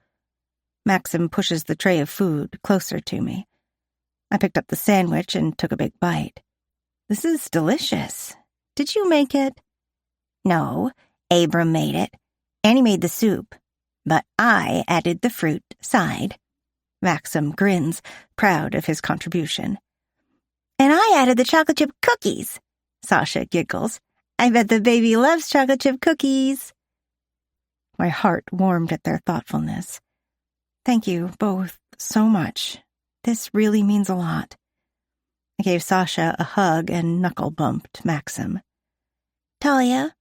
Maxim pushes the tray of food closer to me. I picked up the sandwich and took a big bite. This is delicious. Did you make it? No, Abram made it, and he made the soup. But I added the fruit side. Maxim grins, proud of his contribution. And I added the chocolate chip cookies. Sasha giggles. I bet the baby loves chocolate chip cookies. My heart warmed at their thoughtfulness. Thank you both so much. This really means a lot. I gave Sasha a hug and knuckle-bumped Maxim. Talia,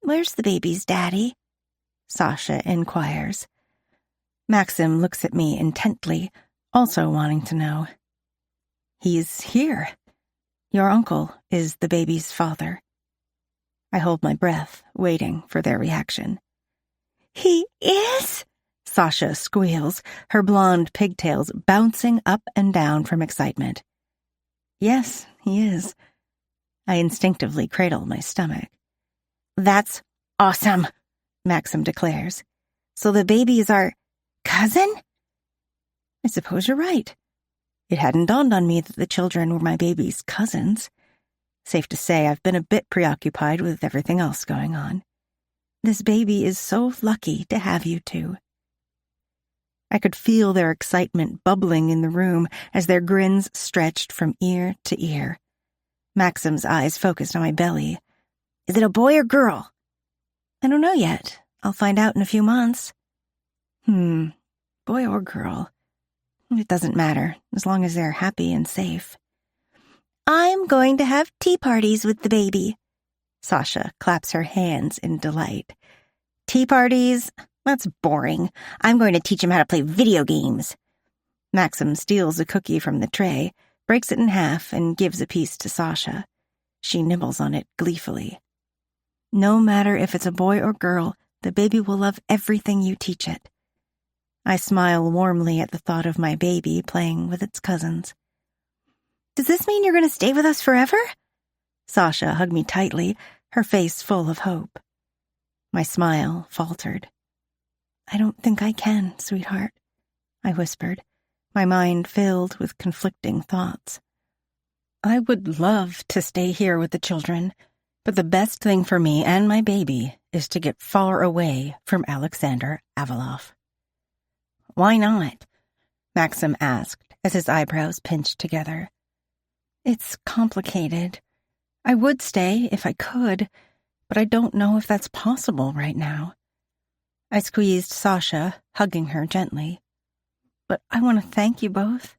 where's the baby's daddy? Sasha inquires. Maxim looks at me intently, also wanting to know. He's here. Your uncle is the baby's father. I hold my breath, waiting for their reaction. He is? Sasha squeals, her blonde pigtails bouncing up and down from excitement. Yes, he is. I instinctively cradle my stomach. That's awesome, Maxim declares. So the baby is our cousin? I suppose you're right. It hadn't dawned on me that the children were my baby's cousins. Safe to say I've been a bit preoccupied with everything else going on. This baby is so lucky to have you two. I could feel their excitement bubbling in the room as their grins stretched from ear to ear. Maxim's eyes focused on my belly. Is it a boy or girl? I don't know yet. I'll find out in a few months. Boy or girl. It doesn't matter, as long as they're happy and safe. I'm going to have tea parties with the baby. Sasha claps her hands in delight. Tea parties? That's boring. I'm going to teach him how to play video games. Maxim steals a cookie from the tray, breaks it in half, and gives a piece to Sasha. She nibbles on it gleefully. No matter if it's a boy or girl, the baby will love everything you teach it. I smile warmly at the thought of my baby playing with its cousins. Does this mean you're going to stay with us forever? Sasha hugged me tightly, her face full of hope. My smile faltered. I don't think I can, sweetheart, I whispered, my mind filled with conflicting thoughts. I would love to stay here with the children, but the best thing for me and my baby is to get far away from Alexander Avalov. Why not? Maxim asked as his eyebrows pinched together. It's complicated. I would stay if I could, but I don't know if that's possible right now. I squeezed Sasha, hugging her gently. But I want to thank you both.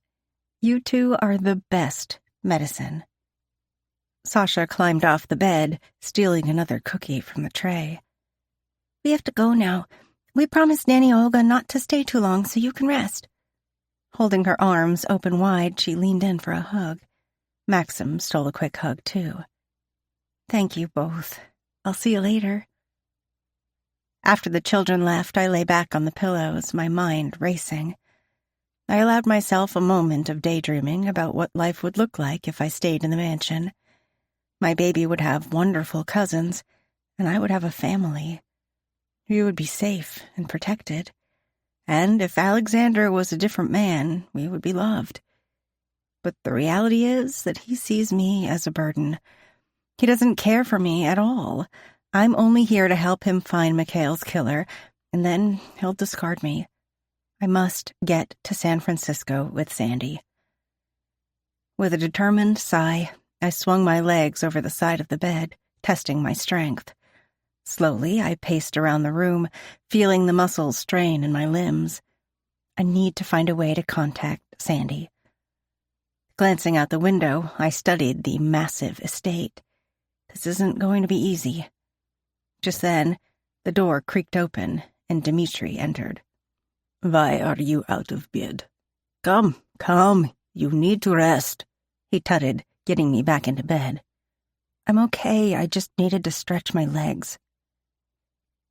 You two are the best medicine. Sasha climbed off the bed, stealing another cookie from the tray. We have to go now. We promised Nanny Olga not to stay too long so you can rest. Holding her arms open wide, she leaned in for a hug. Maxim stole a quick hug, too. Thank you both. I'll see you later. After the children left, I lay back on the pillows, my mind racing. I allowed myself a moment of daydreaming about what life would look like if I stayed in the mansion. My baby would have wonderful cousins, and I would have a family. We would be safe and protected. And if Alexander was a different man, we would be loved. But the reality is that he sees me as a burden. He doesn't care for me at all. I'm only here to help him find Mikhail's killer, and then he'll discard me. I must get to San Francisco with Sandy. With a determined sigh, I swung my legs over the side of the bed, testing my strength. Slowly, I paced around the room, feeling the muscles strain in my limbs. I need to find a way to contact Sandy. Glancing out the window, I studied the massive estate. This isn't going to be easy. Just then, the door creaked open, and Dmitri entered. Why are you out of bed? Come, you need to rest, he tutted, getting me back into bed. I'm okay, I just needed to stretch my legs.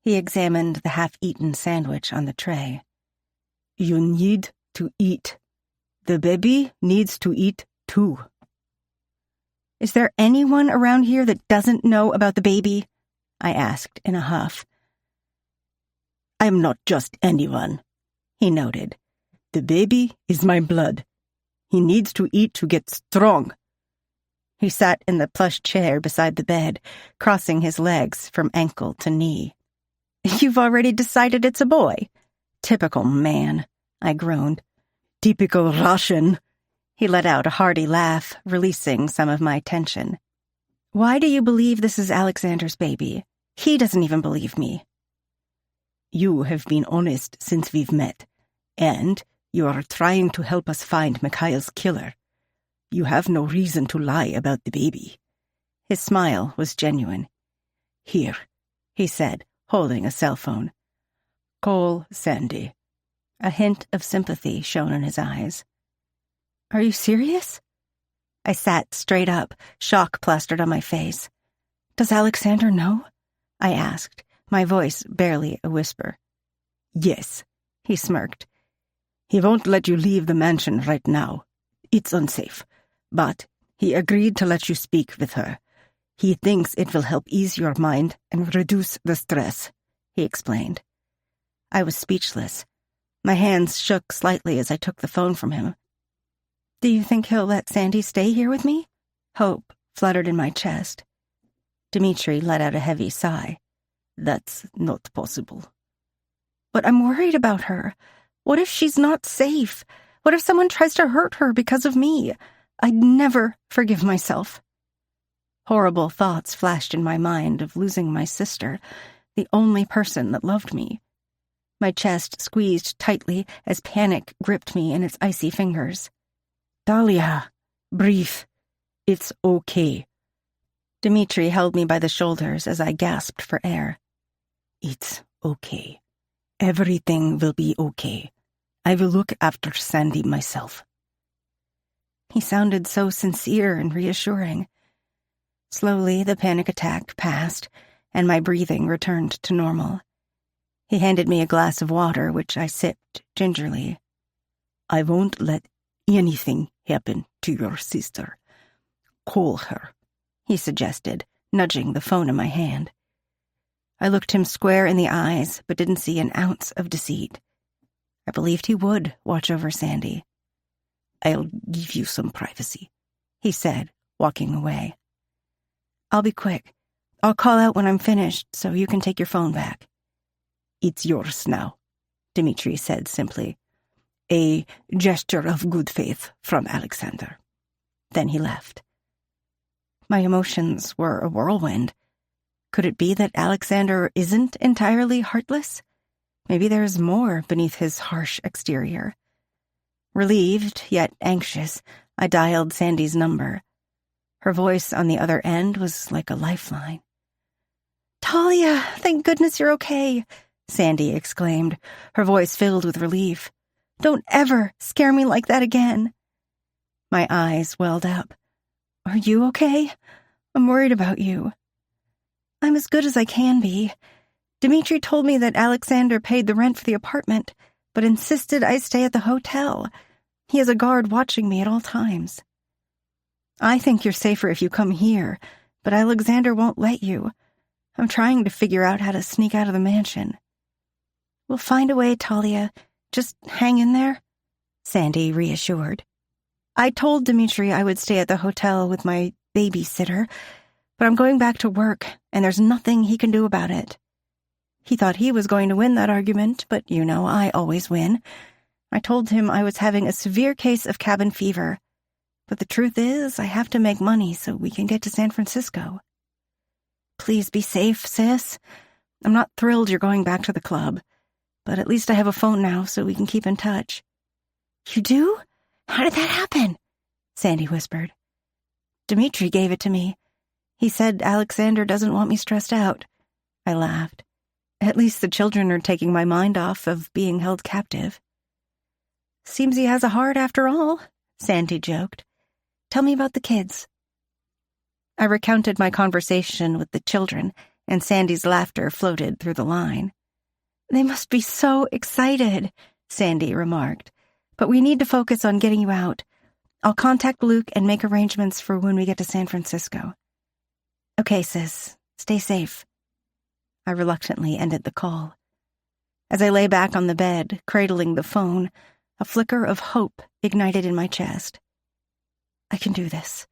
He examined the half-eaten sandwich on the tray. You need to eat. The baby needs to eat, too. Is there anyone around here that doesn't know about the baby? I asked in a huff. I'm not just anyone, he noted. The baby is my blood. He needs to eat to get strong. He sat in the plush chair beside the bed, crossing his legs from ankle to knee. "You've already decided it's a boy." "Typical man," I groaned. "Typical Russian." He let out a hearty laugh, releasing some of my tension. "Why do you believe this is Alexander's baby? He doesn't even believe me." "You have been honest since we've met, and you are trying to help us find Mikhail's killer. You have no reason to lie about the baby." His smile was genuine. "Here," he said, holding a cell phone. "Call Sandy." A hint of sympathy shone in his eyes. "Are you serious?" I sat straight up, shock plastered on my face. "Does Alexander know?" I asked, my voice barely a whisper. "Yes," he smirked. "He won't let you leave the mansion right now. It's unsafe. But he agreed to let you speak with her. He thinks it will help ease your mind and reduce the stress," he explained. I was speechless. My hands shook slightly as I took the phone from him. "Do you think he'll let Sandy stay here with me?" Hope fluttered in my chest. Dmitri let out a heavy sigh. "That's not possible." "But I'm worried about her. What if she's not safe? What if someone tries to hurt her because of me? I'd never forgive myself." Horrible thoughts flashed in my mind of losing my sister, the only person that loved me. My chest squeezed tightly as panic gripped me in its icy fingers. "Dahlia, breathe. It's okay." Dmitri held me by the shoulders as I gasped for air. "It's okay. Everything will be okay. I will look after Sandy myself." He sounded so sincere and reassuring. Slowly, the panic attack passed, and my breathing returned to normal. He handed me a glass of water, which I sipped gingerly. "I won't let anything happen to your sister. Call her," he suggested, nudging the phone in my hand. I looked him square in the eyes, but didn't see an ounce of deceit. I believed he would watch over Sandy. "I'll give you some privacy," he said, walking away. "I'll be quick. I'll call out when I'm finished so you can take your phone back." "It's yours now," Dmitri said simply. "A gesture of good faith from Alexander." Then he left. My emotions were a whirlwind. Could it be that Alexander isn't entirely heartless? Maybe there's more beneath his harsh exterior. Relieved, yet anxious, I dialed Sandy's number. Her voice on the other end was like a lifeline. "Talia, thank goodness you're okay," Sandy exclaimed, her voice filled with relief. "Don't ever scare me like that again." My eyes welled up. "Are you okay? I'm worried about you." "I'm as good as I can be. Dmitri told me that Alexander paid the rent for the apartment, but insisted I stay at the hotel. He has a guard watching me at all times." "I think you're safer if you come here, but Alexander won't let you. I'm trying to figure out how to sneak out of the mansion." "We'll find a way, Talia. Just hang in there," Sandy reassured. "I told Dmitri I would stay at the hotel with my babysitter, but I'm going back to work, and there's nothing he can do about it." He thought he was going to win that argument, but you know, I always win. I told him I was having a severe case of cabin fever, but the truth is I have to make money so we can get to San Francisco. "Please be safe, sis. I'm not thrilled you're going back to the club, but at least I have a phone now so we can keep in touch." "You do? How did that happen?" Sandy whispered. "Dmitri gave it to me. He said Alexander doesn't want me stressed out." I laughed. "At least the children are taking my mind off of being held captive." "Seems he has a heart after all," Sandy joked. "Tell me about the kids." I recounted my conversation with the children, and Sandy's laughter floated through the line. "They must be so excited," Sandy remarked. "But we need to focus on getting you out. I'll contact Luke and make arrangements for when we get to San Francisco." "Okay, sis. Stay safe." I reluctantly ended the call. As I lay back on the bed, cradling the phone, a flicker of hope ignited in my chest. I can do this.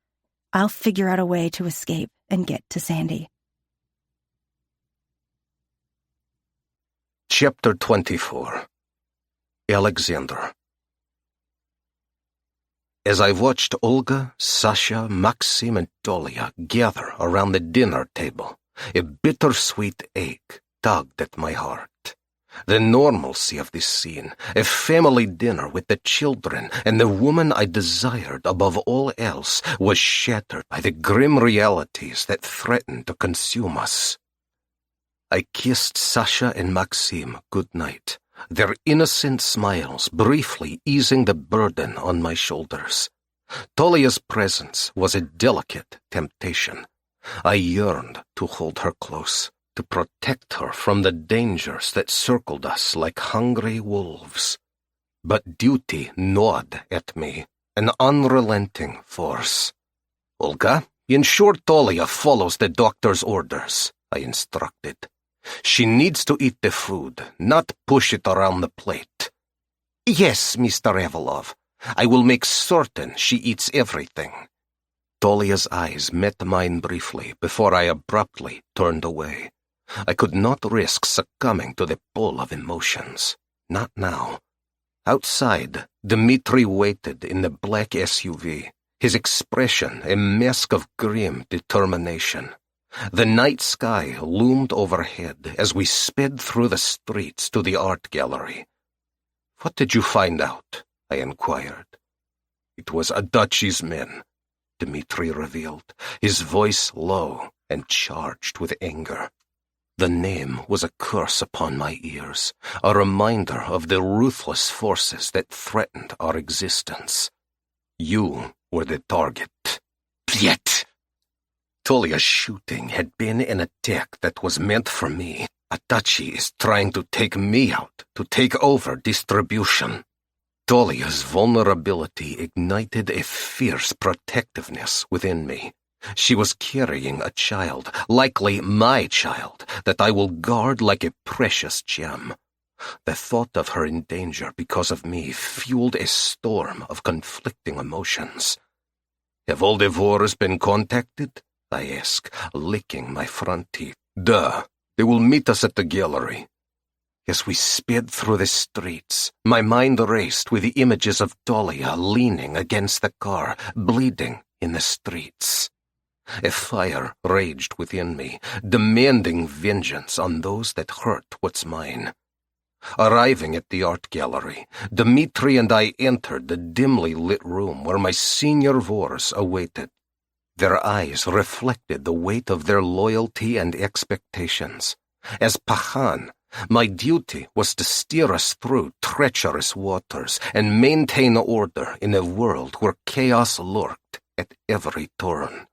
I'll figure out a way to escape and get to Sandy. Chapter 24. Alexander. As I watched Olga, Sasha, Maxim, and Tolia gather around the dinner table, a bittersweet ache tugged at my heart. The normalcy of this scene, a family dinner with the children and the woman I desired above all else, was shattered by the grim realities that threatened to consume us. I kissed Sasha and Maxim good night, their innocent smiles briefly easing the burden on my shoulders. Tolia's presence was a delicate temptation. I yearned to hold her close, to protect her from the dangers that circled us like hungry wolves. But duty gnawed at me, an unrelenting force. "Olga, ensure Tolia follows the doctor's orders," I instructed. "She needs to eat the food, not push it around the plate." "Yes, Mr. Avalov. I will make certain she eats everything." Tolia's eyes met mine briefly before I abruptly turned away. I could not risk succumbing to the pull of emotions. Not now. Outside, Dmitri waited in the black SUV, his expression a mask of grim determination. The night sky loomed overhead as we sped through the streets to the art gallery. "What did you find out?" I inquired. "It was Adachi's men," Dmitri revealed, his voice low and charged with anger. The name was a curse upon my ears, a reminder of the ruthless forces that threatened our existence. You were the target. Yet, Tolia's shooting had been an attack that was meant for me. Adachi is trying to take me out, to take over distribution. Tolia's vulnerability ignited a fierce protectiveness within me. She was carrying a child, likely my child, that I will guard like a precious gem. The thought of her in danger because of me fueled a storm of conflicting emotions. "Have all the Vors been contacted?" I asked, licking my front teeth. "Duh. They will meet us at the gallery." As we sped through the streets, my mind raced with the images of Tolia leaning against the car, bleeding in the streets. A fire raged within me, demanding vengeance on those that hurt what's mine. Arriving at the art gallery, Dmitri and I entered the dimly lit room where my senior Vors awaited. Their eyes reflected the weight of their loyalty and expectations. As Pahan, my duty was to steer us through treacherous waters and maintain order in a world where chaos lurked at every turn.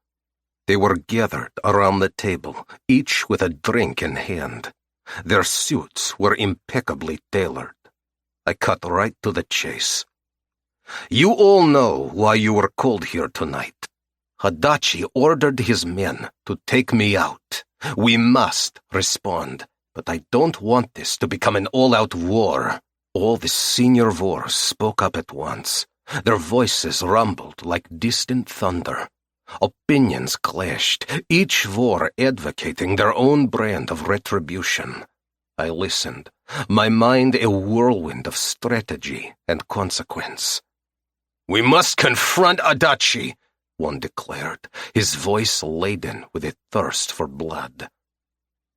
They were gathered around the table, each with a drink in hand. Their suits were impeccably tailored. I cut right to the chase. "You all know why you were called here tonight. Adachi ordered his men to take me out. We must respond, but I don't want this to become an all-out war." All the senior Vors spoke up at once. Their voices rumbled like distant thunder. Opinions clashed, each Vor advocating their own brand of retribution. I listened, my mind a whirlwind of strategy and consequence. "We must confront Adachi," one declared, his voice laden with a thirst for blood.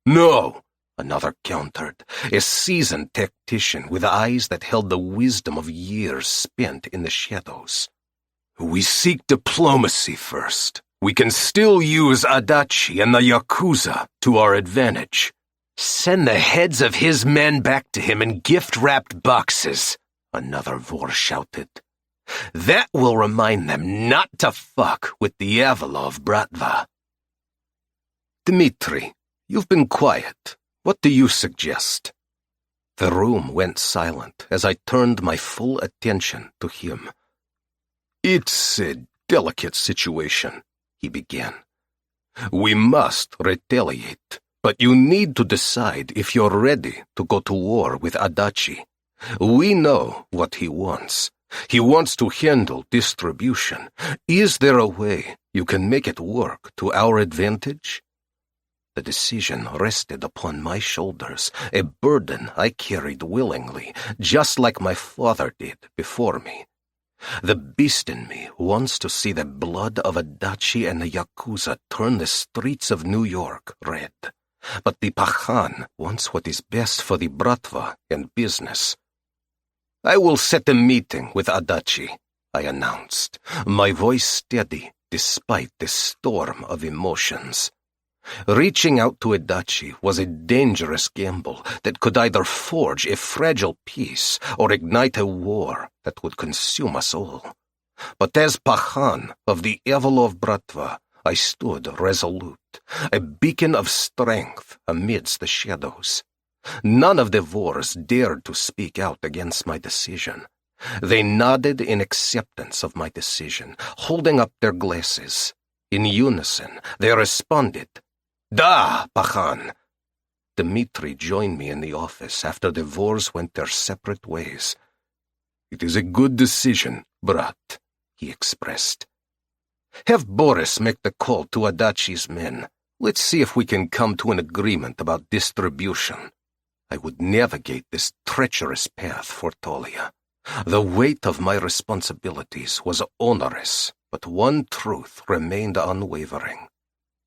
"No," another countered, a seasoned tactician with eyes that held the wisdom of years spent in the shadows. "We seek diplomacy first. We can still use Adachi and the Yakuza to our advantage. Send the heads of his men back to him in gift-wrapped boxes," another Vor shouted. "That will remind them not to fuck with the Avalov Bratva." "Dmitri, you've been quiet. What do you suggest?" The room went silent as I turned my full attention to him. "It's a delicate situation," he began. "We must retaliate, but you need to decide if you're ready to go to war with Adachi. We know what he wants. He wants to handle distribution. Is there a way You can make it work to our advantage? The decision rested upon my shoulders, a burden I carried willingly, just like my father did before me. The beast in me wants to see the blood of Adachi and the Yakuza turn the streets of New York red. But the Pahan wants what is best for the Bratva and business. I will set a meeting with Adachi, I announced, my voice steady despite the storm of emotions. Reaching out to Adachi was a dangerous gamble that could either forge a fragile peace or ignite a war that would consume us all. But as Pahan of the Avalov Bratva, I stood resolute, a beacon of strength amidst the shadows. None of the Vors dared to speak out against my decision. They nodded in acceptance of my decision, holding up their glasses. In unison, they responded, "Da, Pahan!" Dmitri joined me in the office after the Vors went their separate ways. "It is a good decision, Brat," he expressed. "Have Boris make the call to Adachi's men. Let's see if we can come to an agreement about distribution." I would navigate this treacherous path for Tolia. The weight of my responsibilities was onerous, but one truth remained unwavering.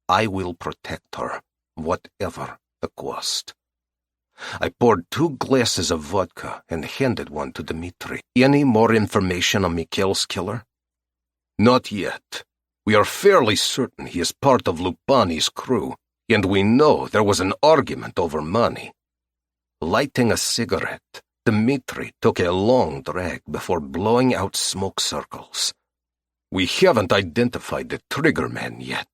I will protect her, whatever the cost. I poured 2 glasses of vodka and handed one to Dmitri. "Any more information on Mikhail's killer?" "Not yet. We are fairly certain he is part of Lupani's crew, and we know there was an argument over money." Lighting a cigarette, Dmitri took a long drag before blowing out smoke circles. "We haven't identified the triggerman yet."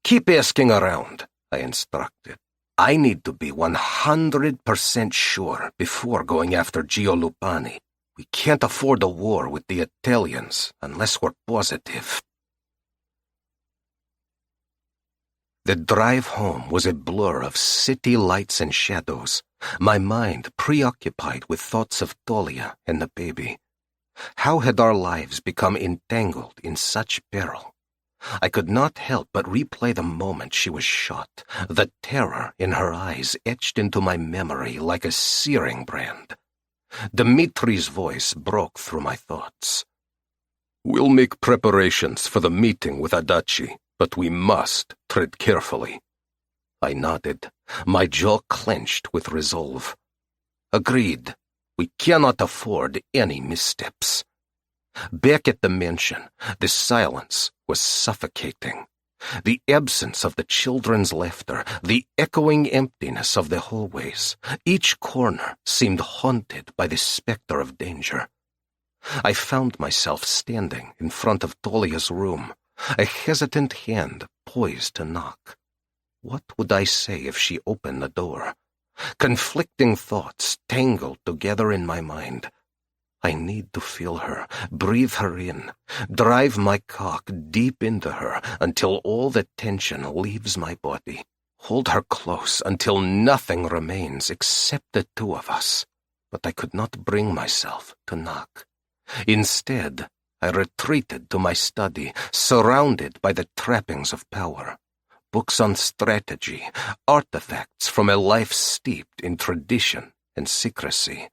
"Keep asking around," I instructed. "I need to be 100% sure before going after Gio Lupani. We can't afford a war with the Italians unless we're positive." The drive home was a blur of city lights and shadows, my mind preoccupied with thoughts of Tolia and the baby. How had our lives become entangled in such peril? I could not help but replay the moment she was shot, the terror in her eyes etched into my memory like a searing brand. Dmitri's voice broke through my thoughts. "We'll make preparations for the meeting with Adachi, but we must tread carefully." I nodded, my jaw clenched with resolve. "Agreed. We cannot afford any missteps." Back at the mansion, the silence was suffocating. The absence of the children's laughter, the echoing emptiness of the hallways, each corner seemed haunted by the specter of danger. I found myself standing in front of Tolia's room, a hesitant hand poised to knock. What would I say if she opened the door? Conflicting thoughts tangled together in my mind. I need to feel her, breathe her in, drive my cock deep into her until all the tension leaves my body, hold her close until nothing remains except the 2 of us. But I could not bring myself to knock. Instead, I retreated to my study, surrounded by the trappings of power. Books on strategy, artifacts from a life steeped in tradition and secrecy.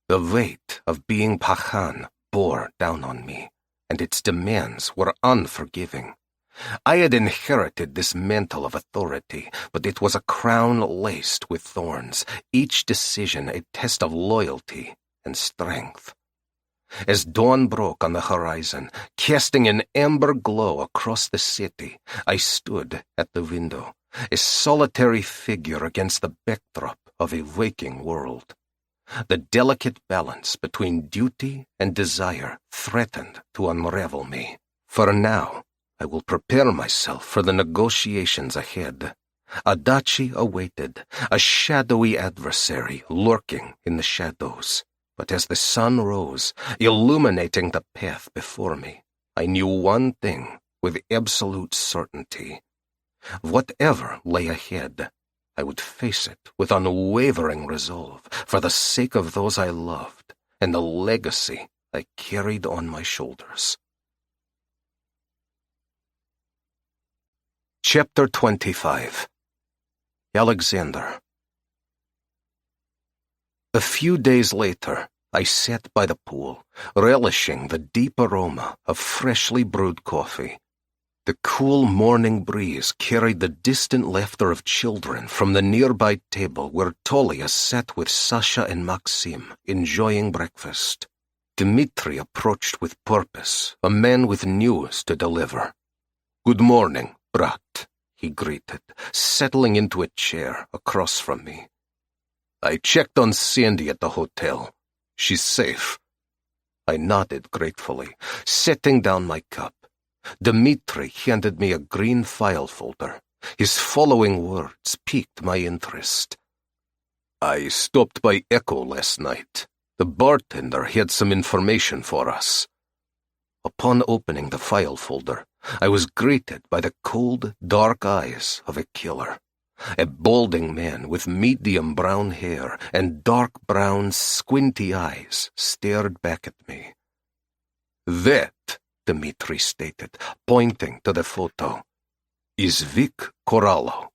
The weight of being Pahan bore down on me, and its demands were unforgiving. I had inherited this mantle of authority, but it was a crown laced with thorns, each decision a test of loyalty and strength. As dawn broke on the horizon, casting an amber glow across the city, I stood at the window, a solitary figure against the backdrop of a waking world. The delicate balance between duty and desire threatened to unravel me. For now, I will prepare myself for the negotiations ahead. Adachi awaited, a shadowy adversary lurking in the shadows. But as the sun rose, illuminating the path before me, I knew one thing with absolute certainty. Whatever lay ahead, I would face it with unwavering resolve for the sake of those I loved and the legacy I carried on my shoulders. Chapter 25. Alexander. A few days later, I sat by the pool, relishing the deep aroma of freshly brewed coffee. The cool morning breeze carried the distant laughter of children from the nearby table where Tolia sat with Sasha and Maxim, enjoying breakfast. Dmitri approached with purpose, a man with news to deliver. "Good morning, brat," he greeted, settling into a chair across from me. "I checked on Sandy at the hotel. She's safe." I nodded gratefully, setting down my cup. Dmitri handed me a green file folder. His following words piqued my interest. "I stopped by Echo last night. The bartender had some information for us." Upon opening the file folder, I was greeted by the cold, dark eyes of a killer. A balding man with medium brown hair and dark brown, squinty eyes stared back at me. "That," Dmitri stated, pointing to the photo, "is Vic Corallo.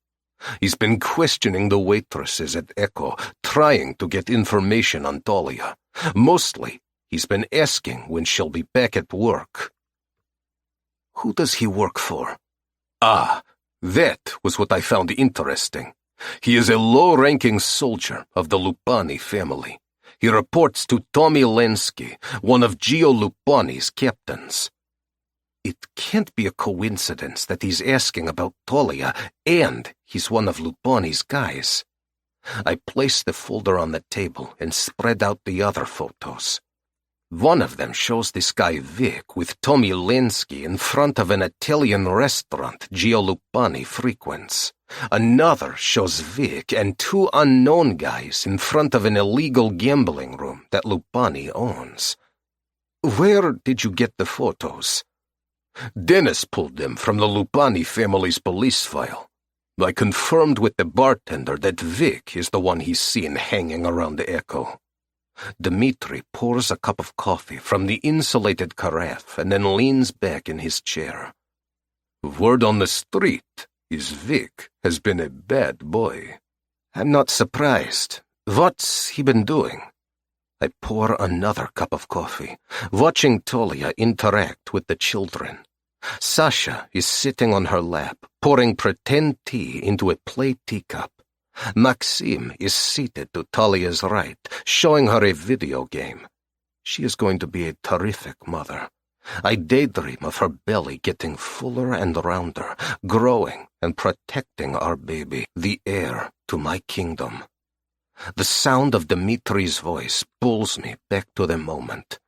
He's been questioning the waitresses at Echo, trying to get information on Tolia. Mostly, he's been asking when she'll be back at work." "Who does he work for?" "Ah, that was what I found interesting. He is a low-ranking soldier of the Lupani family. He reports to Tommy Lenski, one of Gio Lupani's captains." It can't be a coincidence that he's asking about Tolia and he's one of Lupani's guys. I placed the folder on the table and spread out the other photos. One of them shows this guy Vic with Tommy Lenski in front of an Italian restaurant Gio Lupani frequents. Another shows Vic and two unknown guys in front of an illegal gambling room that Lupani owns. "Where did you get the photos?" "Dennis pulled them from the Lupani family's police file. I confirmed with the bartender that Vic is the one he's seen hanging around the Echo." Dmitri pours a cup of coffee from the insulated carafe and then leans back in his chair. "Word on the street is Vic has been a bad boy." "I'm not surprised. What's he been doing?" I pour another cup of coffee, watching Tolia interact with the children. Sasha is sitting on her lap, pouring pretend tea into a play teacup. Maxim is seated to Talia's right, showing her a video game. She is going to be a terrific mother. I daydream of her belly getting fuller and rounder, growing and protecting our baby, the heir to my kingdom. The sound of Dmitri's voice pulls me back to the moment.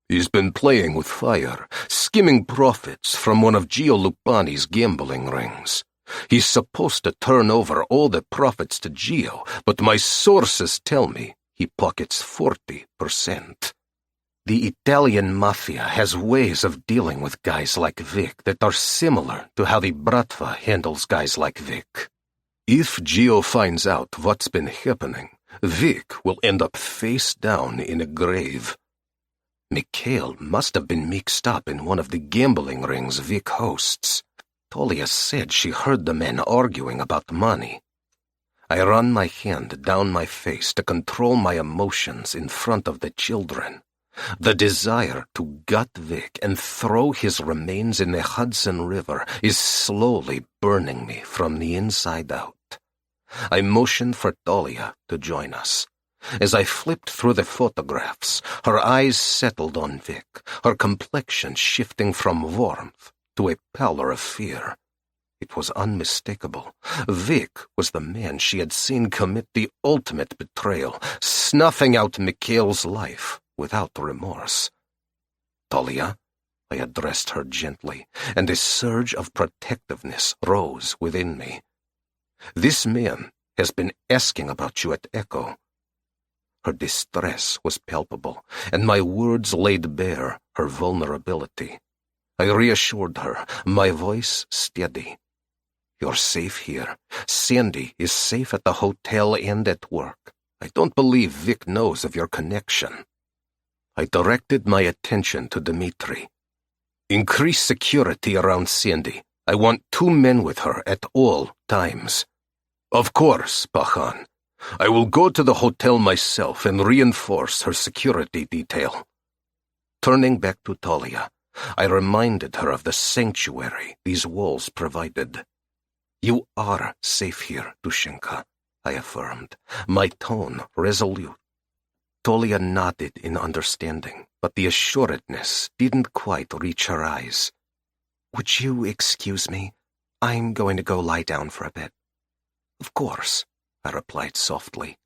"He's been playing with fire, skimming profits from one of Gio Lupani's gambling rings. He's supposed to turn over all the profits to Gio, but my sources tell me he pockets 40%. The Italian Mafia has ways of dealing with guys like Vic that are similar to how the Bratva handles guys like Vic. If Gio finds out what's been happening, Vic will end up face down in a grave. Mikhail must have been mixed up in one of the gambling rings Vic hosts. Tolia said she heard the men arguing about money." I run my hand down my face to control my emotions in front of the children. The desire to gut Vic and throw his remains in the Hudson River is slowly burning me from the inside out. I motioned for Tolia to join us. As I flipped through the photographs, her eyes settled on Vic, her complexion shifting from warmth to a pallor of fear. It was unmistakable. Vic was the man she had seen commit the ultimate betrayal, snuffing out Mikhail's life without remorse. "Tolia," I addressed her gently, and a surge of protectiveness rose within me. "This man has been asking about you at Echo." Her distress was palpable, and my words laid bare her vulnerability. I reassured her, my voice steady. "You're safe here. Sandy is safe at the hotel and at work. I don't believe Vic knows of your connection." I directed my attention to Dmitri. "Increase security around Sandy. I want 2 men with her at all times. Of course, Pahan. I will go to the hotel myself and reinforce her security detail. Turning back to Talia, I reminded her of the sanctuary these walls provided. You are safe here, Dushenka, I affirmed, my tone resolute. Talia nodded in understanding, but the assuredness didn't quite reach her eyes. Would you excuse me? I'm going to go lie down for a bit. Of course, I replied softly.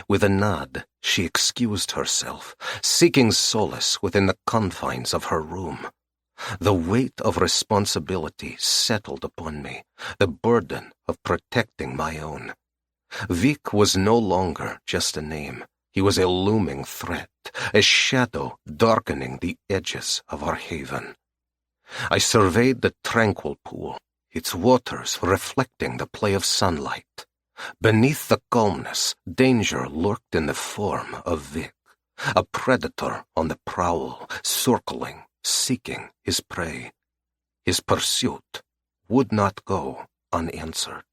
With a nod, she excused herself, seeking solace within the confines of her room. The weight of responsibility settled upon me, the burden of protecting my own. Vic was no longer just a name. He was a looming threat, a shadow darkening the edges of our haven. I surveyed the tranquil pool, its waters reflecting the play of sunlight. Beneath the calmness, danger lurked in the form of Vic, a predator on the prowl, circling, seeking his prey. His pursuit would not go unanswered.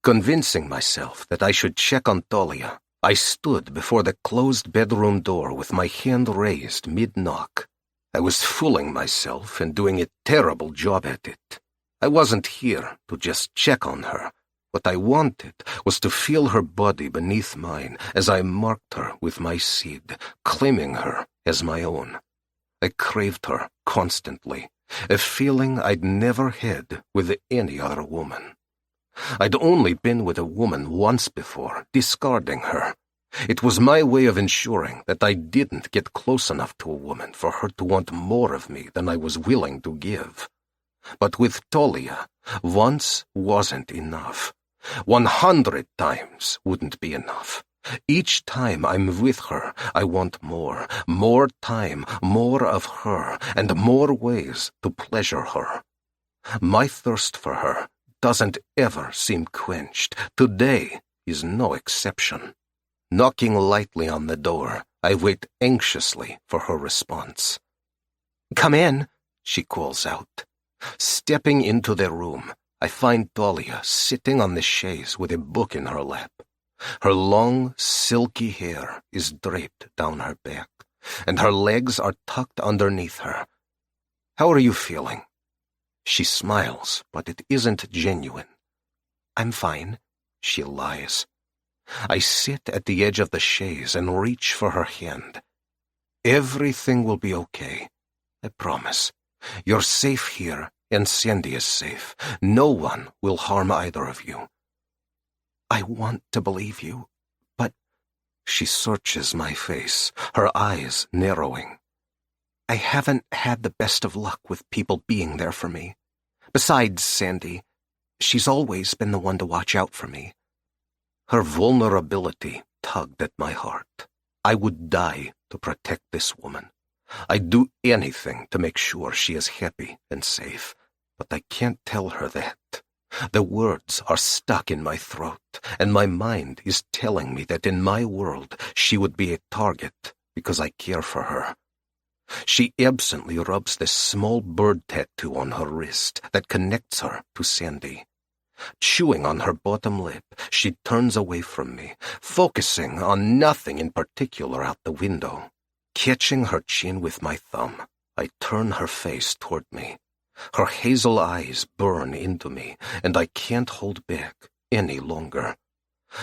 Convincing myself that I should check on Talia, I stood before the closed bedroom door with my hand raised mid-knock. I was fooling myself and doing a terrible job at it. I wasn't here to just check on her. What I wanted was to feel her body beneath mine as I marked her with my seed, claiming her as my own. I craved her constantly, a feeling I'd never had with any other woman. I'd only been with a woman once before, discarding her. It was my way of ensuring that I didn't get close enough to a woman for her to want more of me than I was willing to give. But with Talia, once wasn't enough. 100 times wouldn't be enough. Each time I'm with her, I want more time, more of her, and more ways to pleasure her. My thirst for her doesn't ever seem quenched. Today is no exception. Knocking lightly on the door, I wait anxiously for her response. "Come in," she calls out. Stepping into the room, I find Talia sitting on the chaise with a book in her lap. Her long, silky hair is draped down her back, and her legs are tucked underneath her. "How are you feeling?" She smiles, but it isn't genuine. "I'm fine," she lies. I sit at the edge of the chaise and reach for her hand. "Everything will be okay. I promise. You're safe here, and Sandy is safe. No one will harm either of you." "I want to believe you, but—" She searches my face, her eyes narrowing. "I haven't had the best of luck with people being there for me. Besides Sandy, she's always been the one to watch out for me." Her vulnerability tugged at my heart. I would die to protect this woman. I'd do anything to make sure she is happy and safe, but I can't tell her that. The words are stuck in my throat, and my mind is telling me that in my world she would be a target because I care for her. She absently rubs the small bird tattoo on her wrist that connects her to Sandy. Chewing on her bottom lip, she turns away from me, focusing on nothing in particular out the window. Catching her chin with my thumb, I turn her face toward me. Her hazel eyes burn into me, and I can't hold back any longer.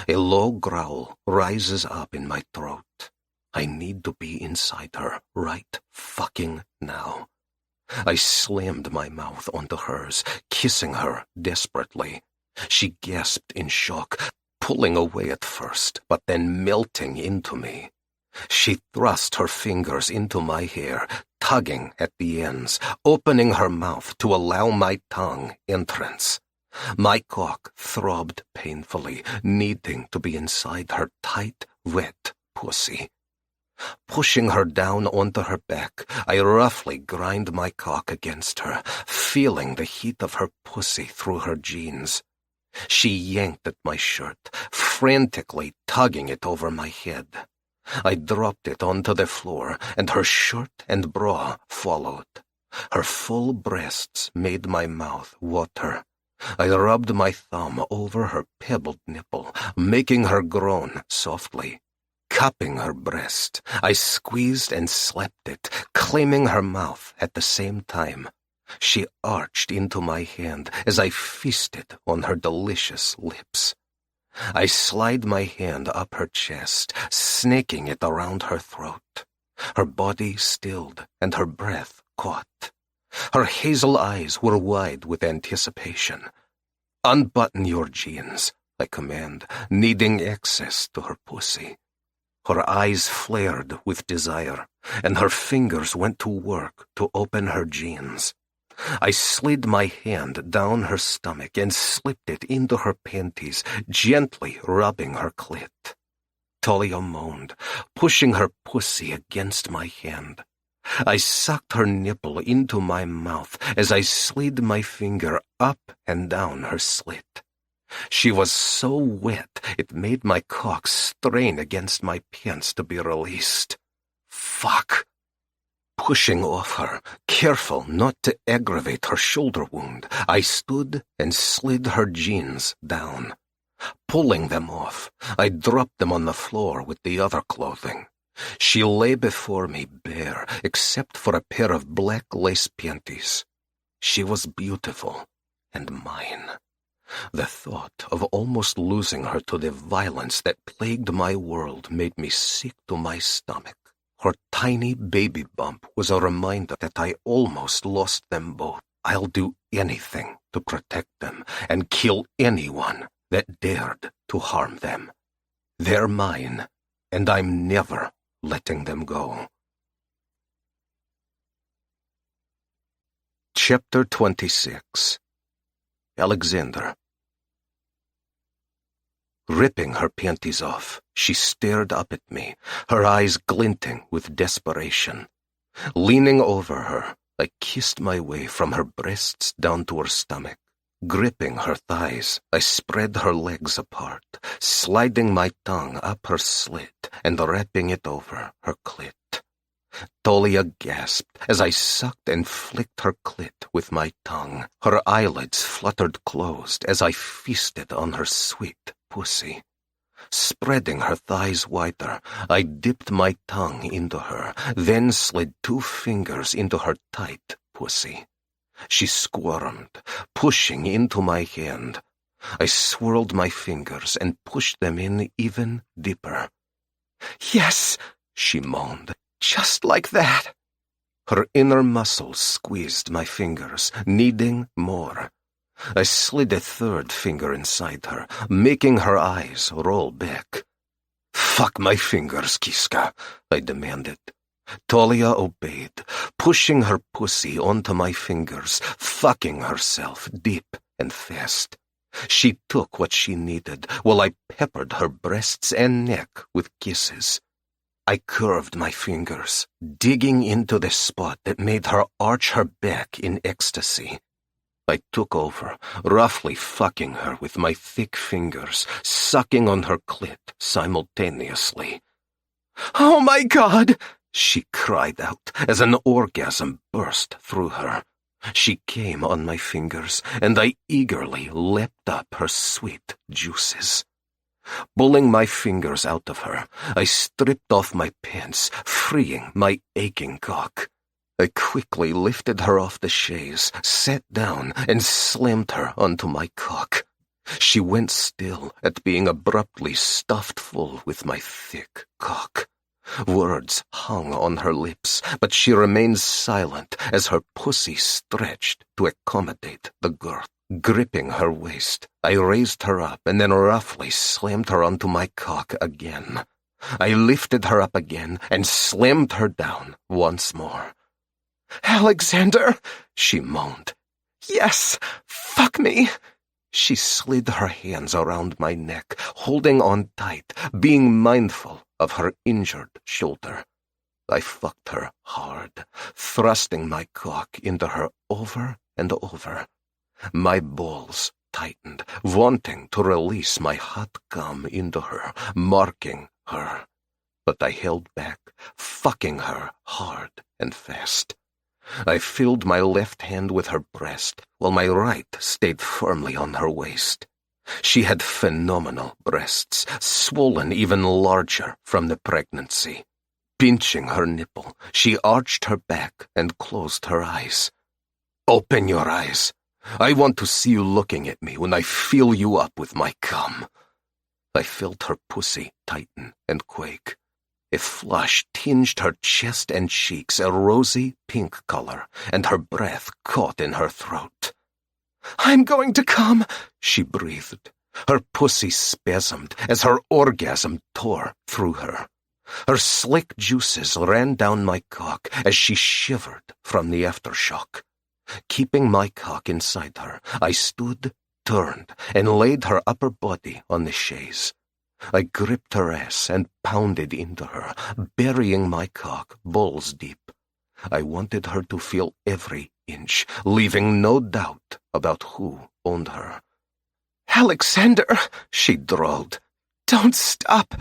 A low growl rises up in my throat. I need to be inside her right fucking now. I slammed my mouth onto hers, kissing her desperately. She gasped in shock, pulling away at first, but then melting into me. She thrust her fingers into my hair, tugging at the ends, opening her mouth to allow my tongue entrance. My cock throbbed painfully, needing to be inside her tight, wet pussy. Pushing her down onto her back, I roughly grind my cock against her, feeling the heat of her pussy through her jeans. She yanked at my shirt, frantically tugging it over my head. I dropped it onto the floor, and her shirt and bra followed. Her full breasts made my mouth water. I rubbed my thumb over her pebbled nipple, making her groan softly. Cupping her breast, I squeezed and slapped it, claiming her mouth at the same time. She arched into my hand as I feasted on her delicious lips. I slid my hand up her chest, snaking it around her throat. Her body stilled and her breath caught. Her hazel eyes were wide with anticipation. "Unbutton your jeans," I command, needing access to her pussy. Her eyes flared with desire, and her fingers went to work to open her jeans. I slid my hand down her stomach and slipped it into her panties, gently rubbing her clit. Talia moaned, pushing her pussy against my hand. I sucked her nipple into my mouth as I slid my finger up and down her slit. She was so wet it made my cock strain against my pants to be released. Fuck. Pushing off her, careful not to aggravate her shoulder wound, I stood and slid her jeans down. Pulling them off, I dropped them on the floor with the other clothing. She lay before me bare, except for a pair of black lace panties. She was beautiful and mine. The thought of almost losing her to the violence that plagued my world made me sick to my stomach. Her tiny baby bump was a reminder that I almost lost them both. I'll do anything to protect them and kill anyone that dared to harm them. They're mine, and I'm never letting them go. Chapter 26. Alexander. Ripping her panties off, she stared up at me, her eyes glinting with desperation. Leaning over her, I kissed my way from her breasts down to her stomach. Gripping her thighs, I spread her legs apart, sliding my tongue up her slit and wrapping it over her clit. Talia gasped as I sucked and flicked her clit with my tongue. Her eyelids fluttered closed as I feasted on her sweet pussy. Spreading her thighs wider, I dipped my tongue into her, then slid 2 fingers into her tight pussy. She squirmed, pushing into my hand. I swirled my fingers and pushed them in even deeper. "Yes," she moaned, "just like that." Her inner muscles squeezed my fingers, needing more. I slid a 3rd finger inside her, making her eyes roll back. "Fuck my fingers, Kiska," I demanded. Talia obeyed, pushing her pussy onto my fingers, fucking herself deep and fast. She took what she needed while I peppered her breasts and neck with kisses. I curved my fingers, digging into the spot that made her arch her back in ecstasy. I took over, roughly fucking her with my thick fingers, sucking on her clit simultaneously. "Oh my God!" she cried out as an orgasm burst through her. She came on my fingers, and I eagerly lapped up her sweet juices. Pulling my fingers out of her, I stripped off my pants, freeing my aching cock. I quickly lifted her off the chaise, sat down, and slammed her onto my cock. She went still at being abruptly stuffed full with my thick cock. Words hung on her lips, but she remained silent as her pussy stretched to accommodate the girth. Gripping her waist, I raised her up and then roughly slammed her onto my cock again. I lifted her up again and slammed her down once more. "Alexander," she moaned. "Yes, fuck me." She slid her hands around my neck, holding on tight, being mindful of her injured shoulder. I fucked her hard, thrusting my cock into her over and over. My balls tightened, wanting to release my hot cum into her, marking her. But I held back, fucking her hard and fast. I filled my left hand with her breast, while my right stayed firmly on her waist. She had phenomenal breasts, swollen even larger from the pregnancy. Pinching her nipple, she arched her back and closed her eyes. "Open your eyes. I want to see you looking at me when I fill you up with my cum." I felt her pussy tighten and quake. A flush tinged her chest and cheeks a rosy pink color, and her breath caught in her throat. "I'm going to come," she breathed. Her pussy spasmed as her orgasm tore through her. Her slick juices ran down my cock as she shivered from the aftershock. Keeping my cock inside her, I stood, turned, and laid her upper body on the chaise. I gripped her ass and pounded into her, burying my cock balls deep. I wanted her to feel every inch, leaving no doubt about who owned her. "Alexander," she drawled, "don't stop."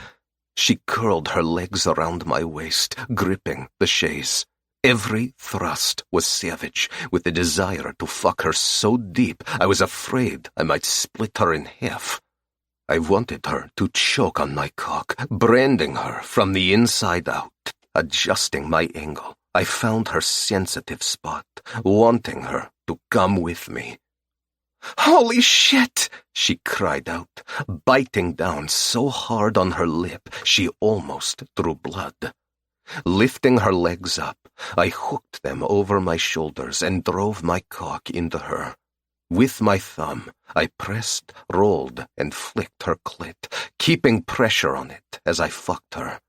She curled her legs around my waist, gripping the chaise. Every thrust was savage, with the desire to fuck her so deep I was afraid I might split her in half. I wanted her to choke on my cock, branding her from the inside out. Adjusting my angle, I found her sensitive spot, wanting her to come with me. "Holy shit!" she cried out, biting down so hard on her lip she almost drew blood. Lifting her legs up, I hooked them over my shoulders and drove my cock into her. With my thumb, I pressed, rolled, and flicked her clit, keeping pressure on it as I fucked her.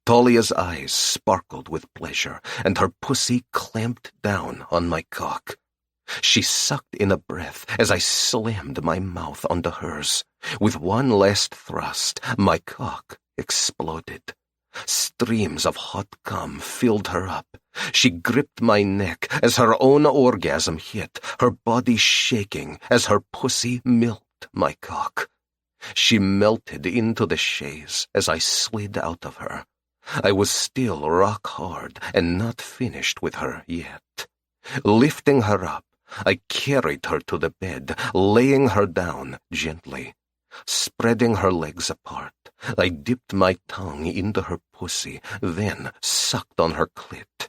Talia's eyes sparkled with pleasure, and her pussy clamped down on my cock. She sucked in a breath as I slammed my mouth onto hers. With one last thrust, my cock exploded. Streams of hot cum filled her up. She gripped my neck as her own orgasm hit, her body shaking as her pussy milked my cock. She melted into the chaise as I slid out of her. I was still rock hard and not finished with her yet. Lifting her up, I carried her to the bed, laying her down gently. Spreading her legs apart, I dipped my tongue into her pussy, then sucked on her clit.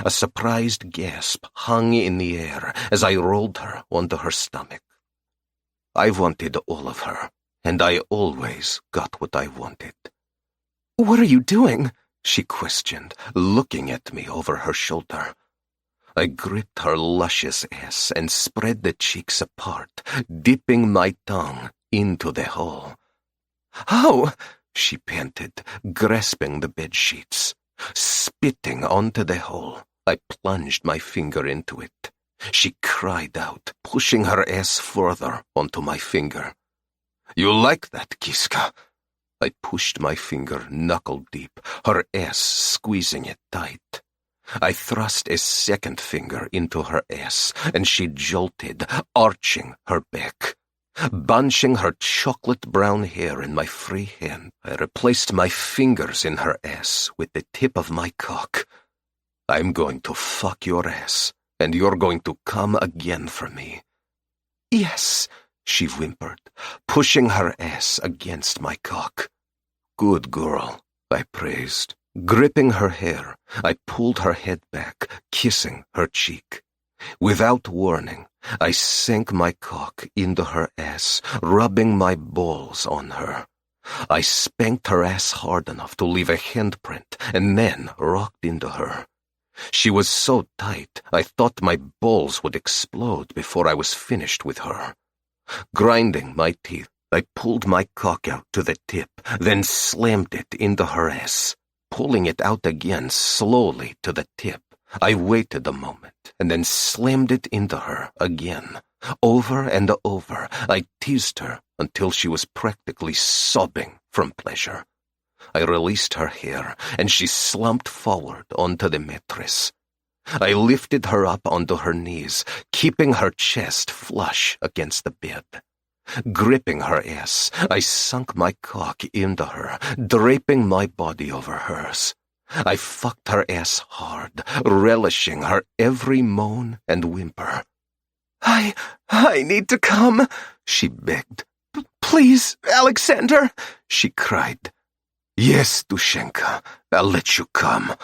A surprised gasp hung in the air as I rolled her onto her stomach. I wanted all of her, and I always got what I wanted. "What are you doing?" she questioned, looking at me over her shoulder. I gripped her luscious ass and spread the cheeks apart, dipping my tongue into the hole. "Oh!" she panted, grasping the bedsheets. Spitting onto the hole, I plunged my finger into it. She cried out, pushing her ass further onto my finger. "You like that, Kiska?" I pushed my finger knuckle deep, her ass squeezing it tight. I thrust a second finger into her ass, and she jolted, arching her back. Bunching her chocolate-brown hair in my free hand, I replaced my fingers in her ass with the tip of my cock. "I'm going to fuck your ass, and you're going to come again for me." "Yes," she whimpered, pushing her ass against my cock. "Good girl," I praised. Gripping her hair, I pulled her head back, kissing her cheek. Without warning, I sank my cock into her ass, rubbing my balls on her. I spanked her ass hard enough to leave a handprint, and then rocked into her. She was so tight, I thought my balls would explode before I was finished with her. Grinding my teeth, I pulled my cock out to the tip, then slammed it into her ass. Pulling it out again slowly to the tip, I waited a moment and then slammed it into her again. Over and over, I teased her until she was practically sobbing from pleasure. I released her hair, and she slumped forward onto the mattress. I lifted her up onto her knees, keeping her chest flush against the bed. Gripping her ass, I sunk my cock into her, draping my body over hers. I fucked her ass hard, relishing her every moan and whimper. I need to come, she begged. Please, Alexander, she cried. Yes, Dushenka, I'll let you come.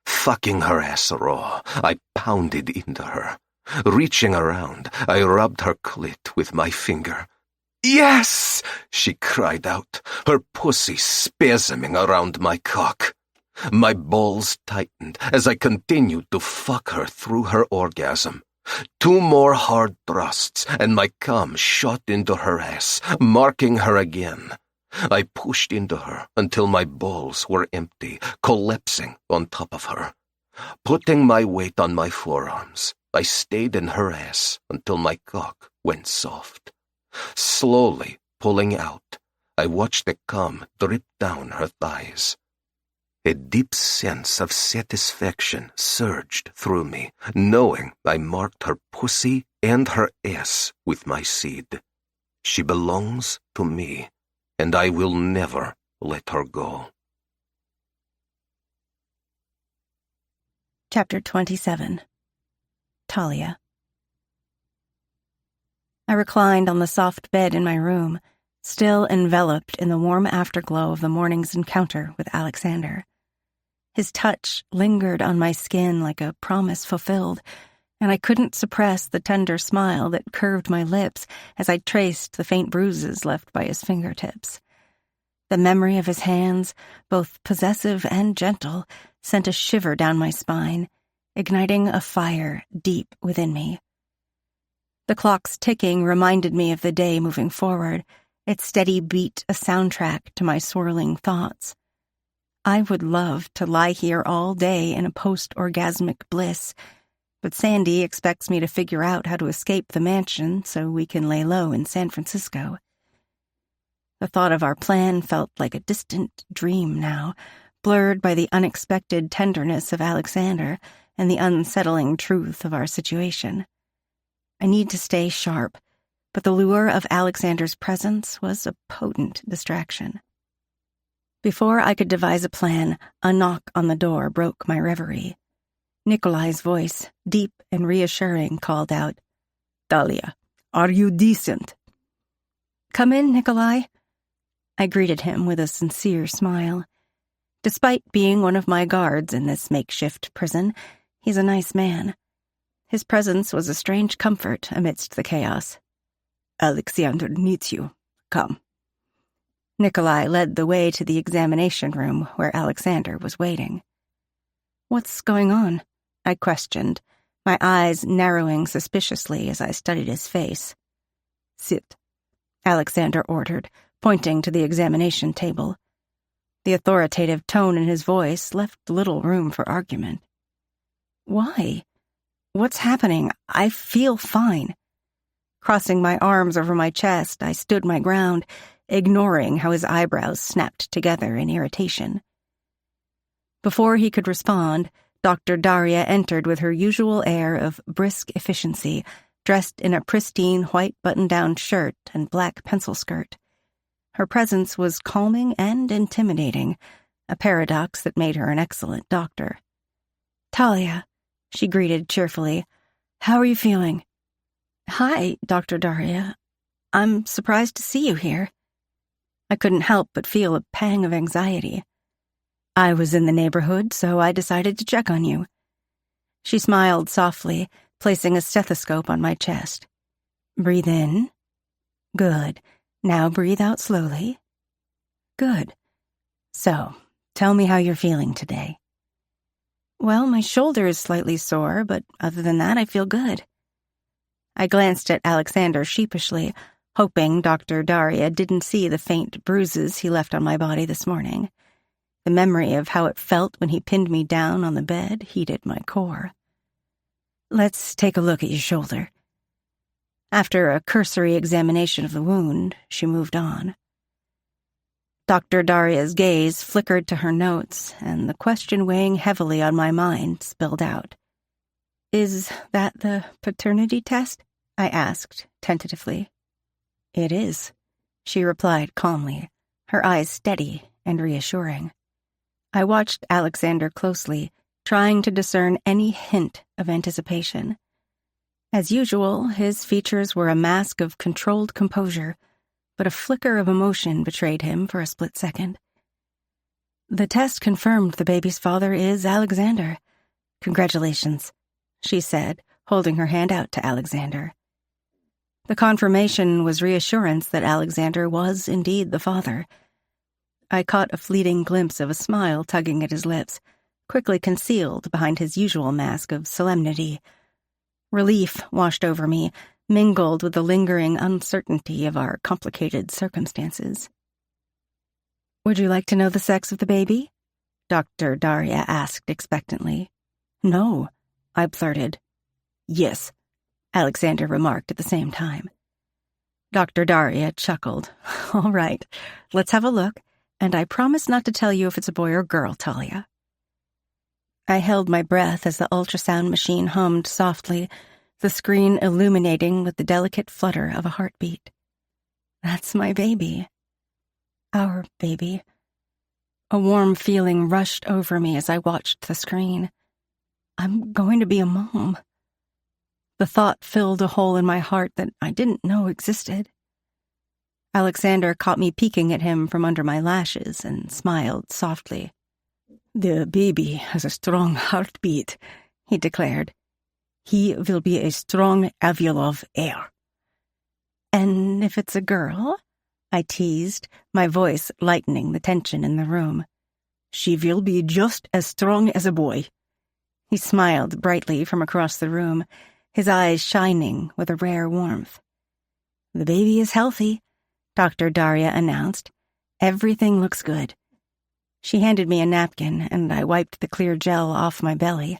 Fucking her ass raw, I pounded into her. Reaching around, I rubbed her clit with my finger. Yes, she cried out, her pussy spasming around my cock. My balls tightened as I continued to fuck her through her orgasm. 2 more hard thrusts, and my cum shot into her ass, marking her again. I pushed into her until my balls were empty, collapsing on top of her. Putting my weight on my forearms, I stayed in her ass until my cock went soft. Slowly pulling out, I watched the cum drip down her thighs. A deep sense of satisfaction surged through me, knowing I marked her pussy and her ass with my seed. She belongs to me, and I will never let her go. Chapter 27. Talia. I reclined on the soft bed in my room, still enveloped in the warm afterglow of the morning's encounter with Alexander. His touch lingered on my skin like a promise fulfilled, and I couldn't suppress the tender smile that curved my lips as I traced the faint bruises left by his fingertips. The memory of his hands, both possessive and gentle, sent a shiver down my spine, igniting a fire deep within me. The clock's ticking reminded me of the day moving forward, its steady beat a soundtrack to my swirling thoughts. I would love to lie here all day in a post-orgasmic bliss, but Sandy expects me to figure out how to escape the mansion so we can lay low in San Francisco. The thought of our plan felt like a distant dream now, blurred by the unexpected tenderness of Alexander and the unsettling truth of our situation. I need to stay sharp, but the lure of Alexander's presence was a potent distraction. Before I could devise a plan, a knock on the door broke my reverie. Nikolai's voice, deep and reassuring, called out, "Talia, are you decent?" "Come in, Nikolai." I greeted him with a sincere smile. Despite being one of my guards in this makeshift prison, he's a nice man. His presence was a strange comfort amidst the chaos. "Alexander needs you. Come." Nikolai led the way to the examination room where Alexander was waiting. "What's going on?" I questioned, my eyes narrowing suspiciously as I studied his face. "Sit," Alexander ordered, pointing to the examination table. The authoritative tone in his voice left little room for argument. "Why? What's happening? I feel fine." Crossing my arms over my chest, I stood my ground, ignoring how his eyebrows snapped together in irritation. Before he could respond, Dr. Daria entered with her usual air of brisk efficiency, dressed in a pristine white button-down shirt and black pencil skirt. Her presence was calming and intimidating, a paradox that made her an excellent doctor. "Talia," she greeted cheerfully. "How are you feeling?" "Hi, Dr. Daria. I'm surprised to see you here." I couldn't help but feel a pang of anxiety. "I was in the neighborhood, so I decided to check on you." She smiled softly, placing a stethoscope on my chest. "Breathe in. Good. Now breathe out slowly. Good. So, tell me how you're feeling today." "Well, my shoulder is slightly sore, but other than that, I feel good." I glanced at Alexander sheepishly, hoping Dr. Daria didn't see the faint bruises he left on my body this morning. The memory of how it felt when he pinned me down on the bed heated my core. "Let's take a look at your shoulder." After a cursory examination of the wound, she moved on. Dr. Daria's gaze flickered to her notes, and the question weighing heavily on my mind spilled out. "Is that the paternity test?" I asked, tentatively. "It is," she replied calmly, her eyes steady and reassuring. I watched Alexander closely, trying to discern any hint of anticipation. As usual, his features were a mask of controlled composure, but a flicker of emotion betrayed him for a split second. The test confirmed the baby's father is Alexander. Congratulations, she said, holding her hand out to Alexander. The confirmation was reassurance that Alexander was indeed the father. I caught a fleeting glimpse of a smile tugging at his lips, quickly concealed behind his usual mask of solemnity. Relief washed over me, mingled with the lingering uncertainty of our complicated circumstances. "Would you like to know the sex of the baby?" Dr. Daria asked expectantly. "No," I blurted. "Yes," Alexander remarked at the same time. Dr. Daria chuckled. "All right, let's have a look, and I promise not to tell you if it's a boy or girl, Talia." I held my breath as the ultrasound machine hummed softly, the screen illuminating with the delicate flutter of a heartbeat. That's my baby. Our baby. A warm feeling rushed over me as I watched the screen. I'm going to be a mom. The thought filled a hole in my heart that I didn't know existed. Alexander caught me peeking at him from under my lashes and smiled softly. "The baby has a strong heartbeat," he declared. "He will be a strong Avilov heir." "And if it's a girl?" I teased, my voice lightening the tension in the room. "She will be just as strong as a boy." He smiled brightly from across the room, his eyes shining with a rare warmth. "The baby is healthy," Dr. Daria announced. "Everything looks good." She handed me a napkin, and I wiped the clear gel off my belly.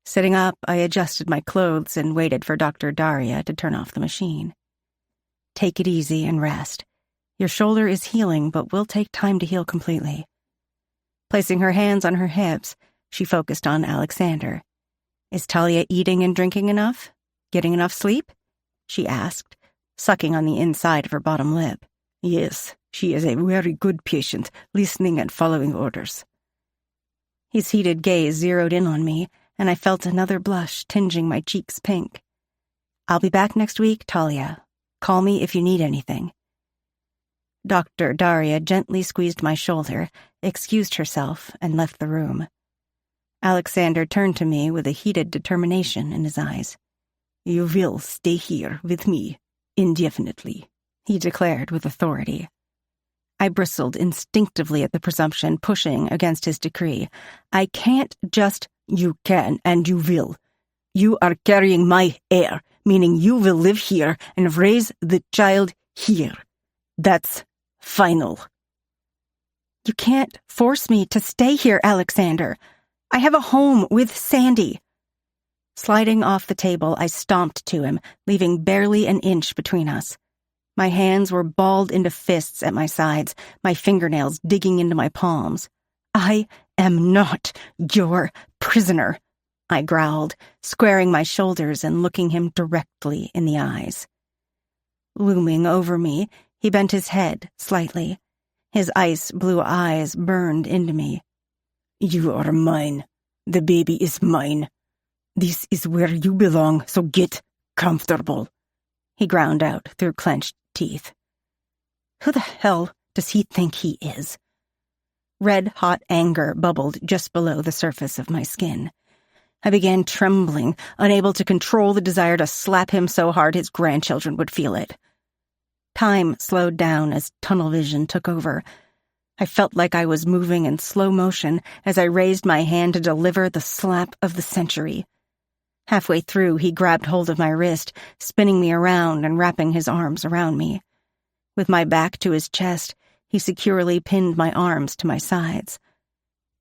Sitting up, I adjusted my clothes and waited for Dr. Daria to turn off the machine. "Take it easy and rest. Your shoulder is healing, but will take time to heal completely." Placing her hands on her hips, she focused on Alexander. "Is Talia eating and drinking enough? Getting enough sleep?" she asked, sucking on the inside of her bottom lip. "Yes, she is a very good patient, listening and following orders." His heated gaze zeroed in on me, and I felt another blush tinging my cheeks pink. "I'll be back next week, Talia. Call me if you need anything." Dr. Daria gently squeezed my shoulder, excused herself, and left the room. Alexander turned to me with a heated determination in his eyes. "You will stay here with me, indefinitely," he declared with authority. I bristled instinctively at the presumption pushing against his decree. "I can't just—" "You can and you will. You are carrying my heir, meaning you will live here and raise the child here. That's final." "You can't force me to stay here, Alexander. I have a home with Sandy." Sliding off the table, I stomped to him, leaving barely an inch between us. My hands were balled into fists at my sides, my fingernails digging into my palms. "I am not your prisoner," I growled, squaring my shoulders and looking him directly in the eyes. Looming over me, he bent his head slightly. His ice-blue eyes burned into me. "You are mine. The baby is mine. This is where you belong, so get comfortable," he ground out through clenched teeth. Who the hell does he think he is? Red-hot anger bubbled just below the surface of my skin. I began trembling, unable to control the desire to slap him so hard his grandchildren would feel it. Time slowed down as tunnel vision took over. I felt like I was moving in slow motion as I raised my hand to deliver the slap of the century. Halfway through, he grabbed hold of my wrist, spinning me around and wrapping his arms around me. With my back to his chest, he securely pinned my arms to my sides.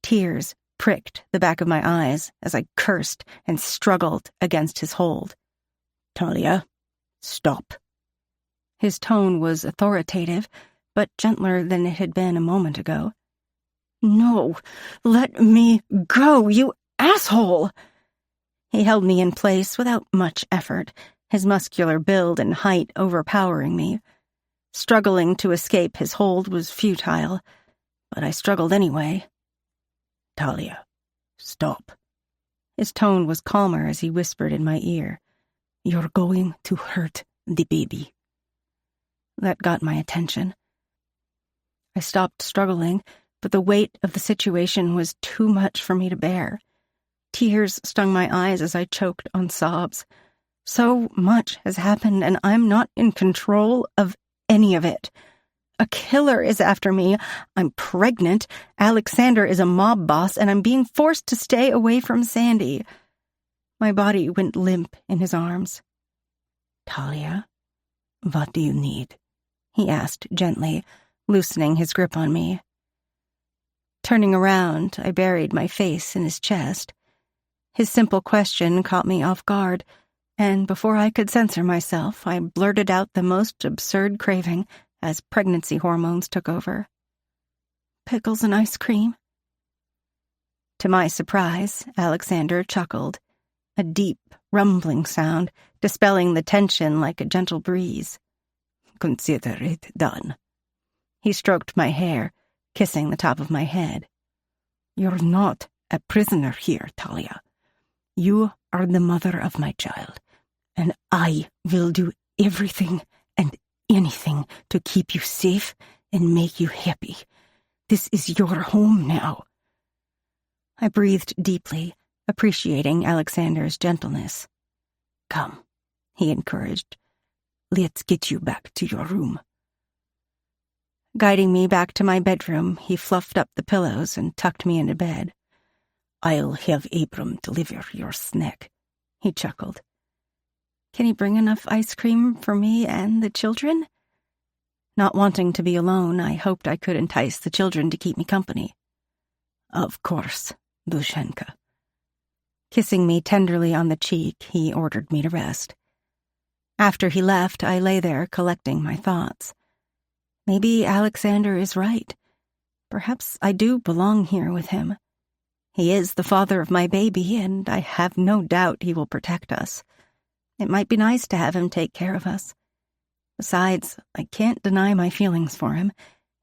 Tears pricked the back of my eyes as I cursed and struggled against his hold. "Talia, stop." His tone was authoritative, but gentler than it had been a moment ago. "No, let me go, you asshole!" He held me in place without much effort, his muscular build and height overpowering me. Struggling to escape his hold was futile, but I struggled anyway. Talia, stop. His tone was calmer as he whispered in my ear. You're going to hurt the baby. That got my attention. I stopped struggling, but the weight of the situation was too much for me to bear. Tears stung my eyes as I choked on sobs. So much has happened, and I'm not in control of any of it. A killer is after me. I'm pregnant. Alexander is a mob boss, and I'm being forced to stay away from Sandy. My body went limp in his arms. Talia, what do you need? He asked gently, loosening his grip on me. Turning around, I buried my face in his chest. His simple question caught me off guard, and before I could censor myself, I blurted out the most absurd craving as pregnancy hormones took over. Pickles and ice cream? To my surprise, Alexander chuckled, a deep, rumbling sound, dispelling the tension like a gentle breeze. Consider it done. He stroked my hair, kissing the top of my head. You're not a prisoner here, Talia. You are the mother of my child, and I will do everything and anything to keep you safe and make you happy. This is your home now. I breathed deeply, appreciating Alexander's gentleness. Come, he encouraged. Let's get you back to your room. Guiding me back to my bedroom, he fluffed up the pillows and tucked me into bed. I'll have Abram deliver your snack, he chuckled. Can he bring enough ice cream for me and the children? Not wanting to be alone, I hoped I could entice the children to keep me company. Of course, Dushenka. Kissing me tenderly on the cheek, he ordered me to rest. After he left, I lay there collecting my thoughts. Maybe Alexander is right. Perhaps I do belong here with him. He is the father of my baby, and I have no doubt he will protect us. It might be nice to have him take care of us. Besides, I can't deny my feelings for him,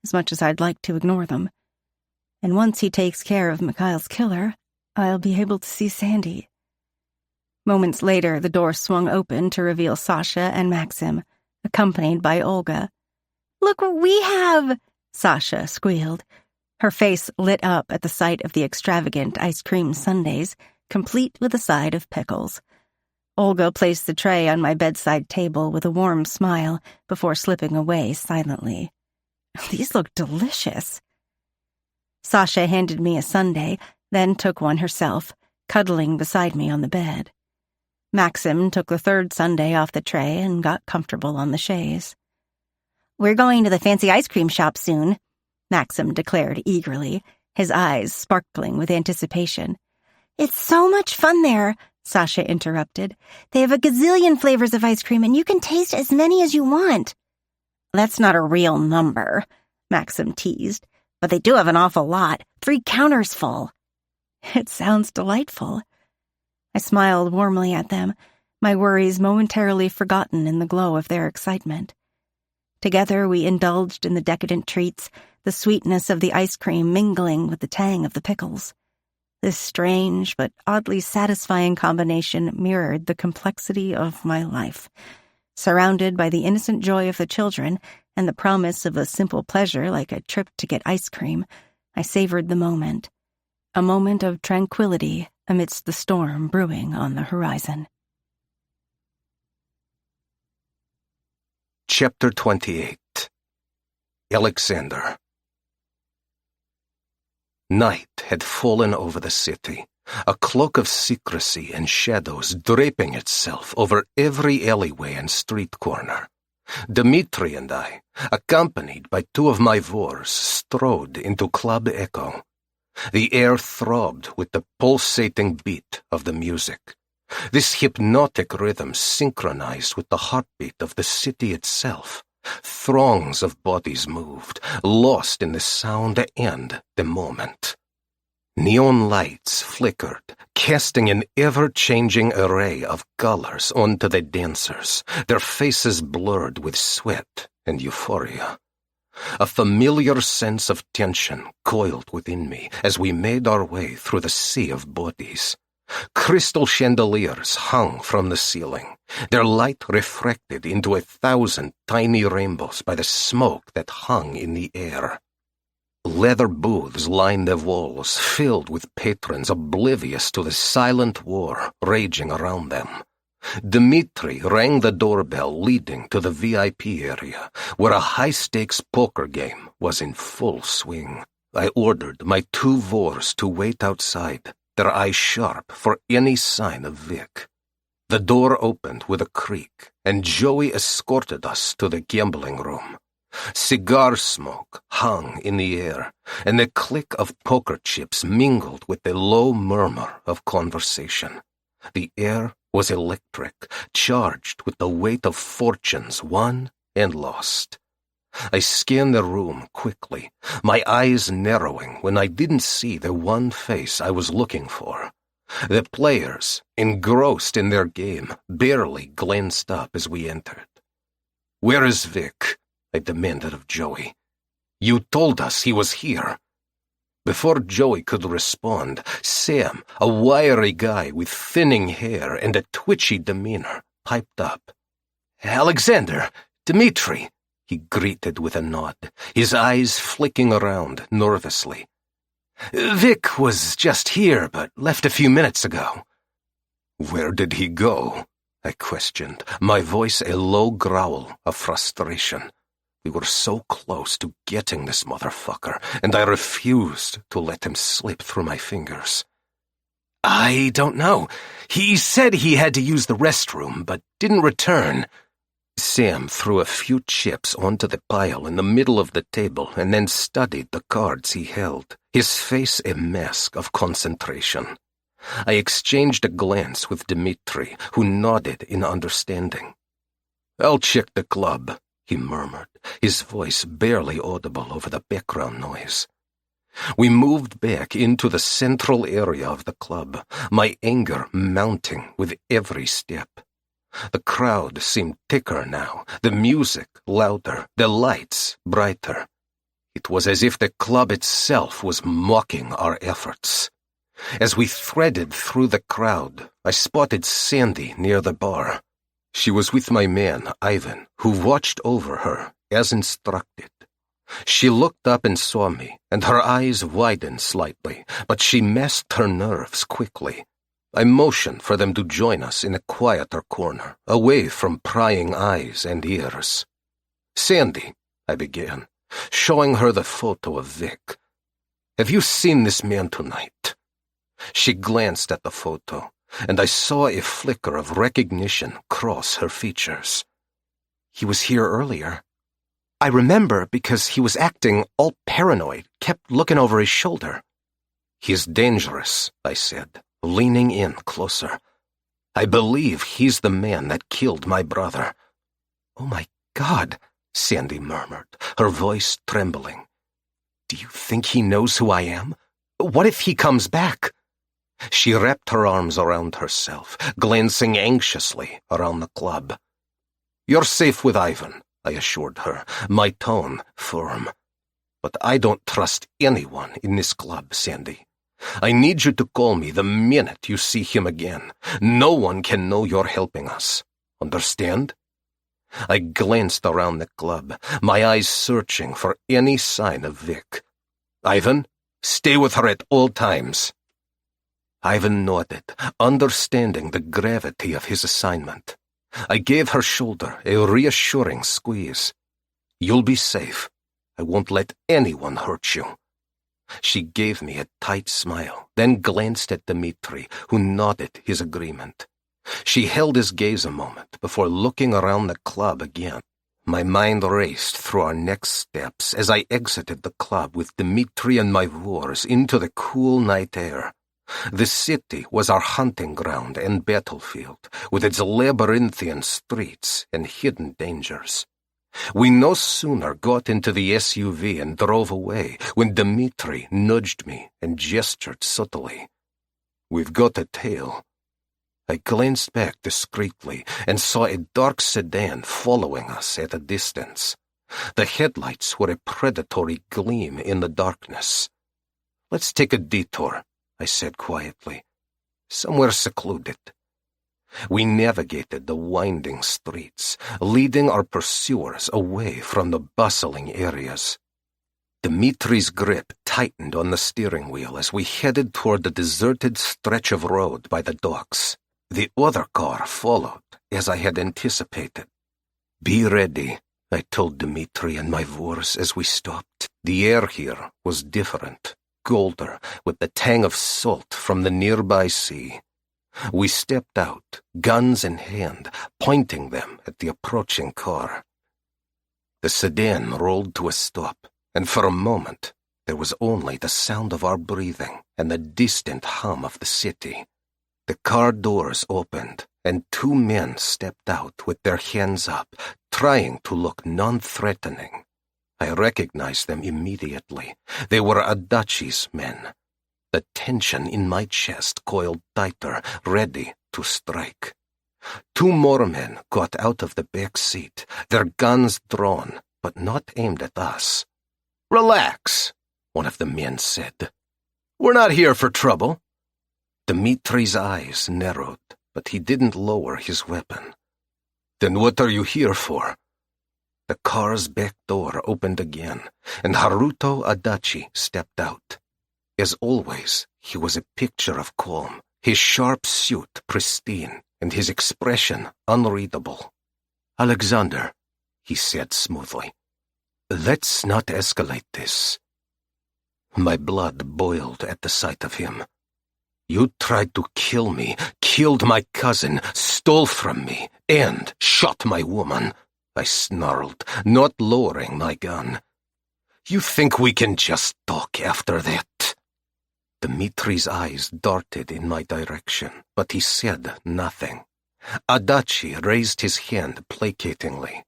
as much as I'd like to ignore them. And once he takes care of Mikhail's killer, I'll be able to see Sandy. Moments later, the door swung open to reveal Sasha and Maxim, accompanied by Olga. Look what we have! Sasha squealed. Her face lit up at the sight of the extravagant ice cream sundaes, complete with a side of pickles. Olga placed the tray on my bedside table with a warm smile before slipping away silently. These look delicious. Sasha handed me a sundae, then took one herself, cuddling beside me on the bed. Maxim took the third sundae off the tray and got comfortable on the chaise. We're going to the fancy ice cream shop soon, Maxim declared eagerly, his eyes sparkling with anticipation. It's so much fun there, Sasha interrupted. They have a gazillion flavors of ice cream, and you can taste as many as you want. That's not a real number, Maxim teased, but they do have an awful lot, 3 counters full. It sounds delightful. I smiled warmly at them, my worries momentarily forgotten in the glow of their excitement. Together we indulged in the decadent treats, the sweetness of the ice cream mingling with the tang of the pickles. This strange but oddly satisfying combination mirrored the complexity of my life. Surrounded by the innocent joy of the children and the promise of a simple pleasure like a trip to get ice cream, I savored the moment. A moment of tranquility amidst the storm brewing on the horizon. Chapter 28. Alexander. Night had fallen over the city, a cloak of secrecy and shadows draping itself over every alleyway and street corner. Dmitri and I, accompanied by 2 of my vors, strode into Club Echo. The air throbbed with the pulsating beat of the music. This hypnotic rhythm synchronized with the heartbeat of the city itself. Throngs of bodies moved, lost in the sound and the moment. Neon lights flickered, casting an ever-changing array of colors onto the dancers, their faces blurred with sweat and euphoria. A familiar sense of tension coiled within me as we made our way through the sea of bodies. Crystal chandeliers hung from the ceiling, their light refracted into 1,000 tiny rainbows by the smoke that hung in the air. Leather booths lined the walls, filled with patrons oblivious to the silent war raging around them. Dmitri rang the doorbell leading to the VIP area, where a high-stakes poker game was in full swing. I ordered my 2 Vors to wait outside, their eyes sharp for any sign of Vic. The door opened with a creak, and Joey escorted us to the gambling room. Cigar smoke hung in the air, and the click of poker chips mingled with the low murmur of conversation. The air was electric, charged with the weight of fortunes won and lost. I scanned the room quickly, my eyes narrowing when I didn't see the one face I was looking for. The players, engrossed in their game, barely glanced up as we entered. "Where is Vic?" I demanded of Joey. "You told us he was here." Before Joey could respond, Sam, a wiry guy with thinning hair and a twitchy demeanor, piped up. "Alexander, Dmitri," he greeted with a nod, his eyes flicking around nervously. "Vic was just here, but left a few minutes ago." "Where did he go?" I questioned, my voice a low growl of frustration. We were so close to getting this motherfucker, and I refused to let him slip through my fingers. "I don't know. He said he had to use the restroom, but didn't return." Sam threw a few chips onto the pile in the middle of the table and then studied the cards he held, his face a mask of concentration. I exchanged a glance with Dmitri, who nodded in understanding. "I'll check the club," he murmured, his voice barely audible over the background noise. We moved back into the central area of the club, my anger mounting with every step. The crowd seemed thicker now, the music louder, the lights brighter. It was as if the club itself was mocking our efforts. As we threaded through the crowd, I spotted Sandy near the bar. She was with my man, Ivan, who watched over her, as instructed. She looked up and saw me, and her eyes widened slightly, but she masked her nerves quickly. I motioned for them to join us in a quieter corner, away from prying eyes and ears. "Sandy," I began, showing her the photo of Vic. "Have you seen this man tonight?" She glanced at the photo, and I saw a flicker of recognition cross her features. "He was here earlier. I remember because he was acting all paranoid, kept looking over his shoulder." "He's dangerous," I said, leaning in closer. "I believe he's the man that killed my brother." "Oh my God," Sandy murmured, her voice trembling. "Do you think he knows who I am? What if he comes back?" She wrapped her arms around herself, glancing anxiously around the club. "You're safe with Ivan," I assured her, my tone firm. "But I don't trust anyone in this club, Sandy. I need you to call me the minute you see him again. No one can know you're helping us. Understand?" I glanced around the club, my eyes searching for any sign of Vic. "Ivan, stay with her at all times." Ivan nodded, understanding the gravity of his assignment. I gave her shoulder a reassuring squeeze. "You'll be safe. I won't let anyone hurt you." She gave me a tight smile, then glanced at Dmitri, who nodded his agreement. She held his gaze a moment before looking around the club again. My mind raced through our next steps as I exited the club with Dmitri and my Vors into the cool night air. The city was our hunting ground and battlefield, with its labyrinthian streets and hidden dangers. We no sooner got into the SUV and drove away when Dmitri nudged me and gestured subtly. "We've got a tail." I glanced back discreetly and saw a dark sedan following us at a distance. The headlights were a predatory gleam in the darkness. "Let's take a detour," I said quietly. "Somewhere secluded." We navigated the winding streets, leading our pursuers away from the bustling areas. Dimitri's grip tightened on the steering wheel as we headed toward the deserted stretch of road by the docks. The other car followed, as I had anticipated. "Be ready," I told Dimitri and my Vors as we stopped. The air here was different, colder, with the tang of salt from the nearby sea. We stepped out, guns in hand, pointing them at the approaching car. The sedan rolled to a stop, and for a moment there was only the sound of our breathing and the distant hum of the city. The car doors opened, and two men stepped out with their hands up, trying to look non-threatening. I recognized them immediately. They were Adachi's men. The tension in my chest coiled tighter, ready to strike. Two more men got out of the back seat, their guns drawn, but not aimed at us. "Relax," one of the men said. "We're not here for trouble." Dimitri's eyes narrowed, but he didn't lower his weapon. "Then what are you here for?" The car's back door opened again, and Haruto Adachi stepped out. As always, he was a picture of calm, his sharp suit pristine, and his expression unreadable. "Alexander," he said smoothly, "let's not escalate this." My blood boiled at the sight of him. "You tried to kill me, killed my cousin, stole from me, and shot my woman," I snarled, not lowering my gun. "You think we can just talk after that?" Dimitri's eyes darted in my direction, but he said nothing. Adachi raised his hand placatingly.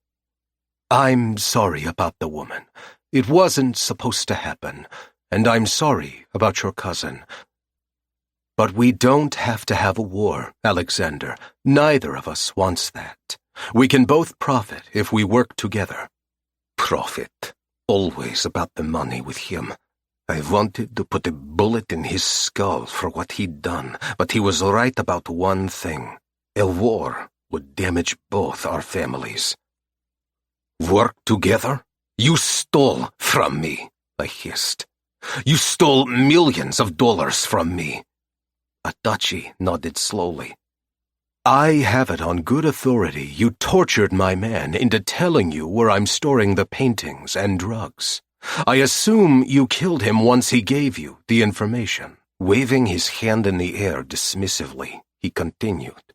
"I'm sorry about the woman. It wasn't supposed to happen, and I'm sorry about your cousin. But we don't have to have a war, Alexander. Neither of us wants that. We can both profit if we work together." Profit. Always about the money with him. I wanted to put a bullet in his skull for what he'd done, but he was right about one thing. A war would damage both our families. "Work together? You stole from me," I hissed. "You stole millions of dollars from me." Adachi nodded slowly. "I have it on good authority you tortured my man into telling you where I'm storing the paintings and drugs. I assume you killed him once he gave you the information." Waving his hand in the air dismissively, he continued.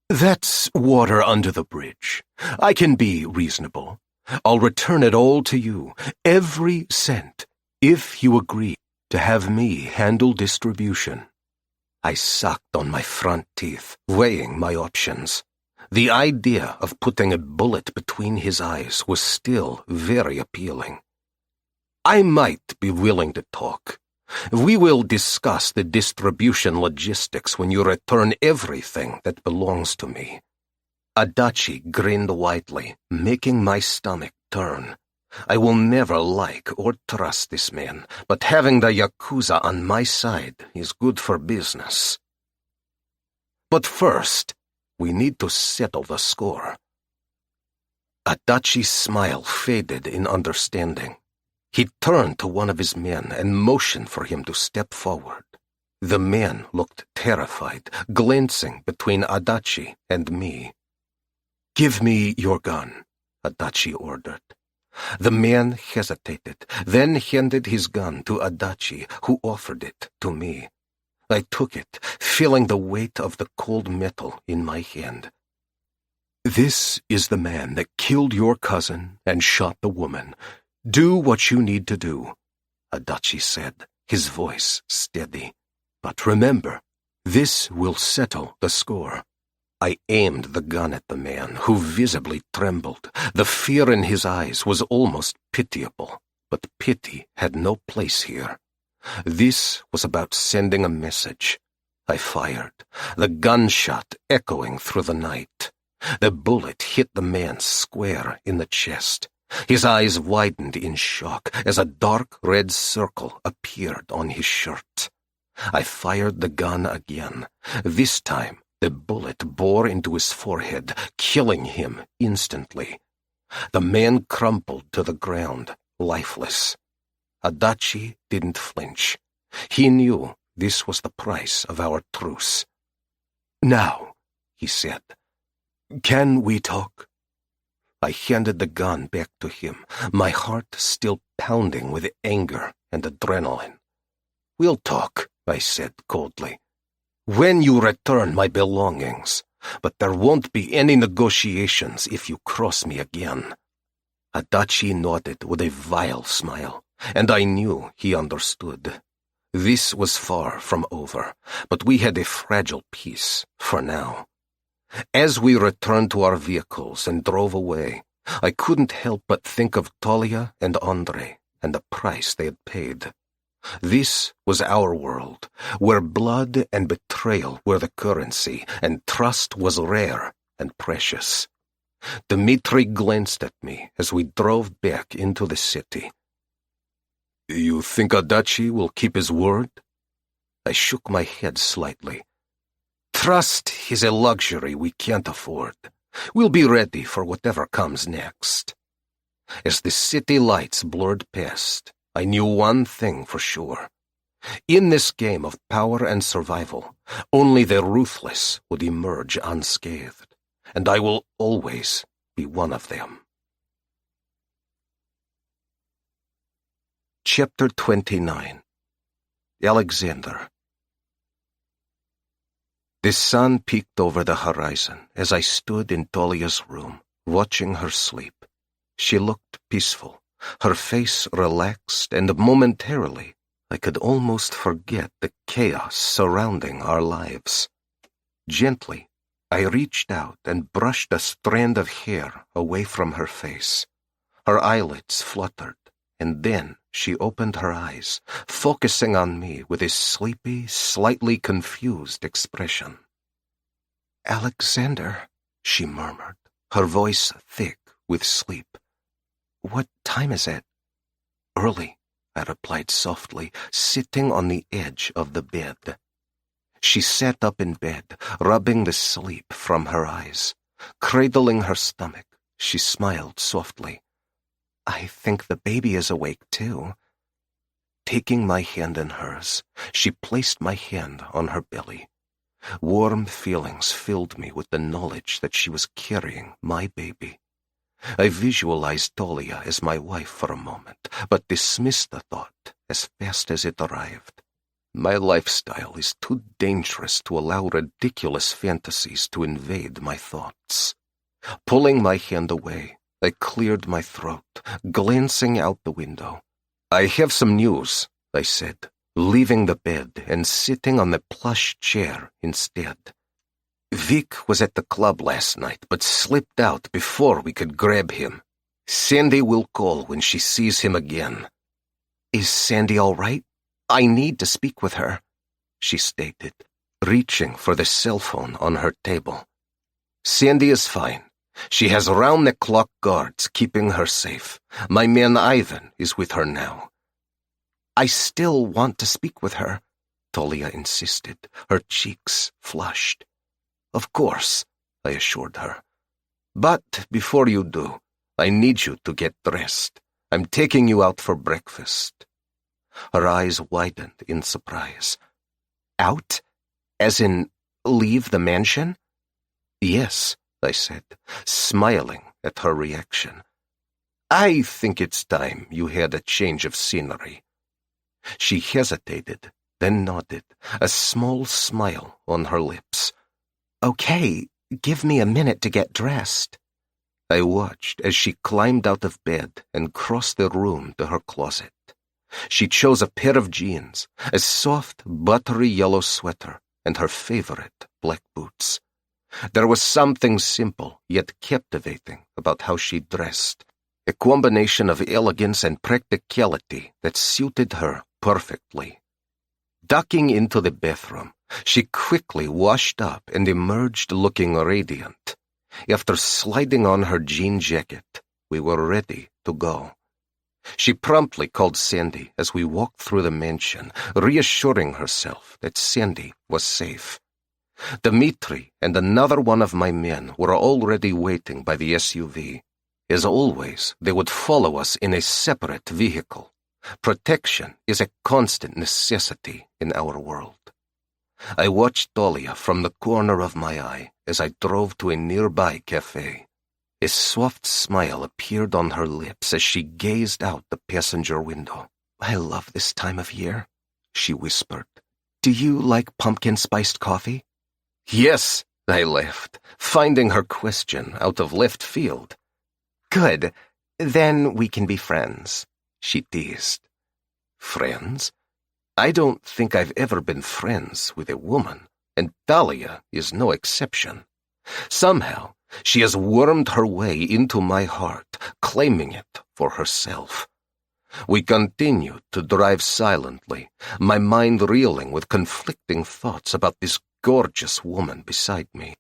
"That's water under the bridge. I can be reasonable. I'll return it all to you, every cent, if you agree to have me handle distribution." I sucked on my front teeth, weighing my options. The idea of putting a bullet between his eyes was still very appealing. "I might be willing to talk. We will discuss the distribution logistics when you return everything that belongs to me." Adachi grinned widely, making my stomach turn. I will never like or trust this man, but having the Yakuza on my side is good for business. "But first, we need to settle the score." Adachi's smile faded in understanding. He turned to one of his men and motioned for him to step forward. The man looked terrified, glancing between Adachi and me. "Give me your gun," Adachi ordered. The man hesitated, then handed his gun to Adachi, who offered it to me. I took it, feeling the weight of the cold metal in my hand. "This is the man that killed your cousin and shot the woman. Do what you need to do," Adachi said, his voice steady. "But remember, this will settle the score." I aimed the gun at the man, who visibly trembled. The fear in his eyes was almost pitiable, but pity had no place here. This was about sending a message. I fired, the gunshot echoing through the night. The bullet hit the man square in the chest. His eyes widened in shock as a dark red circle appeared on his shirt. I fired the gun again. This time, the bullet bore into his forehead, killing him instantly. The man crumpled to the ground, lifeless. Adachi didn't flinch. He knew this was the price of our truce. "Now," he said, "can we talk?" I handed the gun back to him, my heart still pounding with anger and adrenaline. "We'll talk," I said coldly, "when you return my belongings, but there won't be any negotiations if you cross me again." Adachi nodded with a vile smile, and I knew he understood. This was far from over, but we had a fragile peace for now. As we returned to our vehicles and drove away, I couldn't help but think of Talia and Andre and the price they had paid. This was our world, where blood and betrayal were the currency, and trust was rare and precious. Dmitri glanced at me as we drove back into the city. "You think Adachi will keep his word?" I shook my head slightly. "Trust is a luxury we can't afford. We'll be ready for whatever comes next." As the city lights blurred past, I knew one thing for sure. In this game of power and survival, only the ruthless would emerge unscathed, and I will always be one of them. Chapter 29. Alexander. The sun peeked over the horizon as I stood in Talia's room, watching her sleep. She looked peaceful, her face relaxed, and momentarily I could almost forget the chaos surrounding our lives. Gently, I reached out and brushed a strand of hair away from her face. Her eyelids fluttered, and then she opened her eyes, focusing on me with a sleepy, slightly confused expression. "Alexander," she murmured, her voice thick with sleep. "What time is it?" "Early," I replied softly, sitting on the edge of the bed. She sat up in bed, rubbing the sleep from her eyes. Cradling her stomach, she smiled softly. "I think the baby is awake, too." Taking my hand in hers, she placed my hand on her belly. Warm feelings filled me with the knowledge that she was carrying my baby. I visualized Talia as my wife for a moment, but dismissed the thought as fast as it arrived. My lifestyle is too dangerous to allow ridiculous fantasies to invade my thoughts. Pulling my hand away, I cleared my throat, glancing out the window. "I have some news," I said, leaving the bed and sitting on the plush chair instead. "Vic was at the club last night, but slipped out before we could grab him. Sandy will call when she sees him again." "Is Sandy all right? I need to speak with her," she stated, reaching for the cell phone on her table. "Sandy is fine. She has round-the-clock guards keeping her safe. My man Ivan is with her now." "I still want to speak with her," Talia insisted, her cheeks flushed. "Of course," I assured her. "But before you do, I need you to get dressed. I'm taking you out for breakfast." Her eyes widened in surprise. "Out? As in, leave the mansion?" "Yes," I said, smiling at her reaction. "I think it's time you had a change of scenery." She hesitated, then nodded, a small smile on her lips. "Okay, give me a minute to get dressed." I watched as she climbed out of bed and crossed the room to her closet. She chose a pair of jeans, a soft, buttery yellow sweater, and her favorite black boots. There was something simple yet captivating about how she dressed, a combination of elegance and practicality that suited her perfectly. Ducking into the bathroom, she quickly washed up and emerged looking radiant. After sliding on her jean jacket, we were ready to go. She promptly called Sandy as we walked through the mansion, reassuring herself that Sandy was safe. Dmitri and another one of my men were already waiting by the SUV. As always, they would follow us in a separate vehicle. Protection is a constant necessity in our world. I watched Dahlia from the corner of my eye as I drove to a nearby cafe. A soft smile appeared on her lips as she gazed out the passenger window. "I love this time of year," she whispered. "Do you like pumpkin-spiced coffee?" "Yes," I laughed, finding her question out of left field. "Good. Then we can be friends," she teased. "Friends? I don't think I've ever been friends with a woman, and Dahlia is no exception. Somehow, she has wormed her way into my heart, claiming it for herself. We continued to drive silently, my mind reeling with conflicting thoughts about this gorgeous woman beside me.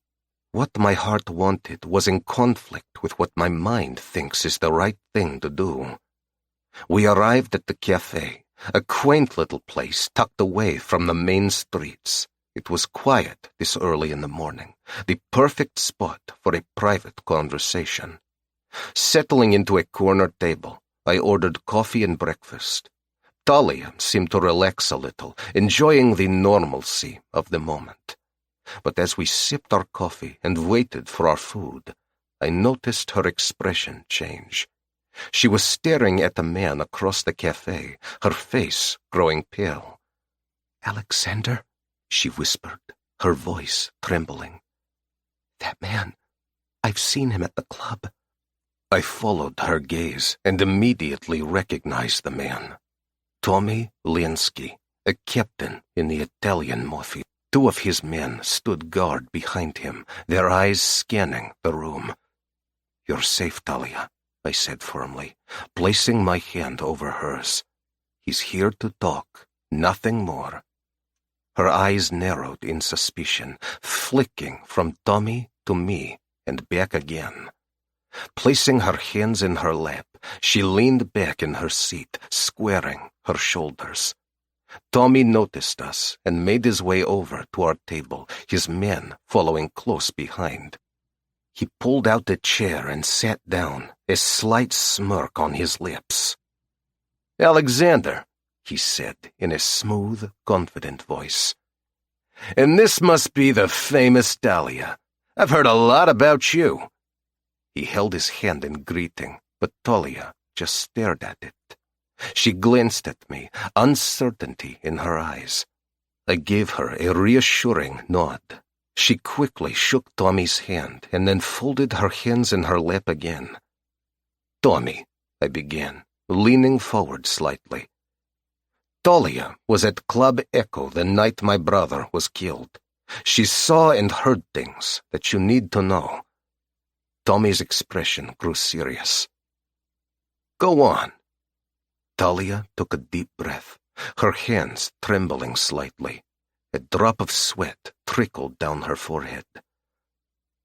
What my heart wanted was in conflict with what my mind thinks is the right thing to do. We arrived at the cafe, a quaint little place tucked away from the main streets. It was quiet this early in the morning, the perfect spot for a private conversation. Settling into a corner table, I ordered coffee and breakfast. Dahlia seemed to relax a little, enjoying the normalcy of the moment. But as we sipped our coffee and waited for our food, I noticed her expression change. She was staring at the man across the cafe, her face growing pale. "Alexander?" she whispered, her voice trembling. "That man, I've seen him at the club." I followed her gaze and immediately recognized the man. Tommy Linsky, a captain in the Italian Mafia. Two of his men stood guard behind him, their eyes scanning the room. "You're safe, Dahlia," I said firmly, placing my hand over hers. "He's here to talk, nothing more." Her eyes narrowed in suspicion, flicking from Tommy to me and back again. Placing her hands in her lap, she leaned back in her seat, squaring her shoulders. Tommy noticed us and made his way over to our table, his men following close behind. He pulled out a chair and sat down, a slight smirk on his lips. "Alexander," he said in a smooth, confident voice. "And this must be the famous Dahlia. I've heard a lot about you." He held his hand in greeting, but Dahlia just stared at it. She glanced at me, uncertainty in her eyes. I gave her a reassuring nod. She quickly shook Tommy's hand and then folded her hands in her lap again. "Tommy," I began, leaning forward slightly. "Dahlia was at Club Echo the night my brother was killed. She saw and heard things that you need to know." Tommy's expression grew serious. "Go on." Dahlia took a deep breath, her hands trembling slightly. A drop of sweat trickled down her forehead.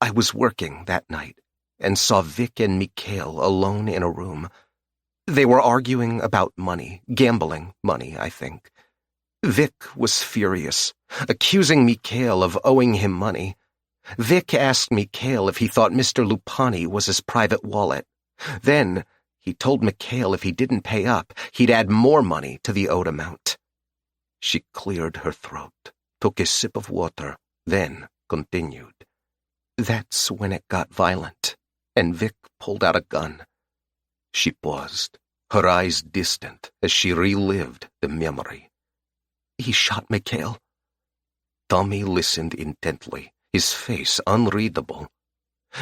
"I was working that night and saw Vic and Mikhail alone in a room. They were arguing about money, gambling money, I think. Vic was furious, accusing Mikhail of owing him money. Vic asked Mikhail if he thought Mr. Lupani was his private wallet. Then he told Mikhail if he didn't pay up, he'd add more money to the owed amount." She cleared her throat, took a sip of water, then continued. "That's when it got violent, and Vic pulled out a gun." She paused, her eyes distant as she relived the memory. "He shot Mikhail." Tommy listened intently, his face unreadable.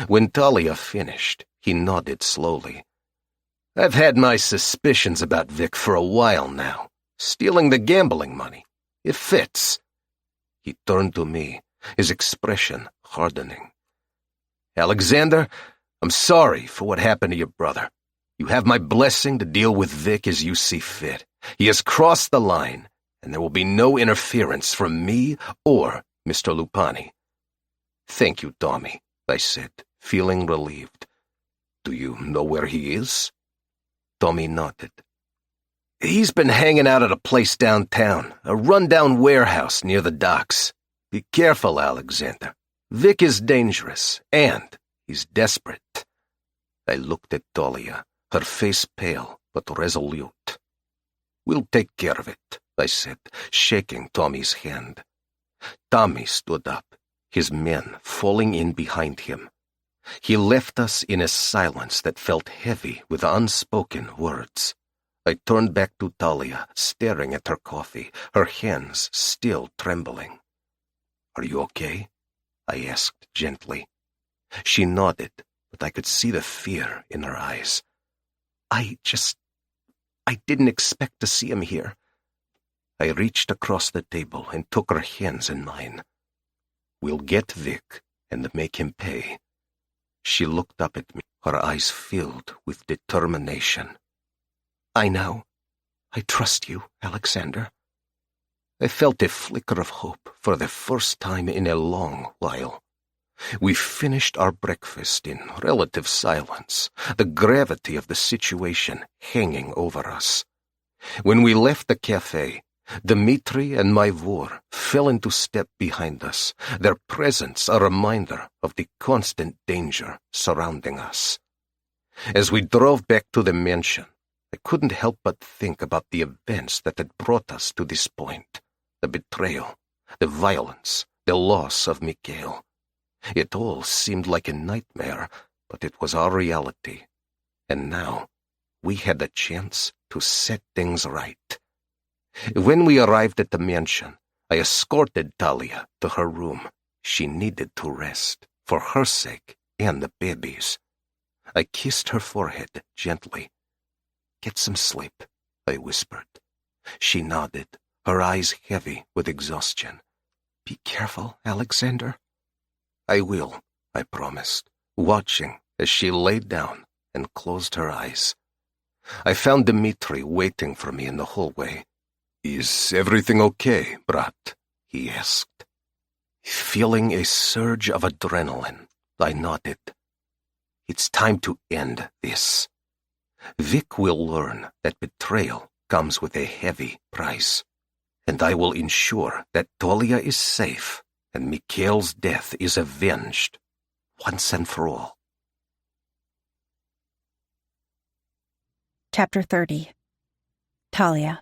When Dahlia finished, he nodded slowly. "I've had my suspicions about Vic for a while now. Stealing the gambling money. It fits." He turned to me, his expression hardening. "Alexander, I'm sorry for what happened to your brother. You have my blessing to deal with Vic as you see fit. He has crossed the line, and there will be no interference from me or Mr. Lupani." "Thank you, Tommy," I said, feeling relieved. "Do you know where he is?" Tommy nodded. He's been hanging out at a place downtown, a rundown warehouse near the docks. Be careful, Alexander. Vic is dangerous, and he's desperate. I looked at Talia, her face pale but resolute. We'll take care of it, I said, shaking Tommy's hand. Tommy stood up, his men falling in behind him. He left us in a silence that felt heavy with unspoken words. I turned back to Talia, staring at her coffee, her hands still trembling. Are you okay? I asked gently. She nodded, but I could see the fear in her eyes. I didn't expect to see him here. I reached across the table and took her hands in mine. We'll get Vic and make him pay. She looked up at me, her eyes filled with determination. I know. I trust you, Alexander. I felt a flicker of hope for the first time in a long while. We finished our breakfast in relative silence, the gravity of the situation hanging over us. When we left the cafe, Dmitri and my Vor fell into step behind us, their presence a reminder of the constant danger surrounding us. As we drove back to the mansion, I couldn't help but think about the events that had brought us to this point. The betrayal, the violence, the loss of Mikhail. It all seemed like a nightmare, but it was our reality. And now, we had a chance to set things right. When we arrived at the mansion, I escorted Talia to her room. She needed to rest, for her sake and the baby's. I kissed her forehead gently. Get some sleep, I whispered. She nodded, her eyes heavy with exhaustion. Be careful, Alexander. I will, I promised, watching as she laid down and closed her eyes. I found Dmitri waiting for me in the hallway. Is everything okay, brat? He asked. Feeling a surge of adrenaline, I nodded. It's time to end this. Vic will learn that betrayal comes with a heavy price, and I will ensure that Talia is safe and Mikhail's death is avenged once and for all. Chapter 30. Talia.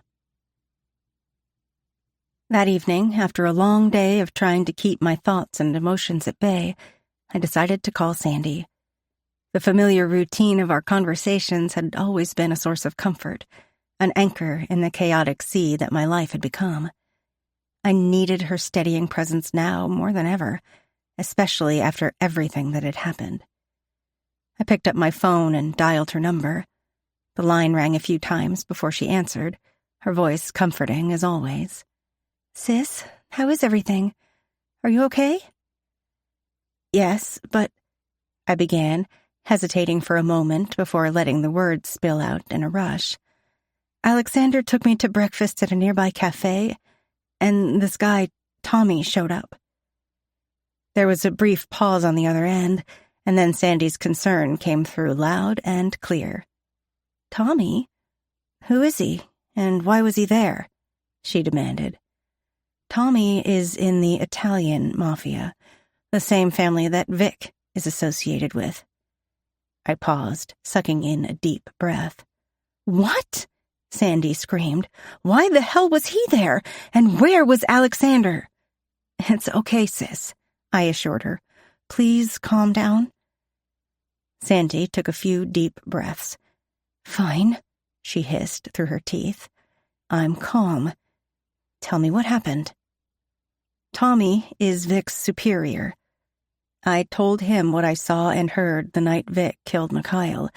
That evening, after a long day of trying to keep my thoughts and emotions at bay, I decided to call Sandy. The familiar routine of our conversations had always been a source of comfort, an anchor in the chaotic sea that my life had become. I needed her steadying presence now more than ever, especially after everything that had happened. I picked up my phone and dialed her number. The line rang a few times before she answered, her voice comforting as always. Sis, how is everything? Are you okay? Yes, but... I began, hesitating for a moment before letting the words spill out in a rush. Alexander took me to breakfast at a nearby cafe, and this guy, Tommy, showed up. There was a brief pause on the other end, and then Sandy's concern came through loud and clear. Tommy? Who is he, and why was he there? She demanded. Tommy is in the Italian Mafia, the same family that Vic is associated with. I paused, sucking in a deep breath. What? Sandy screamed. Why the hell was he there? And where was Alexander? It's okay, sis, I assured her. Please calm down. Sandy took a few deep breaths. Fine, she hissed through her teeth. I'm calm. Tell me what happened. Tommy is Vic's superior. I told him what I saw and heard the night Vic killed Mikhail.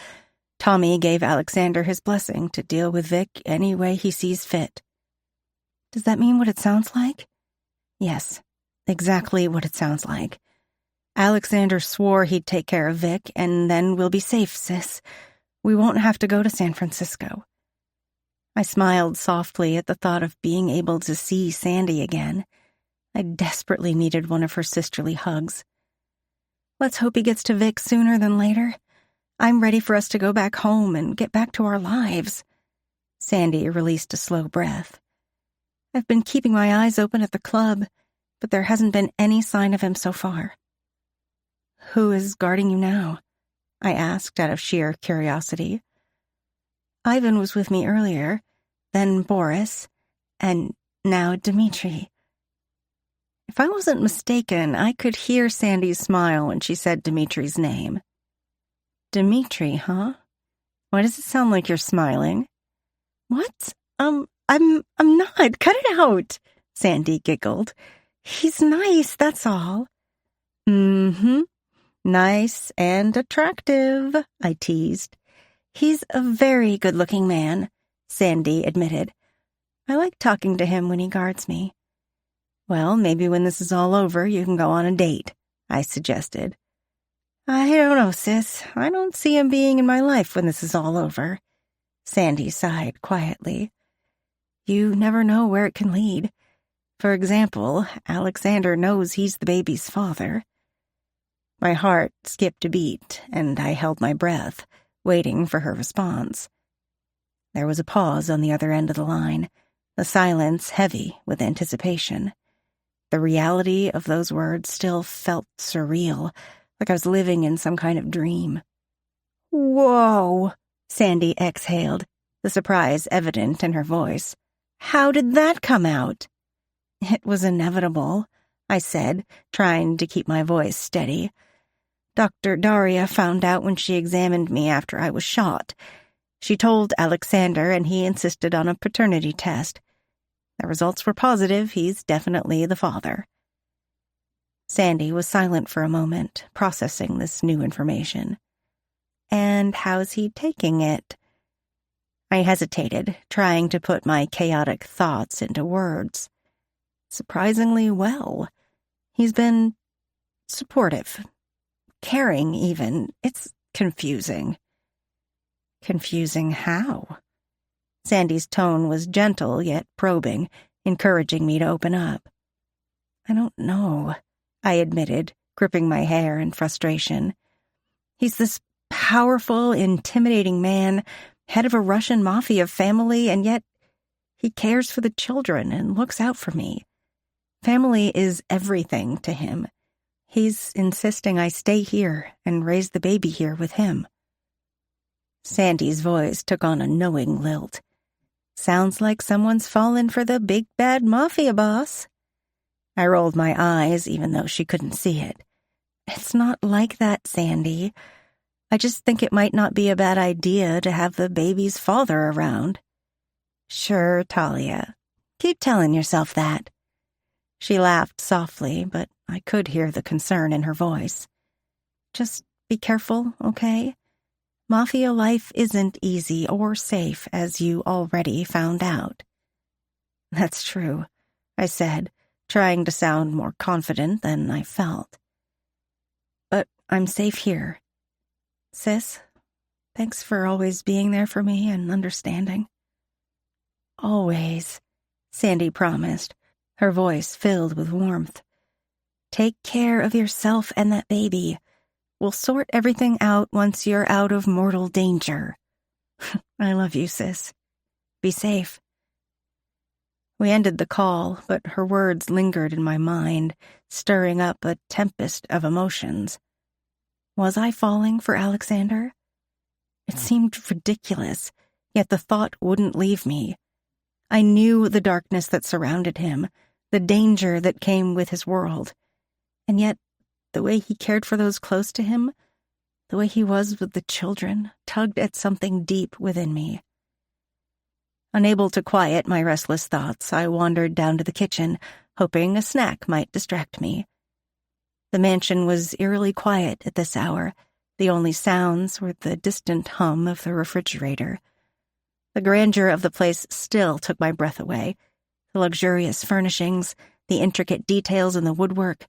Tommy gave Alexander his blessing to deal with Vic any way he sees fit. Does that mean what it sounds like? Yes, exactly what it sounds like. Alexander swore he'd take care of Vic, and then we'll be safe, sis. We won't have to go to San Francisco. I smiled softly at the thought of being able to see Sandy again. I desperately needed one of her sisterly hugs. Let's hope he gets to Vic sooner than later. I'm ready for us to go back home and get back to our lives. Sandy released a slow breath. I've been keeping my eyes open at the club, but there hasn't been any sign of him so far. Who is guarding you now? I asked out of sheer curiosity. Ivan was with me earlier, then Boris, and now Dmitri. If I wasn't mistaken, I could hear Sandy's smile when she said Dmitri's name. Dmitri, huh? Why does it sound like you're smiling? What? I'm not. Cut it out, Sandy giggled. He's nice, that's all. Mm-hmm. Nice and attractive, I teased. He's a very good-looking man, Sandy admitted. I like talking to him when he guards me. Well, maybe when this is all over, you can go on a date, I suggested. I don't know, sis. I don't see him being in my life when this is all over. Sandy sighed quietly. You never know where it can lead. For example, Alexander knows he's the baby's father. My heart skipped a beat, and I held my breath, waiting for her response. There was a pause on the other end of the line, the silence heavy with anticipation. The reality of those words still felt surreal, like I was living in some kind of dream. Whoa, Sandy exhaled, the surprise evident in her voice. How did that come out? It was inevitable, I said, trying to keep my voice steady. Dr. Daria found out when she examined me after I was shot. She told Alexander, and he insisted on a paternity test. The results were positive. He's definitely the father. Sandy was silent for a moment, processing this new information. And how's he taking it? I hesitated, trying to put my chaotic thoughts into words. Surprisingly well. He's been supportive. Caring, even. It's confusing. Confusing how? Sandy's tone was gentle yet probing, encouraging me to open up. I don't know, I admitted, gripping my hair in frustration. He's this powerful, intimidating man, head of a Russian Mafia family, and yet he cares for the children and looks out for me. Family is everything to him. He's insisting I stay here and raise the baby here with him. Sandy's voice took on a knowing lilt. Sounds like someone's fallen for the big bad Mafia boss. I rolled my eyes, even though she couldn't see it. It's not like that, Sandy. I just think it might not be a bad idea to have the baby's father around. Sure, Talia. Keep telling yourself that. She laughed softly, but I could hear the concern in her voice. Just be careful, okay? Mafia life isn't easy or safe, as you already found out. That's true, I said, trying to sound more confident than I felt. But I'm safe here. Sis, thanks for always being there for me and understanding. Always, Sandy promised, her voice filled with warmth. Take care of yourself and that baby. We'll sort everything out once you're out of mortal danger. I love you, sis. Be safe. We ended the call, but her words lingered in my mind, stirring up a tempest of emotions. Was I falling for Alexander? It seemed ridiculous, yet the thought wouldn't leave me. I knew the darkness that surrounded him, the danger that came with his world, and yet the way he cared for those close to him, the way he was with the children, tugged at something deep within me. Unable to quiet my restless thoughts, I wandered down to the kitchen, hoping a snack might distract me. The mansion was eerily quiet at this hour. The only sounds were the distant hum of the refrigerator. The grandeur of the place still took my breath away. The luxurious furnishings, the intricate details in the woodwork,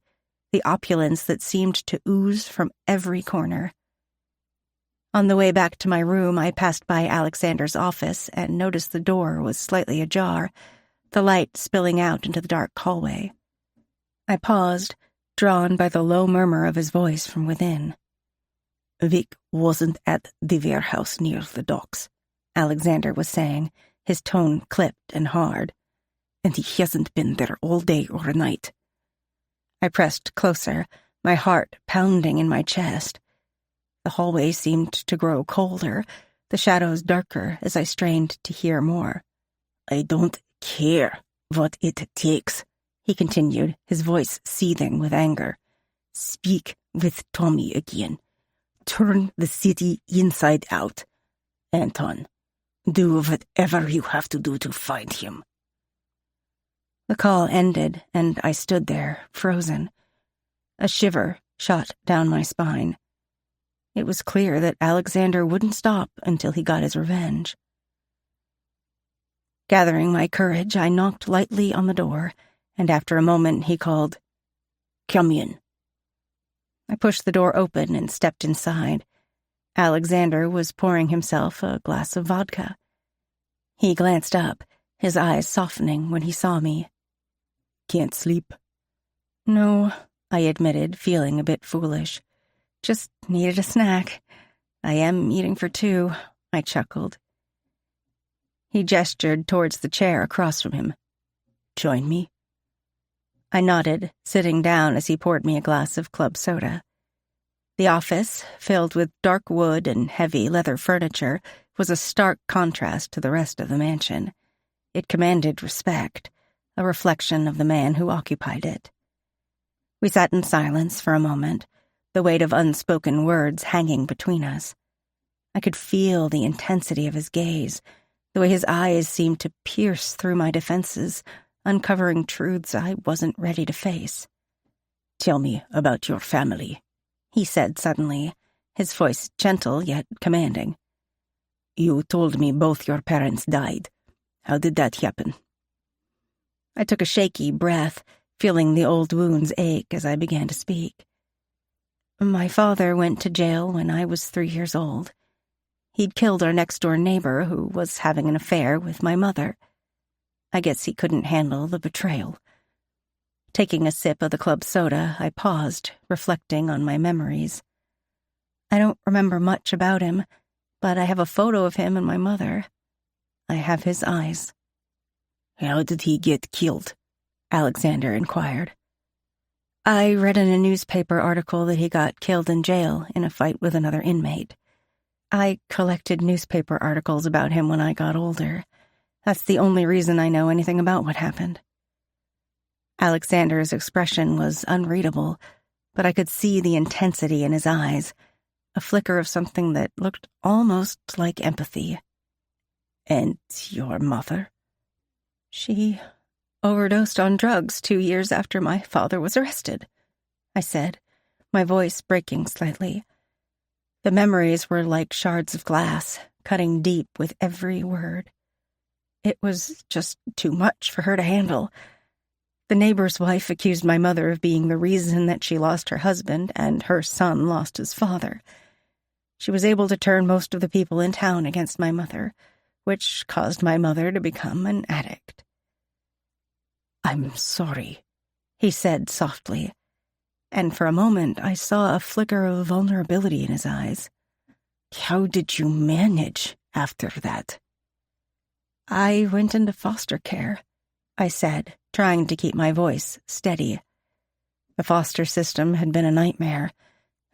the opulence that seemed to ooze from every corner. On the way back to my room, I passed by Alexander's office and noticed the door was slightly ajar, the light spilling out into the dark hallway. I paused, drawn by the low murmur of his voice from within. Vic wasn't at the warehouse near the docks, Alexander was saying, his tone clipped and hard. And he hasn't been there all day or night. I pressed closer, my heart pounding in my chest. The hallway seemed to grow colder, the shadows darker as I strained to hear more. I don't care what it takes, he continued, his voice seething with anger. Speak with Tommy again. Turn the city inside out. Anton, do whatever you have to do to find him. The call ended, and I stood there, frozen. A shiver shot down my spine. It was clear that Alexander wouldn't stop until he got his revenge. Gathering my courage, I knocked lightly on the door, and after a moment he called, "Come in." I pushed the door open and stepped inside. Alexander was pouring himself a glass of vodka. He glanced up, his eyes softening when he saw me. "Can't sleep?" "No," I admitted, feeling a bit foolish. "Just needed a snack. I am eating for two," I chuckled. He gestured towards the chair across from him. "Join me?" I nodded, sitting down as he poured me a glass of club soda. The office, filled with dark wood and heavy leather furniture, was a stark contrast to the rest of the mansion. It commanded respect, a reflection of the man who occupied it. We sat in silence for a moment, the weight of unspoken words hanging between us. I could feel the intensity of his gaze, the way his eyes seemed to pierce through my defenses, uncovering truths I wasn't ready to face. "Tell me about your family," he said suddenly, his voice gentle yet commanding. "You told me both your parents died. How did that happen?" I took a shaky breath, feeling the old wounds ache as I began to speak. My father went to jail when I was 3 years old. He'd killed our next-door neighbor who was having an affair with my mother. I guess he couldn't handle the betrayal. Taking a sip of the club soda, I paused, reflecting on my memories. I don't remember much about him, but I have a photo of him and my mother. I have his eyes. "How did he get killed?" Alexander inquired. I read in a newspaper article that he got killed in jail in a fight with another inmate. I collected newspaper articles about him when I got older. That's the only reason I know anything about what happened. Alexander's expression was unreadable, but I could see the intensity in his eyes, a flicker of something that looked almost like empathy. "And your mother?" "She overdosed on drugs 2 years after my father was arrested," I said, my voice breaking slightly. The memories were like shards of glass, cutting deep with every word. It was just too much for her to handle. The neighbor's wife accused my mother of being the reason that she lost her husband and her son lost his father. She was able to turn most of the people in town against my mother, which caused my mother to become an addict. "I'm sorry," he said softly, and for a moment I saw a flicker of vulnerability in his eyes. "How did you manage after that?" "I went into foster care," I said, trying to keep my voice steady. The foster system had been a nightmare,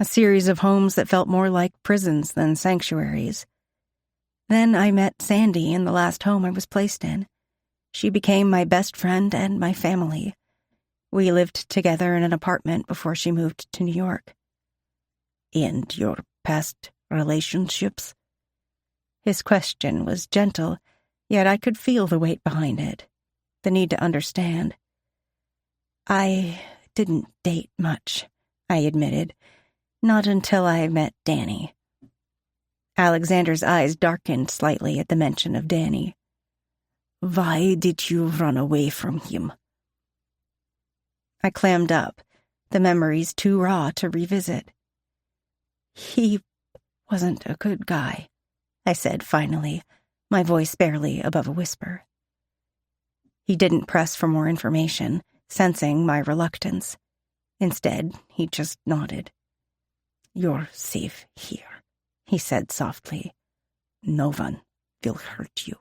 a series of homes that felt more like prisons than sanctuaries. Then I met Sandy in the last home I was placed in. She became my best friend and my family. We lived together in an apartment before she moved to New York. "And your past relationships?" His question was gentle, yet I could feel the weight behind it, the need to understand. "I didn't date much," I admitted. "Not until I met Danny." Alexander's eyes darkened slightly at the mention of Danny. "Why did you run away from him?" I clammed up, the memories too raw to revisit. "He wasn't a good guy," I said finally, my voice barely above a whisper. He didn't press for more information, sensing my reluctance. Instead, he just nodded. You're safe here, he said softly. No one will hurt you.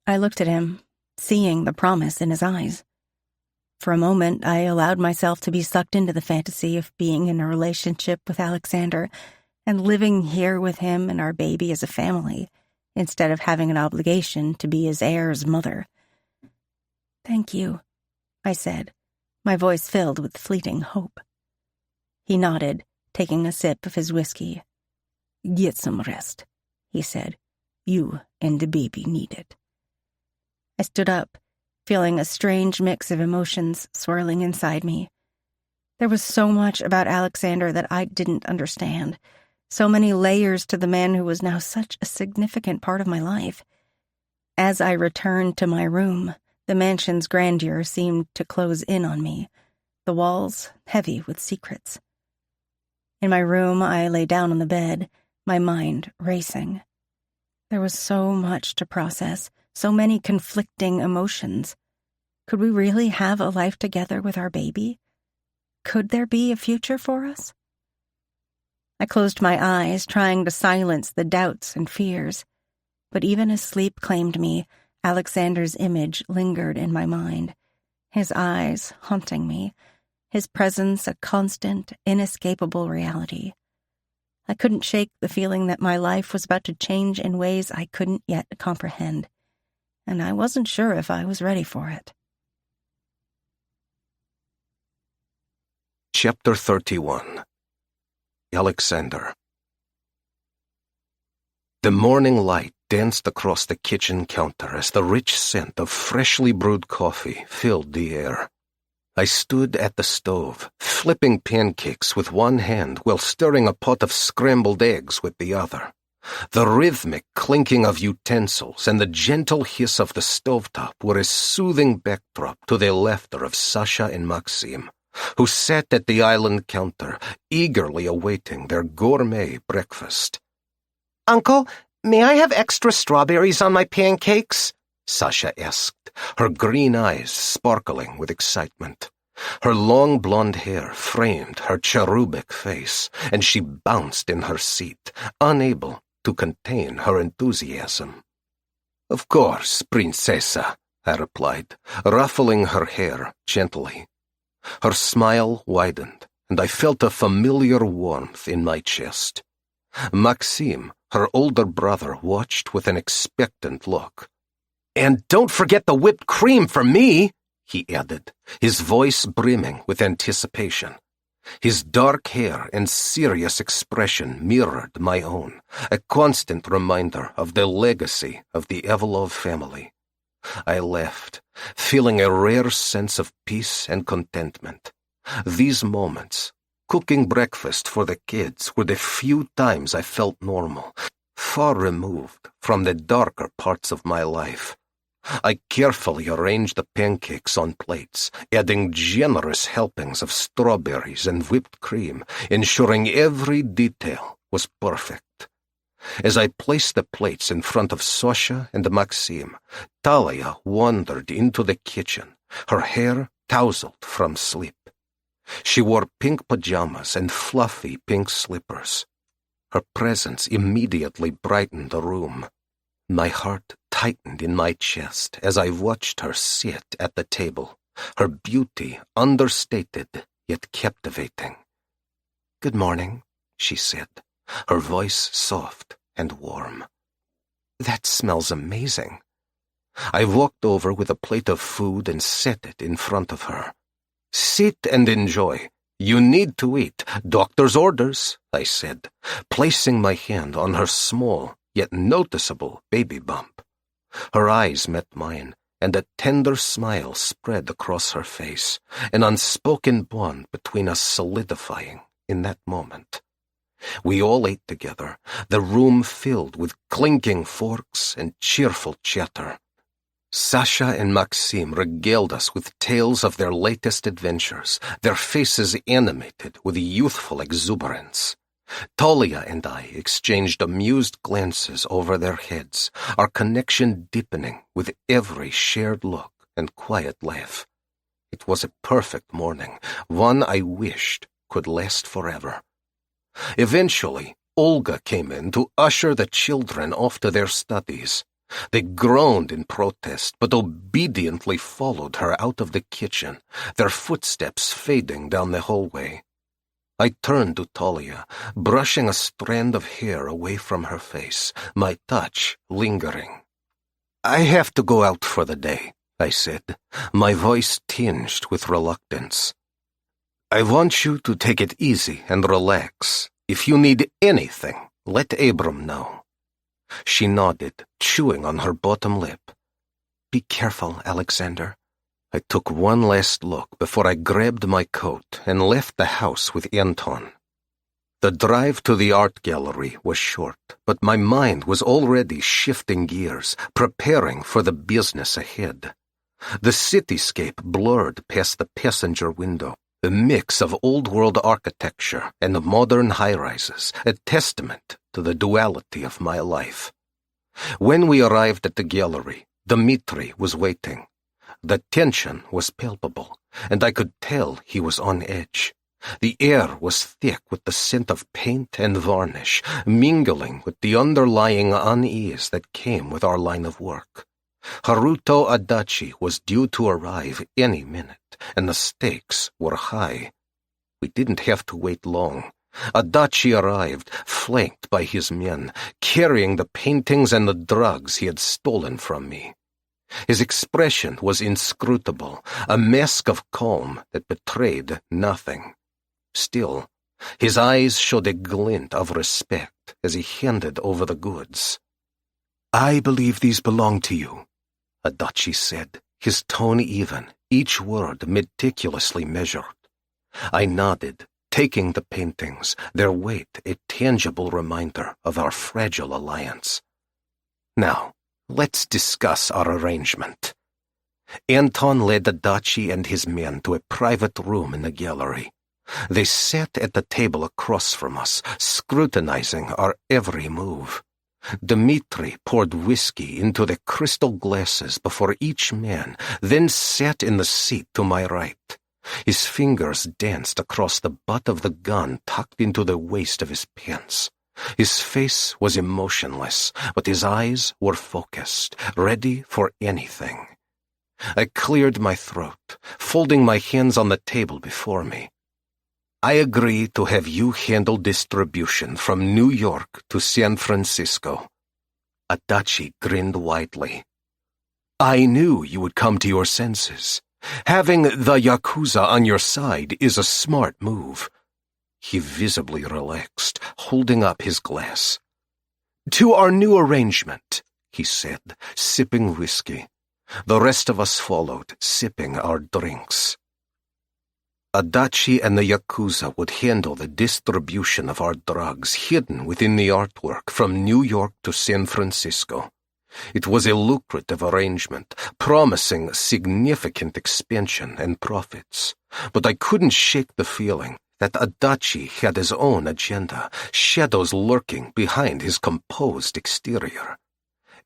I looked at him, seeing the promise in his eyes. For a moment, I allowed myself to be sucked into the fantasy of being in a relationship with Alexander and living here with him and our baby as a family, instead of having an obligation to be his heir's mother. "Thank you," I said, my voice filled with fleeting hope. He nodded, taking a sip of his whiskey. Get some rest, he said. You and the baby need it. I stood up, feeling a strange mix of emotions swirling inside me. There was so much about Alexander that I didn't understand, so many layers to the man who was now such a significant part of my life. As I returned to my room, the mansion's grandeur seemed to close in on me, the walls heavy with secrets. In my room, I lay down on the bed, my mind racing. There was so much to process, so many conflicting emotions. Could we really have a life together with our baby? Could there be a future for us? I closed my eyes, trying to silence the doubts and fears. But even as sleep claimed me, Alexander's image lingered in my mind, his eyes haunting me, his presence a constant, inescapable reality. I couldn't shake the feeling that my life was about to change in ways I couldn't yet comprehend, and I wasn't sure if I was ready for it. Chapter 31. Alexander. The morning light danced across the kitchen counter as the rich scent of freshly brewed coffee filled the air. I stood at the stove, flipping pancakes with one hand while stirring a pot of scrambled eggs with the other. The rhythmic clinking of utensils and the gentle hiss of the stovetop were a soothing backdrop to the laughter of Sasha and Maxim, who sat at the island counter, eagerly awaiting their gourmet breakfast. "Uncle, may I have extra strawberries on my pancakes?" Sasha asked, her green eyes sparkling with excitement. Her long blonde hair framed her cherubic face, and she bounced in her seat, unable to contain her enthusiasm. "Of course, Princesa," I replied, ruffling her hair gently. Her smile widened, and I felt a familiar warmth in my chest. Maxim, her older brother, watched with an expectant look. "And don't forget the whipped cream for me," he added, his voice brimming with anticipation. His dark hair and serious expression mirrored my own, a constant reminder of the legacy of the Avalov family. I left, feeling a rare sense of peace and contentment. These moments, cooking breakfast for the kids, were the few times I felt normal, far removed from the darker parts of my life. I carefully arranged the pancakes on plates, adding generous helpings of strawberries and whipped cream, ensuring every detail was perfect. As I placed the plates in front of Sasha and Maxim, Talia wandered into the kitchen, her hair tousled from sleep. She wore pink pajamas and fluffy pink slippers. Her presence immediately brightened the room. My heart tightened in my chest as I watched her sit at the table, her beauty understated yet captivating. "Good morning," she said, her voice soft and warm. "That smells amazing." I walked over with a plate of food and set it in front of her. "Sit and enjoy. You need to eat. Doctor's orders," I said, placing my hand on her small yet noticeable baby bump. Her eyes met mine, and a tender smile spread across her face, an unspoken bond between us solidifying in that moment. We all ate together, the room filled with clinking forks and cheerful chatter. Sasha and Maxim regaled us with tales of their latest adventures, their faces animated with youthful exuberance. Talia and I exchanged amused glances over their heads, our connection deepening with every shared look and quiet laugh. It was a perfect morning, one I wished could last forever. Eventually, Olga came in to usher the children off to their studies. They groaned in protest, but obediently followed her out of the kitchen, their footsteps fading down the hallway. I turned to Talia, brushing a strand of hair away from her face, my touch lingering. "I have to go out for the day," I said, my voice tinged with reluctance. "I want you to take it easy and relax. If you need anything, let Abram know." She nodded, chewing on her bottom lip. "Be careful, Alexander." I took one last look before I grabbed my coat and left the house with Anton. The drive to the art gallery was short, but my mind was already shifting gears, preparing for the business ahead. The cityscape blurred past the passenger window, a mix of old-world architecture and modern high-rises, a testament to the duality of my life. When we arrived at the gallery, Dmitri was waiting. The tension was palpable, and I could tell he was on edge. The air was thick with the scent of paint and varnish, mingling with the underlying unease that came with our line of work. Haruto Adachi was due to arrive any minute, and the stakes were high. We didn't have to wait long. Adachi arrived, flanked by his men, carrying the paintings and the drugs he had stolen from me. His expression was inscrutable, a mask of calm that betrayed nothing. Still, his eyes showed a glint of respect as he handed over the goods. "I believe these belong to you," Adachi said, his tone even, each word meticulously measured. I nodded, taking the paintings, their weight a tangible reminder of our fragile alliance. "Now, let's discuss our arrangement." Anton led Adachi and his men to a private room in the gallery. They sat at the table across from us, scrutinizing our every move. Dmitri poured whiskey into the crystal glasses before each man, then sat in the seat to my right. His fingers danced across the butt of the gun tucked into the waist of his pants. His face was emotionless, but his eyes were focused, ready for anything. I cleared my throat, folding my hands on the table before me. "I agree to have you handle distribution from New York to San Francisco." Adachi grinned widely. "I knew you would come to your senses. Having the Yakuza on your side is a smart move." He visibly relaxed, holding up his glass. "To our new arrangement," he said, sipping whiskey. The rest of us followed, sipping our drinks. Adachi and the Yakuza would handle the distribution of our drugs hidden within the artwork from New York to San Francisco. It was a lucrative arrangement, promising significant expansion and profits. But I couldn't shake the feeling that Adachi had his own agenda, shadows lurking behind his composed exterior.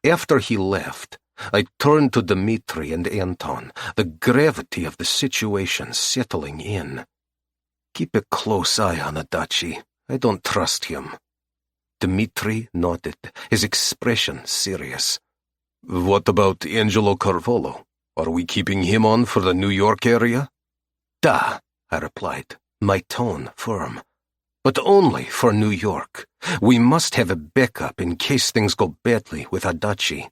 After he left, I turned to Dmitri and Anton, the gravity of the situation settling in. "Keep a close eye on Adachi. I don't trust him." Dmitri nodded, his expression serious. "What about Angelo Carvalho? Are we keeping him on for the New York area?" "Duh," I replied, my tone firm. "But only for New York. We must have a backup in case things go badly with Adachi."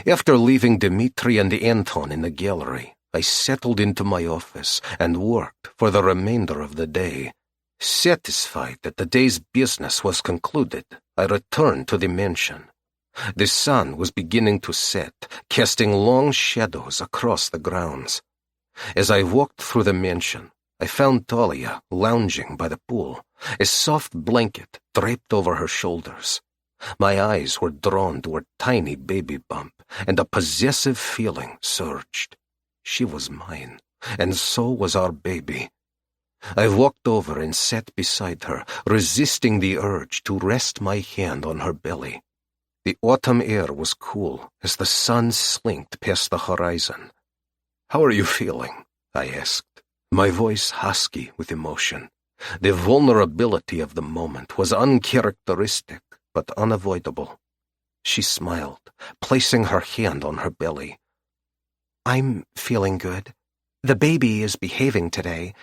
After leaving Dmitri and Anton in the gallery, I settled into my office and worked for the remainder of the day. Satisfied that the day's business was concluded, I returned to the mansion. The sun was beginning to set, casting long shadows across the grounds. As I walked through the mansion, I found Talia lounging by the pool, a soft blanket draped over her shoulders. My eyes were drawn to her tiny baby bump, and a possessive feeling surged. She was mine, and so was our baby. I walked over and sat beside her, resisting the urge to rest my hand on her belly. The autumn air was cool as the sun slinked past the horizon. "How are you feeling?" I asked, my voice husky with emotion. The vulnerability of the moment was uncharacteristic but unavoidable. She smiled, placing her hand on her belly. "I'm feeling good. The baby is behaving today.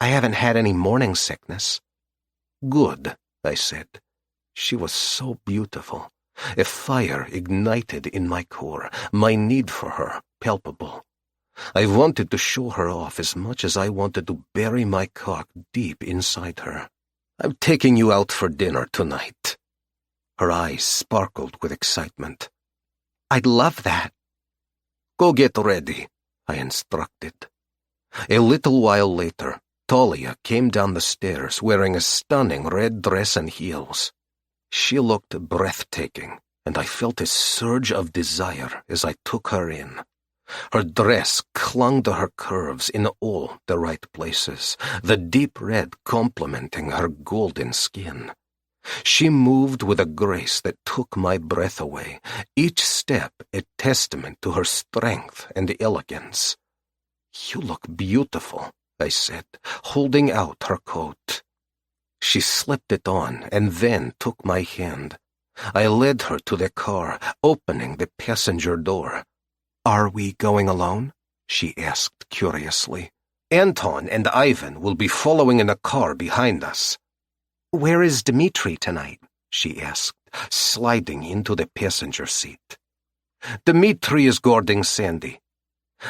I haven't had any morning sickness." "Good," I said. She was so beautiful. A fire ignited in my core, my need for her palpable. I wanted to show her off as much as I wanted to bury my cock deep inside her. "I'm taking you out for dinner tonight." Her eyes sparkled with excitement. "I'd love that." "Go get ready," I instructed. A little while later, Talia came down the stairs wearing a stunning red dress and heels. She looked breathtaking, and I felt a surge of desire as I took her in. Her dress clung to her curves in all the right places, the deep red complementing her golden skin. She moved with a grace that took my breath away, each step a testament to her strength and elegance. "You look beautiful," I said, holding out her coat. She slipped it on and then took my hand. I led her to the car, opening the passenger door. "Are we going alone?" she asked curiously. "Anton and Ivan will be following in a car behind us." "Where is Dmitri tonight?" she asked, sliding into the passenger seat. "Dmitri is guarding Sandy."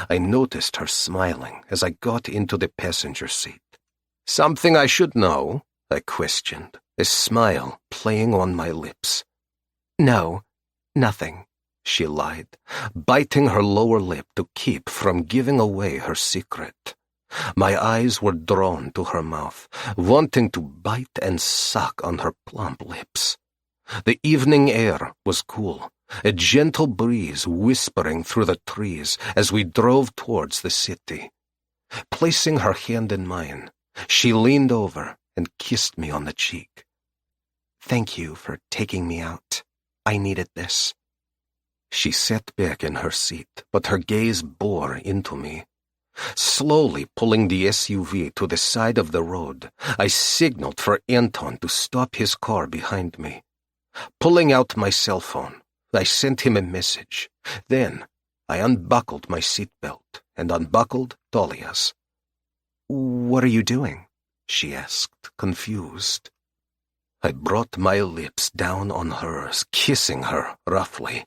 I noticed her smiling as I got into the passenger seat. "Something I should know?" I questioned, a smile playing on my lips. "No, nothing," she lied, biting her lower lip to keep from giving away her secret. My eyes were drawn to her mouth, wanting to bite and suck on her plump lips. The evening air was cool, a gentle breeze whispering through the trees as we drove towards the city. Placing her hand in mine, she leaned over and kissed me on the cheek. "Thank you for taking me out. I needed this." She sat back in her seat, but her gaze bore into me. Slowly pulling the SUV to the side of the road, I signaled for Anton to stop his car behind me. Pulling out my cell phone, I sent him a message. Then I unbuckled my seatbelt and unbuckled Talia's. "What are you doing?" she asked, confused. I brought my lips down on hers, kissing her roughly.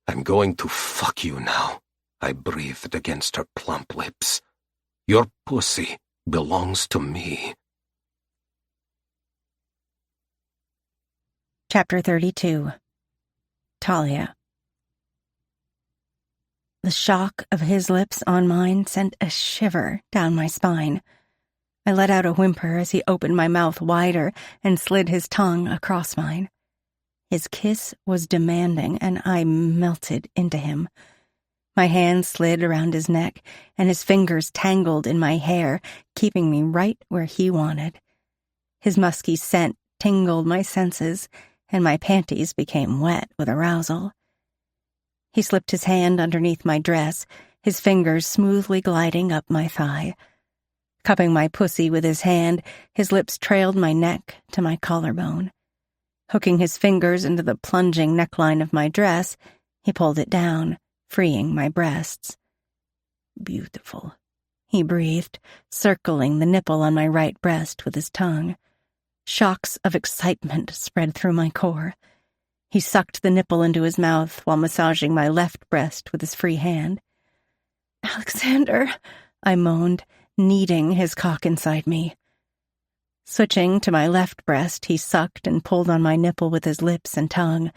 "I'm going to fuck you now," I breathed against her plump lips. "Your pussy belongs to me." Chapter 32. Talia. The shock of his lips on mine sent a shiver down my spine. I let out a whimper as he opened my mouth wider and slid his tongue across mine. His kiss was demanding, and I melted into him. My hands slid around his neck, and his fingers tangled in my hair, keeping me right where he wanted. His musky scent tingled my senses, and my panties became wet with arousal. He slipped his hand underneath my dress, his fingers smoothly gliding up my thigh. Cupping my pussy with his hand, his lips trailed my neck to my collarbone. Hooking his fingers into the plunging neckline of my dress, he pulled it down, freeing my breasts. "Beautiful," he breathed, circling the nipple on my right breast with his tongue. Shocks of excitement spread through my core. He sucked the nipple into his mouth while massaging my left breast with his free hand. "Alexander," I moaned, kneading his cock inside me. Switching to my left breast, he sucked and pulled on my nipple with his lips and tongue.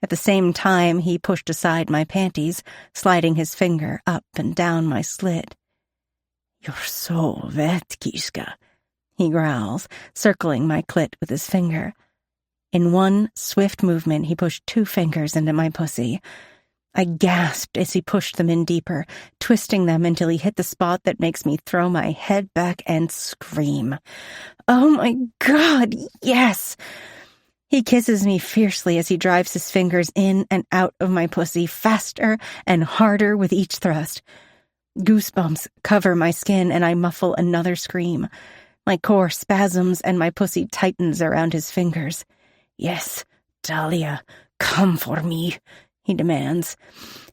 At the same time, he pushed aside my panties, sliding his finger up and down my slit. "You're so wet, Kishka," he growls, circling my clit with his finger. In one swift movement, he pushed 2 fingers into my pussy. I gasped as he pushed them in deeper, twisting them until he hit the spot that makes me throw my head back and scream. "Oh my God, yes!" He kisses me fiercely as he drives his fingers in and out of my pussy faster and harder with each thrust. Goosebumps cover my skin and I muffle another scream. My core spasms and my pussy tightens around his fingers. Yes, Talia, come for me, he demands.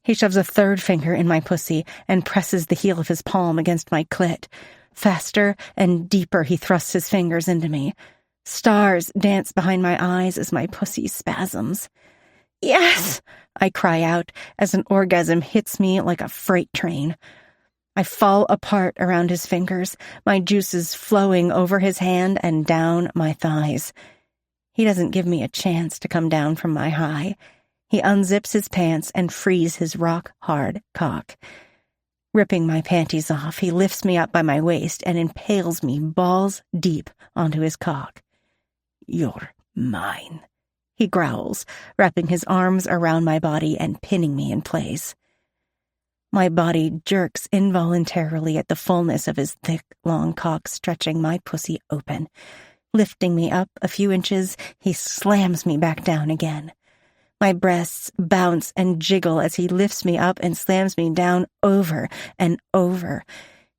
He shoves a third finger in my pussy and presses the heel of his palm against my clit. Faster and deeper he thrusts his fingers into me. Stars dance behind my eyes as my pussy spasms. Yes! I cry out as an orgasm hits me like a freight train. I fall apart around his fingers, my juices flowing over his hand and down my thighs. He doesn't give me a chance to come down from my high. He unzips his pants and frees his rock-hard cock. Ripping my panties off, he lifts me up by my waist and impales me balls deep onto his cock. You're mine, he growls, wrapping his arms around my body and pinning me in place. My body jerks involuntarily at the fullness of his thick, long cock stretching my pussy open. Lifting me up a few inches, he slams me back down again. My breasts bounce and jiggle as he lifts me up and slams me down over and over.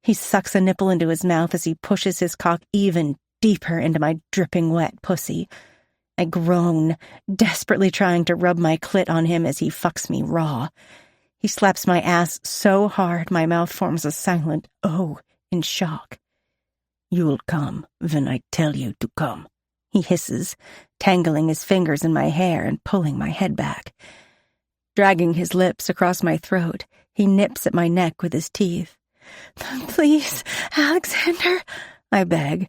He sucks a nipple into his mouth as he pushes his cock even deeper into my dripping wet pussy. I groan, desperately trying to rub my clit on him as he fucks me raw. He slaps my ass so hard my mouth forms a silent "oh" in shock. You'll come when I tell you to come, he hisses, tangling his fingers in my hair and pulling my head back. Dragging his lips across my throat, he nips at my neck with his teeth. Please, Alexander, I beg.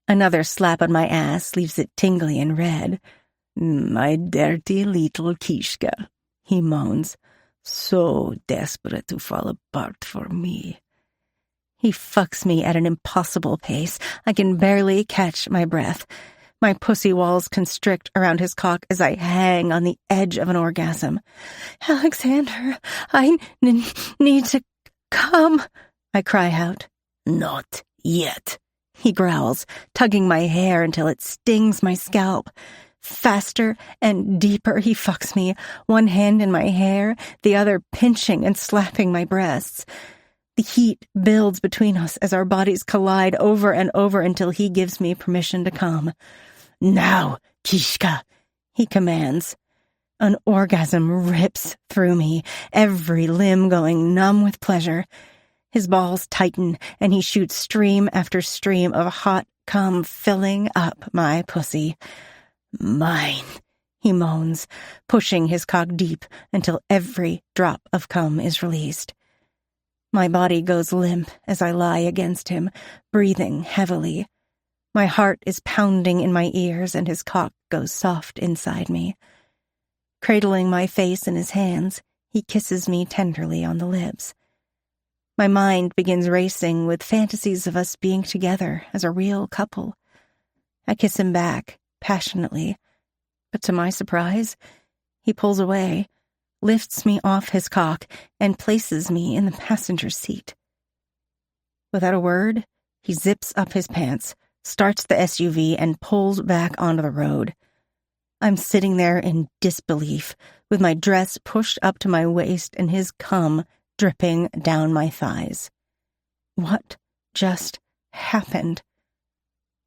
Another slap on my ass leaves it tingly and red. My dirty little Kishka, he moans, so desperate to fall apart for me. He fucks me at an impossible pace. I can barely catch my breath. My pussy walls constrict around his cock as I hang on the edge of an orgasm. Alexander, I need to come, I cry out. Not yet, he growls, tugging my hair until it stings my scalp. Faster and deeper he fucks me, one hand in my hair, the other pinching and slapping my breasts. The heat builds between us as our bodies collide over and over until he gives me permission to come. Now, Kishka, he commands. An orgasm rips through me, every limb going numb with pleasure. His balls tighten, and he shoots stream after stream of hot cum filling up my pussy. Mine, he moans, pushing his cock deep until every drop of cum is released. My body goes limp as I lie against him, breathing heavily. My heart is pounding in my ears and his cock goes soft inside me. Cradling my face in his hands, he kisses me tenderly on the lips. My mind begins racing with fantasies of us being together as a real couple. I kiss him back, passionately, but to my surprise, he pulls away, lifts me off his cock, and places me in the passenger seat. Without a word, he zips up his pants, starts the SUV, and pulls back onto the road. I'm sitting there in disbelief, with my dress pushed up to my waist and his cum dripping down my thighs. What just happened?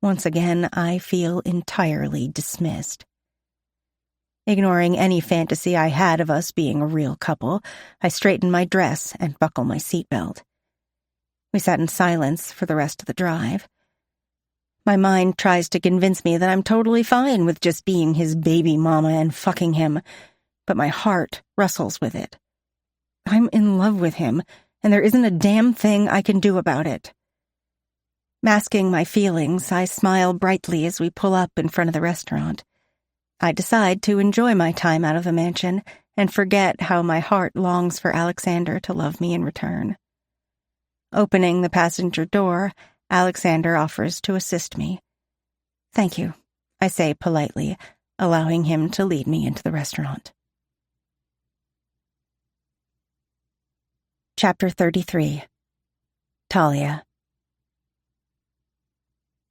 Once again, I feel entirely dismissed. Ignoring any fantasy I had of us being a real couple, I straighten my dress and buckle my seatbelt. We sat in silence for the rest of the drive. My mind tries to convince me that I'm totally fine with just being his baby mama and fucking him, but my heart wrestles with it. I'm in love with him, and there isn't a damn thing I can do about it. Masking my feelings, I smile brightly as we pull up in front of the restaurant. I decide to enjoy my time out of the mansion and forget how my heart longs for Alexander to love me in return. Opening the passenger door, Alexander offers to assist me. Thank you, I say politely, allowing him to lead me into the restaurant. Chapter 33. Talia.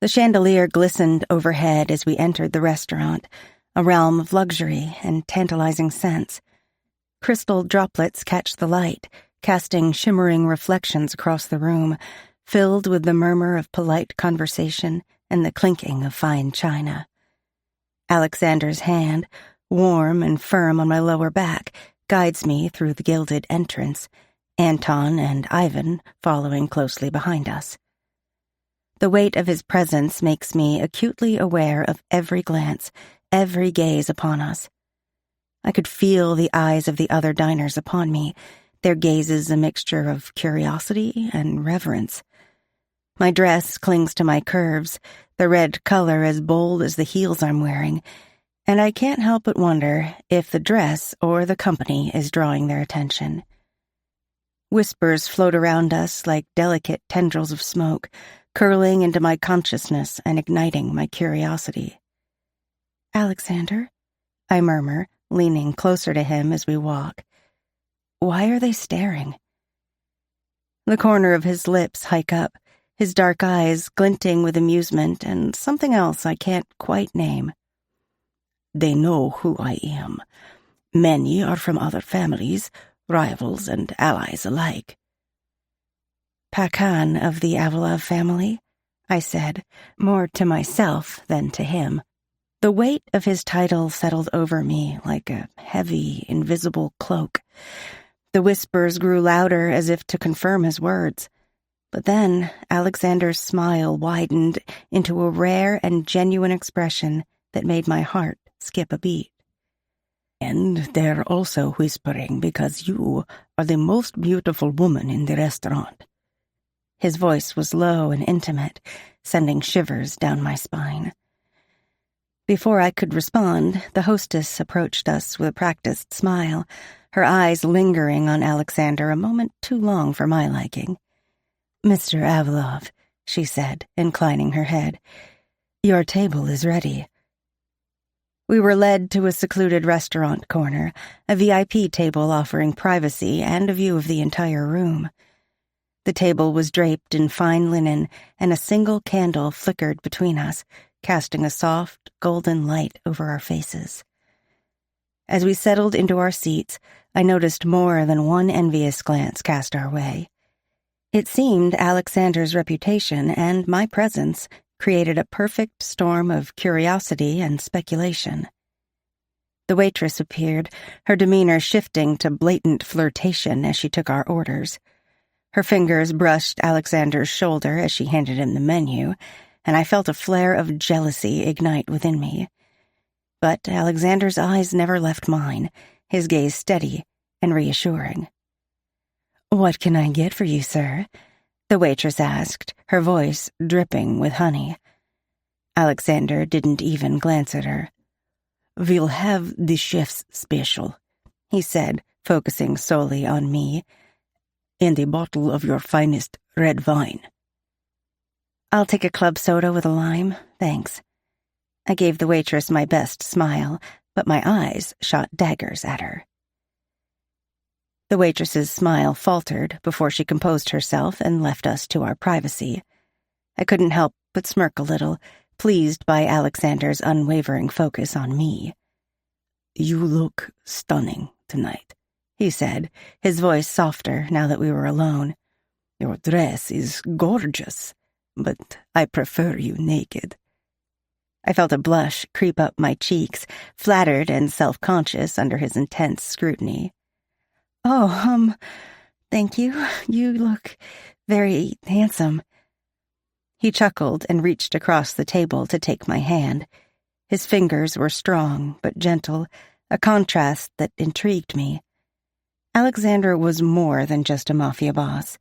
The chandelier glistened overhead as we entered the restaurant, a realm of luxury and tantalizing scents. Crystal droplets catch the light, casting shimmering reflections across the room, filled with the murmur of polite conversation and the clinking of fine china. Alexander's hand, warm and firm on my lower back, guides me through the gilded entrance, Anton and Ivan following closely behind us. The weight of his presence makes me acutely aware of every glance, every gaze upon us. I could feel the eyes of the other diners upon me, their gazes a mixture of curiosity and reverence. My dress clings to my curves, the red color as bold as the heels I'm wearing, and I can't help but wonder if the dress or the company is drawing their attention. Whispers float around us like delicate tendrils of smoke, curling into my consciousness and igniting my curiosity. "Alexander," I murmur, leaning closer to him as we walk. "Why are they staring?" The corner of his lips hike up, his dark eyes glinting with amusement and something else I can't quite name. "They know who I am. Many are from other families, rivals and allies alike." "Pakan of the Avalov family," I said, more to myself than to him. The weight of his title settled over me like a heavy, invisible cloak. The whispers grew louder as if to confirm his words. But then Alexander's smile widened into a rare and genuine expression that made my heart skip a beat. "And they're also whispering because you are the most beautiful woman in the restaurant." His voice was low and intimate, sending shivers down my spine. Before I could respond, the hostess approached us with a practiced smile, her eyes lingering on Alexander a moment too long for my liking. "Mr. Avalov," she said, inclining her head, "your table is ready." We were led to a secluded restaurant corner, a VIP table offering privacy and a view of the entire room. The table was draped in fine linen, and a single candle flickered between us, casting a soft, golden light over our faces. As we settled into our seats, I noticed more than one envious glance cast our way. It seemed Alexander's reputation and my presence created a perfect storm of curiosity and speculation. The waitress appeared, her demeanor shifting to blatant flirtation as she took our orders. Her fingers brushed Alexander's shoulder as she handed him the menu, and I felt a flare of jealousy ignite within me. But Alexander's eyes never left mine, his gaze steady and reassuring. "What can I get for you, sir?" the waitress asked, her voice dripping with honey. Alexander didn't even glance at her. "We'll have the chef's special," he said, focusing solely on me, "and a bottle of your finest red wine." "I'll take a club soda with a lime, thanks." I gave the waitress my best smile, but my eyes shot daggers at her. The waitress's smile faltered before she composed herself and left us to our privacy. I couldn't help but smirk a little, pleased by Alexander's unwavering focus on me. "You look stunning tonight," he said, his voice softer now that we were alone. "Your dress is gorgeous, but I prefer you naked." I felt a blush creep up my cheeks, flattered and self-conscious under his intense scrutiny. "Oh, thank you. You look very handsome." He chuckled and reached across the table to take my hand. His fingers were strong but gentle, a contrast that intrigued me. Alexander was more than just a mafia boss.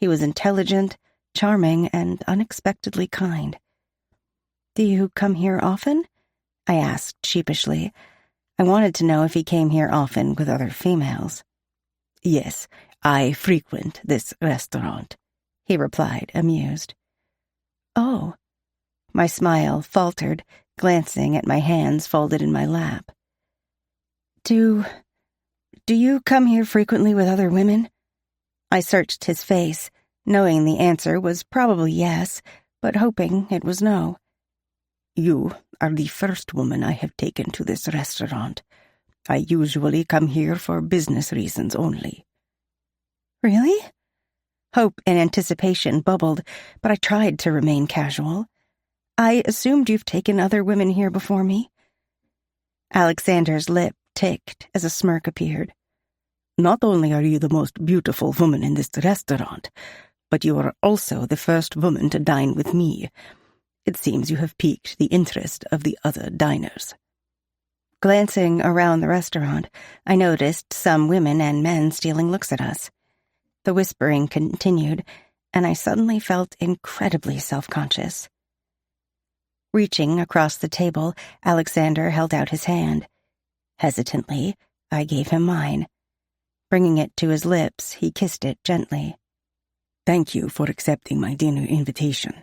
He was intelligent, charming, and unexpectedly kind. "Do you come here often?" I asked sheepishly. I wanted to know if he came here often with other females. "Yes, I frequent this restaurant," he replied, amused. "Oh." My smile faltered, glancing at my hands folded in my lap. Do you come here frequently with other women?" I searched his face, knowing the answer was probably yes, but hoping it was no. "You are the first woman I have taken to this restaurant. I usually come here for business reasons only." "Really?" Hope and anticipation bubbled, but I tried to remain casual. I assumed you've taken other women here before me. Alexander's lip ticked as a smirk appeared. Not only are you the most beautiful woman in this restaurant, but you are also the first woman to dine with me. It seems you have piqued the interest of the other diners. Glancing around the restaurant, I noticed some women and men stealing looks at us. The whispering continued, and I suddenly felt incredibly self-conscious. Reaching across the table, Alexander held out his hand. Hesitantly, I gave him mine. Bringing it to his lips, he kissed it gently. Thank you for accepting my dinner invitation.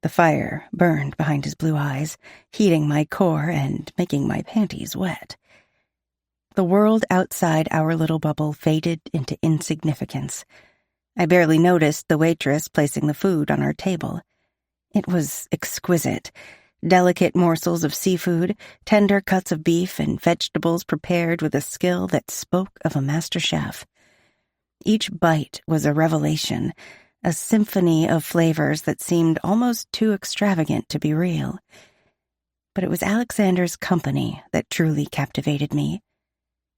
The fire burned behind his blue eyes, heating my core and making my panties wet. The world outside our little bubble faded into insignificance. I barely noticed the waitress placing the food on our table. It was exquisite. Delicate morsels of seafood, tender cuts of beef, and vegetables prepared with a skill that spoke of a master chef. Each bite was a revelation, a symphony of flavors that seemed almost too extravagant to be real. But it was Alexander's company that truly captivated me.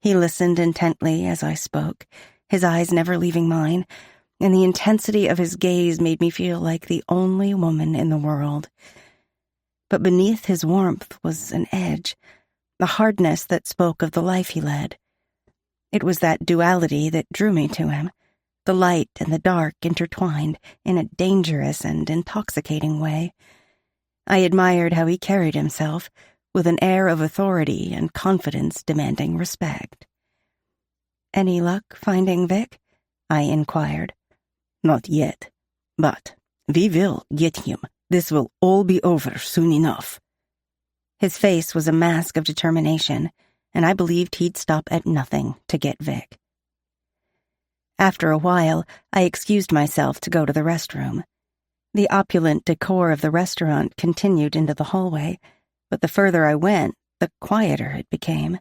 He listened intently as I spoke, his eyes never leaving mine, and the intensity of his gaze made me feel like the only woman in the world. But beneath his warmth was an edge, the hardness that spoke of the life he led. It was that duality that drew me to him, the light and the dark intertwined in a dangerous and intoxicating way. I admired how he carried himself, with an air of authority and confidence demanding respect. Any luck finding Vic? I inquired. Not yet, but we will get him. This will all be over soon enough. His face was a mask of determination, and I believed he'd stop at nothing to get Vic. After a while, I excused myself to go to the restroom. The opulent decor of the restaurant continued into the hallway, but the further I went, the quieter it became.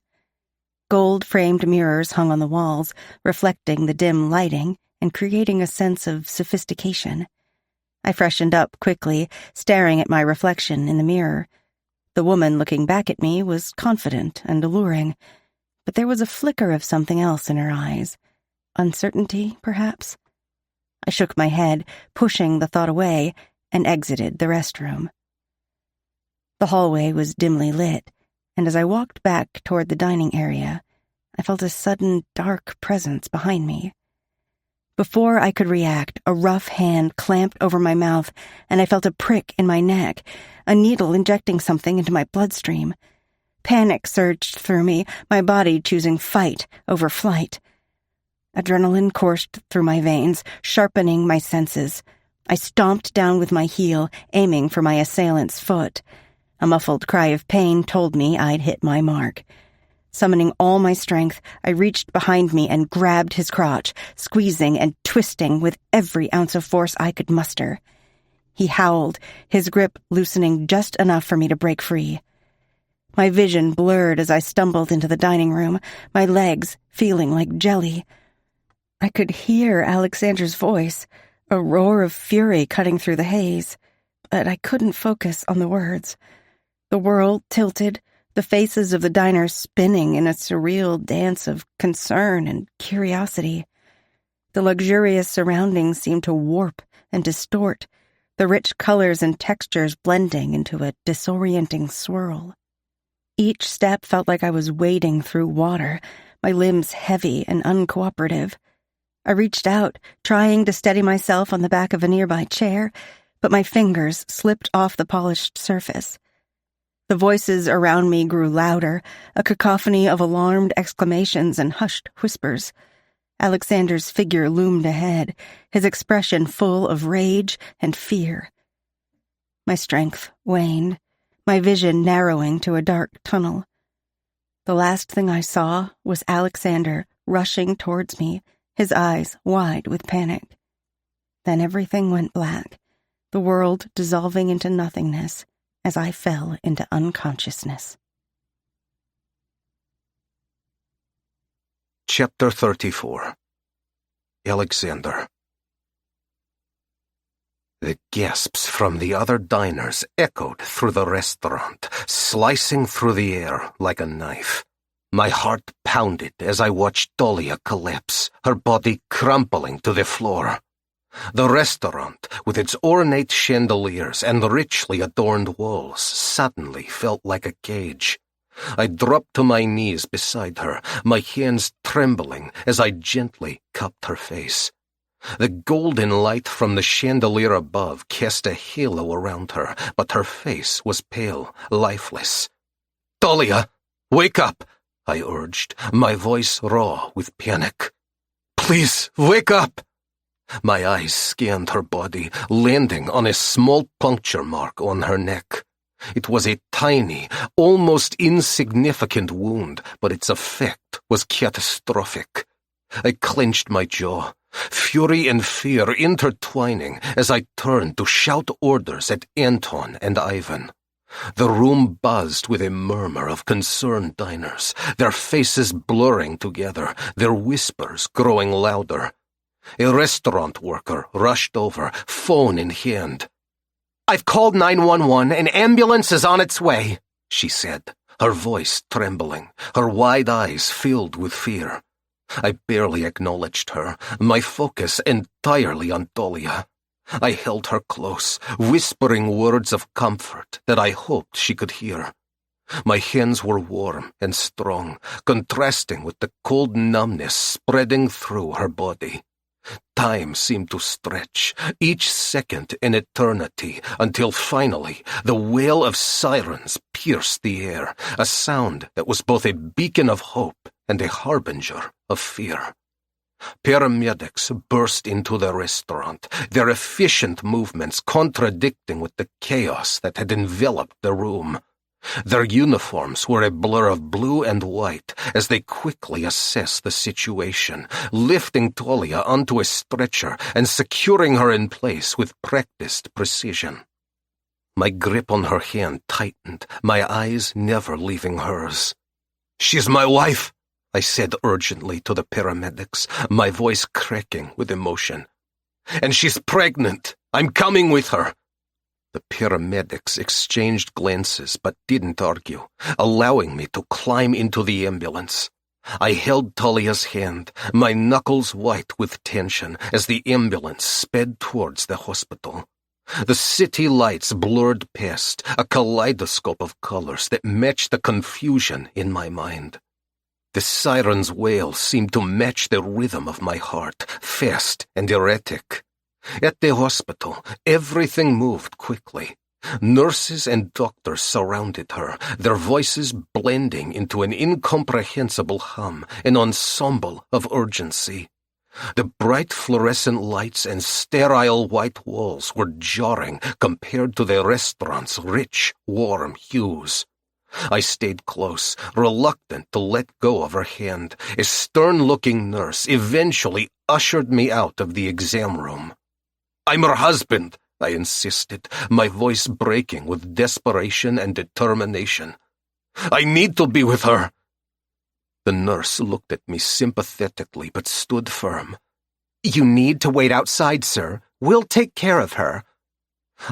Gold-framed mirrors hung on the walls, reflecting the dim lighting and creating a sense of sophistication. I freshened up quickly, staring at my reflection in the mirror. The woman looking back at me was confident and alluring, but there was a flicker of something else in her eyes. Uncertainty, perhaps? I shook my head, pushing the thought away, and exited the restroom. The hallway was dimly lit, and as I walked back toward the dining area, I felt a sudden dark presence behind me. Before I could react, a rough hand clamped over my mouth, and I felt a prick in my neck, a needle injecting something into my bloodstream. Panic surged through me, my body choosing fight over flight. Adrenaline coursed through my veins, sharpening my senses. I stomped down with my heel, aiming for my assailant's foot. A muffled cry of pain told me I'd hit my mark. Summoning all my strength, I reached behind me and grabbed his crotch, squeezing and twisting with every ounce of force I could muster. He howled, his grip loosening just enough for me to break free. My vision blurred as I stumbled into the dining room, my legs feeling like jelly. I could hear Alexander's voice, a roar of fury cutting through the haze, but I couldn't focus on the words. The world tilted, the faces of the diners spinning in a surreal dance of concern and curiosity. The luxurious surroundings seemed to warp and distort, the rich colors and textures blending into a disorienting swirl. Each step felt like I was wading through water, my limbs heavy and uncooperative. I reached out, trying to steady myself on the back of a nearby chair, but my fingers slipped off the polished surface. The voices around me grew louder, a cacophony of alarmed exclamations and hushed whispers. Alexander's figure loomed ahead, his expression full of rage and fear. My strength waned, my vision narrowing to a dark tunnel. The last thing I saw was Alexander rushing towards me, his eyes wide with panic. Then everything went black, the world dissolving into nothingness as I fell into unconsciousness. Chapter 34. Alexander. The gasps from the other diners echoed through the restaurant, slicing through the air like a knife. My heart pounded as I watched Tolia collapse, her body crumpling to the floor. The restaurant, with its ornate chandeliers and richly adorned walls, suddenly felt like a cage. I dropped to my knees beside her, my hands trembling as I gently cupped her face. The golden light from the chandelier above cast a halo around her, but her face was pale, lifeless. "Tolia, wake up!" I urged, my voice raw with panic. "Please, wake up!" My eyes scanned her body, landing on a small puncture mark on her neck. It was a tiny, almost insignificant wound, but its effect was catastrophic. I clenched my jaw, fury and fear intertwining as I turned to shout orders at Anton and Ivan. The room buzzed with a murmur of concerned diners, their faces blurring together, their whispers growing louder. A restaurant worker rushed over, phone in hand. "I've called 911. An ambulance is on its way," she said, her voice trembling, her wide eyes filled with fear. I barely acknowledged her, my focus entirely on Tolia. I held her close, whispering words of comfort that I hoped she could hear. My hands were warm and strong, contrasting with the cold numbness spreading through her body. Time seemed to stretch, each second an eternity, until finally the wail of sirens pierced the air, a sound that was both a beacon of hope and a harbinger of fear. Paramedics burst into the restaurant, their efficient movements contradicting with the chaos that had enveloped the room. Their uniforms were a blur of blue and white as they quickly assessed the situation, lifting Tolia onto a stretcher and securing her in place with practiced precision. My grip on her hand tightened, my eyes never leaving hers. "She's my wife," I said urgently to the paramedics, my voice cracking with emotion. "And she's pregnant. I'm coming with her." The paramedics exchanged glances but didn't argue, allowing me to climb into the ambulance. I held Talia's hand, my knuckles white with tension, as the ambulance sped towards the hospital. The city lights blurred past, a kaleidoscope of colors that matched the confusion in my mind. The siren's wail seemed to match the rhythm of my heart, fast and erratic. At the hospital, everything moved quickly. Nurses and doctors surrounded her, their voices blending into an incomprehensible hum, an ensemble of urgency. The bright fluorescent lights and sterile white walls were jarring compared to the restaurant's rich, warm hues. I stayed close, reluctant to let go of her hand. A stern-looking nurse eventually ushered me out of the exam room. "I'm her husband," I insisted, my voice breaking with desperation and determination. "I need to be with her." The nurse looked at me sympathetically but stood firm. "You need to wait outside, sir. We'll take care of her."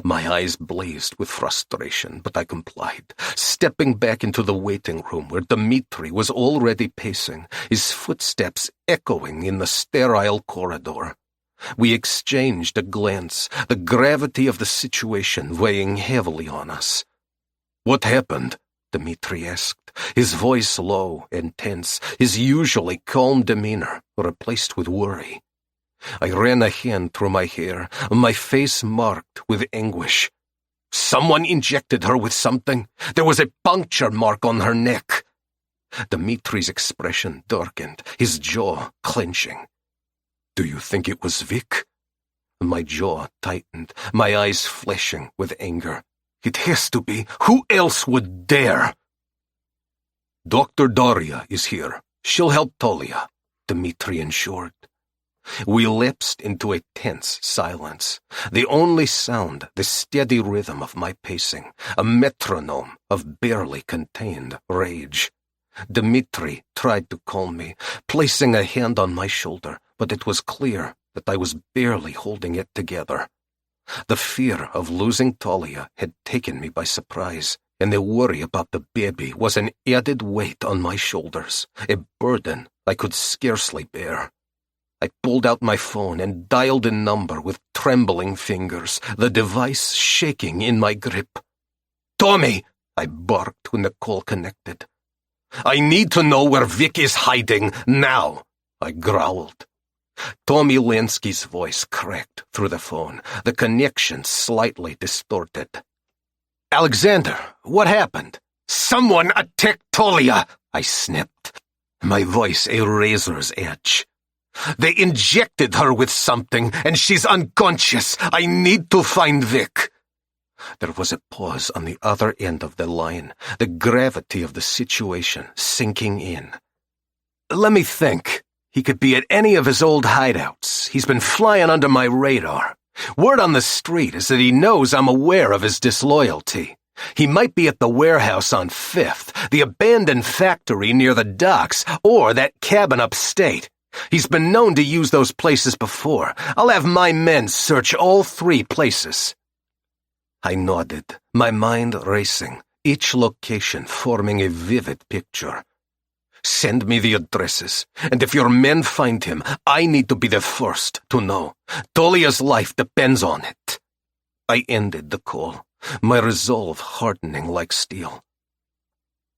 My eyes blazed with frustration, but I complied, stepping back into the waiting room where Dmitri was already pacing, his footsteps echoing in the sterile corridor. We exchanged a glance, the gravity of the situation weighing heavily on us. "What happened?" Dmitri asked, his voice low and tense, his usually calm demeanor replaced with worry. I ran a hand through my hair, my face marked with anguish. "Someone injected her with something. There was a puncture mark on her neck." Dmitri's expression darkened, his jaw clenching. "Do you think it was Vic?" My jaw tightened, my eyes flashing with anger. "It has to be. Who else would dare?" "Dr. Daria is here. She'll help Tolia," Dmitri ensured. We lapsed into a tense silence. The only sound, the steady rhythm of my pacing, a metronome of barely contained rage. Dmitri tried to calm me, placing a hand on my shoulder, but it was clear that I was barely holding it together. The fear of losing Talia had taken me by surprise, and the worry about the baby was an added weight on my shoulders, a burden I could scarcely bear. I pulled out my phone and dialed a number with trembling fingers, the device shaking in my grip. "Tommy!" I barked when the call connected. "I need to know where Vic is hiding, now!" I growled. Tommy Lansky's voice cracked through the phone, the connection slightly distorted. "Alexander, what happened?" "Someone attacked Talia!" I snipped, my voice a razor's edge. "They injected her with something, and she's unconscious. I need to find Vic." There was a pause on the other end of the line, the gravity of the situation sinking in. "Let me think. He could be at any of his old hideouts. He's been flying under my radar. Word on the street is that he knows I'm aware of his disloyalty. He might be at the warehouse on 5th, the abandoned factory near the docks, or that cabin upstate. He's been known to use those places before. I'll have my men search all 3 places." I nodded, my mind racing, each location forming a vivid picture. "Send me the addresses, and if your men find him, I need to be the first to know. Talia's life depends on it." I ended the call, my resolve hardening like steel.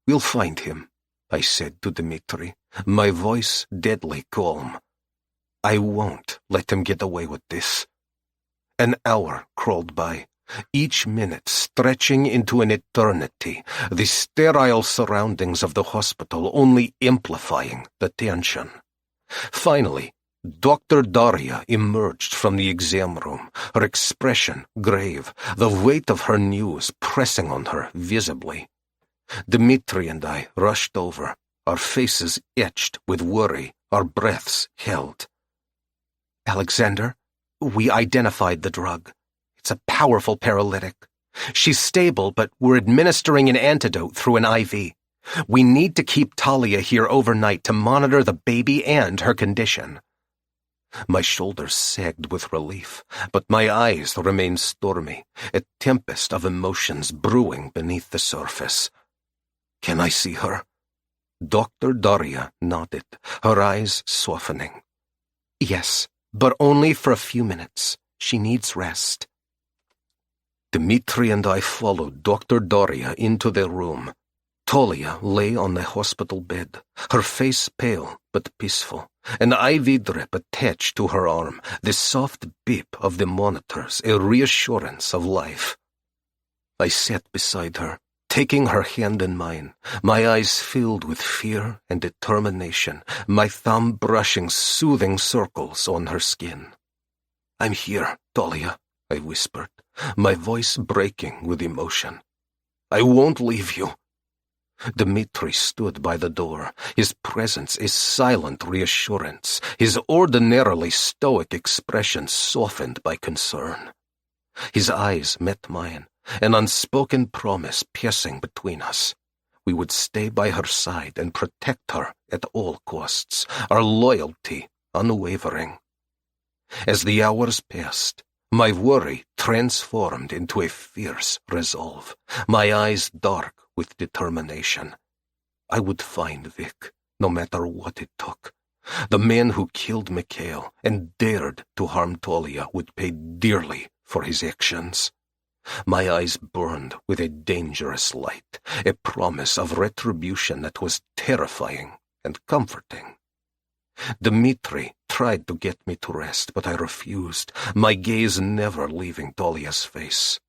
"We'll find him," I said to Dmitri, my voice deadly calm. "I won't let him get away with this." An hour crawled by, each minute stretching into an eternity, the sterile surroundings of the hospital only amplifying the tension. Finally, Dr. Daria emerged from the exam room, her expression grave, the weight of her news pressing on her visibly. Dmitri and I rushed over, our faces etched with worry, our breaths held. "Alexander, we identified the drug. It's a powerful paralytic. She's stable, but we're administering an antidote through an IV. We need to keep Talia here overnight to monitor the baby and her condition." My shoulders sagged with relief, but my eyes remained stormy, a tempest of emotions brewing beneath the surface. "Can I see her?" Dr. Daria nodded, her eyes softening. "Yes, but only for a few minutes. She needs rest." Dmitri and I followed Dr. Daria into their room. Talia lay on the hospital bed, her face pale but peaceful, an IV drip attached to her arm, the soft beep of the monitors a reassurance of life. I sat beside her, taking her hand in mine, my eyes filled with fear and determination, my thumb brushing soothing circles on her skin. "I'm here, Talia," I whispered, my voice breaking with emotion. "I won't leave you." Dmitri stood by the door, his presence a silent reassurance, his ordinarily stoic expression softened by concern. His eyes met mine, an unspoken promise piercing between us. We would stay by her side and protect her at all costs, our loyalty unwavering. As the hours passed, my worry transformed into a fierce resolve, my eyes dark with determination. I would find Vic, no matter what it took. The man who killed Mikhail and dared to harm Talia would pay dearly for his actions. My eyes burned with a dangerous light, a promise of retribution that was terrifying and comforting. Dmitri tried to get me to rest, but I refused, my gaze never leaving Talia's face.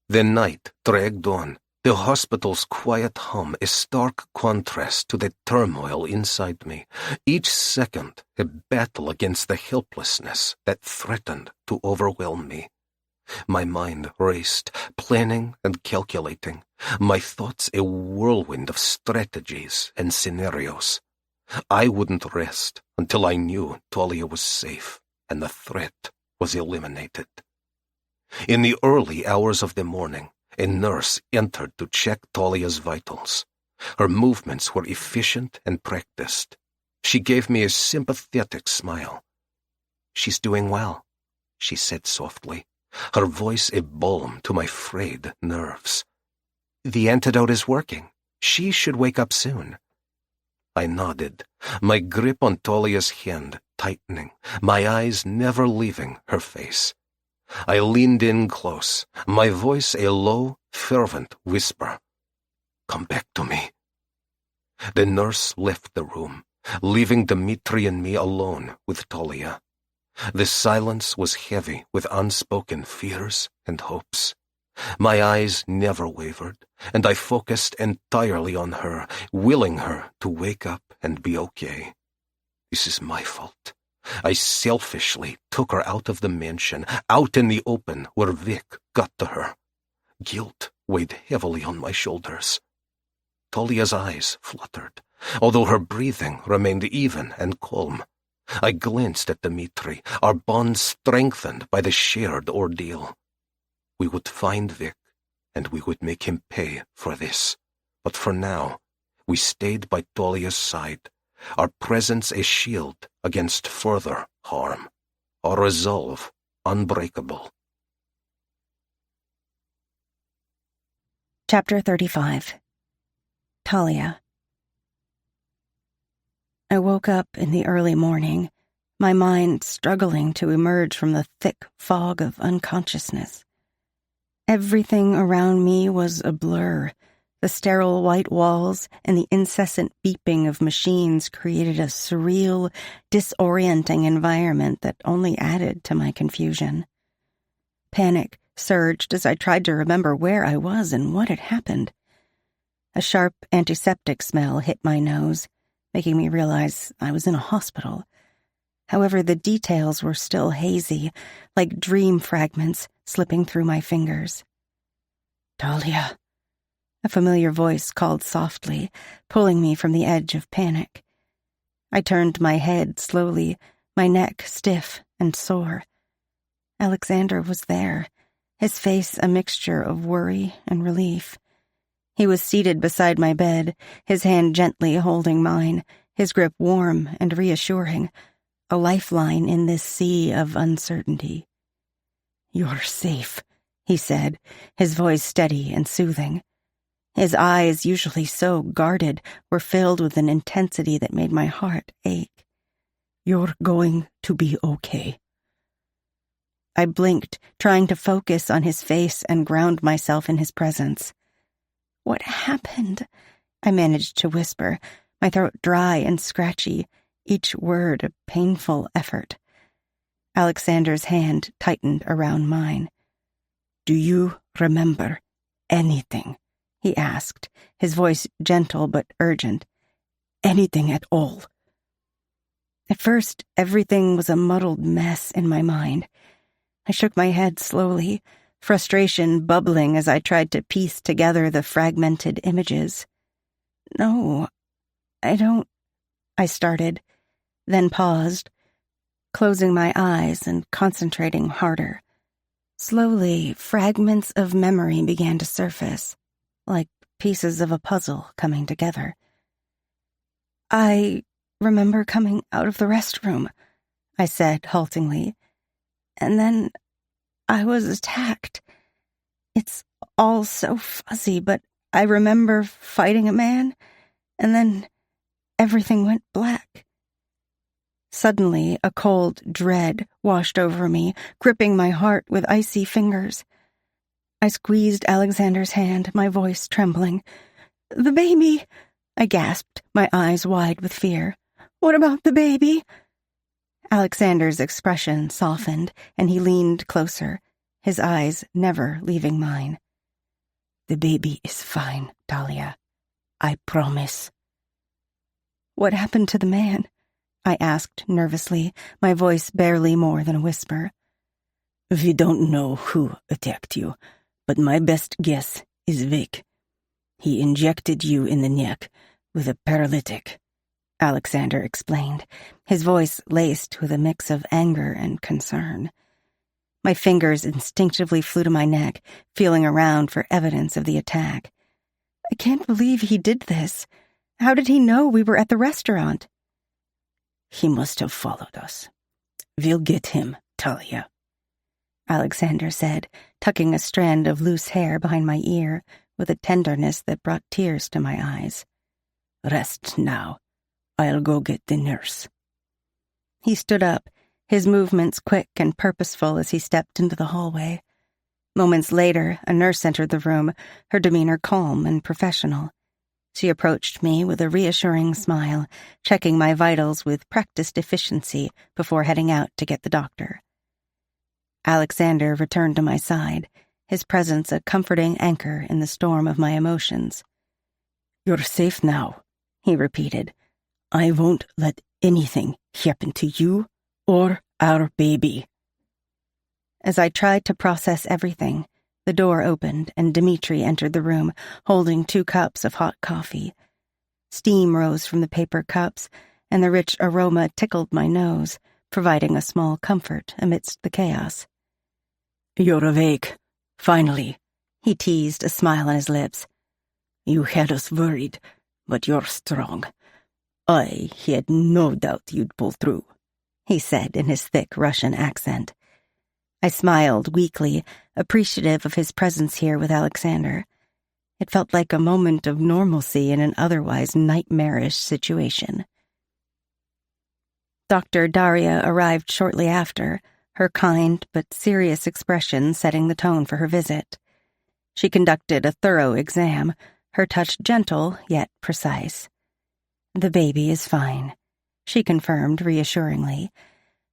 The night dragged on, the hospital's quiet hum a stark contrast to the turmoil inside me, each second a battle against the helplessness that threatened to overwhelm me. My mind raced, planning and calculating, my thoughts a whirlwind of strategies and scenarios. I wouldn't rest until I knew Talia was safe and the threat was eliminated. In the early hours of the morning, a nurse entered to check Talia's vitals. Her movements were efficient and practiced. She gave me a sympathetic smile. "She's doing well," she said softly, her voice a balm to my frayed nerves. "The antidote is working. She should wake up soon." I nodded, my grip on Talia's hand tightening, my eyes never leaving her face. I leaned in close, my voice a low, fervent whisper. "Come back to me." The nurse left the room, leaving Dmitri and me alone with Talia. The silence was heavy with unspoken fears and hopes. My eyes never wavered, and I focused entirely on her, willing her to wake up and be okay. This is my fault. I selfishly took her out of the mansion, out in the open where Vic got to her. Guilt weighed heavily on my shoulders. Talia's eyes fluttered, although her breathing remained even and calm. I glanced at Dmitri, our bond strengthened by the shared ordeal. We would find Vic, and we would make him pay for this. But for now, we stayed by Talia's side, our presence a shield against further harm, our resolve unbreakable. Chapter 35. Talia. I woke up in the early morning, my mind struggling to emerge from the thick fog of unconsciousness. Everything around me was a blur. The sterile white walls and the incessant beeping of machines created a surreal, disorienting environment that only added to my confusion. Panic surged as I tried to remember where I was and what had happened. A sharp antiseptic smell hit my nose, making me realize I was in a hospital. However, the details were still hazy, like dream fragments slipping through my fingers. "Talia," a familiar voice called softly, pulling me from the edge of panic. I turned my head slowly, my neck stiff and sore. Alexander was there, his face a mixture of worry and relief. He was seated beside my bed, his hand gently holding mine, his grip warm and reassuring, a lifeline in this sea of uncertainty. "You're safe," he said, his voice steady and soothing. His eyes, usually so guarded, were filled with an intensity that made my heart ache. "You're going to be okay." I blinked, trying to focus on his face and ground myself in his presence. "What happened?" I managed to whisper, my throat dry and scratchy, each word a painful effort. Alexander's hand tightened around mine. "Do you remember anything?" he asked, his voice gentle but urgent. "Anything at all?" At first, everything was a muddled mess in my mind. I shook my head slowly, frustration bubbling as I tried to piece together the fragmented images. "No, I don't," I started, then paused, closing my eyes and concentrating harder. Slowly, fragments of memory began to surface, like pieces of a puzzle coming together. "I remember coming out of the restroom," I said haltingly, "and then I was attacked. It's all so fuzzy, but I remember fighting a man, and then everything went black." Suddenly, a cold dread washed over me, gripping my heart with icy fingers. I squeezed Alexander's hand, my voice trembling. "The baby!" I gasped, my eyes wide with fear. "What about the baby?" Alexander's expression softened, and he leaned closer, his eyes never leaving mine. "The baby is fine, Talia. I promise." "What happened to the man?" I asked nervously, my voice barely more than a whisper. "We don't know who attacked you, but my best guess is Vic. He injected you in the neck with a paralytic," Alexander explained, his voice laced with a mix of anger and concern. My fingers instinctively flew to my neck, feeling around for evidence of the attack. "I can't believe he did this. How did he know we were at the restaurant?" "He must have followed us. We'll get him, Talia." Alexander said, tucking a strand of loose hair behind my ear with a tenderness that brought tears to my eyes. Rest now. I'll go get the nurse. He stood up, his movements quick and purposeful as he stepped into the hallway. Moments later, a nurse entered the room, her demeanor calm and professional. She approached me with a reassuring smile, checking my vitals with practiced efficiency before heading out to get the doctor. Alexander returned to my side, his presence a comforting anchor in the storm of my emotions. You're safe now, he repeated. I won't let anything happen to you or our baby. As I tried to process everything, the door opened and Dmitri entered the room, holding 2 cups of hot coffee. Steam rose from the paper cups, and the rich aroma tickled my nose, providing a small comfort amidst the chaos. You're awake, finally, he teased, a smile on his lips. You had us worried, but you're strong. I had no doubt you'd pull through, he said in his thick Russian accent. I smiled weakly, appreciative of his presence here with Alexander. It felt like a moment of normalcy in an otherwise nightmarish situation. Dr. Daria arrived shortly after, her kind but serious expression setting the tone for her visit. She conducted a thorough exam, her touch gentle yet precise. The baby is fine, she confirmed reassuringly.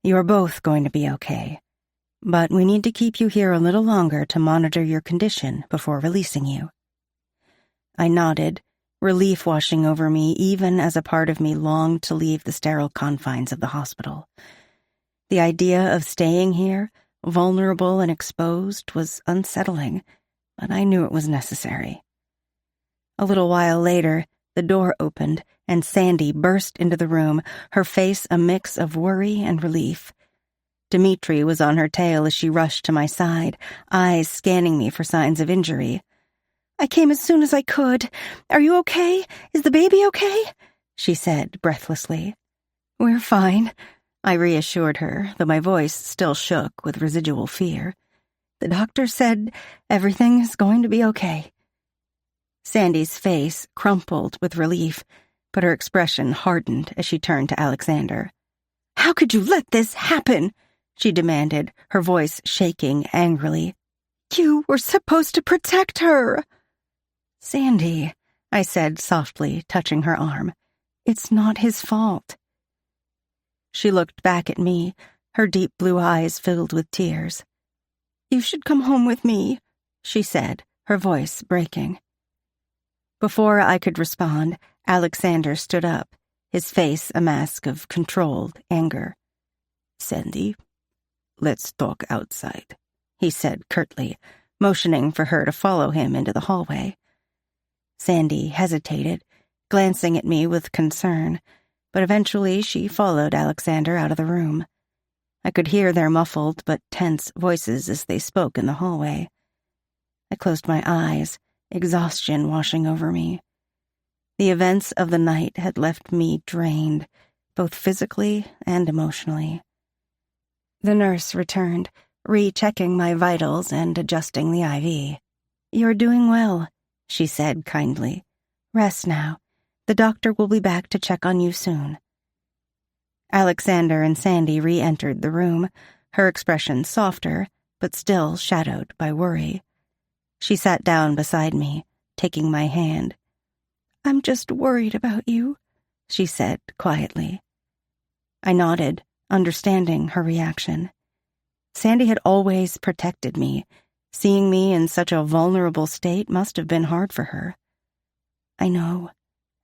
You're both going to be okay. But we need to keep you here a little longer to monitor your condition before releasing you. I nodded, relief washing over me even as a part of me longed to leave the sterile confines of the hospital. The idea of staying here, vulnerable and exposed, was unsettling, but I knew it was necessary. A little while later, the door opened and Sandy burst into the room, her face a mix of worry and relief. Dmitri was on her tail as she rushed to my side, eyes scanning me for signs of injury. I came as soon as I could. Are you okay? Is the baby okay? She said breathlessly. We're fine, I reassured her, though my voice still shook with residual fear. The doctor said everything is going to be okay. Sandy's face crumpled with relief, but her expression hardened as she turned to Alexander. How could you let this happen? She demanded, her voice shaking angrily. You were supposed to protect her. Sandy, I said softly, touching her arm. It's not his fault. She looked back at me, her deep blue eyes filled with tears. You should come home with me, she said, her voice breaking. Before I could respond, Alexander stood up, his face a mask of controlled anger. Sandy, let's talk outside, he said curtly, motioning for her to follow him into the hallway. Sandy hesitated, glancing at me with concern, but eventually she followed Alexander out of the room. I could hear their muffled but tense voices as they spoke in the hallway. I closed my eyes, exhaustion washing over me. The events of the night had left me drained, both physically and emotionally. The nurse returned, rechecking my vitals and adjusting the IV. You're doing well, she said kindly. Rest now. The doctor will be back to check on you soon. Alexander and Sandy re-entered the room, her expression softer, but still shadowed by worry. She sat down beside me, taking my hand. I'm just worried about you, she said quietly. I nodded, understanding her reaction. Sandy had always protected me. Seeing me in such a vulnerable state must have been hard for her. I know,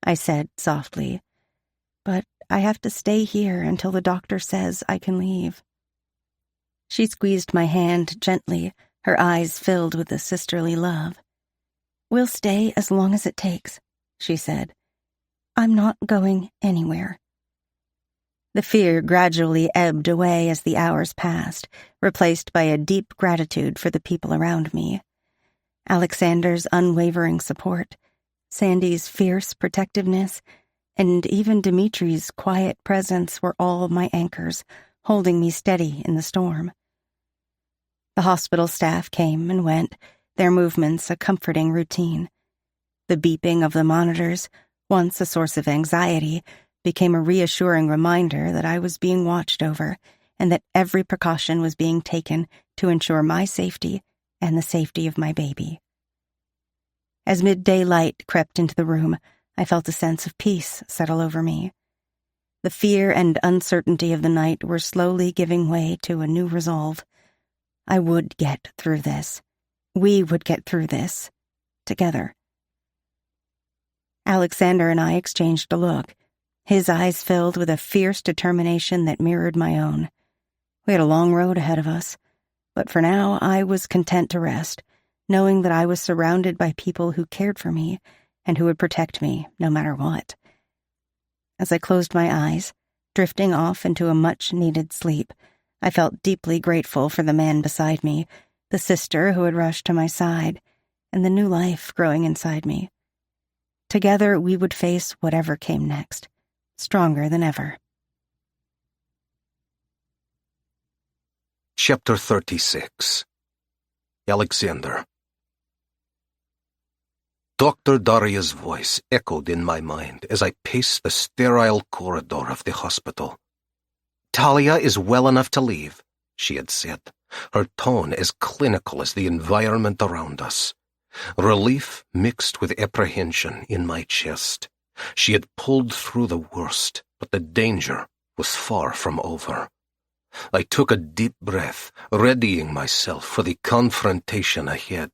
I said softly, but I have to stay here until the doctor says I can leave. She squeezed my hand gently, her eyes filled with a sisterly love. We'll stay as long as it takes, she said. I'm not going anywhere. The fear gradually ebbed away as the hours passed, replaced by a deep gratitude for the people around me. Alexander's unwavering support, Sandy's fierce protectiveness, and even Dimitri's quiet presence were all my anchors, holding me steady in the storm. The The hospital staff came and went, their movements a comforting routine. The beeping of the monitors, once a source of anxiety, became a reassuring reminder that I was being watched over and that every precaution was being taken to ensure my safety and the safety of my baby. As midday light crept into the room, I felt a sense of peace settle over me. The fear and uncertainty of the night were slowly giving way to a new resolve. I would get through this. We would get through this. Together. Alexander and I exchanged a look, his eyes filled with a fierce determination that mirrored my own. We had a long road ahead of us, but for now I was content to rest, knowing that I was surrounded by people who cared for me and who would protect me no matter what. As I closed my eyes, drifting off into a much-needed sleep, I felt deeply grateful for the man beside me, the sister who had rushed to my side, and the new life growing inside me. Together we would face whatever came next, stronger than ever. Chapter 36. Alexander. Dr. Daria's voice echoed in my mind as I paced the sterile corridor of the hospital. "Talia is well enough to leave," she had said, her tone as clinical as the environment around us. Relief mixed with apprehension in my chest. She had pulled through the worst, but the danger was far from over. I took a deep breath, readying myself for the confrontation ahead.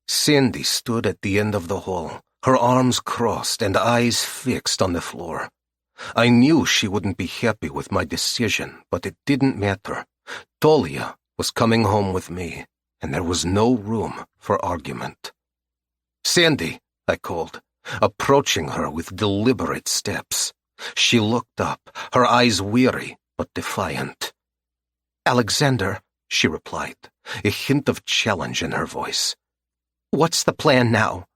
Sandy stood at the end of the hall, her arms crossed and eyes fixed on the floor. I knew she wouldn't be happy with my decision, but it didn't matter. Talia was coming home with me, and there was no room for argument. "Sandy," I called, approaching her with deliberate steps. She looked up, her eyes weary but defiant. "Alexander," she replied, a hint of challenge in her voice. "What's the plan now?"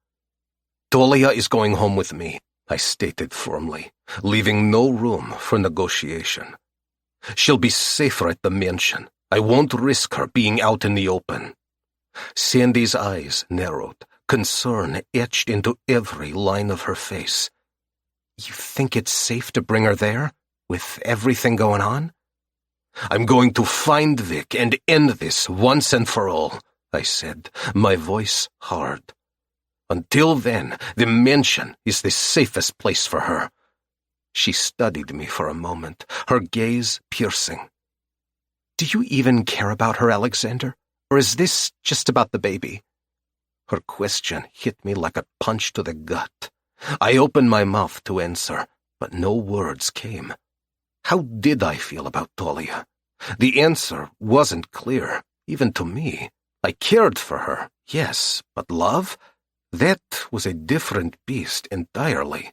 "Talia is going home with me," I stated firmly, leaving no room for negotiation. "She'll be safer at the mansion. I won't risk her being out in the open." Sandy's eyes narrowed, concern etched into every line of her face. "You think it's safe to bring her there, with everything going on?" "I'm going to find Vic and end this once and for all," I said, my voice hard. "Until then, the mansion is the safest place for her." She studied me for a moment, her gaze piercing. "Do you even care about her, Alexander? Or is this just about the baby?" Her question hit me like a punch to the gut. I opened my mouth to answer, but no words came. How did I feel about Talia? The answer wasn't clear, even to me. I cared for her, yes, but love? That was a different beast entirely.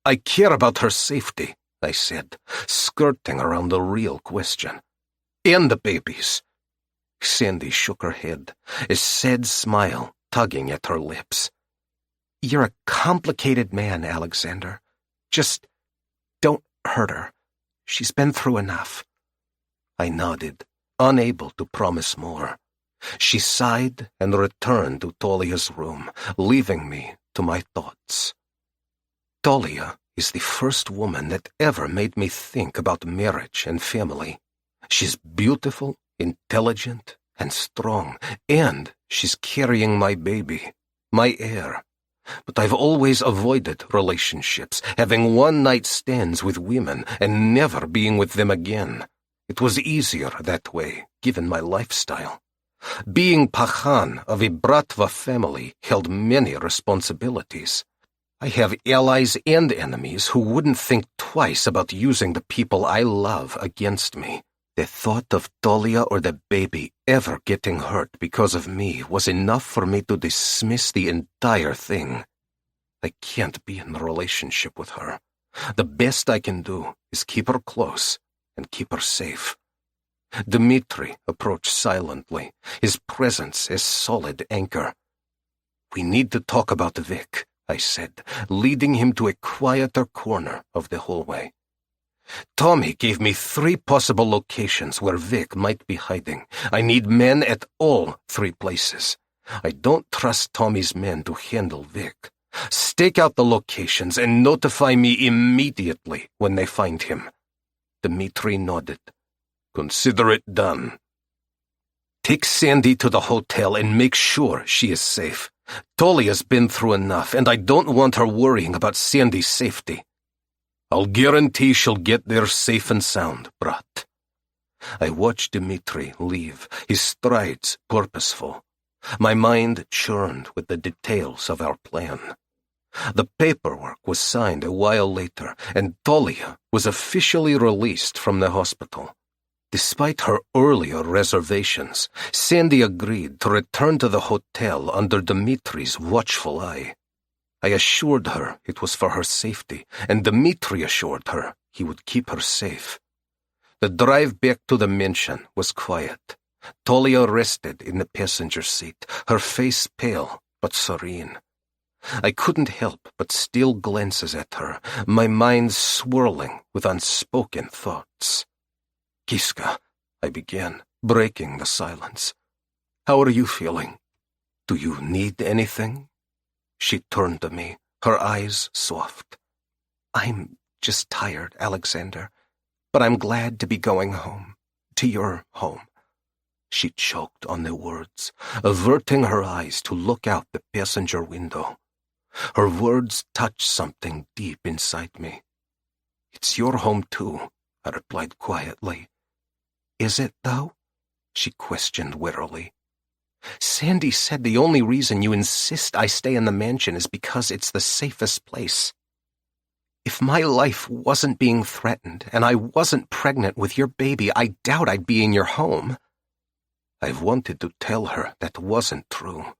"I care about her safety," I said, skirting around the real question. "And the babies." Sandy shook her head, a sad smile tugging at her lips. "You're a complicated man, Alexander. Just don't hurt her. She's been through enough." I nodded, unable to promise more. She sighed and returned to Talia's room, leaving me to my thoughts. Talia is the first woman that ever made me think about marriage and family. She's beautiful, intelligent, and strong, and she's carrying my baby, my heir. But I've always avoided relationships, having one-night stands with women and never being with them again. It was easier that way, given my lifestyle. Being Pahan of a Bratva family held many responsibilities. I have allies and enemies who wouldn't think twice about using the people I love against me. The thought of Talia or the baby ever getting hurt because of me was enough for me to dismiss the entire thing. I can't be in a relationship with her. The best I can do is keep her close and keep her safe. Dmitri approached silently, his presence a solid anchor. "We need to talk about Vic," I said, leading him to a quieter corner of the hallway. Tommy gave me 3 possible locations where Vic might be hiding. I need men at all 3 places. I don't trust Tommy's men to handle Vic. Stake out the locations and notify me immediately when they find him. Dmitri nodded. Consider it done. Take Sandy to the hotel and make sure she is safe. Tolia's been through enough, and I don't want her worrying about Sandy's safety. I'll guarantee she'll get there safe and sound, brat. I watched Dmitri leave, his strides purposeful. My mind churned with the details of our plan. The paperwork was signed a while later, and Tolia was officially released from the hospital. Despite her earlier reservations, Sandy agreed to return to the hotel under Dmitri's watchful eye. I assured her it was for her safety, and Dmitri assured her he would keep her safe. The drive back to the mansion was quiet. Tolia rested in the passenger seat, her face pale but serene. I couldn't help but steal glances at her, my mind swirling with unspoken thoughts. Kiska, I began, breaking the silence. How are you feeling? Do you need anything? She turned to me, her eyes soft. I'm just tired, Alexander, but I'm glad to be going home, to your home. She choked on the words, averting her eyes to look out the passenger window. Her words touched something deep inside me. It's your home too, I replied quietly. Is it, though? She questioned wearily. Sandy said the only reason you insist I stay in the mansion is because it's the safest place. If my life wasn't being threatened and I wasn't pregnant with your baby, I doubt I'd be in your home. I've wanted to tell her that wasn't true.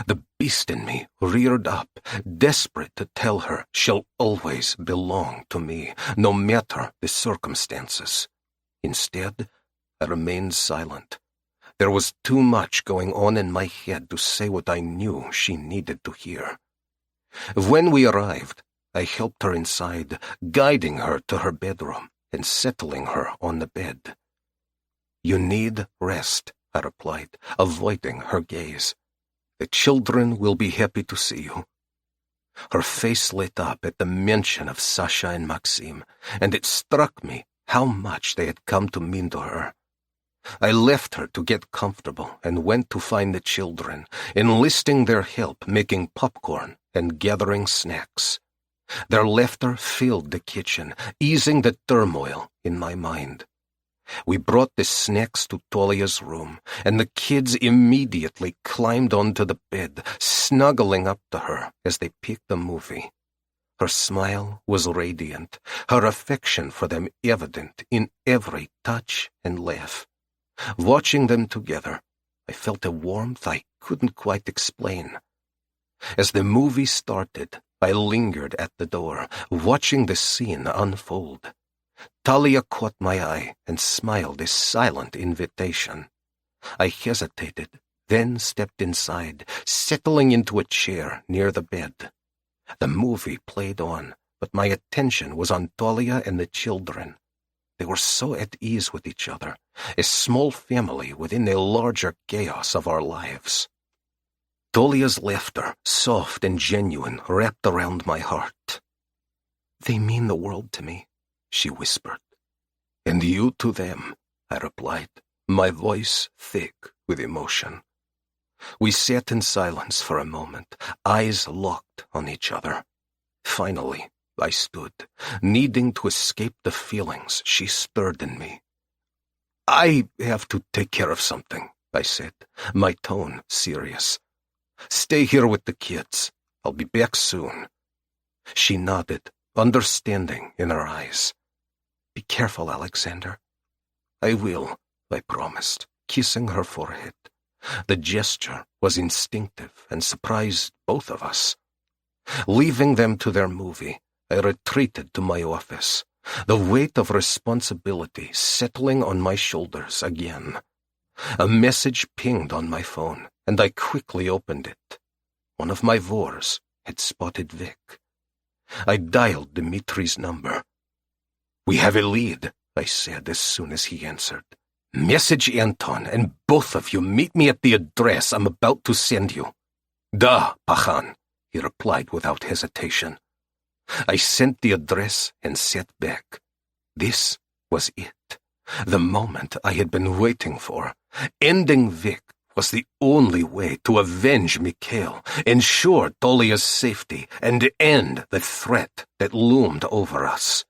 The beast in me reared up, desperate to tell her she'll always belong to me, no matter the circumstances. Instead, I remained silent. There was too much going on in my head to say what I knew she needed to hear. When we arrived, I helped her inside, guiding her to her bedroom and settling her on the bed. You need rest, I replied, avoiding her gaze. The children will be happy to see you. Her face lit up at the mention of Sasha and Maxim, and it struck me how much they had come to mean to her. I left her to get comfortable and went to find the children, enlisting their help making popcorn and gathering snacks. Their laughter filled the kitchen, easing the turmoil in my mind. We brought the snacks to Tolia's room, and the kids immediately climbed onto the bed, snuggling up to her as they picked the movie. Her smile was radiant, her affection for them evident in every touch and laugh. Watching them together, I felt a warmth I couldn't quite explain. As the movie started, I lingered at the door, watching the scene unfold. Talia caught my eye and smiled a silent invitation. I hesitated, then stepped inside, settling into a chair near the bed. The movie played on, but my attention was on Talia and the children. They were so at ease with each other, a small family within the larger chaos of our lives. Tolia's laughter, soft and genuine, wrapped around my heart. They mean the world to me, she whispered. And you to them, I replied, my voice thick with emotion. We sat in silence for a moment, eyes locked on each other. Finally, I stood, needing to escape the feelings she stirred in me. I have to take care of something, I said, my tone serious. Stay here with the kids. I'll be back soon. She nodded, understanding in her eyes. Be careful, Alexander. I will, I promised, kissing her forehead. The gesture was instinctive and surprised both of us. Leaving them to their movie, I retreated to my office, the weight of responsibility settling on my shoulders again. A message pinged on my phone, and I quickly opened it. One of my Vors had spotted Vic. I dialed Dmitri's number. "We have a lead," I said as soon as he answered. "Message Anton, and both of you meet me at the address I'm about to send you." "Da, Pachan," he replied without hesitation. I sent the address and sat back. This was it, the moment I had been waiting for. Ending Vic was the only way to avenge Mikhail, ensure Tolia's safety, and end the threat that loomed over us.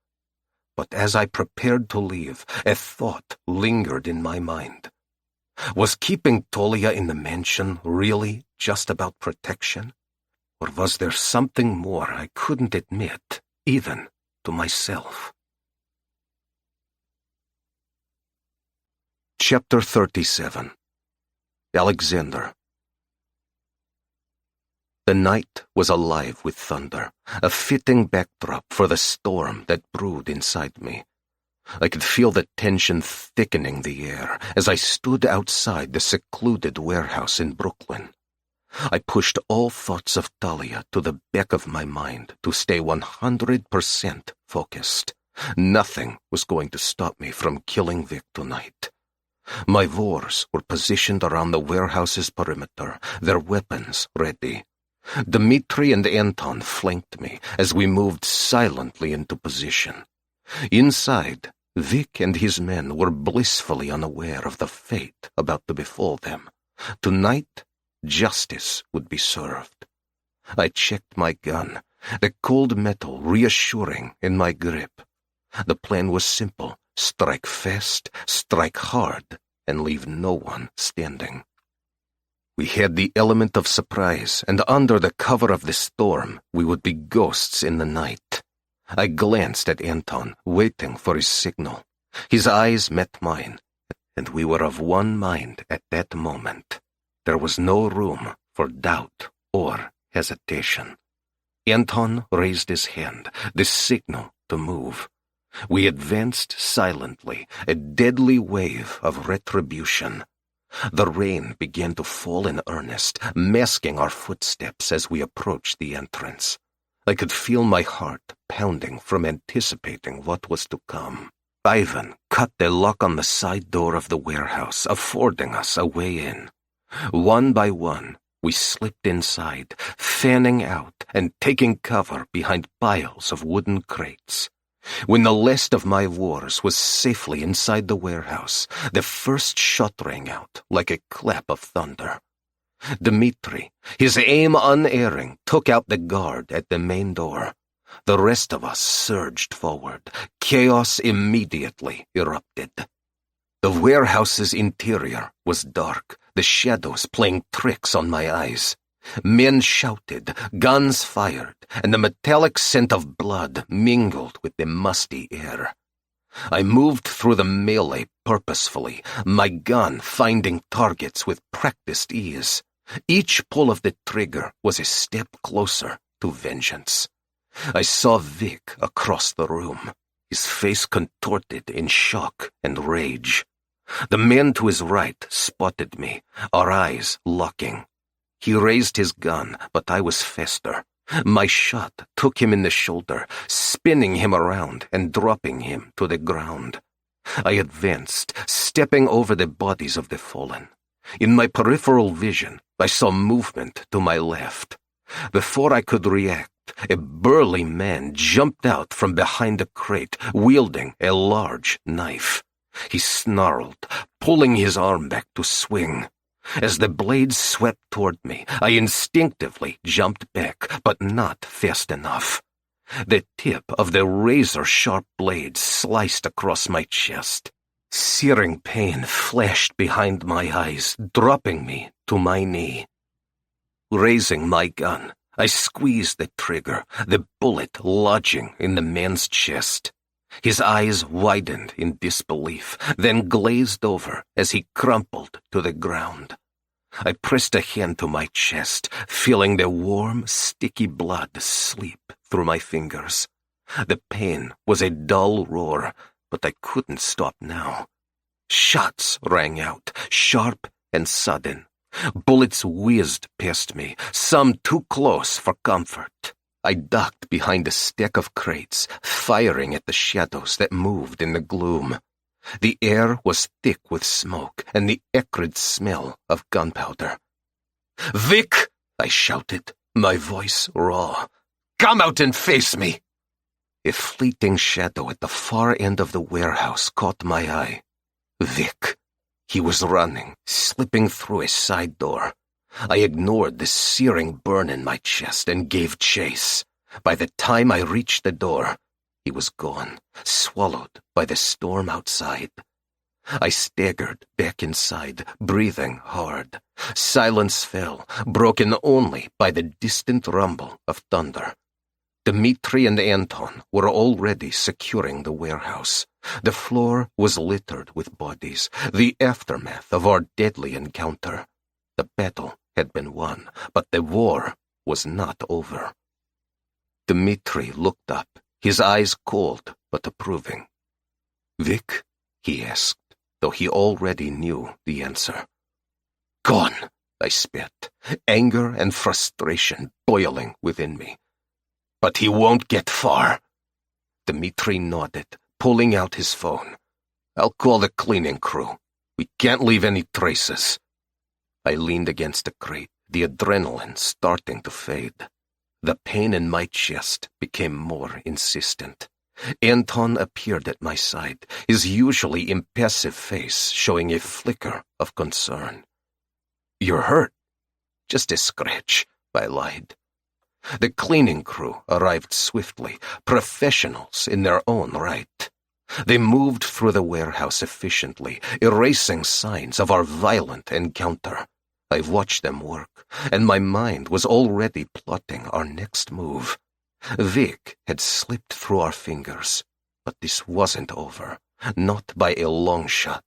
But as I prepared to leave, a thought lingered in my mind. Was keeping Tolia in the mansion really just about protection? Or was there something more I couldn't admit, even to myself? Chapter 37. Alexander. The night was alive with thunder, a fitting backdrop for the storm that brewed inside me. I could feel the tension thickening the air as I stood outside the secluded warehouse in Brooklyn. I pushed all thoughts of Talia to the back of my mind to stay 100% focused. Nothing was going to stop me from killing Vic tonight. My Vors were positioned around the warehouse's perimeter, their weapons ready. Dmitri and Anton flanked me as we moved silently into position. Inside, Vic and his men were blissfully unaware of the fate about to befall them. Tonight, justice would be served. I checked my gun, the cold metal reassuring in my grip. The plan was simple: strike fast, strike hard, and leave no one standing. We had the element of surprise, and under the cover of the storm, we would be ghosts in the night. I glanced at Anton, waiting for his signal. His eyes met mine, and we were of one mind at that moment. There was no room for doubt or hesitation. Anton raised his hand, the signal to move. We advanced silently, a deadly wave of retribution. The rain began to fall in earnest, masking our footsteps as we approached the entrance. I could feel my heart pounding from anticipating what was to come. Ivan cut the lock on the side door of the warehouse, affording us a way in. One by one, we slipped inside, fanning out and taking cover behind piles of wooden crates. When the last of my wars was safely inside the warehouse, the first shot rang out like a clap of thunder. Dmitri, his aim unerring, took out the guard at the main door. The rest of us surged forward. Chaos immediately erupted. The warehouse's interior was dark, the shadows playing tricks on my eyes. Men shouted, guns fired, and the metallic scent of blood mingled with the musty air. I moved through the melee purposefully, my gun finding targets with practiced ease. Each pull of the trigger was a step closer to vengeance. I saw Vic across the room, his face contorted in shock and rage. The man to his right spotted me, our eyes locking. He raised his gun, but I was faster. My shot took him in the shoulder, spinning him around and dropping him to the ground. I advanced, stepping over the bodies of the fallen. In my peripheral vision, I saw movement to my left. Before I could react, a burly man jumped out from behind a crate, wielding a large knife. He snarled, pulling his arm back to swing. As the blade swept toward me, I instinctively jumped back, but not fast enough. The tip of the razor-sharp blade sliced across my chest. Searing pain flashed behind my eyes, dropping me to my knee. Raising my gun, I squeezed the trigger, the bullet lodging in the man's chest. His eyes widened in disbelief, then glazed over as he crumpled to the ground. I pressed a hand to my chest, feeling the warm, sticky blood sleep through my fingers. The pain was a dull roar, but I couldn't stop now. Shots rang out, sharp and sudden. Bullets whizzed past me, some too close for comfort. I ducked behind a stack of crates, firing at the shadows that moved in the gloom. The air was thick with smoke and the acrid smell of gunpowder. "Vic!" I shouted, my voice raw. "Come out and face me!" A fleeting shadow at the far end of the warehouse caught my eye. Vic. He was running, slipping through a side door. I ignored the searing burn in my chest and gave chase. By the time I reached the door, he was gone, swallowed by the storm outside. I staggered back inside, breathing hard. Silence fell, broken only by the distant rumble of thunder. Dmitri and Anton were already securing the warehouse. The floor was littered with bodies, the aftermath of our deadly encounter. The battle had been won, but the war was not over. Dmitri looked up, his eyes cold but approving. "Vic?" he asked, though he already knew the answer. "Gone," I spat, anger and frustration boiling within me. "But he won't get far." Dmitri nodded, pulling out his phone. "I'll call the cleaning crew. We can't leave any traces." I leaned against the crate, the adrenaline starting to fade. The pain in my chest became more insistent. Anton appeared at my side, his usually impassive face showing a flicker of concern. "You're hurt." "Just a scratch," I lied. The cleaning crew arrived swiftly, professionals in their own right. They moved through the warehouse efficiently, erasing signs of our violent encounter. I watched them work, and my mind was already plotting our next move. Vic had slipped through our fingers, but this wasn't over, not by a long shot.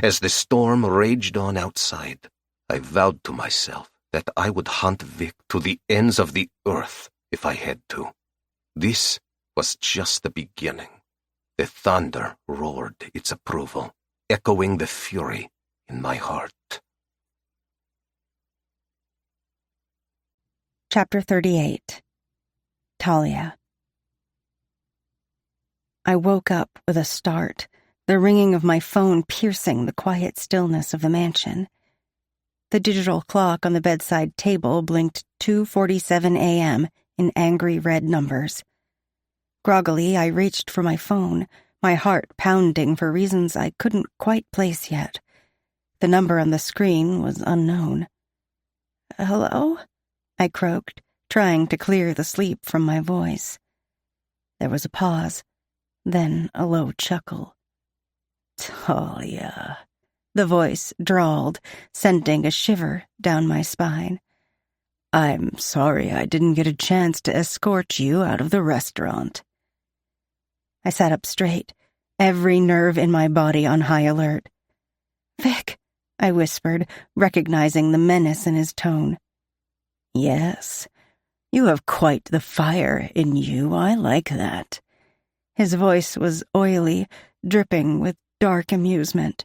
As the storm raged on outside, I vowed to myself that I would hunt Vic to the ends of the earth if I had to. This was just the beginning. The thunder roared its approval, echoing the fury in my heart. Chapter 38. Talia. I woke up with a start, the ringing of my phone piercing the quiet stillness of the mansion. The digital clock on the bedside table blinked 2:47 a.m. in angry red numbers. Groggily, I reached for my phone, my heart pounding for reasons I couldn't quite place yet. The number on the screen was unknown. "Hello?" I croaked, trying to clear the sleep from my voice. There was a pause, then a low chuckle. "Talia," the voice drawled, sending a shiver down my spine. "I'm sorry I didn't get a chance to escort you out of the restaurant." I sat up straight, every nerve in my body on high alert. "Vic," I whispered, recognizing the menace in his tone. "Yes, you have quite the fire in you. I like that." His voice was oily, dripping with dark amusement.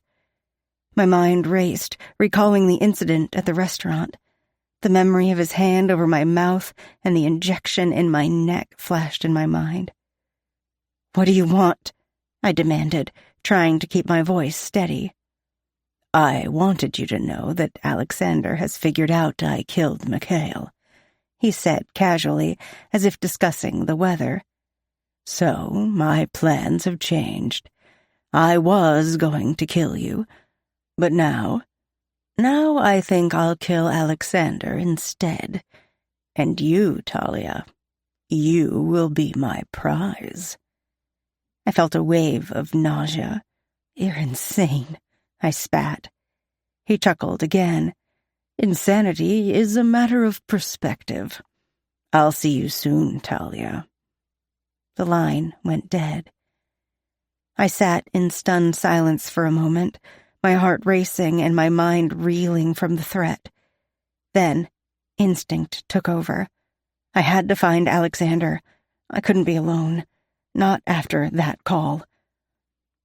My mind raced, recalling the incident at the restaurant. The memory of his hand over my mouth and the injection in my neck flashed in my mind. "What do you want?" I demanded, trying to keep my voice steady. "I wanted you to know that Alexander has figured out I killed Mikhail," he said casually, as if discussing the weather. "So, my plans have changed. I was going to kill you, but now I think I'll kill Alexander instead. And you, Talia, you will be my prize." I felt a wave of nausea. "You're insane," I spat. He chuckled again. "Insanity is a matter of perspective. I'll see you soon, Talia." The line went dead. I sat in stunned silence for a moment, my heart racing and my mind reeling from the threat. Then, instinct took over. I had to find Alexander. I couldn't be alone, not after that call.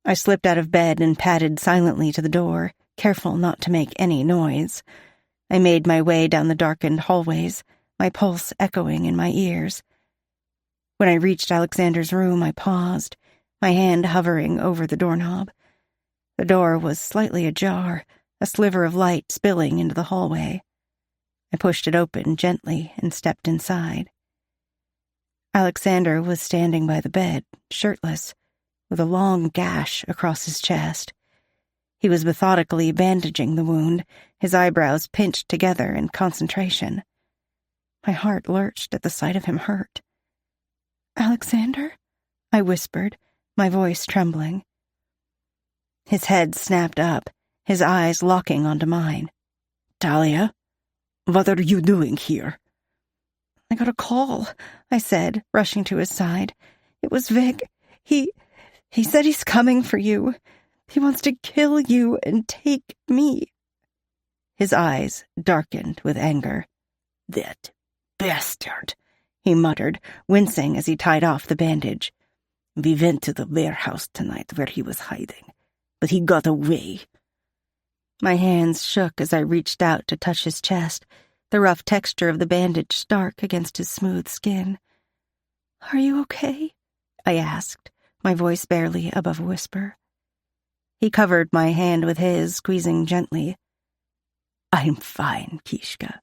I slipped out of bed and padded silently to the door, careful not to make any noise. I made my way down the darkened hallways, my pulse echoing in my ears. When I reached Alexander's room, I paused, my hand hovering over the doorknob. The door was slightly ajar, a sliver of light spilling into the hallway. I pushed it open gently and stepped inside. Alexander was standing by the bed, shirtless, with a long gash across his chest. He was methodically bandaging the wound, his eyebrows pinched together in concentration. My heart lurched at the sight of him hurt. "Alexander?" I whispered, my voice trembling. His head snapped up, his eyes locking onto mine. "Talia, what are you doing here?" "I got a call," I said, rushing to his side. "It was Vic. He said he's coming for you. He wants to kill you and take me." His eyes darkened with anger. "That bastard," he muttered, wincing as he tied off the bandage. "We went to the warehouse tonight where he was hiding, but he got away." My hands shook as I reached out to touch his chest, the rough texture of the bandage stark against his smooth skin. "Are you okay?" I asked, my voice barely above a whisper. He covered my hand with his, squeezing gently. "I'm fine, Kishka.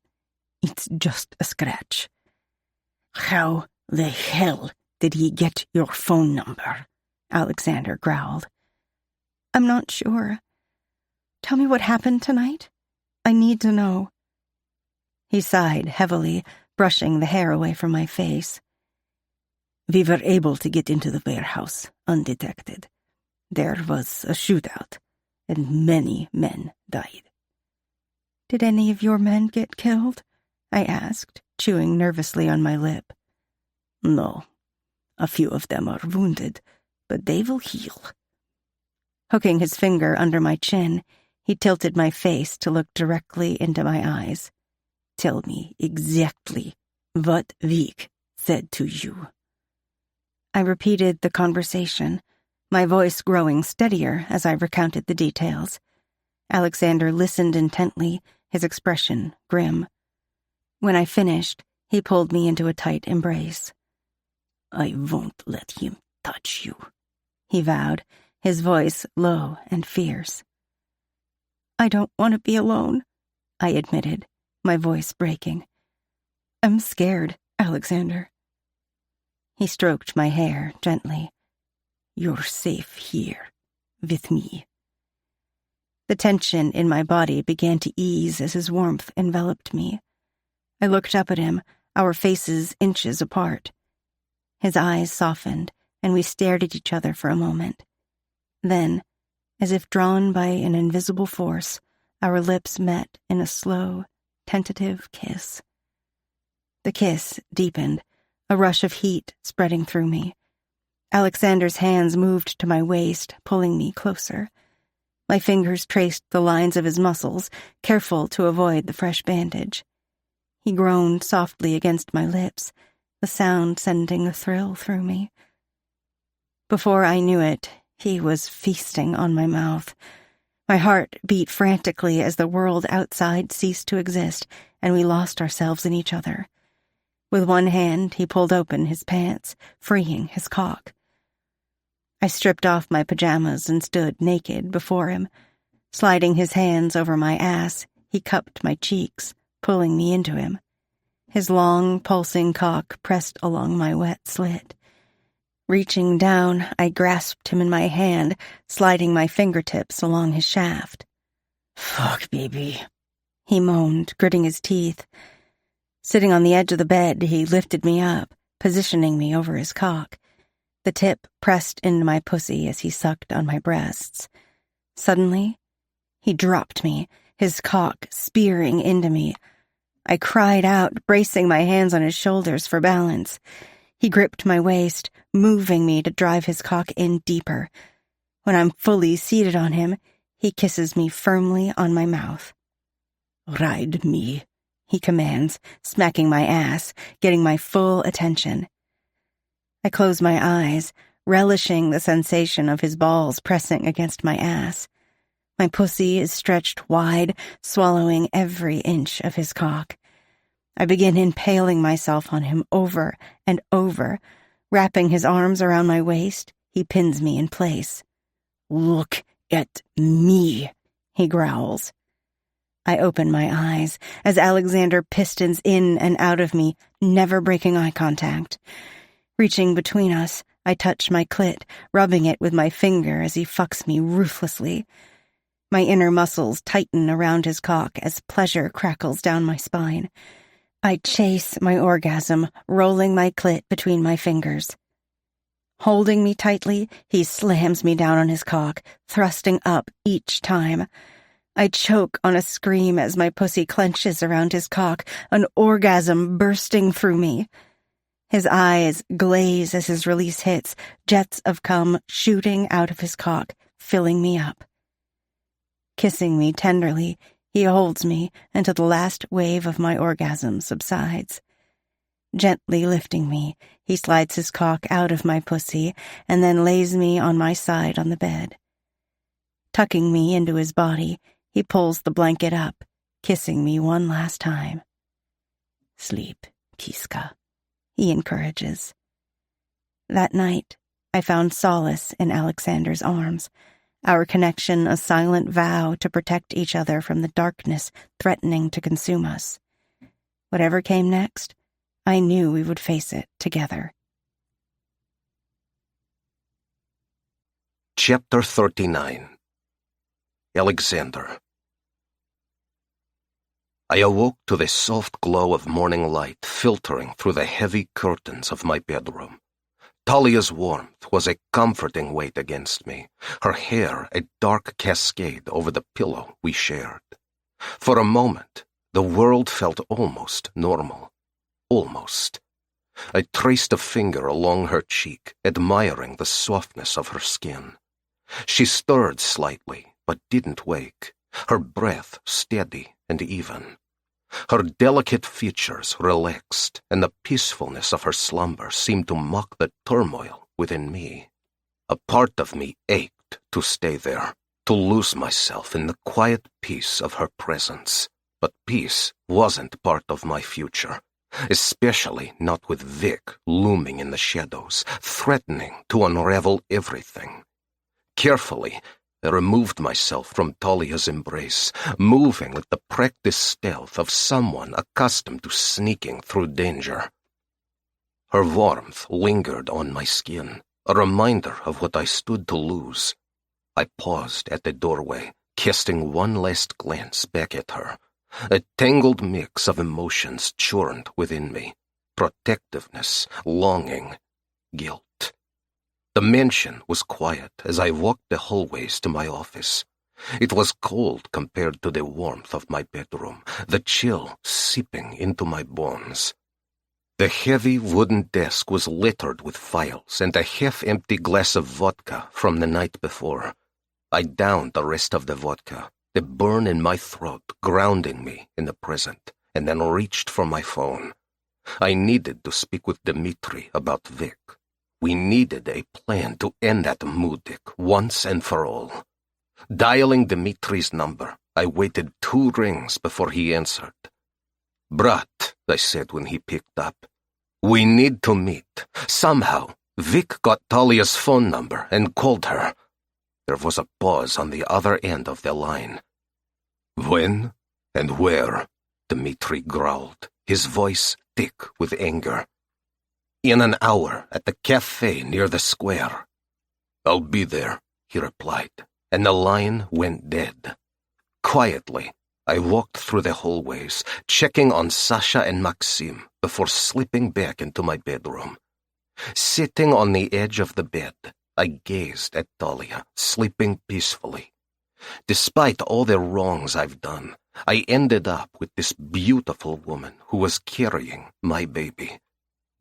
It's just a scratch." "How the hell did he get your phone number?" Alexander growled. "I'm not sure. Tell me what happened tonight. I need to know." He sighed heavily, brushing the hair away from my face. "We were able to get into the warehouse undetected. There was a shootout, and many men died." "Did any of your men get killed?" I asked, chewing nervously on my lip. "No. A few of them are wounded, but they will heal." Hooking his finger under my chin, he tilted my face to look directly into my eyes. "Tell me exactly what Vic said to you." I repeated the conversation, my voice growing steadier as I recounted the details. Alexander listened intently, his expression grim. When I finished, he pulled me into a tight embrace. "I won't let him touch you," he vowed, his voice low and fierce. "I don't want to be alone," I admitted, my voice breaking. "I'm scared, Alexander." He stroked my hair gently. "You're safe here, with me." The tension in my body began to ease as his warmth enveloped me. I looked up at him, our faces inches apart. His eyes softened, and we stared at each other for a moment. Then, as if drawn by an invisible force, our lips met in a slow, tentative kiss. The kiss deepened, a rush of heat spreading through me. Alexander's hands moved to my waist, pulling me closer. My fingers traced the lines of his muscles, careful to avoid the fresh bandage. He groaned softly against my lips, the sound sending a thrill through me. Before I knew it, he was feasting on my mouth. My heart beat frantically as the world outside ceased to exist, and we lost ourselves in each other. With one hand, he pulled open his pants, freeing his cock. I stripped off my pajamas and stood naked before him. Sliding his hands over my ass, he cupped my cheeks, pulling me into him. His long, pulsing cock pressed along my wet slit. Reaching down, I grasped him in my hand, sliding my fingertips along his shaft. "Fuck, baby," he moaned, gritting his teeth. Sitting on the edge of the bed, he lifted me up, positioning me over his cock. The tip pressed into my pussy as he sucked on my breasts. Suddenly, he dropped me, his cock spearing into me. I cried out, bracing my hands on his shoulders for balance. He gripped my waist, moving me to drive his cock in deeper. When I'm fully seated on him, he kisses me firmly on my mouth. "Ride me," he commands, smacking my ass, getting my full attention. I close my eyes, relishing the sensation of his balls pressing against my ass. My pussy is stretched wide, swallowing every inch of his cock. I begin impaling myself on him over and over. Wrapping his arms around my waist, he pins me in place. "Look at me," he growls. I open my eyes as Alexander pistons in and out of me, never breaking eye contact. Reaching between us, I touch my clit, rubbing it with my finger as he fucks me ruthlessly. My inner muscles tighten around his cock as pleasure crackles down my spine. I chase my orgasm, rolling my clit between my fingers. Holding me tightly, he slams me down on his cock, thrusting up each time. I choke on a scream as my pussy clenches around his cock, an orgasm bursting through me. His eyes glaze as his release hits, jets of cum shooting out of his cock, filling me up. Kissing me tenderly, he holds me until the last wave of my orgasm subsides. Gently lifting me, he slides his cock out of my pussy and then lays me on my side on the bed. Tucking me into his body, he pulls the blanket up, kissing me one last time. "Sleep, Kiska," he encourages. That night, I found solace in Alexander's arms, our connection a silent vow to protect each other from the darkness threatening to consume us. Whatever came next, I knew we would face it together. Chapter 39. Alexander. I awoke to the soft glow of morning light filtering through the heavy curtains of my bedroom. Talia's warmth was a comforting weight against me, her hair a dark cascade over the pillow we shared. For a moment, the world felt almost normal. Almost. I traced a finger along her cheek, admiring the softness of her skin. She stirred slightly, but didn't wake, her breath steady and even. Her delicate features relaxed, and the peacefulness of her slumber seemed to mock the turmoil within me. A part of me ached to stay there, to lose myself in the quiet peace of her presence. But peace wasn't part of my future, especially not with Vic looming in the shadows, threatening to unravel everything. Carefully, I removed myself from Talia's embrace, moving with the practiced stealth of someone accustomed to sneaking through danger. Her warmth lingered on my skin, a reminder of what I stood to lose. I paused at the doorway, casting one last glance back at her. A tangled mix of emotions churned within me: protectiveness, longing, guilt. The mansion was quiet as I walked the hallways to my office. It was cold compared to the warmth of my bedroom, the chill seeping into my bones. The heavy wooden desk was littered with files and a half-empty glass of vodka from the night before. I downed the rest of the vodka, the burn in my throat grounding me in the present, and then reached for my phone. I needed to speak with Dmitri about Vic. We needed a plan to end that moodic once and for all. Dialing Dmitri's number, I waited 2 rings before he answered. "Brat," I said when he picked up, "we need to meet. Somehow, Vic got Talia's phone number and called her." There was a pause on the other end of the line. "When and where?" Dmitri growled, his voice thick with anger. "In an hour at the cafe near the square." "I'll be there," he replied, and the line went dead. Quietly, I walked through the hallways, checking on Sasha and Maxim before slipping back into my bedroom. Sitting on the edge of the bed, I gazed at Talia, sleeping peacefully. Despite all the wrongs I've done, I ended up with this beautiful woman who was carrying my baby.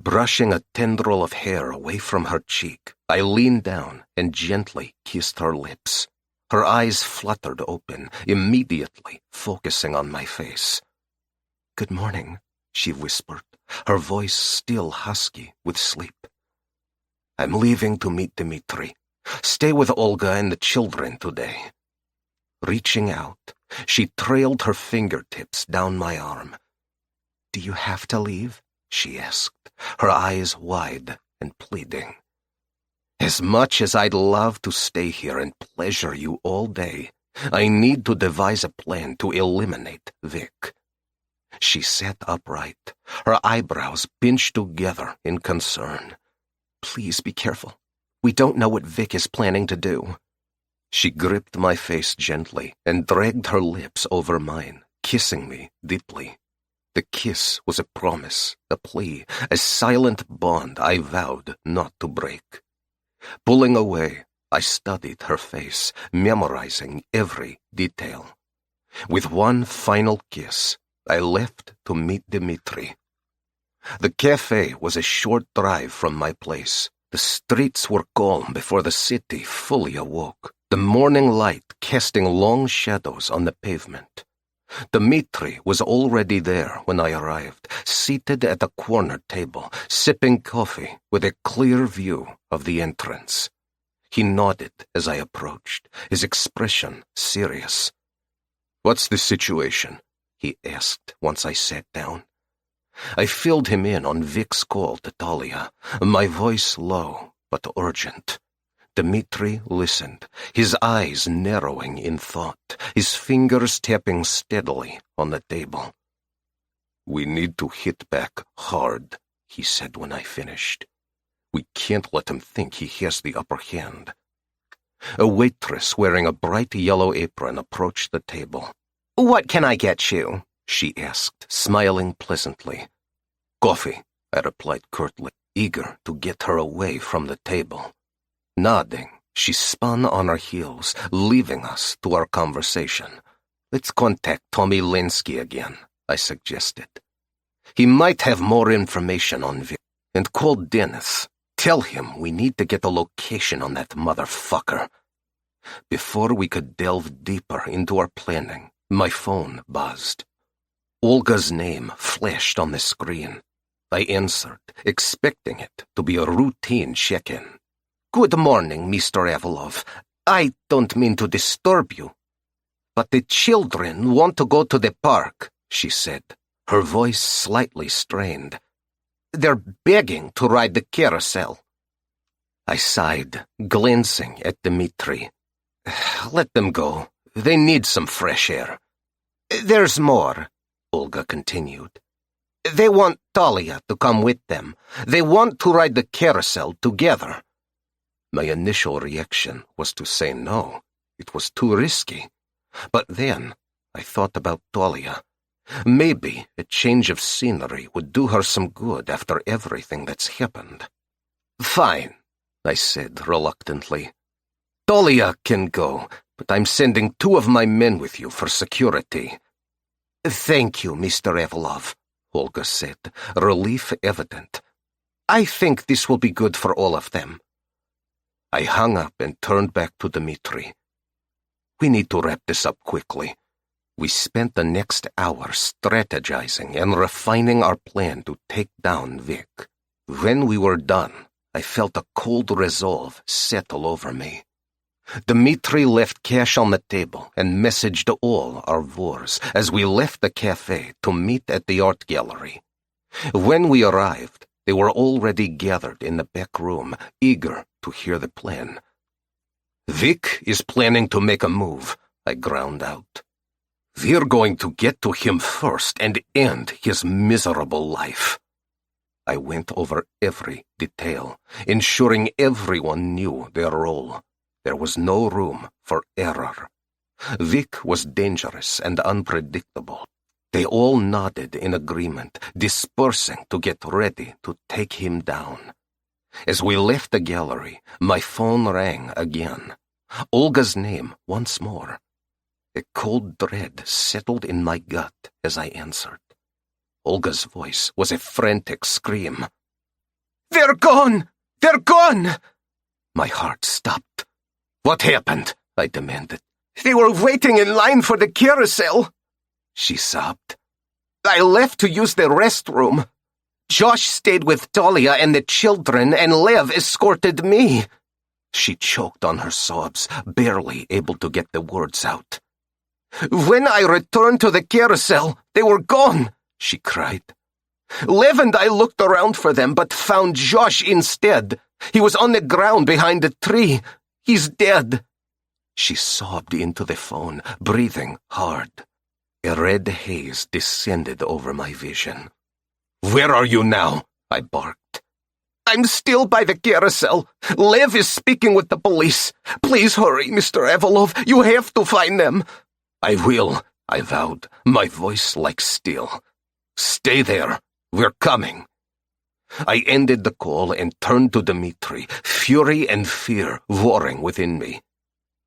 Brushing a tendril of hair away from her cheek, I leaned down and gently kissed her lips. Her eyes fluttered open, immediately focusing on my face. "Good morning," she whispered, her voice still husky with sleep. "I'm leaving to meet Dmitri. Stay with Olga and the children today." Reaching out, she trailed her fingertips down my arm. Do you have to leave? She asked, her eyes wide and pleading. As much as I'd love to stay here and pleasure you all day, I need to devise a plan to eliminate Vic. She sat upright, her eyebrows pinched together in concern. Please be careful. We don't know what Vic is planning to do. She gripped my face gently and dragged her lips over mine, kissing me deeply. The kiss was a promise, a plea, a silent bond I vowed not to break. Pulling away, I studied her face, memorizing every detail. With one final kiss, I left to meet Dmitri. The cafe was a short drive from my place. The streets were calm before the city fully awoke, the morning light casting long shadows on the pavement. Dmitri was already there when I arrived, seated at a corner table, sipping coffee with a clear view of the entrance. He nodded as I approached, his expression serious. "What's the situation?" he asked once I sat down. I filled him in on Vic's call to Talia, my voice low but urgent. Dmitri listened, his eyes narrowing in thought, his fingers tapping steadily on the table. "We need to hit back hard," he said when I finished. "We can't let him think he has the upper hand." A waitress wearing a bright yellow apron approached the table. "What can I get you?" she asked, smiling pleasantly. "Coffee," I replied curtly, eager to get her away from the table. Nodding, she spun on her heels, leaving us to our conversation. "Let's contact Tommy Linsky again," I suggested. "He might have more information on Vic. And call Dennis. Tell him we need to get a location on that motherfucker." Before we could delve deeper into our planning, my phone buzzed. Olga's name flashed on the screen. I answered, expecting it to be a routine check-in. "Good morning, Mr. Avalov. I don't mean to disturb you, but the children want to go to the park," she said, her voice slightly strained. "They're begging to ride the carousel." I sighed, glancing at Dmitri. "Let them go. They need some fresh air." "There's more," Olga continued. "They want Talia to come with them. They want to ride the carousel together." My initial reaction was to say no. It was too risky. But then I thought about Talia. Maybe a change of scenery would do her some good after everything that's happened. "Fine," I said reluctantly. "Talia can go, but I'm sending 2 of my men with you for security." "Thank you, Mr. Avalov," Olga said, relief evident. "I think this will be good for all of them." I hung up and turned back to Dmitri. "We need to wrap this up quickly." We spent the next hour strategizing and refining our plan to take down Vic. When we were done, I felt a cold resolve settle over me. Dmitri left cash on the table and messaged all our Vors as we left the cafe to meet at the art gallery. When we arrived, they were already gathered in the back room, eager to hear the plan. "Vic is planning to make a move," I ground out. "We're going to get to him first and end his miserable life." I went over every detail, ensuring everyone knew their role. There was no room for error. Vic was dangerous and unpredictable. They all nodded in agreement, dispersing to get ready to take him down. As we left the gallery, my phone rang again. Olga's name once more. A cold dread settled in my gut as I answered. Olga's voice was a frantic scream. "They're gone! They're gone!" My heart stopped. "What happened?" I demanded. "They were waiting in line for the carousel," she sobbed. "I left to use the restroom. Josh stayed with Talia and the children, and Lev escorted me." She choked on her sobs, barely able to get the words out. "When I returned to the carousel, they were gone," she cried. Lev and I looked around for them, but found Josh instead. He was on the ground behind a tree. He's dead." She sobbed into the phone, breathing hard. A red haze descended over my vision. "Where are you now?" I barked. "I'm still by the carousel. Lev is speaking with the police. Please hurry, Mr. Avalov. You have to find them." "I will," I vowed, my voice like steel. "Stay there. We're coming." I ended the call and turned to Dmitri, fury and fear warring within me.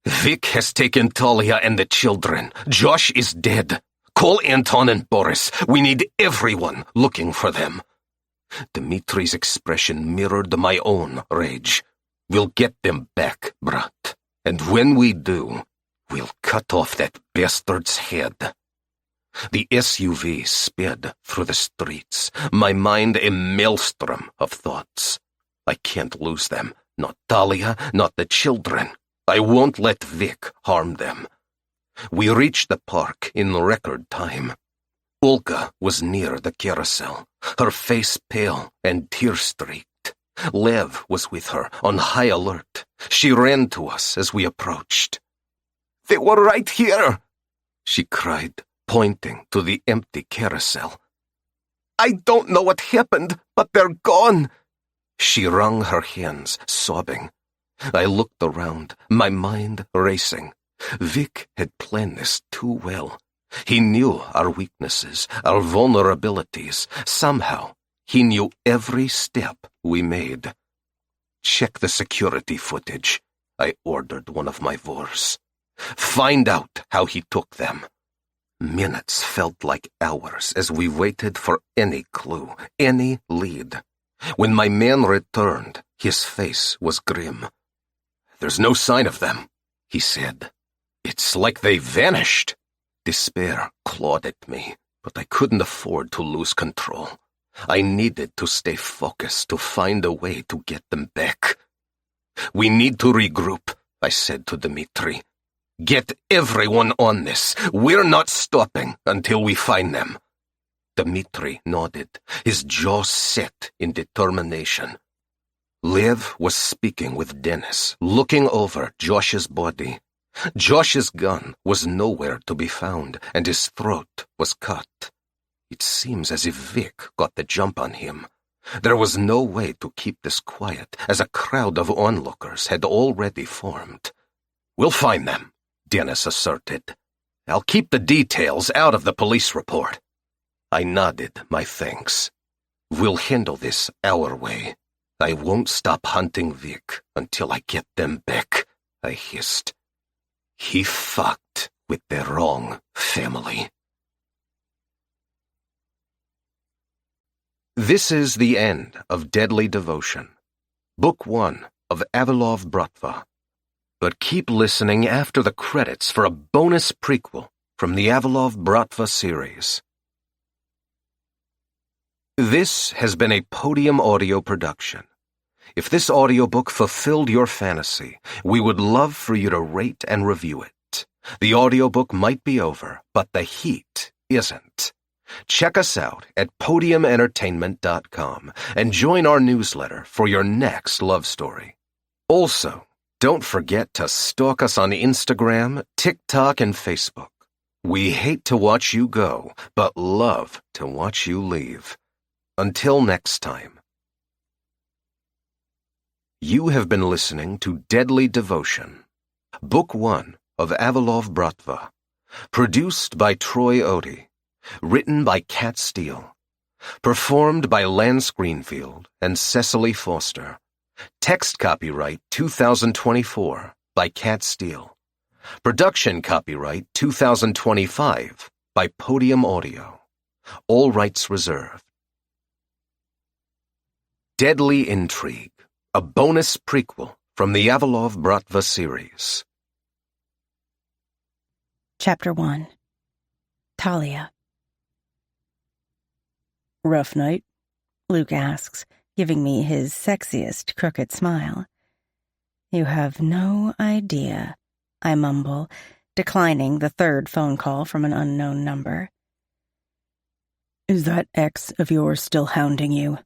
"Vic has taken Talia and the children. Josh is dead. Call Anton and Boris. We need everyone looking for them." Dmitri's expression mirrored my own rage. "We'll get them back, brat. And when we do, we'll cut off that bastard's head." The SUV sped through the streets, my mind a maelstrom of thoughts. I can't lose them. Not Talia, not the children. I won't let Vic harm them. We reached the park in record time. Olga was near the carousel, her face pale and tear-streaked. Lev was with her, on high alert. She ran to us as we approached. "They were right here," she cried, pointing to the empty carousel. "I don't know what happened, but they're gone." She wrung her hands, sobbing. I looked around, my mind racing. Vic had planned this too well. He knew our weaknesses, our vulnerabilities. Somehow, he knew every step we made. "Check the security footage," I ordered one of my Vors. "Find out how he took them." Minutes felt like hours as we waited for any clue, any lead. When my man returned, his face was grim. "There's no sign of them," he said. "It's like they vanished." Despair clawed at me, but I couldn't afford to lose control. I needed to stay focused to find a way to get them back. "We need to regroup," I said to Dmitri. "Get everyone on this. We're not stopping until we find them." Dmitri nodded, his jaw set in determination. Lev was speaking with Dennis, looking over Josh's body. Josh's gun was nowhere to be found, and his throat was cut. It seems as if Vic got the jump on him. There was no way to keep this quiet, as a crowd of onlookers had already formed. "We'll find them," Dennis asserted. "I'll keep the details out of the police report." I nodded my thanks. "We'll handle this our way. I won't stop hunting Vic until I get them back," I hissed. He fucked with the wrong family. This is the end of Deadly Devotion, Book 1 of Avalov Bratva. But keep listening after the credits for a bonus prequel from the Avalov Bratva series. This has been a Podium Audio production. If this audiobook fulfilled your fantasy, we would love for you to rate and review it. The audiobook might be over, but the heat isn't. Check us out at podiumentertainment.com and join our newsletter for your next love story. Also, don't forget to stalk us on Instagram, TikTok, and Facebook. We hate to watch you go, but love to watch you leave. Until next time. You have been listening to Deadly Devotion, Book 1 of Avalov Bratva, produced by Troy Odie, written by Kat Steele, performed by Lance Greenfield and Cecily Foster, text copyright 2024 by Kat Steele, production copyright 2025 by Podium Audio, all rights reserved. Deadly Intrigue, a bonus prequel from the Avalov Bratva series. Chapter 1. Talia. Rough night? Luke asks, giving me his sexiest crooked smile. You have no idea, I mumble, declining the third phone call from an unknown number. Is that ex of yours still hounding you?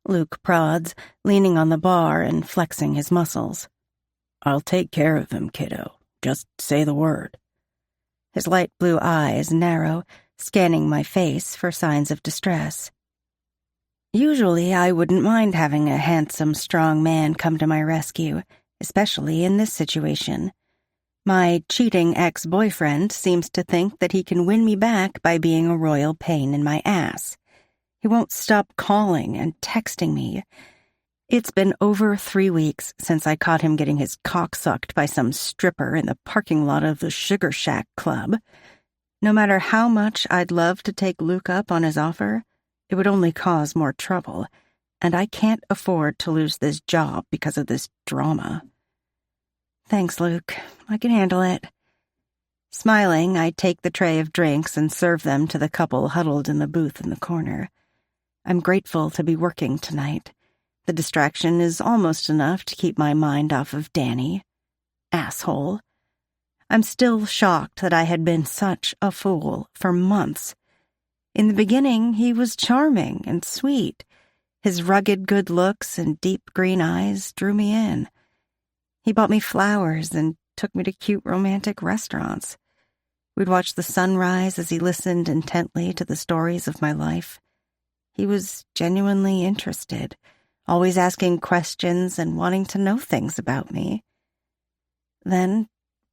Luke prods, leaning on the bar and flexing his muscles. I'll take care of him, kiddo. Just say the word. His light blue eyes narrow, scanning my face for signs of distress. Usually, I wouldn't mind having a handsome, strong man come to my rescue, especially in this situation. My cheating ex-boyfriend seems to think that he can win me back by being a royal pain in my ass. He won't stop calling and texting me. It's been over 3 weeks since I caught him getting his cock sucked by some stripper in the parking lot of the Sugar Shack Club. No matter how much I'd love to take Luke up on his offer, it would only cause more trouble, and I can't afford to lose this job because of this drama. Thanks, Luke. I can handle it. Smiling, I take the tray of drinks and serve them to the couple huddled in the booth in the corner. I'm grateful to be working tonight. The distraction is almost enough to keep my mind off of Danny. Asshole. I'm still shocked that I had been such a fool for months. In the beginning, he was charming and sweet. His rugged good looks and deep green eyes drew me in. He bought me flowers and took me to cute romantic restaurants. We'd watch the sunrise as he listened intently to the stories of my life. He was genuinely interested, always asking questions and wanting to know things about me. Then,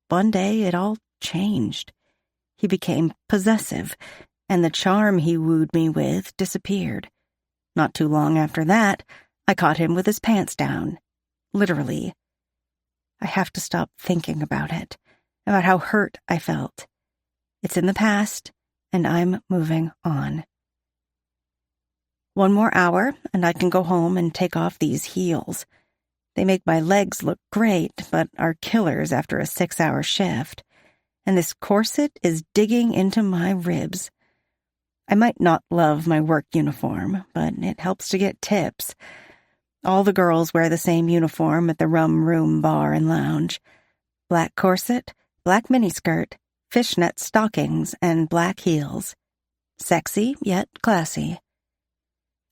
one day, it all changed. He became possessive, and the charm he wooed me with disappeared. Not too long after that, I caught him with his pants down. Literally. I have to stop thinking about it, about how hurt I felt. It's in the past, and I'm moving on. 1 more hour, and I can go home and take off these heels. They make my legs look great, but are killers after a 6-hour shift. And this corset is digging into my ribs. I might not love my work uniform, but it helps to get tips. All the girls wear the same uniform at the Rum Room bar and lounge. Black corset, black miniskirt, fishnet stockings, and black heels. Sexy, yet classy.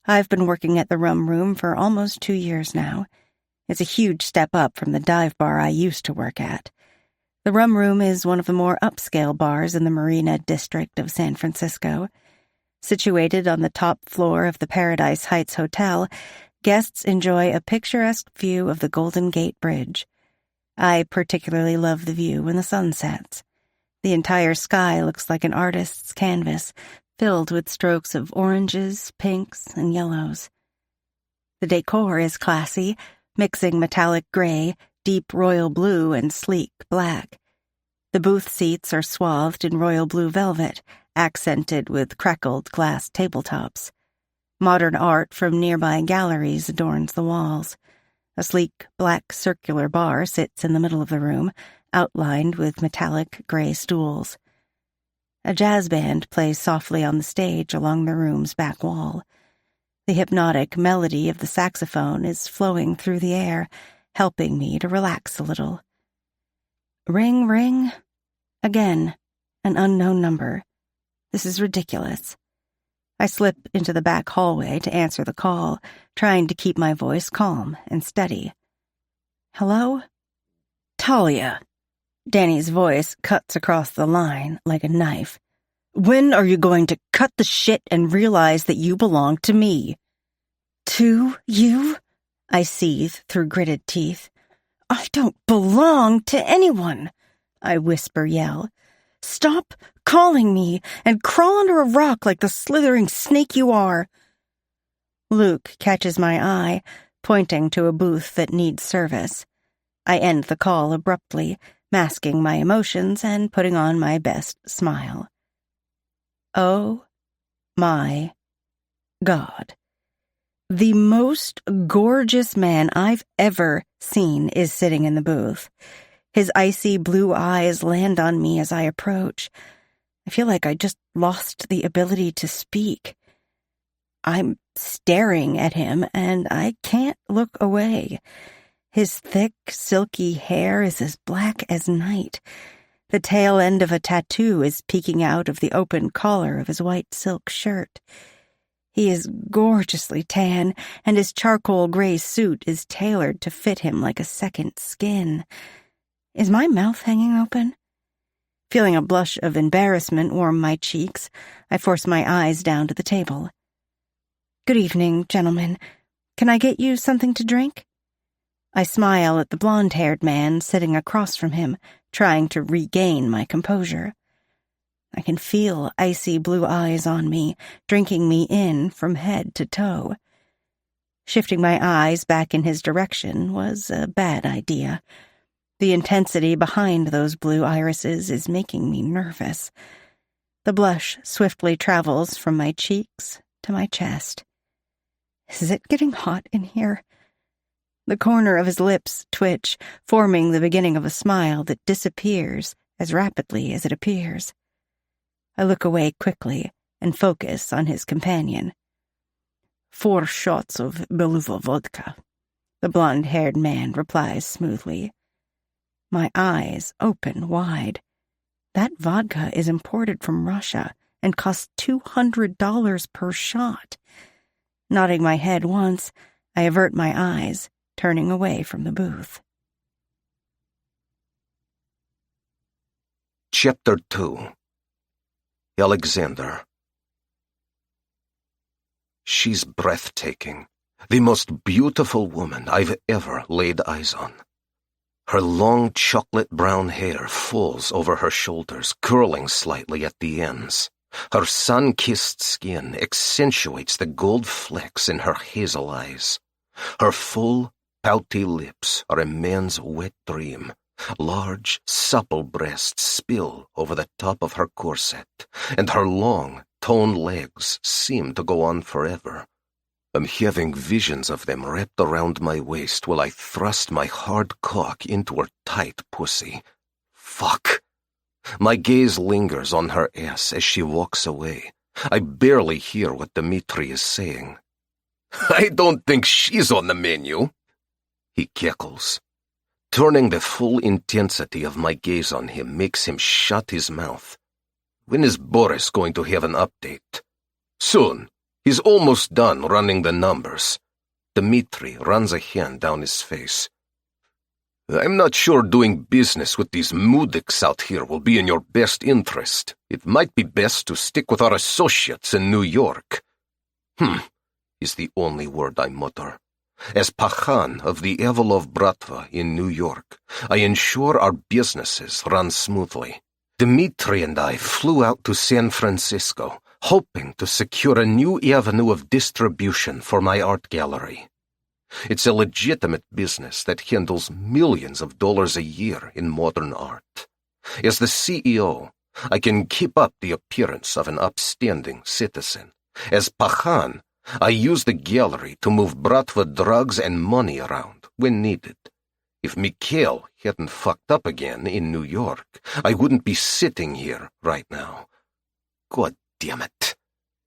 I've been working at the Rum Room for almost 2 years now. It's a huge step up from the dive bar I used to work at. The Rum Room is one of the more upscale bars in the Marina district of San Francisco. Situated on the top floor of the Paradise Heights Hotel, guests enjoy a picturesque view of the Golden Gate Bridge. I particularly love the view when the sun sets. The entire sky looks like an artist's canvas, filled with strokes of oranges, pinks, and yellows. The decor is classy, mixing metallic gray, deep royal blue, and sleek black. The booth seats are swathed in royal blue velvet, accented with crackled glass tabletops. Modern art from nearby galleries adorns the walls. A sleek, black circular bar sits in the middle of the room, outlined with metallic gray stools. A jazz band plays softly on the stage along the room's back wall. The hypnotic melody of the saxophone is flowing through the air, helping me to relax a little. Ring, ring. Again, an unknown number. This is ridiculous. I slip into the back hallway to answer the call, trying to keep my voice calm and steady. Hello? Talia. Danny's voice cuts across the line like a knife. When are you going to cut the shit and realize that you belong to me? To you? I seethe through gritted teeth. I don't belong to anyone, I whisper-yell. Stop calling me and crawl under a rock like the slithering snake you are. Luke catches my eye, pointing to a booth that needs service. I end the call abruptly, masking my emotions and putting on my best smile. Oh my God. The most gorgeous man I've ever seen is sitting in the booth. His icy blue eyes land on me as I approach. I feel like I just lost the ability to speak. I'm staring at him, and I can't look away. His thick, silky hair is as black as night. The tail end of a tattoo is peeking out of the open collar of his white silk shirt. He is gorgeously tan, and his charcoal gray suit is tailored to fit him like a second skin. Is my mouth hanging open? Feeling a blush of embarrassment warm my cheeks, I force my eyes down to the table. "Good evening, gentlemen. Can I get you something to drink?" I smile at the blonde-haired man sitting across from him, trying to regain my composure. I can feel icy blue eyes on me, drinking me in from head to toe. Shifting my eyes back in his direction was a bad idea. The intensity behind those blue irises is making me nervous. The blush swiftly travels from my cheeks to my chest. Is it getting hot in here? The corner of his lips twitch, forming the beginning of a smile that disappears as rapidly as it appears. I look away quickly and focus on his companion. 4 shots of Beluva vodka, the blonde-haired man replies smoothly. My eyes open wide. That vodka is imported from Russia and costs $200 per shot. Nodding my head once, I avert my eyes, turning away from the booth. Chapter 2. Alexander. She's breathtaking, the most beautiful woman I've ever laid eyes on. Her long chocolate-brown hair falls over her shoulders, curling slightly at the ends. Her sun-kissed skin accentuates the gold flecks in her hazel eyes. Her full, pouty lips are a man's wet dream. Large, supple breasts spill over the top of her corset, and her long, toned legs seem to go on forever. I'm having visions of them wrapped around my waist while I thrust my hard cock into her tight pussy. Fuck. My gaze lingers on her ass as she walks away. I barely hear what Dmitri is saying. "I don't think she's on the menu," he cackles. Turning the full intensity of my gaze on him makes him shut his mouth. When is Boris going to have an update? Soon. He's almost done running the numbers. Dmitri runs a hand down his face. "I'm not sure doing business with these mudiks out here will be in your best interest. It might be best to stick with our associates in New York." Is the only word I mutter. As Pakhan of the Avalov Bratva in New York, I ensure our businesses run smoothly. Dmitri and I flew out to San Francisco, hoping to secure a new avenue of distribution for my art gallery. It's a legitimate business that handles millions of dollars a year in modern art. As the CEO, I can keep up the appearance of an upstanding citizen. As Pakhan, I use the gallery to move Bratva drugs and money around when needed. If Mikhail hadn't fucked up again in New York, I wouldn't be sitting here right now. God damn it.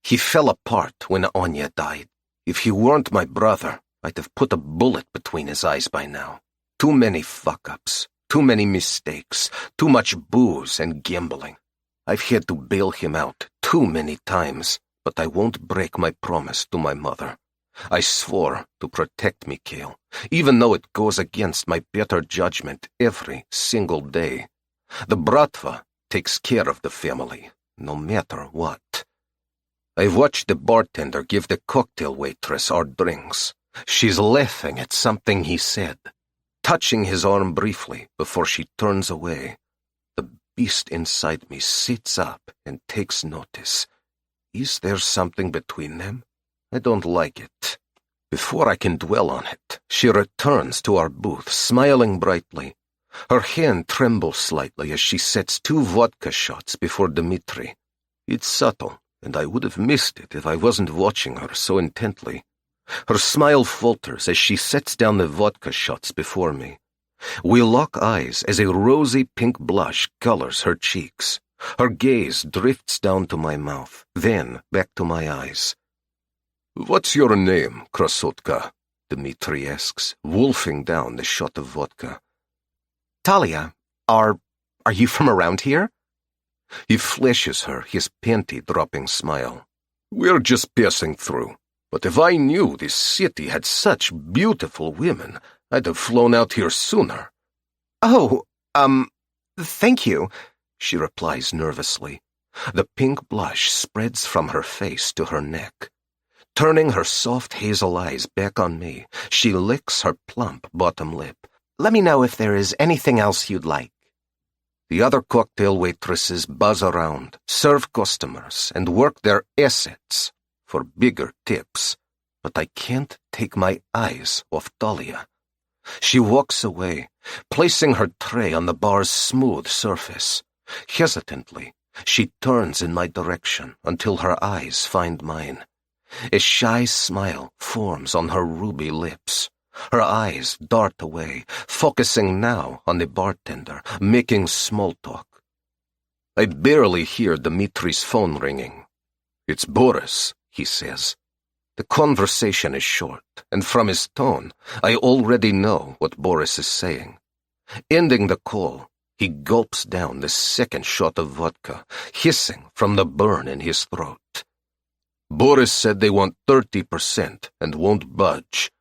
He fell apart when Anya died. If he weren't my brother, I'd have put a bullet between his eyes by now. Too many fuck-ups, too many mistakes, too much booze and gambling. I've had to bail him out too many times, but I won't break my promise to my mother. I swore to protect Mikhail, even though it goes against my better judgment every single day. The Bratva takes care of the family, no matter what. I've watched the bartender give the cocktail waitress our drinks. She's laughing at something he said, touching his arm briefly before she turns away. The beast inside me sits up and takes notice. Is there something between them? I don't like it. Before I can dwell on it, she returns to our booth, smiling brightly. Her hand trembles slightly as she sets 2 vodka shots before Dmitri. It's subtle, and I would have missed it if I wasn't watching her so intently. Her smile falters as she sets down the vodka shots before me. We lock eyes as a rosy pink blush colors her cheeks. Her gaze drifts down to my mouth, then back to my eyes. "What's your name, Krasotka?" Dmitri asks, wolfing down the shot of vodka. "Talia, are you from around here?" He flashes her his panty-dropping smile. We're just passing through. But if I knew this city had such beautiful women, I'd have flown out here sooner." "Oh, thank you," she replies nervously. The pink blush spreads from her face to her neck. Turning her soft hazel eyes back on me, she licks her plump bottom lip. "Let me know if there is anything else you'd like." The other cocktail waitresses buzz around, serve customers, and work their assets for bigger tips, but I can't take my eyes off Dahlia. She walks away, placing her tray on the bar's smooth surface. Hesitantly, she turns in my direction until her eyes find mine. A shy smile forms on her ruby lips. Her eyes dart away, focusing now on the bartender, making small talk. I barely hear Dmitri's phone ringing. "It's Boris," he says. The conversation is short, and from his tone, I already know what Boris is saying. Ending the call, he gulps down the second shot of vodka, hissing from the burn in his throat. "Boris said they want 30% and won't budge."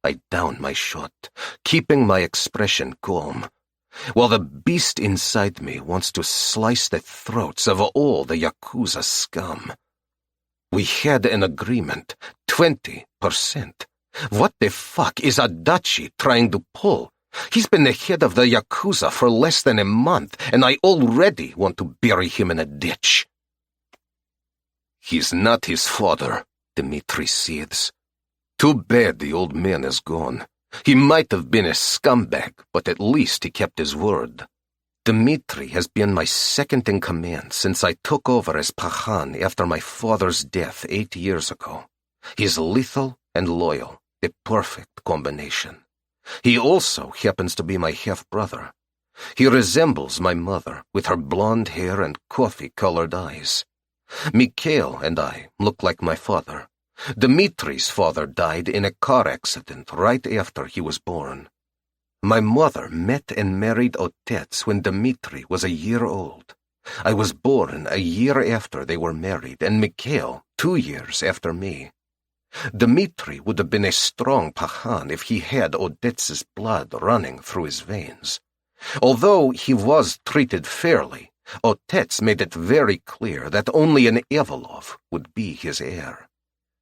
I down my shot, keeping my expression calm, while the beast inside me wants to slice the throats of all the Yakuza scum. We had an agreement, 20%. What the fuck is Adachi trying to pull? He's been the head of the Yakuza for less than a month, and I already want to bury him in a ditch. "He's not his father," Dmitri seethes. "Too bad the old man is gone. He might have been a scumbag, but at least he kept his word." Dmitri has been my second-in-command since I took over as Pahan after my father's death 8 years ago. He's lethal and loyal, a perfect combination. He also happens to be my half-brother. He resembles my mother with her blonde hair and coffee-colored eyes. Mikhail and I look like my father. Dmitri's father died in a car accident right after he was born. My mother met and married Otets when Dmitri was a year old. I was born a year after they were married, and Mikhail 2 years after me. Dmitri would have been a strong Pahan if he had Odets's blood running through his veins. Although he was treated fairly, Otets made it very clear that only an Avalov would be his heir.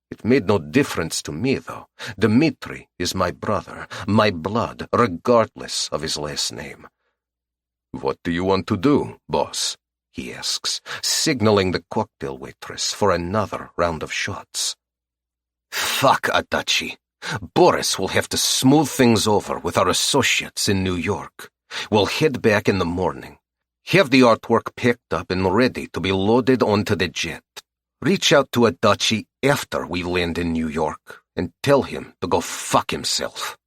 It made no difference to me, though. Dmitri is my brother, my blood, regardless of his last name. "What do you want to do, boss?" he asks, signaling the cocktail waitress for another round of shots. "Fuck Adachi. Boris will have to smooth things over with our associates in New York. We'll head back in the morning. Have the artwork picked up and ready to be loaded onto the jet. Reach out to Adachi after we land in New York and tell him to go fuck himself."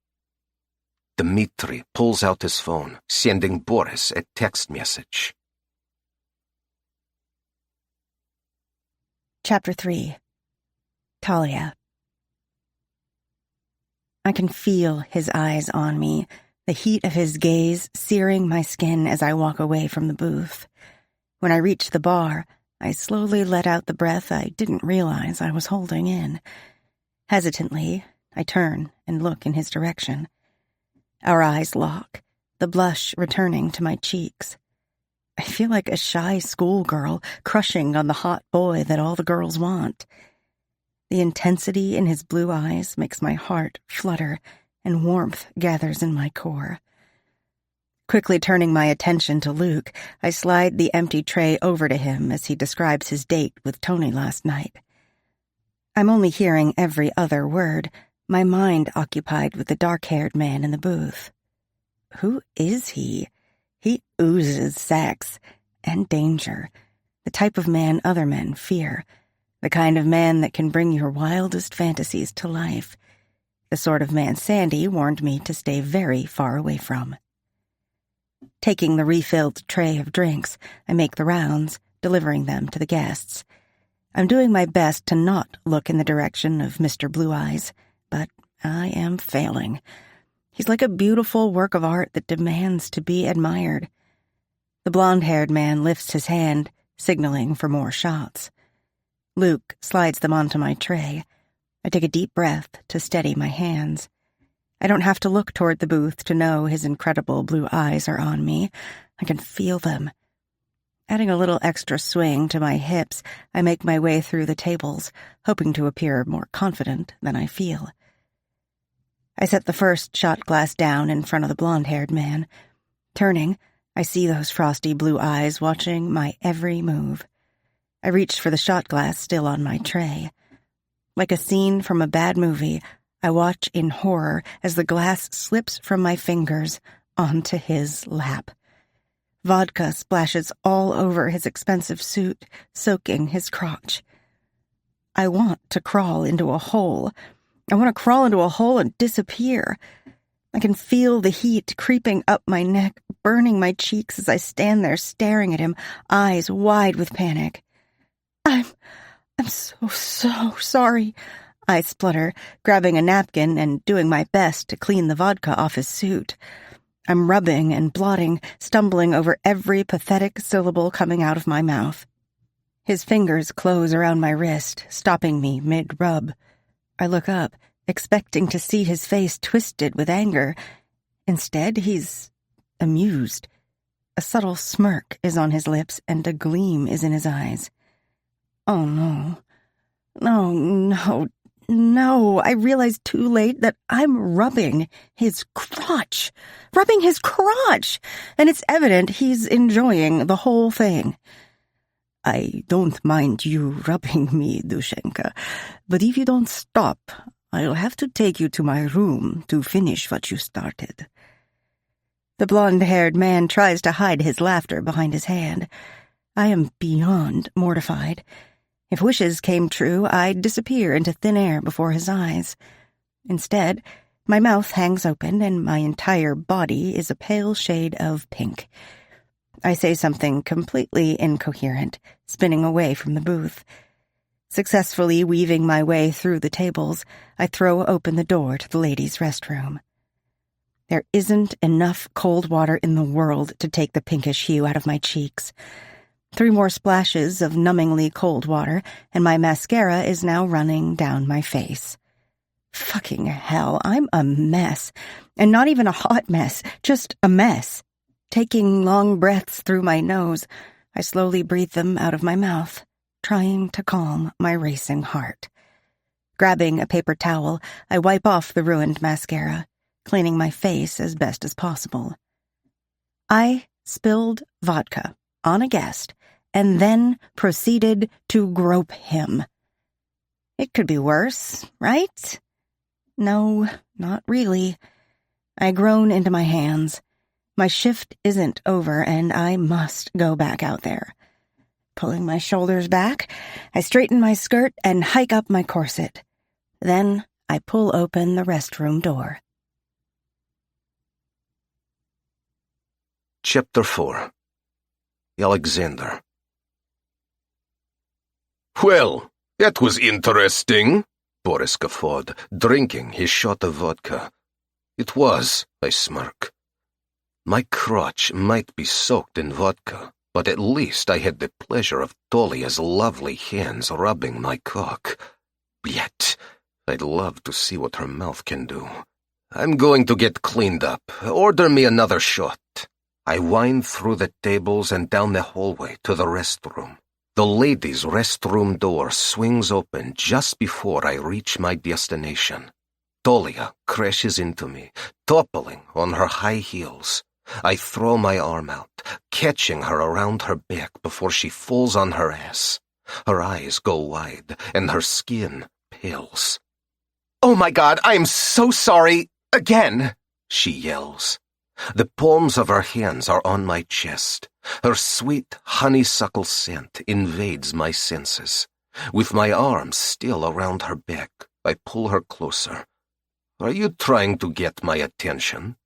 Dmitri pulls out his phone, sending Boris a text message. Chapter 3. Talia. I can feel his eyes on me, the heat of his gaze searing my skin as I walk away from the booth. When I reach the bar, I slowly let out the breath I didn't realize I was holding in. Hesitantly, I turn and look in his direction. Our eyes lock, the blush returning to my cheeks. I feel like a shy schoolgirl crushing on the hot boy that all the girls want. The intensity in his blue eyes makes my heart flutter, and warmth gathers in my core. Quickly turning my attention to Luke, I slide the empty tray over to him as he describes his date with Tony last night. I'm only hearing every other word, my mind occupied with the dark-haired man in the booth. Who is he? He oozes sex and danger, the type of man other men fear, the kind of man that can bring your wildest fantasies to life, the sort of man Sandy warned me to stay very far away from. Taking the refilled tray of drinks, I make the rounds, delivering them to the guests. I'm doing my best to not look in the direction of Mr. Blue Eyes, but I am failing. He's like a beautiful work of art that demands to be admired. The blonde-haired man lifts his hand, signaling for more shots. Luke slides them onto my tray. I take a deep breath to steady my hands. I don't have to look toward the booth to know his incredible blue eyes are on me. I can feel them. Adding a little extra swing to my hips, I make my way through the tables, hoping to appear more confident than I feel. I set the first shot glass down in front of the blonde-haired man. Turning, I see those frosty blue eyes watching my every move. I reach for the shot glass still on my tray. Like a scene from a bad movie, I watch in horror as the glass slips from my fingers onto his lap. Vodka splashes all over his expensive suit, soaking his crotch. I want to crawl into a hole. I want to crawl into a hole and disappear. I can feel the heat creeping up my neck, burning my cheeks as I stand there staring at him, eyes wide with panic. I'm so sorry, I splutter, grabbing a napkin and doing my best to clean the vodka off his suit. I'm rubbing and blotting, stumbling over every pathetic syllable coming out of my mouth. His fingers close around my wrist, stopping me mid-rub. I look up, expecting to see his face twisted with anger. Instead, he's amused. A subtle smirk is on his lips and a gleam is in his eyes. Oh, no. No, I realize too late that I'm rubbing his crotch, and it's evident he's enjoying the whole thing. I don't mind you rubbing me, Dushenka, but if you don't stop, I'll have to take you to my room to finish what you started. The blonde-haired man tries to hide his laughter behind his hand. I am beyond mortified. If wishes came true, I'd disappear into thin air before his eyes. Instead, my mouth hangs open and my entire body is a pale shade of pink. I say something completely incoherent, spinning away from the booth. Successfully weaving my way through the tables, I throw open the door to the ladies' restroom. There isn't enough cold water in the world to take the pinkish hue out of my cheeks. 3 more splashes of numbingly cold water, and my mascara is now running down my face. Fucking hell, I'm a mess. And not even a hot mess, just a mess. Taking long breaths through my nose, I slowly breathe them out of my mouth, trying to calm my racing heart. Grabbing a paper towel, I wipe off the ruined mascara, cleaning my face as best as possible. I spilled vodka on a guest, and then proceeded to grope him. It could be worse, right? No, not really. I groan into my hands. My shift isn't over, and I must go back out there. Pulling my shoulders back, I straighten my skirt and hike up my corset. Then I pull open the restroom door. Chapter 4. Alexander. Well, that was interesting, Boris guffawed, drinking his shot of vodka. It was, I smirk. My crotch might be soaked in vodka, but at least I had the pleasure of Tolia's lovely hands rubbing my cock. Yet, I'd love to see what her mouth can do. I'm going to get cleaned up. Order me another shot. I wind through the tables and down the hallway to the restroom. The ladies' restroom door swings open just before I reach my destination. Tolia crashes into me, toppling on her high heels. I throw my arm out, catching her around her back before she falls on her ass. Her eyes go wide, and her skin pales. "Oh my God, I am so sorry! Again!" she yells. The palms of her hands are on my chest. Her sweet honeysuckle scent invades my senses. With my arms still around her back, I pull her closer. "Are you trying to get my attention?"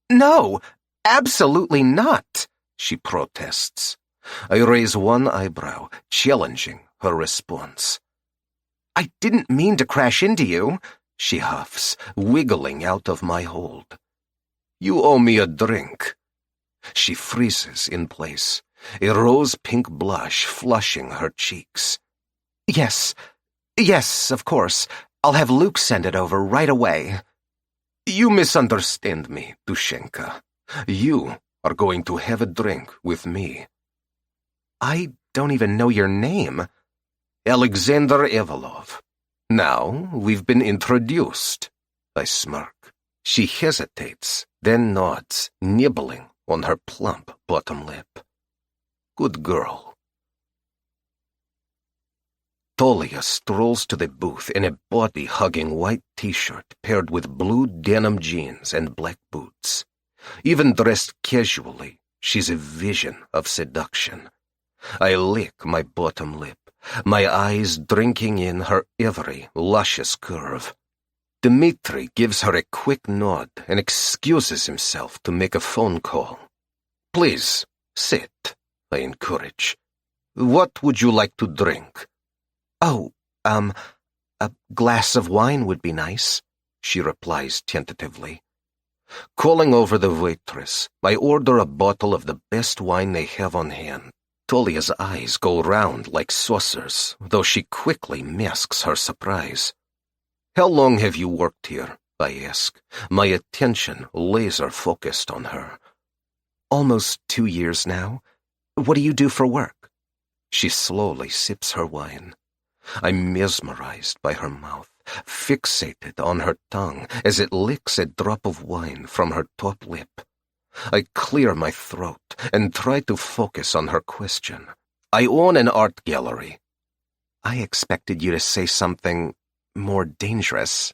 "No, absolutely not," she protests. I raise one eyebrow, challenging her response. "I didn't mean to crash into you," she huffs, wiggling out of my hold. "You owe me a drink." She freezes in place, a rose-pink blush flushing her cheeks. Yes, of course. I'll have Luke send it over right away. You misunderstand me, Dushenka. You are going to have a drink with me. I don't even know your name. Alexander Avalov. Now we've been introduced. I smirk. She hesitates, then nods, nibbling on her plump bottom lip. Good girl. Tolia strolls to the booth in a body-hugging white t-shirt paired with blue denim jeans and black boots. Even dressed casually, she's a vision of seduction. I lick my bottom lip, my eyes drinking in her every luscious curve. Dmitri gives her a quick nod and excuses himself to make a phone call. Please, sit, I encourage. What would you like to drink? Oh, a glass of wine would be nice, she replies tentatively. Calling over the waitress, I order a bottle of the best wine they have on hand. Tolia's eyes go round like saucers, though she quickly masks her surprise. How long have you worked here? I ask, my attention laser-focused on her. Almost 2 years now. What do you do for work? She slowly sips her wine. I'm mesmerized by her mouth, fixated on her tongue as it licks a drop of wine from her top lip. I clear my throat and try to focus on her question. I own an art gallery. I expected you to say something more dangerous.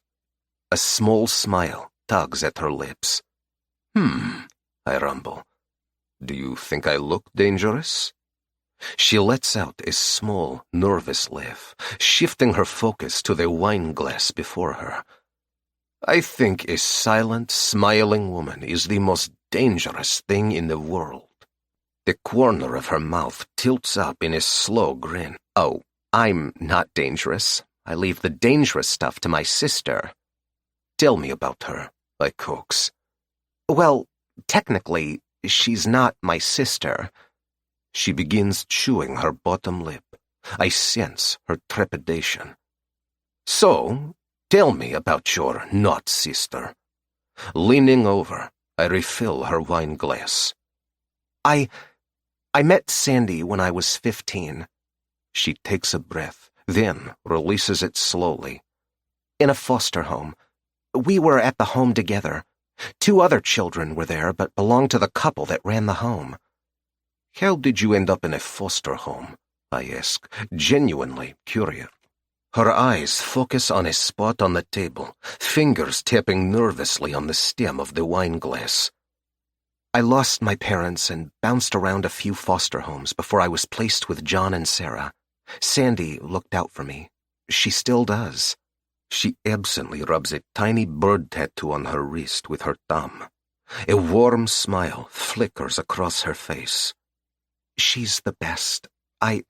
A small smile tugs at her lips. I rumble. Do you think I look dangerous? She lets out a small, nervous laugh, shifting her focus to the wine glass before her. I think a silent, smiling woman is the most dangerous thing in the world. The corner of her mouth tilts up in a slow grin. Oh, I'm not dangerous. I leave the dangerous stuff to my sister. Tell me about her, I coax. Well, technically, she's not my sister. She begins chewing her bottom lip. I sense her trepidation. So, tell me about your not sister. Leaning over, I refill her wine glass. I met Sandy when I was 15. She takes a breath, then releases it slowly. In a foster home. We were at the home together. 2 other children were there, but belonged to the couple that ran the home. How did you end up in a foster home? I ask, genuinely curious. Her eyes focus on a spot on the table, fingers tapping nervously on the stem of the wine glass. I lost my parents and bounced around a few foster homes before I was placed with John and Sarah. Sandy looked out for me. She still does. She absently rubs a tiny bird tattoo on her wrist with her thumb. A warm smile flickers across her face. She's the best. I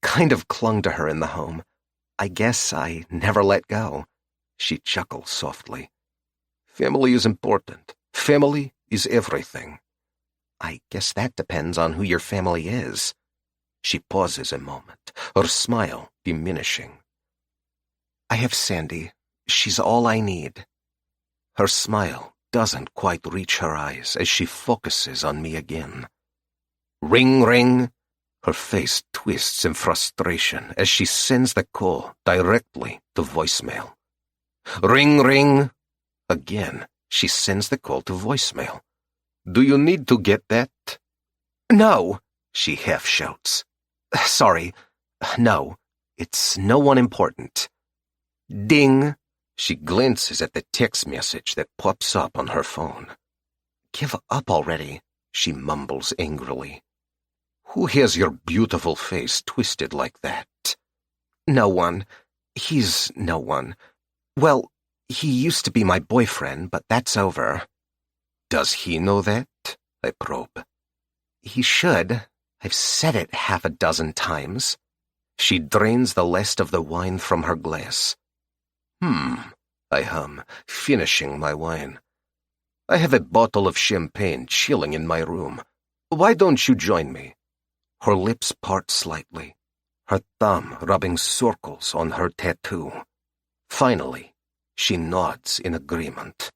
kind of clung to her in the home. I guess I never let go. She chuckles softly. Family is important. Family is everything. I guess that depends on who your family is. She pauses a moment, her smile diminishing. I have Sandy. She's all I need. Her smile doesn't quite reach her eyes as she focuses on me again. Ring, ring. Her face twists in frustration as she sends the call directly to voicemail. Ring, ring. Again, she sends the call to voicemail. Do you need to get that? No, she half shouts. Sorry. No, it's no one important. Ding. She glances at the text message that pops up on her phone. Give up already, she mumbles angrily. Who has your beautiful face twisted like that? No one. He's no one. Well, he used to be my boyfriend, but that's over. Does he know that? I probe. He should. I've said it 6 times. She drains the last of the wine from her glass. I hum, finishing my wine. I have a bottle of champagne chilling in my room. Why don't you join me? Her lips part slightly. her thumb rubbing circles on her tattoo. Finally, she nods in agreement.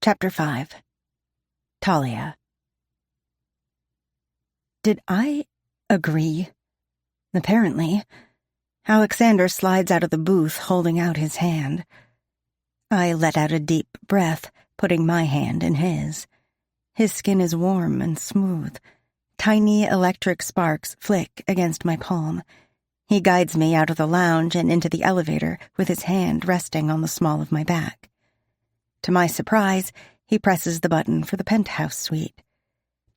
Chapter 5. Talia. Did I agree? Apparently. Alexander slides out of the booth, holding out his hand. I let out a deep breath, putting my hand in his. His skin is warm and smooth. Tiny electric sparks flick against my palm. He guides me out of the lounge and into the elevator with his hand resting on the small of my back. To my surprise, he presses the button for the penthouse suite.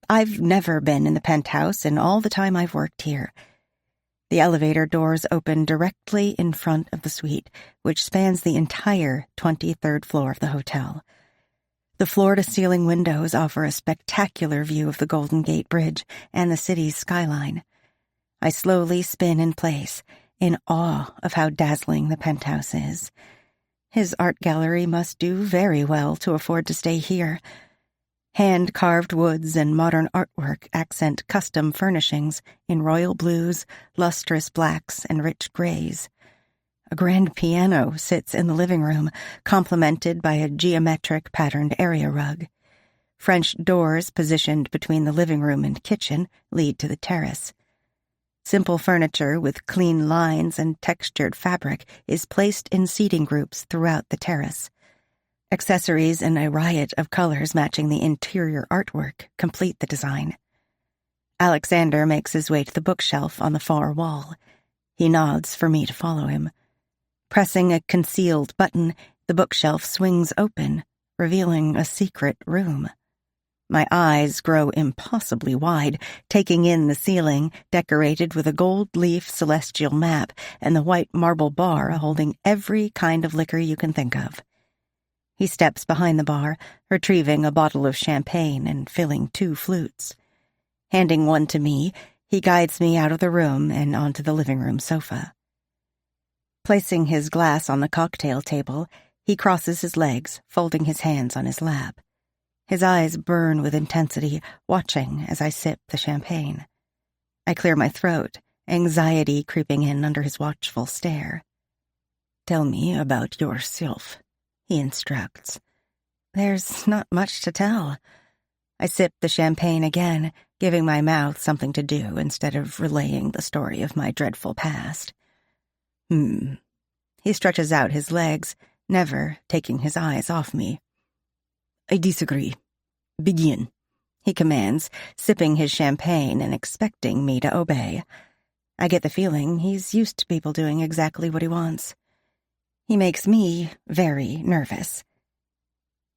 I've never been in the penthouse in all the time I've worked here. The elevator doors open directly in front of the suite, which spans the entire 23rd floor of the hotel. The floor-to-ceiling windows offer a spectacular view of the Golden Gate Bridge and the city's skyline. I slowly spin in place, in awe of how dazzling the penthouse is. His art gallery must do very well to afford to stay here. Hand-carved woods and modern artwork accent custom furnishings in royal blues, lustrous blacks, and rich grays. A grand piano sits in the living room, complemented by a geometric patterned area rug. French doors positioned between the living room and kitchen lead to the terrace. Simple furniture with clean lines and textured fabric is placed in seating groups throughout the terrace. Accessories in a riot of colors matching the interior artwork complete the design. Alexander makes his way to the bookshelf on the far wall. He nods for me to follow him. Pressing a concealed button, the bookshelf swings open, revealing a secret room. My eyes grow impossibly wide, taking in the ceiling, decorated with a gold-leaf celestial map and the white marble bar holding every kind of liquor you can think of. He steps behind the bar, retrieving a bottle of champagne and filling 2 flutes. Handing one to me, he guides me out of the room and onto the living room sofa. Placing his glass on the cocktail table, he crosses his legs, folding his hands on his lap. His eyes burn with intensity, watching as I sip the champagne. I clear my throat, anxiety creeping in under his watchful stare. "Tell me about yourself," he instructs. There's not much to tell. I sip the champagne again, giving my mouth something to do instead of relaying the story of my dreadful past. He stretches out his legs, never taking his eyes off me. "I disagree. Begin," he commands, sipping his champagne and expecting me to obey. I get the feeling he's used to people doing exactly what he wants. He makes me very nervous.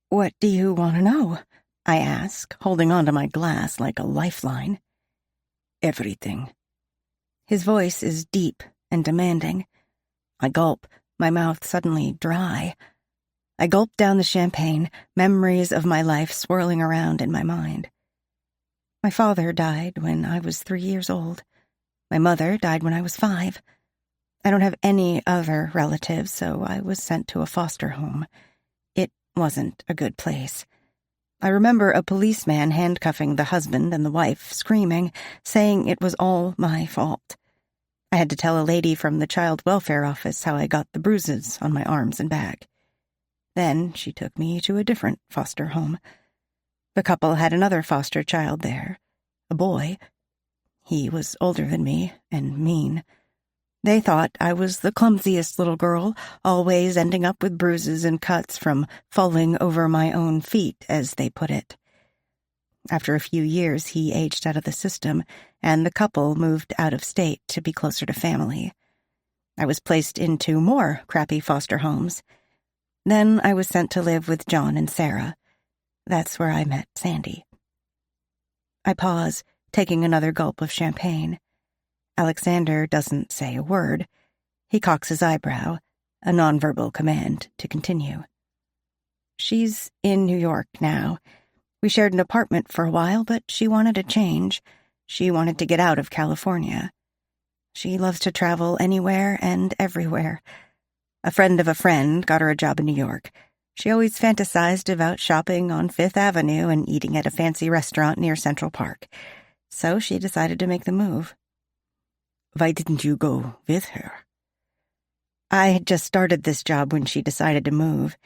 "What do you want to know?" I ask, holding onto my glass like a lifeline. "Everything." His voice is deep and demanding. I gulp, my mouth suddenly dry. I gulp down the champagne, memories of my life swirling around in my mind. My father died when I was 3 years old. My mother died when I was 5. I don't have any other relatives, so I was sent to a foster home. It wasn't a good place. I remember a policeman handcuffing the husband and the wife, screaming, saying it was all my fault. I had to tell a lady from the child welfare office how I got the bruises on my arms and back. Then she took me to a different foster home. The couple had another foster child there, a boy. He was older than me and mean. They thought I was the clumsiest little girl, always ending up with bruises and cuts from falling over my own feet, as they put it. After a few years, he aged out of the system, and the couple moved out of state to be closer to family. I was placed into more crappy foster homes. Then I was sent to live with John and Sarah. That's where I met Sandy. I pause, taking another gulp of champagne. Alexander doesn't say a word. He cocks his eyebrow, a nonverbal command to continue. "She's in New York now. We shared an apartment for a while, but she wanted a change. She wanted to get out of California. She loves to travel anywhere and everywhere. A friend of a friend got her a job in New York. She always fantasized about shopping on Fifth Avenue and eating at a fancy restaurant near Central Park. So she decided to make the move. Why didn't you go with her? I had just started this job when she decided to move.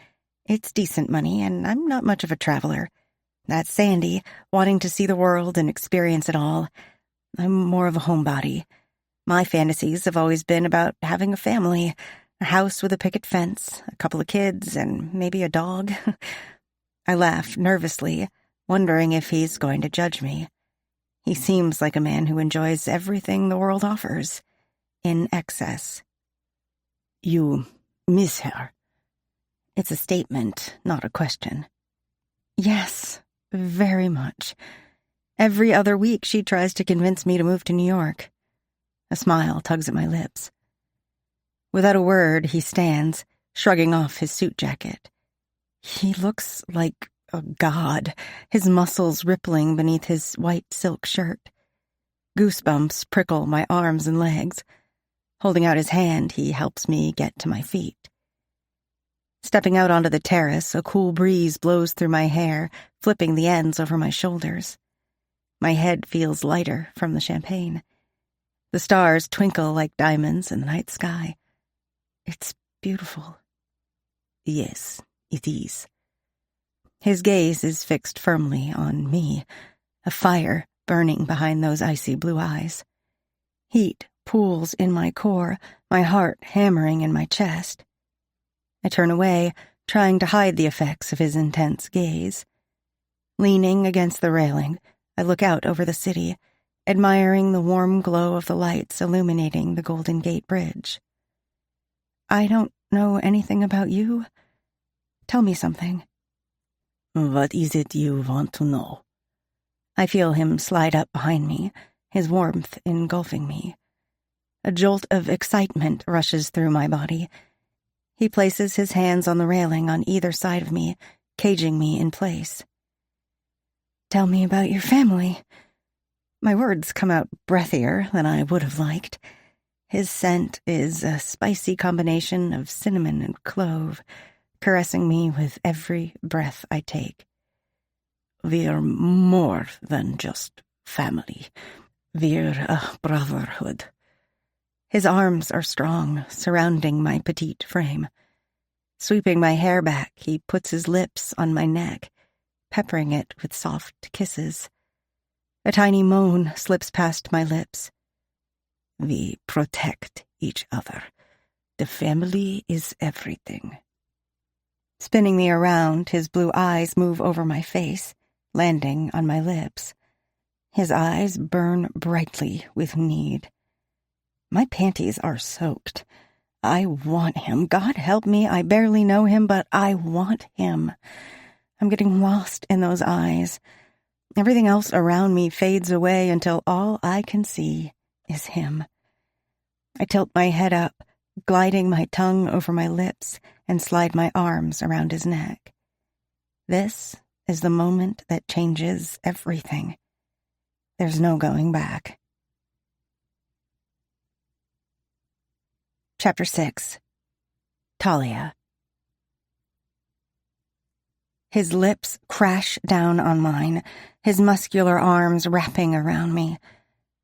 It's decent money, and I'm not much of a traveler. That's Sandy, wanting to see the world and experience it all. I'm more of a homebody. My fantasies have always been about having a family, a house with a picket fence, a couple of kids, and maybe a dog. I laugh nervously, wondering if he's going to judge me. He seems like a man who enjoys everything the world offers, in excess. You miss her? It's a statement, not a question. Yes, very much. Every other week she tries to convince me to move to New York. A smile tugs at my lips. Without a word, he stands, shrugging off his suit jacket. He looks like a god, his muscles rippling beneath his white silk shirt. Goosebumps prickle my arms and legs. Holding out his hand, he helps me get to my feet. Stepping out onto the terrace, a cool breeze blows through my hair, flipping the ends over my shoulders. My head feels lighter from the champagne. The stars twinkle like diamonds in the night sky. It's beautiful. Yes, it is. His gaze is fixed firmly on me, a fire burning behind those icy blue eyes. Heat pools in my core, my heart hammering in my chest. I turn away, trying to hide the effects of his intense gaze. Leaning against the railing, I look out over the city, admiring the warm glow of the lights illuminating the Golden Gate Bridge. I don't know anything about you. Tell me something. What is it you want to know? I feel him slide up behind me, his warmth engulfing me. A jolt of excitement rushes through my body. He places his hands on the railing on either side of me, caging me in place. Tell me about your family. My words come out breathier than I would have liked. His scent is a spicy combination of cinnamon and clove, caressing me with every breath I take. We're more than just family. We're a brotherhood. His arms are strong, surrounding my petite frame. Sweeping my hair back, he puts his lips on my neck, peppering it with soft kisses. A tiny moan slips past my lips. We protect each other. The family is everything. Spinning me around, his blue eyes move over my face, landing on my lips. His eyes burn brightly with need. My panties are soaked. I want him. God help me, I barely know him, but I want him. I'm getting lost in those eyes. Everything else around me fades away until all I can see is him. I tilt my head up, gliding my tongue over my lips, and slide my arms around his neck. This is the moment that changes everything. There's no going back. Chapter 6. Talia. His lips crash down on mine, his muscular arms wrapping around me.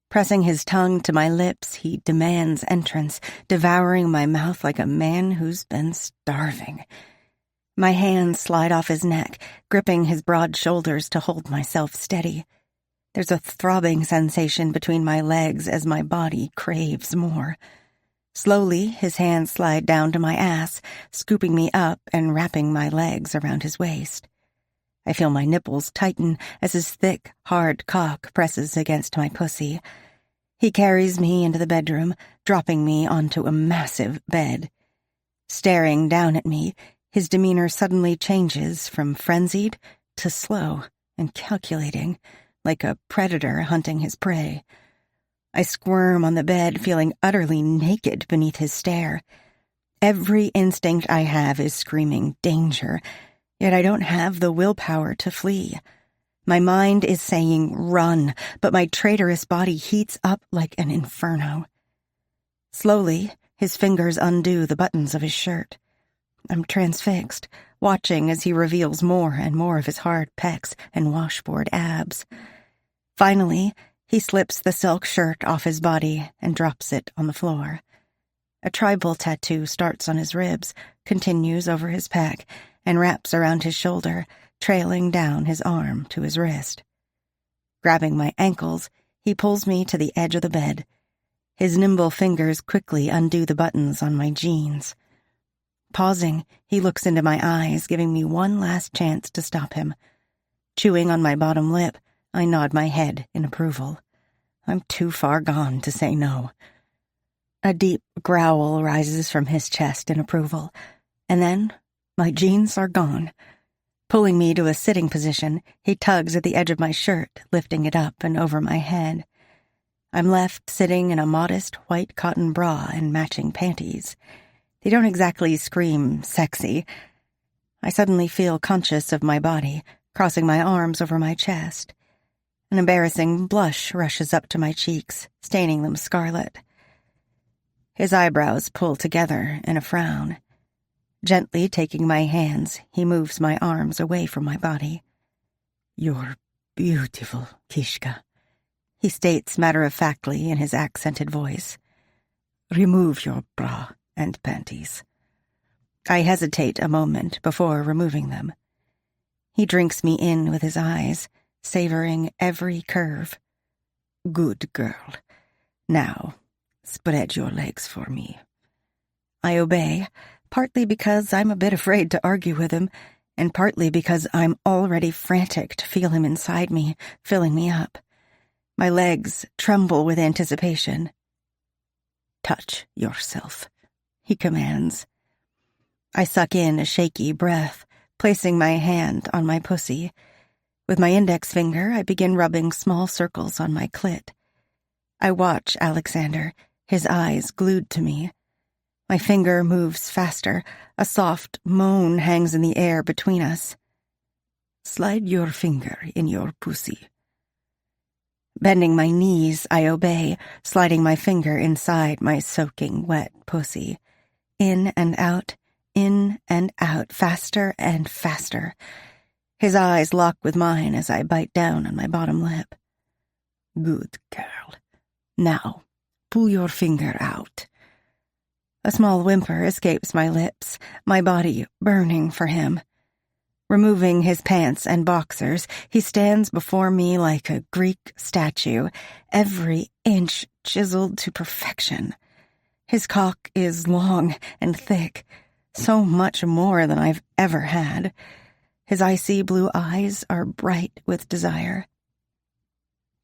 Pressing his tongue to my lips, he demands entrance, devouring my mouth like a man who's been starving. My hands slide off his neck, gripping his broad shoulders to hold myself steady. There's a throbbing sensation between my legs as my body craves more. Slowly, his hands slide down to my ass, scooping me up and wrapping my legs around his waist. I feel my nipples tighten as his thick, hard cock presses against my pussy. He carries me into the bedroom, dropping me onto a massive bed. Staring down at me, his demeanor suddenly changes from frenzied to slow and calculating, like a predator hunting his prey. I squirm on the bed, feeling utterly naked beneath his stare. Every instinct I have is screaming danger, yet I don't have the willpower to flee. My mind is saying run, but my traitorous body heats up like an inferno. Slowly, his fingers undo the buttons of his shirt. I'm transfixed, watching as he reveals more and more of his hard pecs and washboard abs. Finally, He slips the silk shirt off his body and drops it on the floor. A tribal tattoo starts on his ribs, continues over his pec, and wraps around his shoulder, trailing down his arm to his wrist. Grabbing my ankles, he pulls me to the edge of the bed. His nimble fingers quickly undo the buttons on my jeans. Pausing, he looks into my eyes, giving me one last chance to stop him. Chewing on my bottom lip, I nod my head in approval. I'm too far gone to say no. A deep growl rises from his chest in approval, and then my jeans are gone. Pulling me to a sitting position, he tugs at the edge of my shirt, lifting it up and over my head. I'm left sitting in a modest white cotton bra and matching panties. They don't exactly scream sexy. I suddenly feel conscious of my body, crossing my arms over my chest. An embarrassing blush rushes up to my cheeks, staining them scarlet. His eyebrows pull together in a frown. Gently taking my hands, he moves my arms away from my body. "You're beautiful, Kishka," he states matter-of-factly in his accented voice. "Remove your bra and panties." I hesitate a moment before removing them. He drinks me in with his eyes, savoring every curve. "Good girl. Now, spread your legs for me." I obey, partly because I'm a bit afraid to argue with him, and partly because I'm already frantic to feel him inside me, filling me up. My legs tremble with anticipation. "Touch yourself," he commands. I suck in a shaky breath, placing my hand on my pussy. With my index finger, I begin rubbing small circles on my clit. I watch Alexander, his eyes glued to me. My finger moves faster. A soft moan hangs in the air between us. "Slide your finger in your pussy." Bending my knees, I obey, sliding my finger inside my soaking wet pussy. In and out, faster and faster. His eyes lock with mine as I bite down on my bottom lip. "Good girl. Now, pull your finger out." A small whimper escapes my lips, my body burning for him. Removing his pants and boxers, he stands before me like a Greek statue, every inch chiseled to perfection. His cock is long and thick, so much more than I've ever had. His icy blue eyes are bright with desire.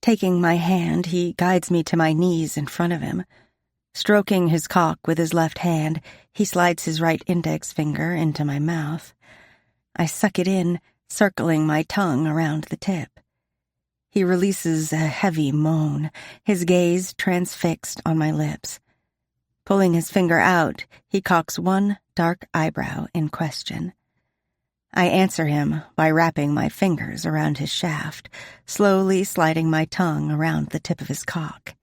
Taking my hand, he guides me to my knees in front of him. Stroking his cock with his left hand, he slides his right index finger into my mouth. I suck it in, circling my tongue around the tip. He releases a heavy moan, his gaze transfixed on my lips. Pulling his finger out, he cocks one dark eyebrow in question. I answer him by wrapping my fingers around his shaft, slowly sliding my tongue around the tip of his cock.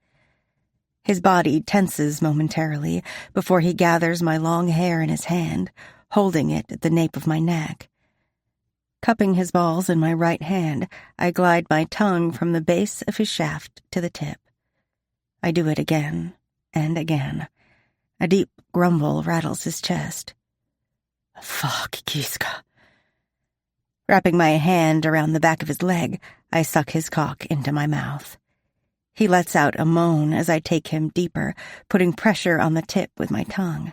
His body tenses momentarily before he gathers my long hair in his hand, holding it at the nape of my neck. Cupping his balls in my right hand, I glide my tongue from the base of his shaft to the tip. I do it again and again. A deep grumble rattles his chest. "Fuck, Kiska." Wrapping my hand around the back of his leg, I suck his cock into my mouth. He lets out a moan as I take him deeper, putting pressure on the tip with my tongue.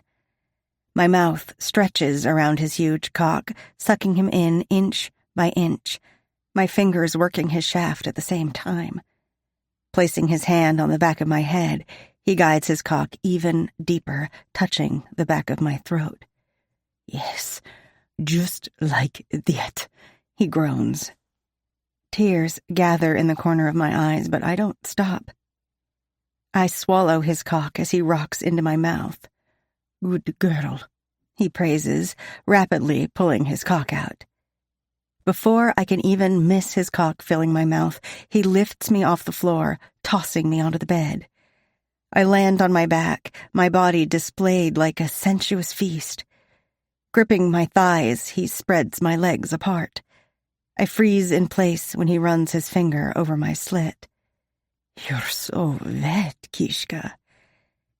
My mouth stretches around his huge cock, sucking him in inch by inch, my fingers working his shaft at the same time. Placing his hand on the back of my head, he guides his cock even deeper, touching the back of my throat. "Yes, just like that," he groans. Tears gather in the corner of my eyes, but I don't stop. I swallow his cock as he rocks into my mouth. "Good girl," he praises, rapidly pulling his cock out. Before I can even miss his cock filling my mouth, he lifts me off the floor, tossing me onto the bed. I land on my back, my body displayed like a sensuous feast. Gripping my thighs, he spreads my legs apart. I freeze in place when he runs his finger over my slit. You're so wet, Kishka.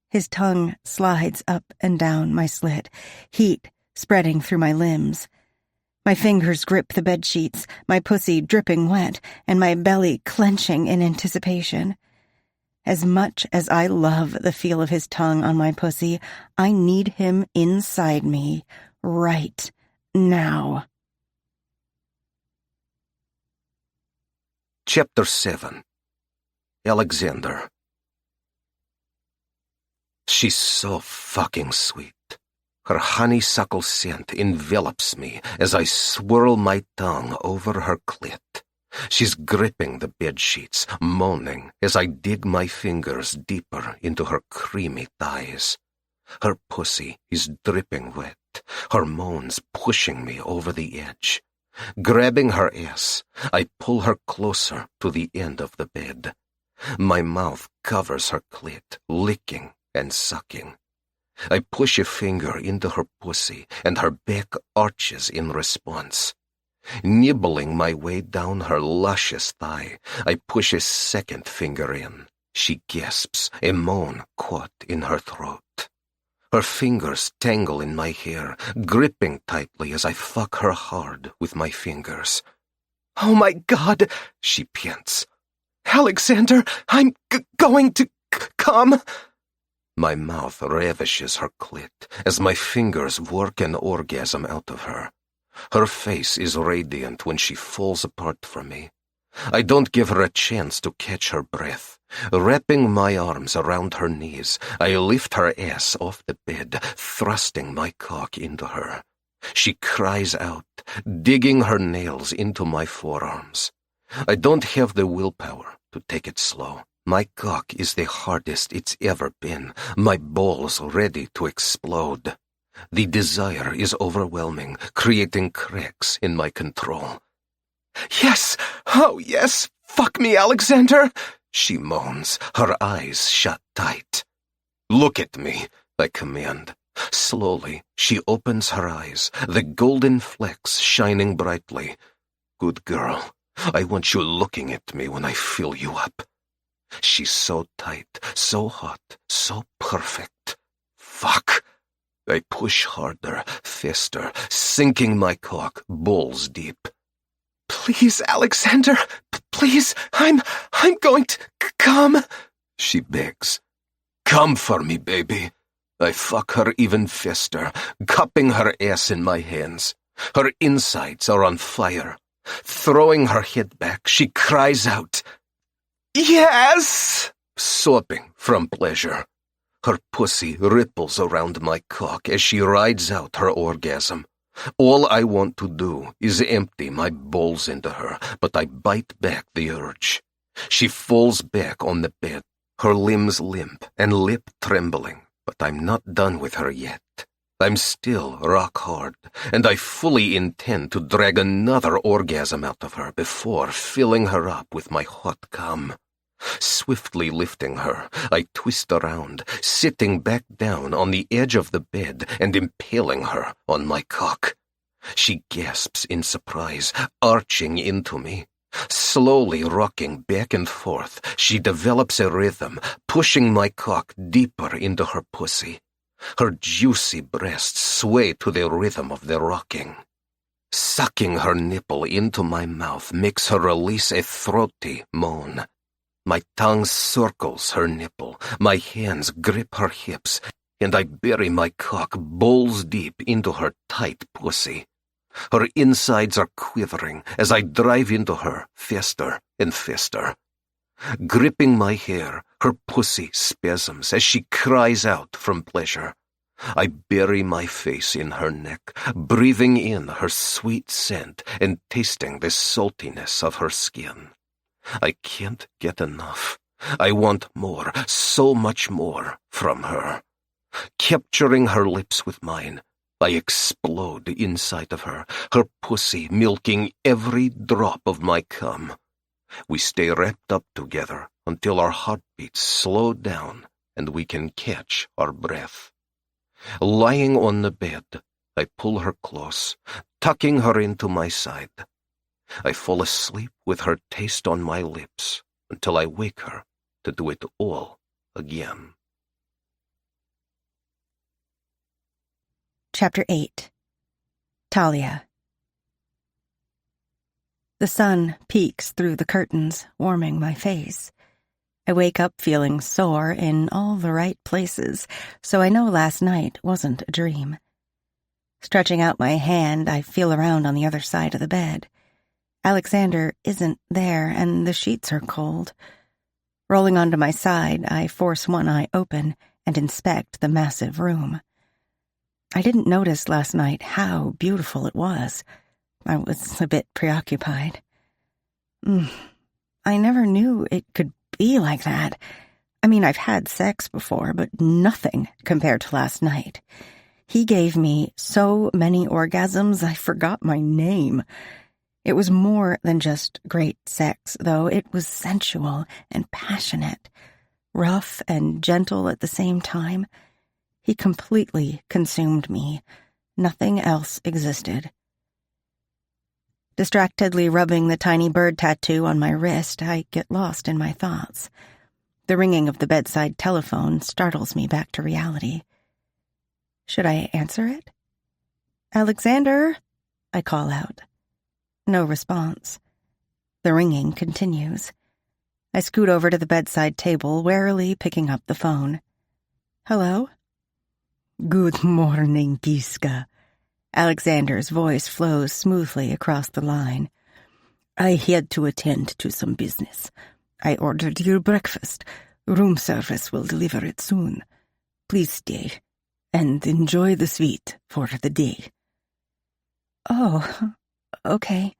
His tongue slides up and down my slit, heat spreading through my limbs. My fingers grip the bedsheets, my pussy dripping wet, and my belly clenching in anticipation. As much as I love the feel of his tongue on my pussy, I need him inside me right now. Chapter 7. Alexander. She's so fucking sweet. Her honeysuckle scent envelops me as I swirl my tongue over her clit. She's gripping the bedsheets, moaning as I dig my fingers deeper into her creamy thighs. Her pussy is dripping wet, her moans pushing me over the edge. Grabbing her ass, I pull her closer to the end of the bed. My mouth covers her clit, licking and sucking. I push a finger into her pussy, and her back arches in response. Nibbling my way down her luscious thigh, I push a second finger in. She gasps, a moan caught in her throat. Her fingers tangle in my hair, gripping tightly as I fuck her hard with my fingers. "Oh my God," she pants. "Alexander, I'm going to come." My mouth ravishes her clit as my fingers work an orgasm out of her. Her face is radiant when she falls apart from me. I don't give her a chance to catch her breath. Wrapping my arms around her knees, I lift her ass off the bed, thrusting my cock into her. She cries out, digging her nails into my forearms. I don't have the willpower to take it slow. My cock is the hardest it's ever been, my balls ready to explode. The desire is overwhelming, creating cracks in my control. "Yes, oh yes, fuck me, Alexander," she moans, her eyes shut tight. "Look at me," I command. Slowly, she opens her eyes, the golden flecks shining brightly. "Good girl, I want you looking at me when I fill you up." She's so tight, so hot, so perfect. Fuck. I push harder, faster, sinking my cock balls deep. "Please, Alexander, please, I'm going to come," she begs. "Come for me, baby." I fuck her even faster, cupping her ass in my hands. Her insides are on fire. Throwing her head back, she cries out, "Yes!" sobbing from pleasure. Her pussy ripples around my cock as she rides out her orgasm. All I want to do is empty my balls into her, but I bite back the urge. She falls back on the bed, her limbs limp and lip trembling, but I'm not done with her yet. I'm still rock hard, and I fully intend to drag another orgasm out of her before filling her up with my hot cum. Swiftly lifting her, I twist around, sitting back down on the edge of the bed and impaling her on my cock. She gasps in surprise, arching into me. Slowly rocking back and forth, she develops a rhythm, pushing my cock deeper into her pussy. Her juicy breasts sway to the rhythm of the rocking. Sucking her nipple into my mouth makes her release a throaty moan. My tongue circles her nipple, my hands grip her hips, and I bury my cock balls deep into her tight pussy. Her insides are quivering as I drive into her faster and faster. Gripping my hair, her pussy spasms as she cries out from pleasure. I bury my face in her neck, breathing in her sweet scent and tasting the saltiness of her skin. I can't get enough. I want more, so much more, from her. Capturing her lips with mine, I explode inside of her, her pussy milking every drop of my cum. We stay wrapped up together until our heartbeats slow down and we can catch our breath. Lying on the bed, I pull her close, tucking her into my side. I fall asleep with her taste on my lips until I wake her to do it all again. Chapter 8. Talia. The sun peeks through the curtains, warming my face. I wake up feeling sore in all the right places, so I know last night wasn't a dream. Stretching out my hand, I feel around on the other side of the bed. Alexander isn't there, and the sheets are cold. Rolling onto my side, I force one eye open and inspect the massive room. I didn't notice last night how beautiful it was. I was a bit preoccupied. I never knew it could be like that. I mean, I've had sex before, but nothing compared to last night. He gave me so many orgasms, I forgot my name. It was more than just great sex, though. It was sensual and passionate, rough and gentle at the same time. He completely consumed me. Nothing else existed. Distractedly rubbing the tiny bird tattoo on my wrist, I get lost in my thoughts. The ringing of the bedside telephone startles me back to reality. Should I answer it? "Alexander," I call out. No response. The ringing continues. I scoot over to the bedside table, warily picking up the phone. "Hello?" "Good morning, Kiska." Alexander's voice flows smoothly across the line. "I had to attend to some business. I ordered your breakfast. Room service will deliver it soon. Please stay and enjoy the suite for the day." "Oh, okay,"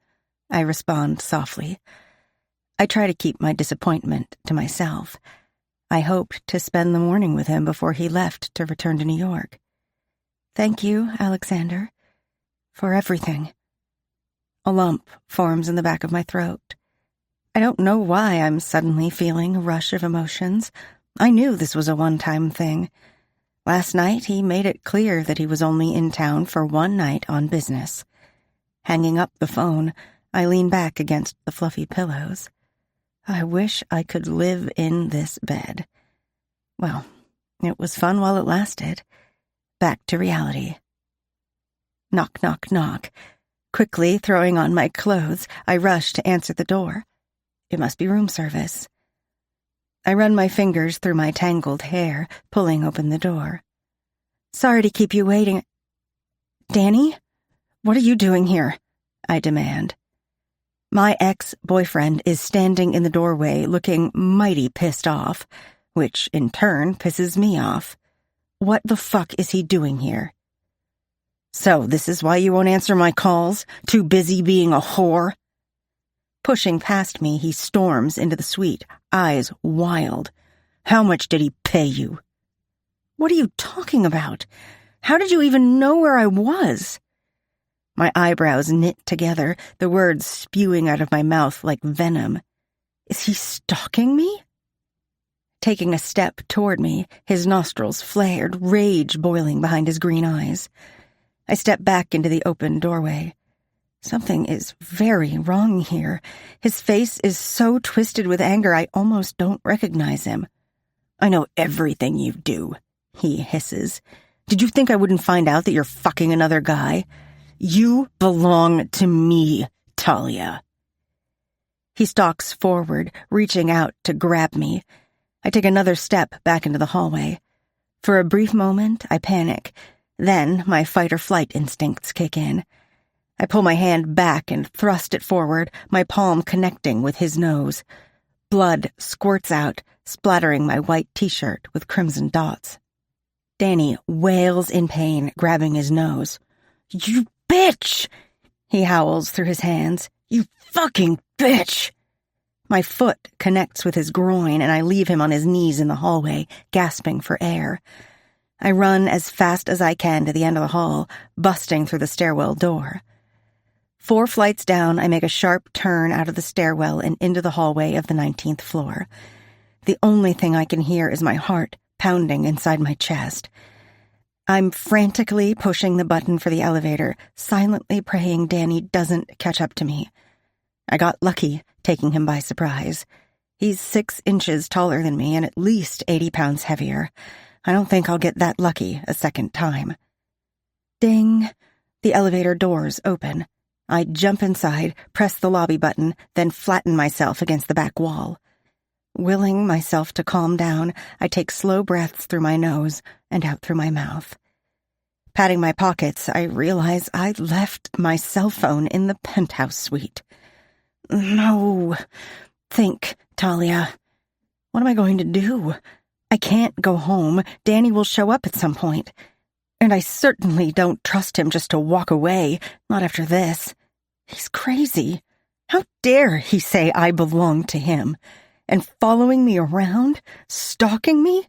I respond softly. I try to keep my disappointment to myself. I hoped to spend the morning with him before he left to return to New York. "Thank you, Alexander, for everything." A lump forms in the back of my throat. I don't know why I'm suddenly feeling a rush of emotions. I knew this was a one-time thing. Last night, he made it clear that he was only in town for one night on business. Hanging up the phone, I lean back against the fluffy pillows. I wish I could live in this bed. Well, it was fun while it lasted. Back to reality. Knock, knock, knock. Quickly throwing on my clothes, I rush to answer the door. It must be room service. I run my fingers through my tangled hair, pulling open the door. "Sorry to keep you waiting." "Danny? What are you doing here?" I demand. My ex-boyfriend is standing in the doorway looking mighty pissed off, which in turn pisses me off. What the fuck is he doing here? "So this is why you won't answer my calls? Too busy being a whore?" Pushing past me, he storms into the suite, eyes wild. "How much did he pay you?" "What are you talking about? How did you even know where I was?" My eyebrows knit together, the words spewing out of my mouth like venom. Is he stalking me? Taking a step toward me, his nostrils flared, rage boiling behind his green eyes. I step back into the open doorway. Something is very wrong here. His face is so twisted with anger I almost don't recognize him. "I know everything you do," he hisses. "Did you think I wouldn't find out that you're fucking another guy? You belong to me, Talia." He stalks forward, reaching out to grab me. I take another step back into the hallway. For a brief moment, I panic. Then my fight-or-flight instincts kick in. I pull my hand back and thrust it forward, my palm connecting with his nose. Blood squirts out, splattering my white t-shirt with crimson dots. Danny wails in pain, grabbing his nose. "You bitch!" he howls through his hands. "You fucking bitch!" My foot connects with his groin, and I leave him on his knees in the hallway, gasping for air. I run as fast as I can to the end of the hall, busting through the stairwell door. 4 flights down, I make a sharp turn out of the stairwell and into the hallway of the 19th floor. The only thing I can hear is my heart pounding inside my chest. I'm frantically pushing the button for the elevator, silently praying Danny doesn't catch up to me. I got lucky, taking him by surprise. He's 6 inches taller than me and at least 80 pounds heavier. I don't think I'll get that lucky a second time. Ding. The elevator doors open. I jump inside, press the lobby button, then flatten myself against the back wall. Willing myself to calm down, I take slow breaths through my nose and out through my mouth. Patting my pockets, I realize I left my cell phone in the penthouse suite. No. Think, Talia. What am I going to do? I can't go home. Danny will show up at some point. And I certainly don't trust him just to walk away, not after this. He's crazy. How dare he say I belong to him? And following me around? Stalking me?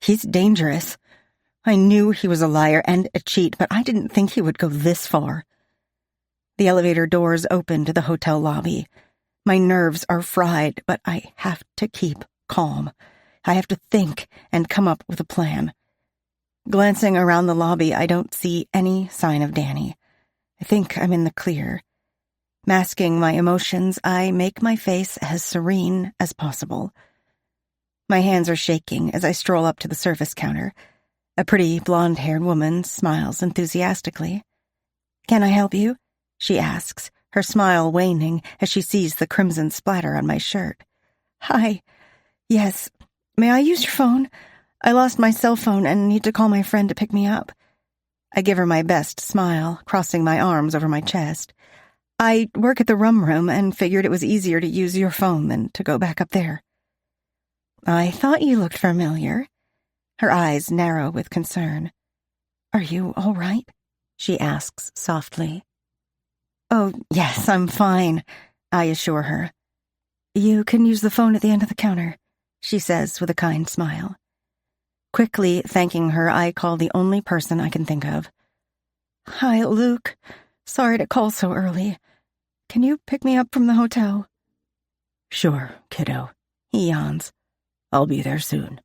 He's dangerous. I knew he was a liar and a cheat, but I didn't think he would go this far. The elevator doors open to the hotel lobby. My nerves are fried, but I have to keep calm. I have to think and come up with a plan. Glancing around the lobby, I don't see any sign of Danny. I think I'm in the clear. Masking my emotions, I make my face as serene as possible. My hands are shaking as I stroll up to the service counter. A pretty blonde-haired woman smiles enthusiastically. "Can I help you?" she asks, her smile waning as she sees the crimson splatter on my shirt. "Hi. Yes. May I use your phone? I lost my cell phone and need to call my friend to pick me up." I give her my best smile, crossing my arms over my chest. "I work at the rum room and figured it was easier to use your phone than to go back up there." "I thought you looked familiar." Her eyes narrow with concern. "Are you all right?" she asks softly. "Oh, yes, I'm fine," I assure her. "You can use the phone at the end of the counter," she says with a kind smile. Quickly thanking her, I call the only person I can think of. "Hi, Luke. Sorry to call so early. Can you pick me up from the hotel?" "Sure, kiddo," he yawns. "I'll be there soon."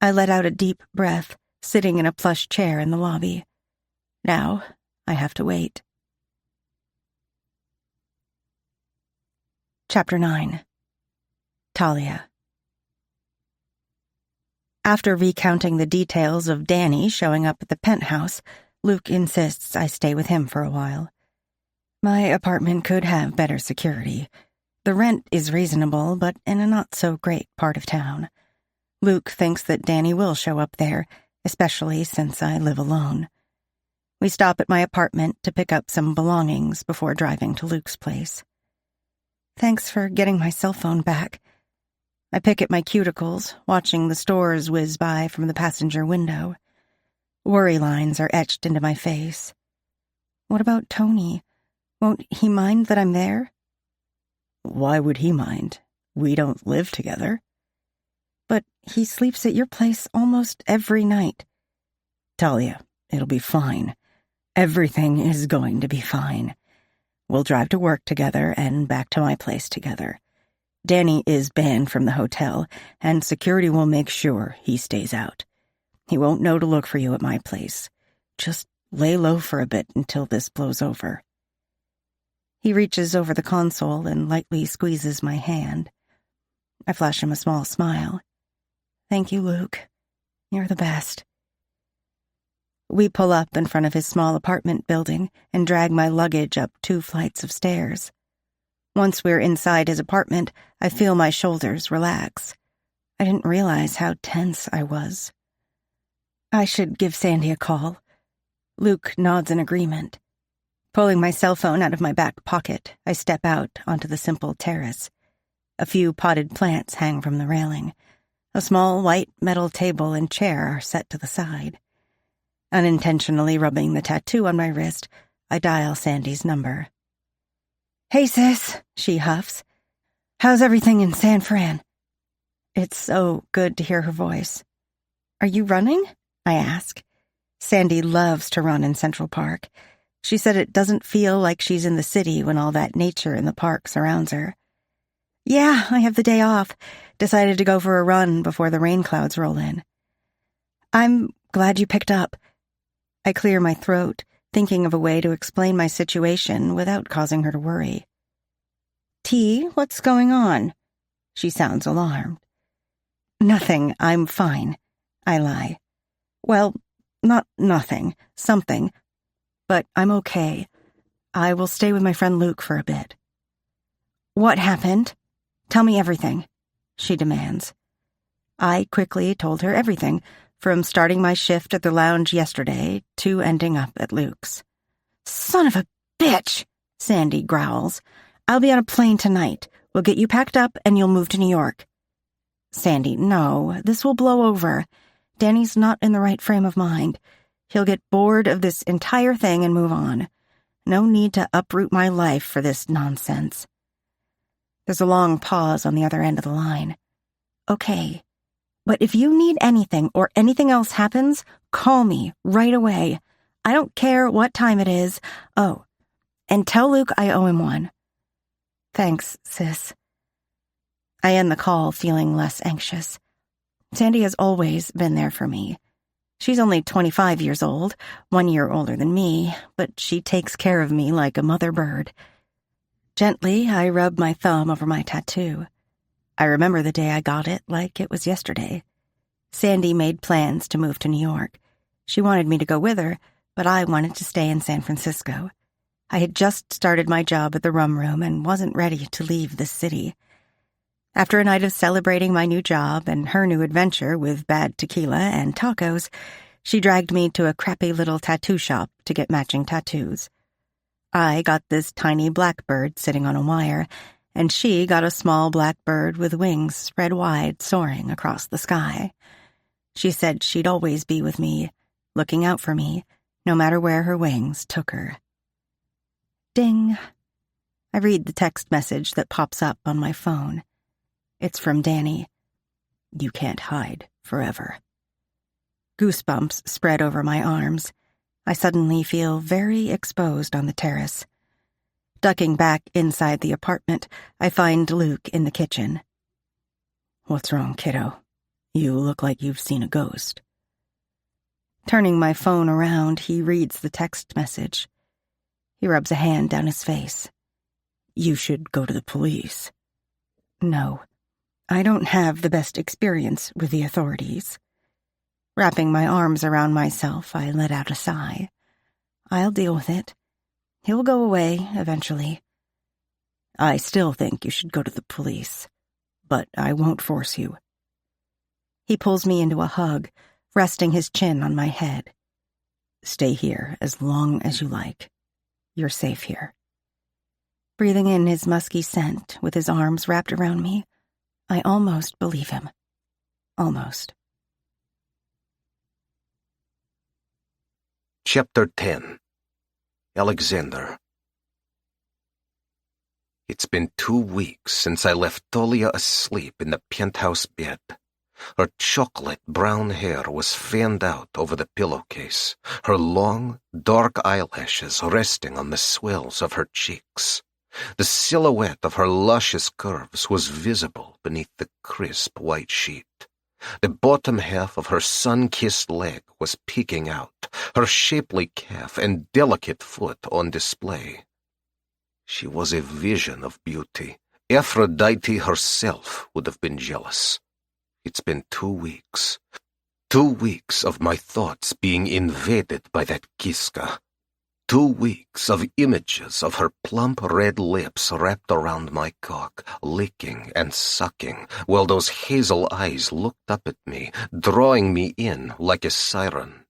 I let out a deep breath, sitting in a plush chair in the lobby. Now, I have to wait. Chapter 9. Talia. After recounting the details of Danny showing up at the penthouse, Luke insists I stay with him for a while. My apartment could have better security. The rent is reasonable, but in a not-so-great part of town. Luke thinks that Danny will show up there, especially since I live alone. We stop at my apartment to pick up some belongings before driving to Luke's place. "Thanks for getting my cell phone back." I pick at my cuticles, watching the stores whiz by from the passenger window. Worry lines are etched into my face. What about Tony? Won't he mind that I'm there? "Why would he mind? We don't live together." "But he sleeps at your place almost every night." "Talia, it'll be fine. Everything is going to be fine. We'll drive to work together and back to my place together. Danny is banned from the hotel, and security will make sure he stays out. He won't know to look for you at my place. Just lay low for a bit until this blows over." He reaches over the console and lightly squeezes my hand. I flash him a small smile. "Thank you, Luke. You're the best." We pull up in front of his small apartment building and drag my luggage up 2 flights of stairs. Once we're inside his apartment, I feel my shoulders relax. I didn't realize how tense I was. "I should give Sandy a call." Luke nods in agreement. Pulling my cell phone out of my back pocket, I step out onto the simple terrace. A few potted plants hang from the railing. A small white metal table and chair are set to the side. Unintentionally rubbing the tattoo on my wrist, I dial Sandy's number. "Hey, sis," she huffs. "How's everything in San Fran?" It's so good to hear her voice. "Are you running?" I ask. Sandy loves to run in Central Park. She said it doesn't feel like she's in the city when all that nature in the park surrounds her. "Yeah, I have the day off. Decided to go for a run before the rain clouds roll in." "I'm glad you picked up." I clear my throat, thinking of a way to explain my situation without causing her to worry. "T, what's going on?" She sounds alarmed. Nothing, I'm fine. I lie. Well, not nothing, something. But I'm okay. I will stay with my friend Luke for a bit. What happened? Tell me everything, she demands. I quickly told her everything, from starting my shift at the lounge yesterday to ending up at Luke's. Son of a bitch, Sandy growls. I'll be on a plane tonight. We'll get you packed up and you'll move to New York. Sandy, no, this will blow over. Danny's not in the right frame of mind. He'll get bored of this entire thing and move on. No need to uproot my life for this nonsense. There's a long pause on the other end of the line. Okay, but if you need anything or anything else happens, call me right away. I don't care what time it is. Oh, and tell Luke I owe him one. Thanks, sis. I end the call feeling less anxious. Sandy has always been there for me. She's only 25 years old, 1 year older than me, but she takes care of me like a mother bird. Gently, I rub my thumb over my tattoo. I remember the day I got it like it was yesterday. Sandy made plans to move to New York. She wanted me to go with her, but I wanted to stay in San Francisco. I had just started my job at the Rum Room and wasn't ready to leave the city. After a night of celebrating my new job and her new adventure with bad tequila and tacos, she dragged me to a crappy little tattoo shop to get matching tattoos. I got this tiny blackbird sitting on a wire, and she got a small blackbird with wings spread wide soaring across the sky. She said she'd always be with me, looking out for me, no matter where her wings took her. Ding. I read the text message that pops up on my phone. It's from Danny. You can't hide forever. Goosebumps spread over my arms. I suddenly feel very exposed on the terrace. Ducking back inside the apartment, I find Luke in the kitchen. What's wrong, kiddo? You look like you've seen a ghost. Turning my phone around, he reads the text message. He rubs a hand down his face. You should go to the police. No, I don't have the best experience with the authorities. Wrapping my arms around myself, I let out a sigh. I'll deal with it. He'll go away eventually. I still think you should go to the police, but I won't force you. He pulls me into a hug, resting his chin on my head. Stay here as long as you like. You're safe here. Breathing in his musky scent with his arms wrapped around me, I almost believe him. Almost. Chapter 10. Alexander. It's been 2 weeks since I left Tolia asleep in the penthouse bed. Her chocolate brown hair was fanned out over the pillowcase, her long, dark eyelashes resting on the swells of her cheeks. The silhouette of her luscious curves was visible beneath the crisp white sheet. The bottom half of her sun-kissed leg was peeking out, her shapely calf and delicate foot on display. She was a vision of beauty. Aphrodite herself would have been jealous. It's been 2 weeks. 2 weeks of my thoughts being invaded by that Kiska. 2 weeks of images of her plump red lips wrapped around my cock, licking and sucking, while those hazel eyes looked up at me, drawing me in like a siren.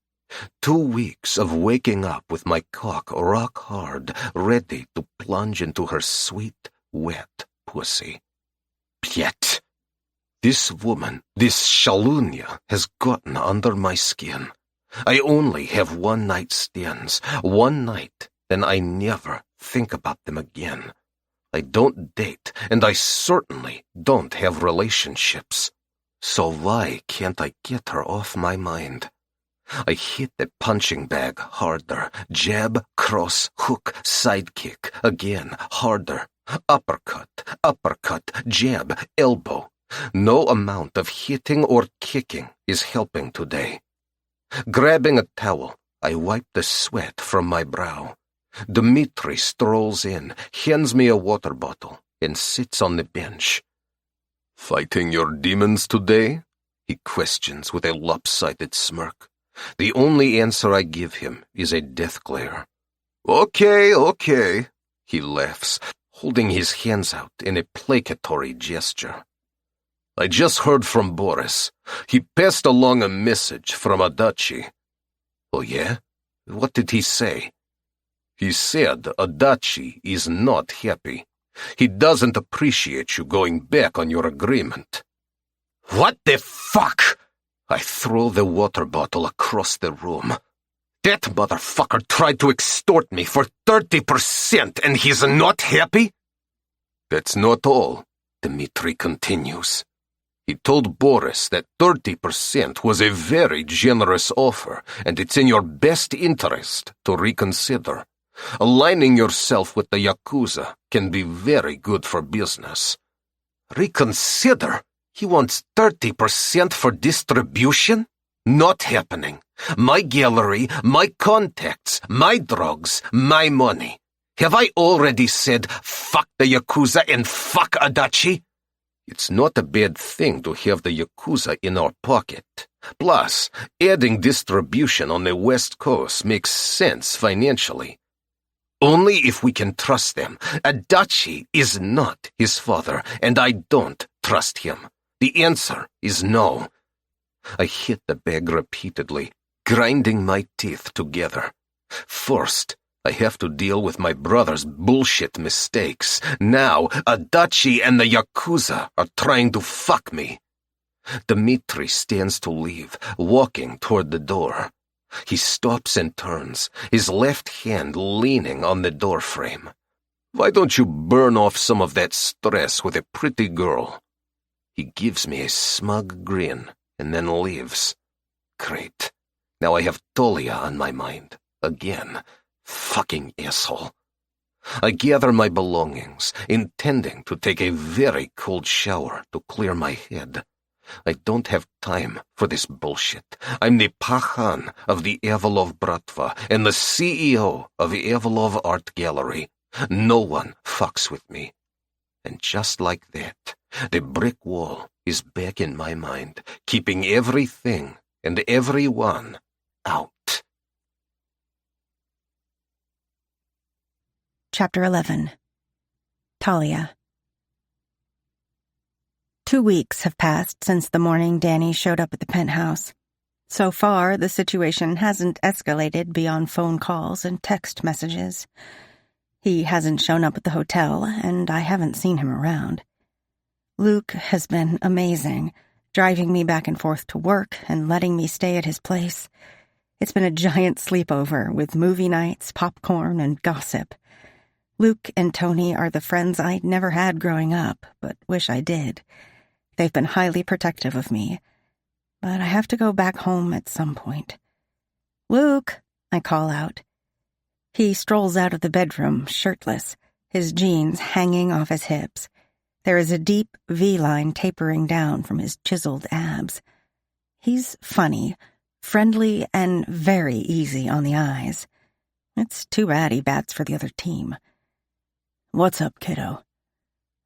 2 weeks of waking up with my cock rock hard, ready to plunge into her sweet, wet pussy. Yet, this woman, this Shalunia, has gotten under my skin. I only have one-night stands, one night, then I never think about them again. I don't date, and I certainly don't have relationships. So why can't I get her off my mind? I hit the punching bag harder, jab, cross, hook, sidekick, again, harder, uppercut, jab, elbow. No amount of hitting or kicking is helping today. Grabbing a towel, I wipe the sweat from my brow. Dmitri strolls in, hands me a water bottle, and sits on the bench. Fighting your demons today? He questions with a lopsided smirk. The only answer I give him is a death glare. Okay, he laughs, holding his hands out in a placatory gesture. I just heard from Boris. He passed along a message from Adachi. Oh yeah? What did he say? He said Adachi is not happy. He doesn't appreciate you going back on your agreement. What the fuck? I throw the water bottle across the room. That motherfucker tried to extort me for 30% and he's not happy? That's not all, Dmitri continues. He told Boris that 30% was a very generous offer and it's in your best interest to reconsider. Aligning yourself with the Yakuza can be very good for business. Reconsider? He wants 30% for distribution? Not happening. My gallery, my contacts, my drugs, my money. Have I already said fuck the Yakuza and fuck Adachi? It's not a bad thing to have the Yakuza in our pocket. Plus, adding distribution on the West Coast makes sense financially. Only if we can trust them. Adachi is not his father, and I don't trust him. The answer is no. I hit the bag repeatedly, grinding my teeth together. First, I have to deal with my brother's bullshit mistakes. Now, Adachi and the Yakuza are trying to fuck me. Dmitri stands to leave, walking toward the door. He stops and turns, his left hand leaning on the doorframe. Why don't you burn off some of that stress with a pretty girl? He gives me a smug grin and then leaves. Great. Now I have Tolia on my mind. Again. Fucking asshole. I gather my belongings, intending to take a very cold shower to clear my head. I don't have time for this bullshit. I'm the Pakhan of the Avalov Bratva and the CEO of the Avalov Art Gallery. No one fucks with me. And just like that, the brick wall is back in my mind, keeping everything and everyone out. Chapter 11. Talia. 2 weeks have passed since the morning Danny showed up at the penthouse. So far, the situation hasn't escalated beyond phone calls and text messages. He hasn't shown up at the hotel, and I haven't seen him around. Luke has been amazing, driving me back and forth to work and letting me stay at his place. It's been a giant sleepover with movie nights, popcorn, and gossip. Luke and Tony are the friends I'd never had growing up, but wish I did. They've been highly protective of me. But I have to go back home at some point. Luke, I call out. He strolls out of the bedroom, shirtless, his jeans hanging off his hips. There is a deep V-line tapering down from his chiseled abs. He's funny, friendly, and very easy on the eyes. It's too bad he bats for the other team. What's up, kiddo?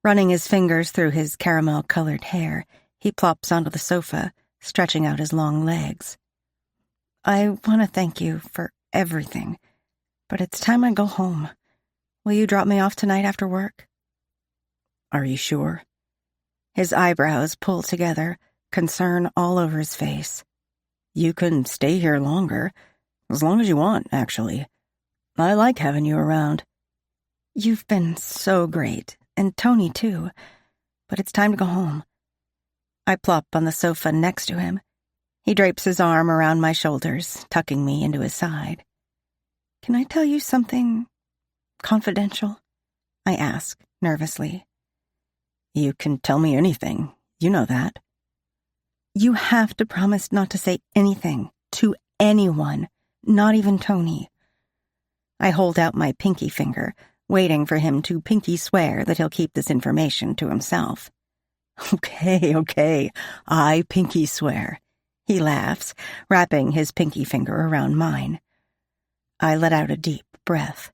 Running his fingers through his caramel-colored hair, he plops onto the sofa, stretching out his long legs. I want to thank you for everything, but it's time I go home. Will you drop me off tonight after work? Are you sure? His eyebrows pull together, concern all over his face. You can stay here longer, as long as you want, actually. I like having you around. You've been so great, and Tony too, but it's time to go home. I plop on the sofa next to him. He drapes his arm around my shoulders, tucking me into his side. Can I tell you something confidential? I ask, nervously. You can tell me anything. You know that. You have to promise not to say anything to anyone, not even Tony. I hold out my pinky finger, waiting for him to pinky swear that he'll keep this information to himself. Okay, I pinky swear. He laughs, wrapping his pinky finger around mine. I let out a deep breath.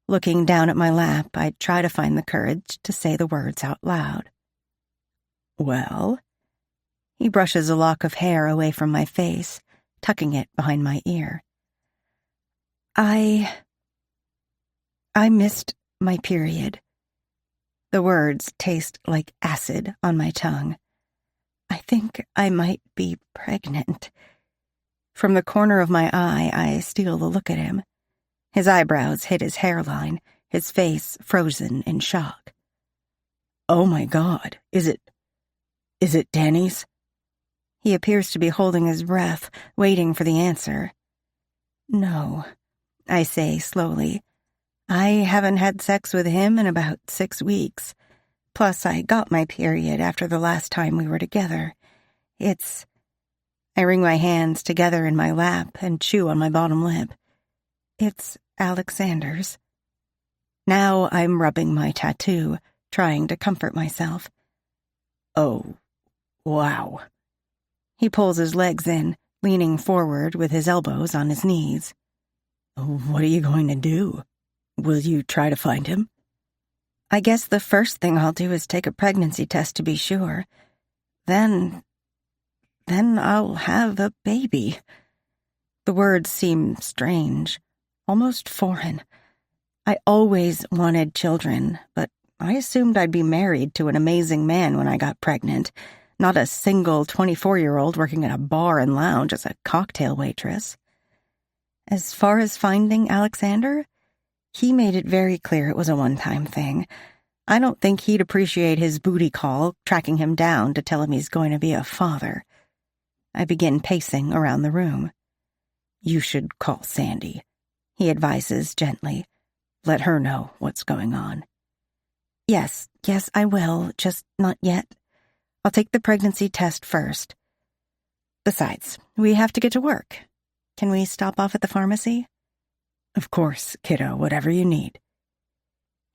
Looking down at my lap, I try to find the courage to say the words out loud. Well? He brushes a lock of hair away from my face, tucking it behind my ear. I missed my period. The words taste like acid on my tongue. I think I might be pregnant. From the corner of my eye, I steal a look at him. His eyebrows hit his hairline, his face frozen in shock. Oh my God, is it Danny's? He appears to be holding his breath, waiting for the answer. No, I say slowly. I haven't had sex with him in about 6 weeks. Plus, I got my period after the last time we were together. I wring my hands together in my lap and chew on my bottom lip. It's Alexander's. Now I'm rubbing my tattoo, trying to comfort myself. Oh, wow. He pulls his legs in, leaning forward with his elbows on his knees. What are you going to do? Will you try to find him? I guess the first thing I'll do is take a pregnancy test to be sure. Then I'll have a baby. The words seem strange, almost foreign. I always wanted children, but I assumed I'd be married to an amazing man when I got pregnant, not a single 24-year-old working at a bar and lounge as a cocktail waitress. As far as finding Alexander, he made it very clear it was a one-time thing. I don't think he'd appreciate his booty call, tracking him down to tell him he's going to be a father. I begin pacing around the room. You should call Sandy, he advises gently. Let her know what's going on. Yes, I will, just not yet. I'll take the pregnancy test first. Besides, we have to get to work. Can we stop off at the pharmacy? Of course, kiddo, whatever you need.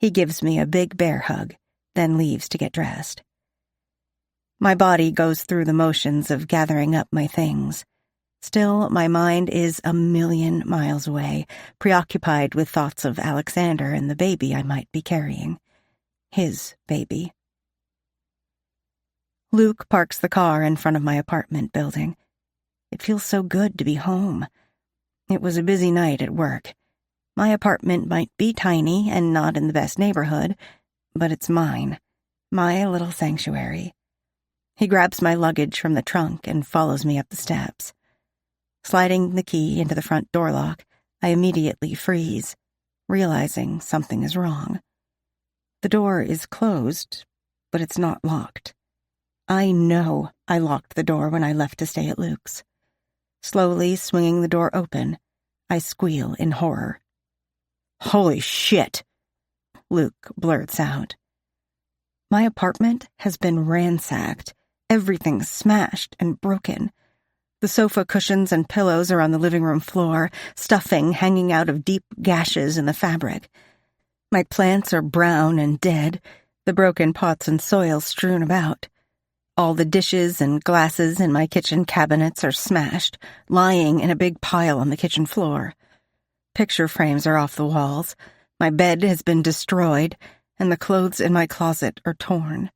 He gives me a big bear hug, then leaves to get dressed. My body goes through the motions of gathering up my things. Still, my mind is a million miles away, preoccupied with thoughts of Alexander and the baby I might be carrying. His baby. Luke parks the car in front of my apartment building. It feels so good to be home. It was a busy night at work. My apartment might be tiny and not in the best neighborhood, but it's mine, my little sanctuary. He grabs my luggage from the trunk and follows me up the steps. Sliding the key into the front door lock, I immediately freeze, realizing something is wrong. The door is closed, but it's not locked. I know I locked the door when I left to stay at Luke's. Slowly swinging the door open, I squeal in horror. Holy shit, Luke blurts out. My apartment has been ransacked, everything smashed and broken. The sofa cushions and pillows are on the living room floor, stuffing hanging out of deep gashes in the fabric. My plants are brown and dead, the broken pots and soil strewn about. All the dishes and glasses in my kitchen cabinets are smashed, lying in a big pile on the kitchen floor. Picture frames are off the walls, my bed has been destroyed, and the clothes in my closet are torn.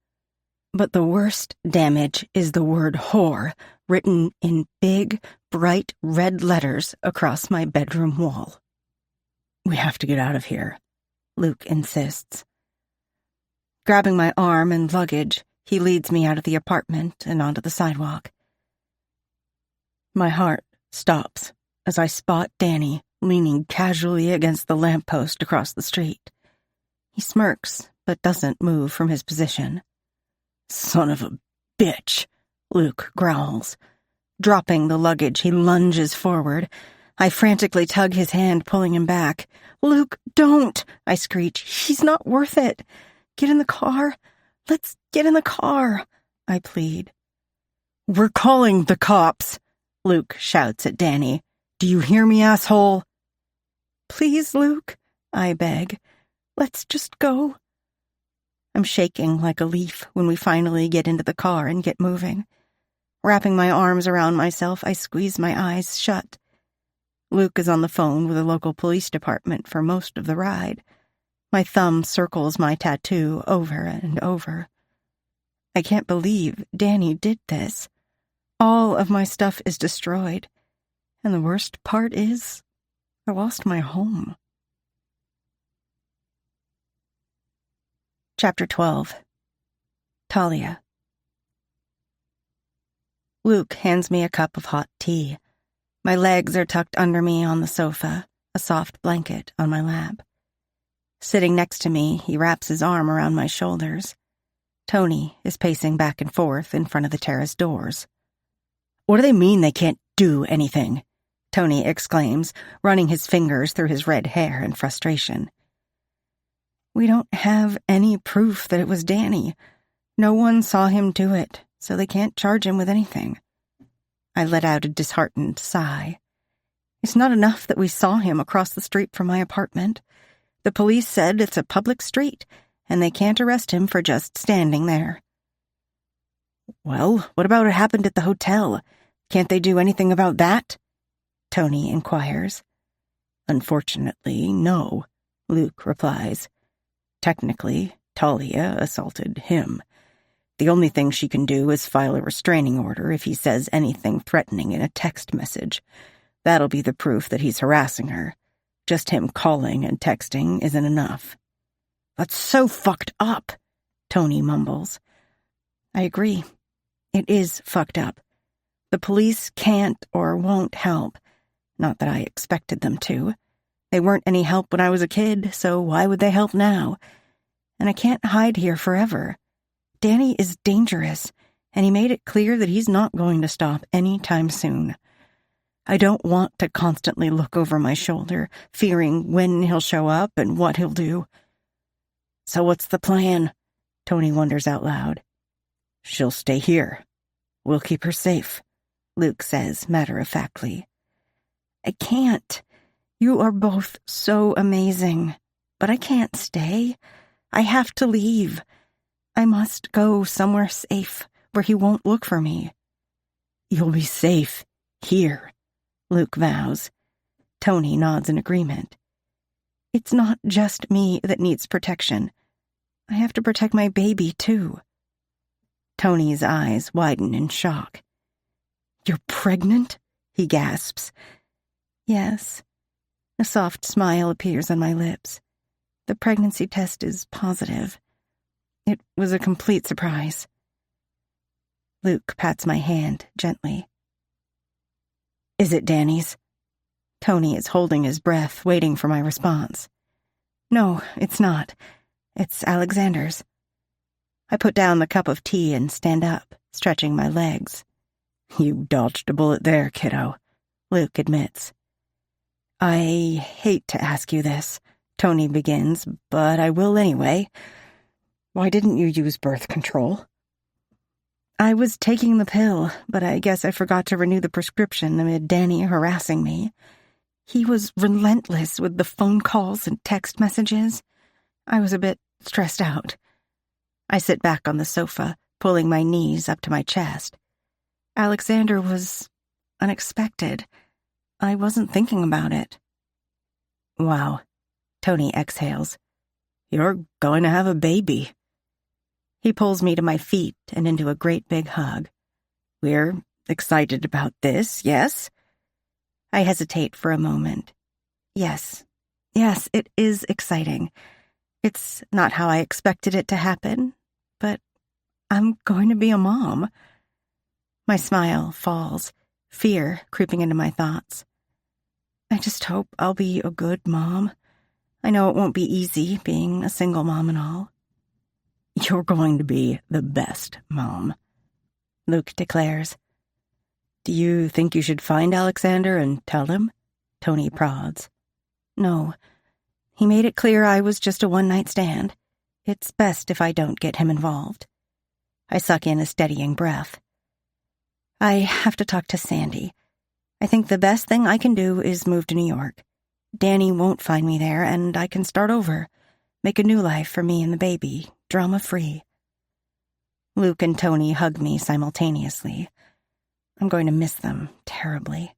But the worst damage is the word whore, written in big, bright red letters across my bedroom wall. We have to get out of here, Luke insists. Grabbing my arm and luggage, he leads me out of the apartment and onto the sidewalk. My heart stops as I spot Danny leaning casually against the lamppost across the street. He smirks, but doesn't move from his position. Son of a bitch, Luke growls. Dropping the luggage, he lunges forward. I frantically tug his hand, pulling him back. Luke, don't, I screech. He's not worth it. Get in the car. Let's get in the car, I plead. We're calling the cops, Luke shouts at Danny. Do you hear me, asshole? Please, Luke, I beg. Let's just go. I'm shaking like a leaf when we finally get into the car and get moving. Wrapping my arms around myself, I squeeze my eyes shut. Luke is on the phone with the local police department for most of the ride. My thumb circles my tattoo over and over. I can't believe Danny did this. All of my stuff is destroyed. And the worst part is, I lost my home. Chapter 12. Talia. Luke hands me a cup of hot tea. My legs are tucked under me on the sofa, a soft blanket on my lap. Sitting next to me, he wraps his arm around my shoulders. Tony is pacing back and forth in front of the terrace doors. "What do they mean they can't do anything?" Tony exclaims, running his fingers through his red hair in frustration. "We don't have any proof that it was Danny. No one saw him do it, so they can't charge him with anything." I let out a disheartened sigh. It's not enough that we saw him across the street from my apartment. The police said it's a public street, and they can't arrest him for just standing there. "Well, what about what happened at the hotel? Can't they do anything about that?" Tony inquires. "Unfortunately, no," Luke replies. "Technically, Talia assaulted him. The only thing she can do is file a restraining order if he says anything threatening in a text message. That'll be the proof that he's harassing her. Just him calling and texting isn't enough." "That's so fucked up," Tony mumbles. I agree. It is fucked up. The police can't or won't help. Not that I expected them to. They weren't any help when I was a kid, so why would they help now? And I can't hide here forever. Danny is dangerous, and he made it clear that he's not going to stop any time soon. I don't want to constantly look over my shoulder, fearing when he'll show up and what he'll do. "So what's the plan?" Tony wonders out loud. "She'll stay here. We'll keep her safe," Luke says matter-of-factly. "I can't. You are both so amazing. But I can't stay. I have to leave. I must go somewhere safe where he won't look for me." "You'll be safe here," Luke vows. Tony nods in agreement. "It's not just me that needs protection. I have to protect my baby, too." Tony's eyes widen in shock. "You're pregnant?" he gasps. "Yes." A soft smile appears on my lips. The pregnancy test is positive. It was a complete surprise. Luke pats my hand gently. "Is it Danny's?" Tony is holding his breath, waiting for my response. "No, it's not. It's Alexander's." I put down the cup of tea and stand up, stretching my legs. "You dodged a bullet there, kiddo," Luke admits. "I hate to ask you this," Tony begins, "but I will anyway. Why didn't you use birth control?" "I was taking the pill, but I guess I forgot to renew the prescription amid Danny harassing me. He was relentless with the phone calls and text messages. I was a bit stressed out." I sit back on the sofa, pulling my knees up to my chest. Alexander was unexpected. I wasn't thinking about it. "Wow," Tony exhales. "You're going to have a baby." He pulls me to my feet and into a great big hug. "We're excited about this, yes?" I hesitate for a moment. Yes, it is exciting. It's not how I expected it to happen, but I'm going to be a mom. My smile falls, fear creeping into my thoughts. I just hope I'll be a good mom. I know it won't be easy being a single mom and all. "You're going to be the best mom," Luke declares. "Do you think you should find Alexander and tell him?" Tony prods. "No. He made it clear I was just a one-night stand. It's best if I don't get him involved." I suck in a steadying breath. "I have to talk to Sandy. I think the best thing I can do is move to New York. Danny won't find me there, and I can start over, make a new life for me and the baby, drama-free." Luke and Tony hug me simultaneously. I'm going to miss them terribly.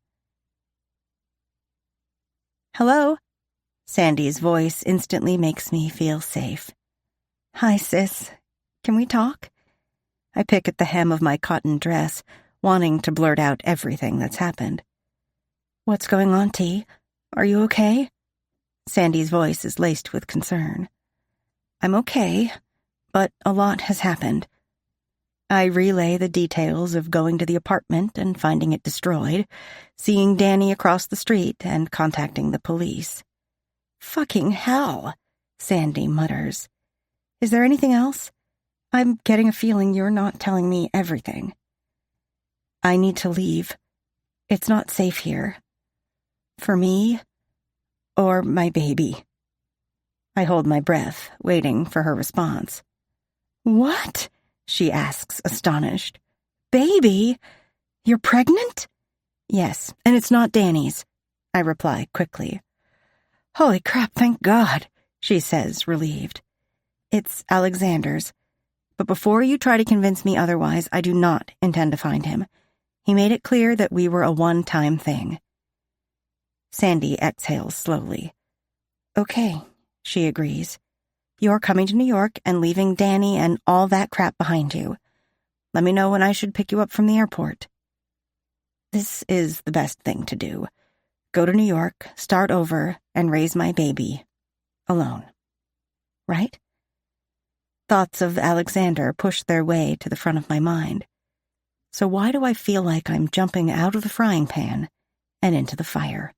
"Hello?" Sandy's voice instantly makes me feel safe. "Hi, sis. Can we talk?" I pick at the hem of my cotton dress, wanting to blurt out everything that's happened. What's going on, T? Are you okay? Sandy's voice is laced with concern. I'm okay, but a lot has happened. I relay the details of going to the apartment and finding it destroyed, seeing Danny across the street and contacting the police. Fucking hell, Sandy mutters. Is there anything else? I'm getting a feeling you're not telling me everything. I need to leave. It's not safe here. For me, or my baby. I hold my breath, waiting for her response. What? She asks, astonished. Baby? You're pregnant? Yes, and it's not Danny's, I reply quickly. Holy crap, thank God, she says, relieved. It's Alexander's. But before you try to convince me otherwise, I do not intend to find him. He made it clear that we were a one-time thing. Sandy exhales slowly. Okay, she agrees. You're coming to New York and leaving Danny and all that crap behind you. Let me know when I should pick you up from the airport. This is the best thing to do. Go to New York, start over, and raise my baby. Alone. Right? Thoughts of Alexander push their way to the front of my mind. So why do I feel like I'm jumping out of the frying pan and into the fire?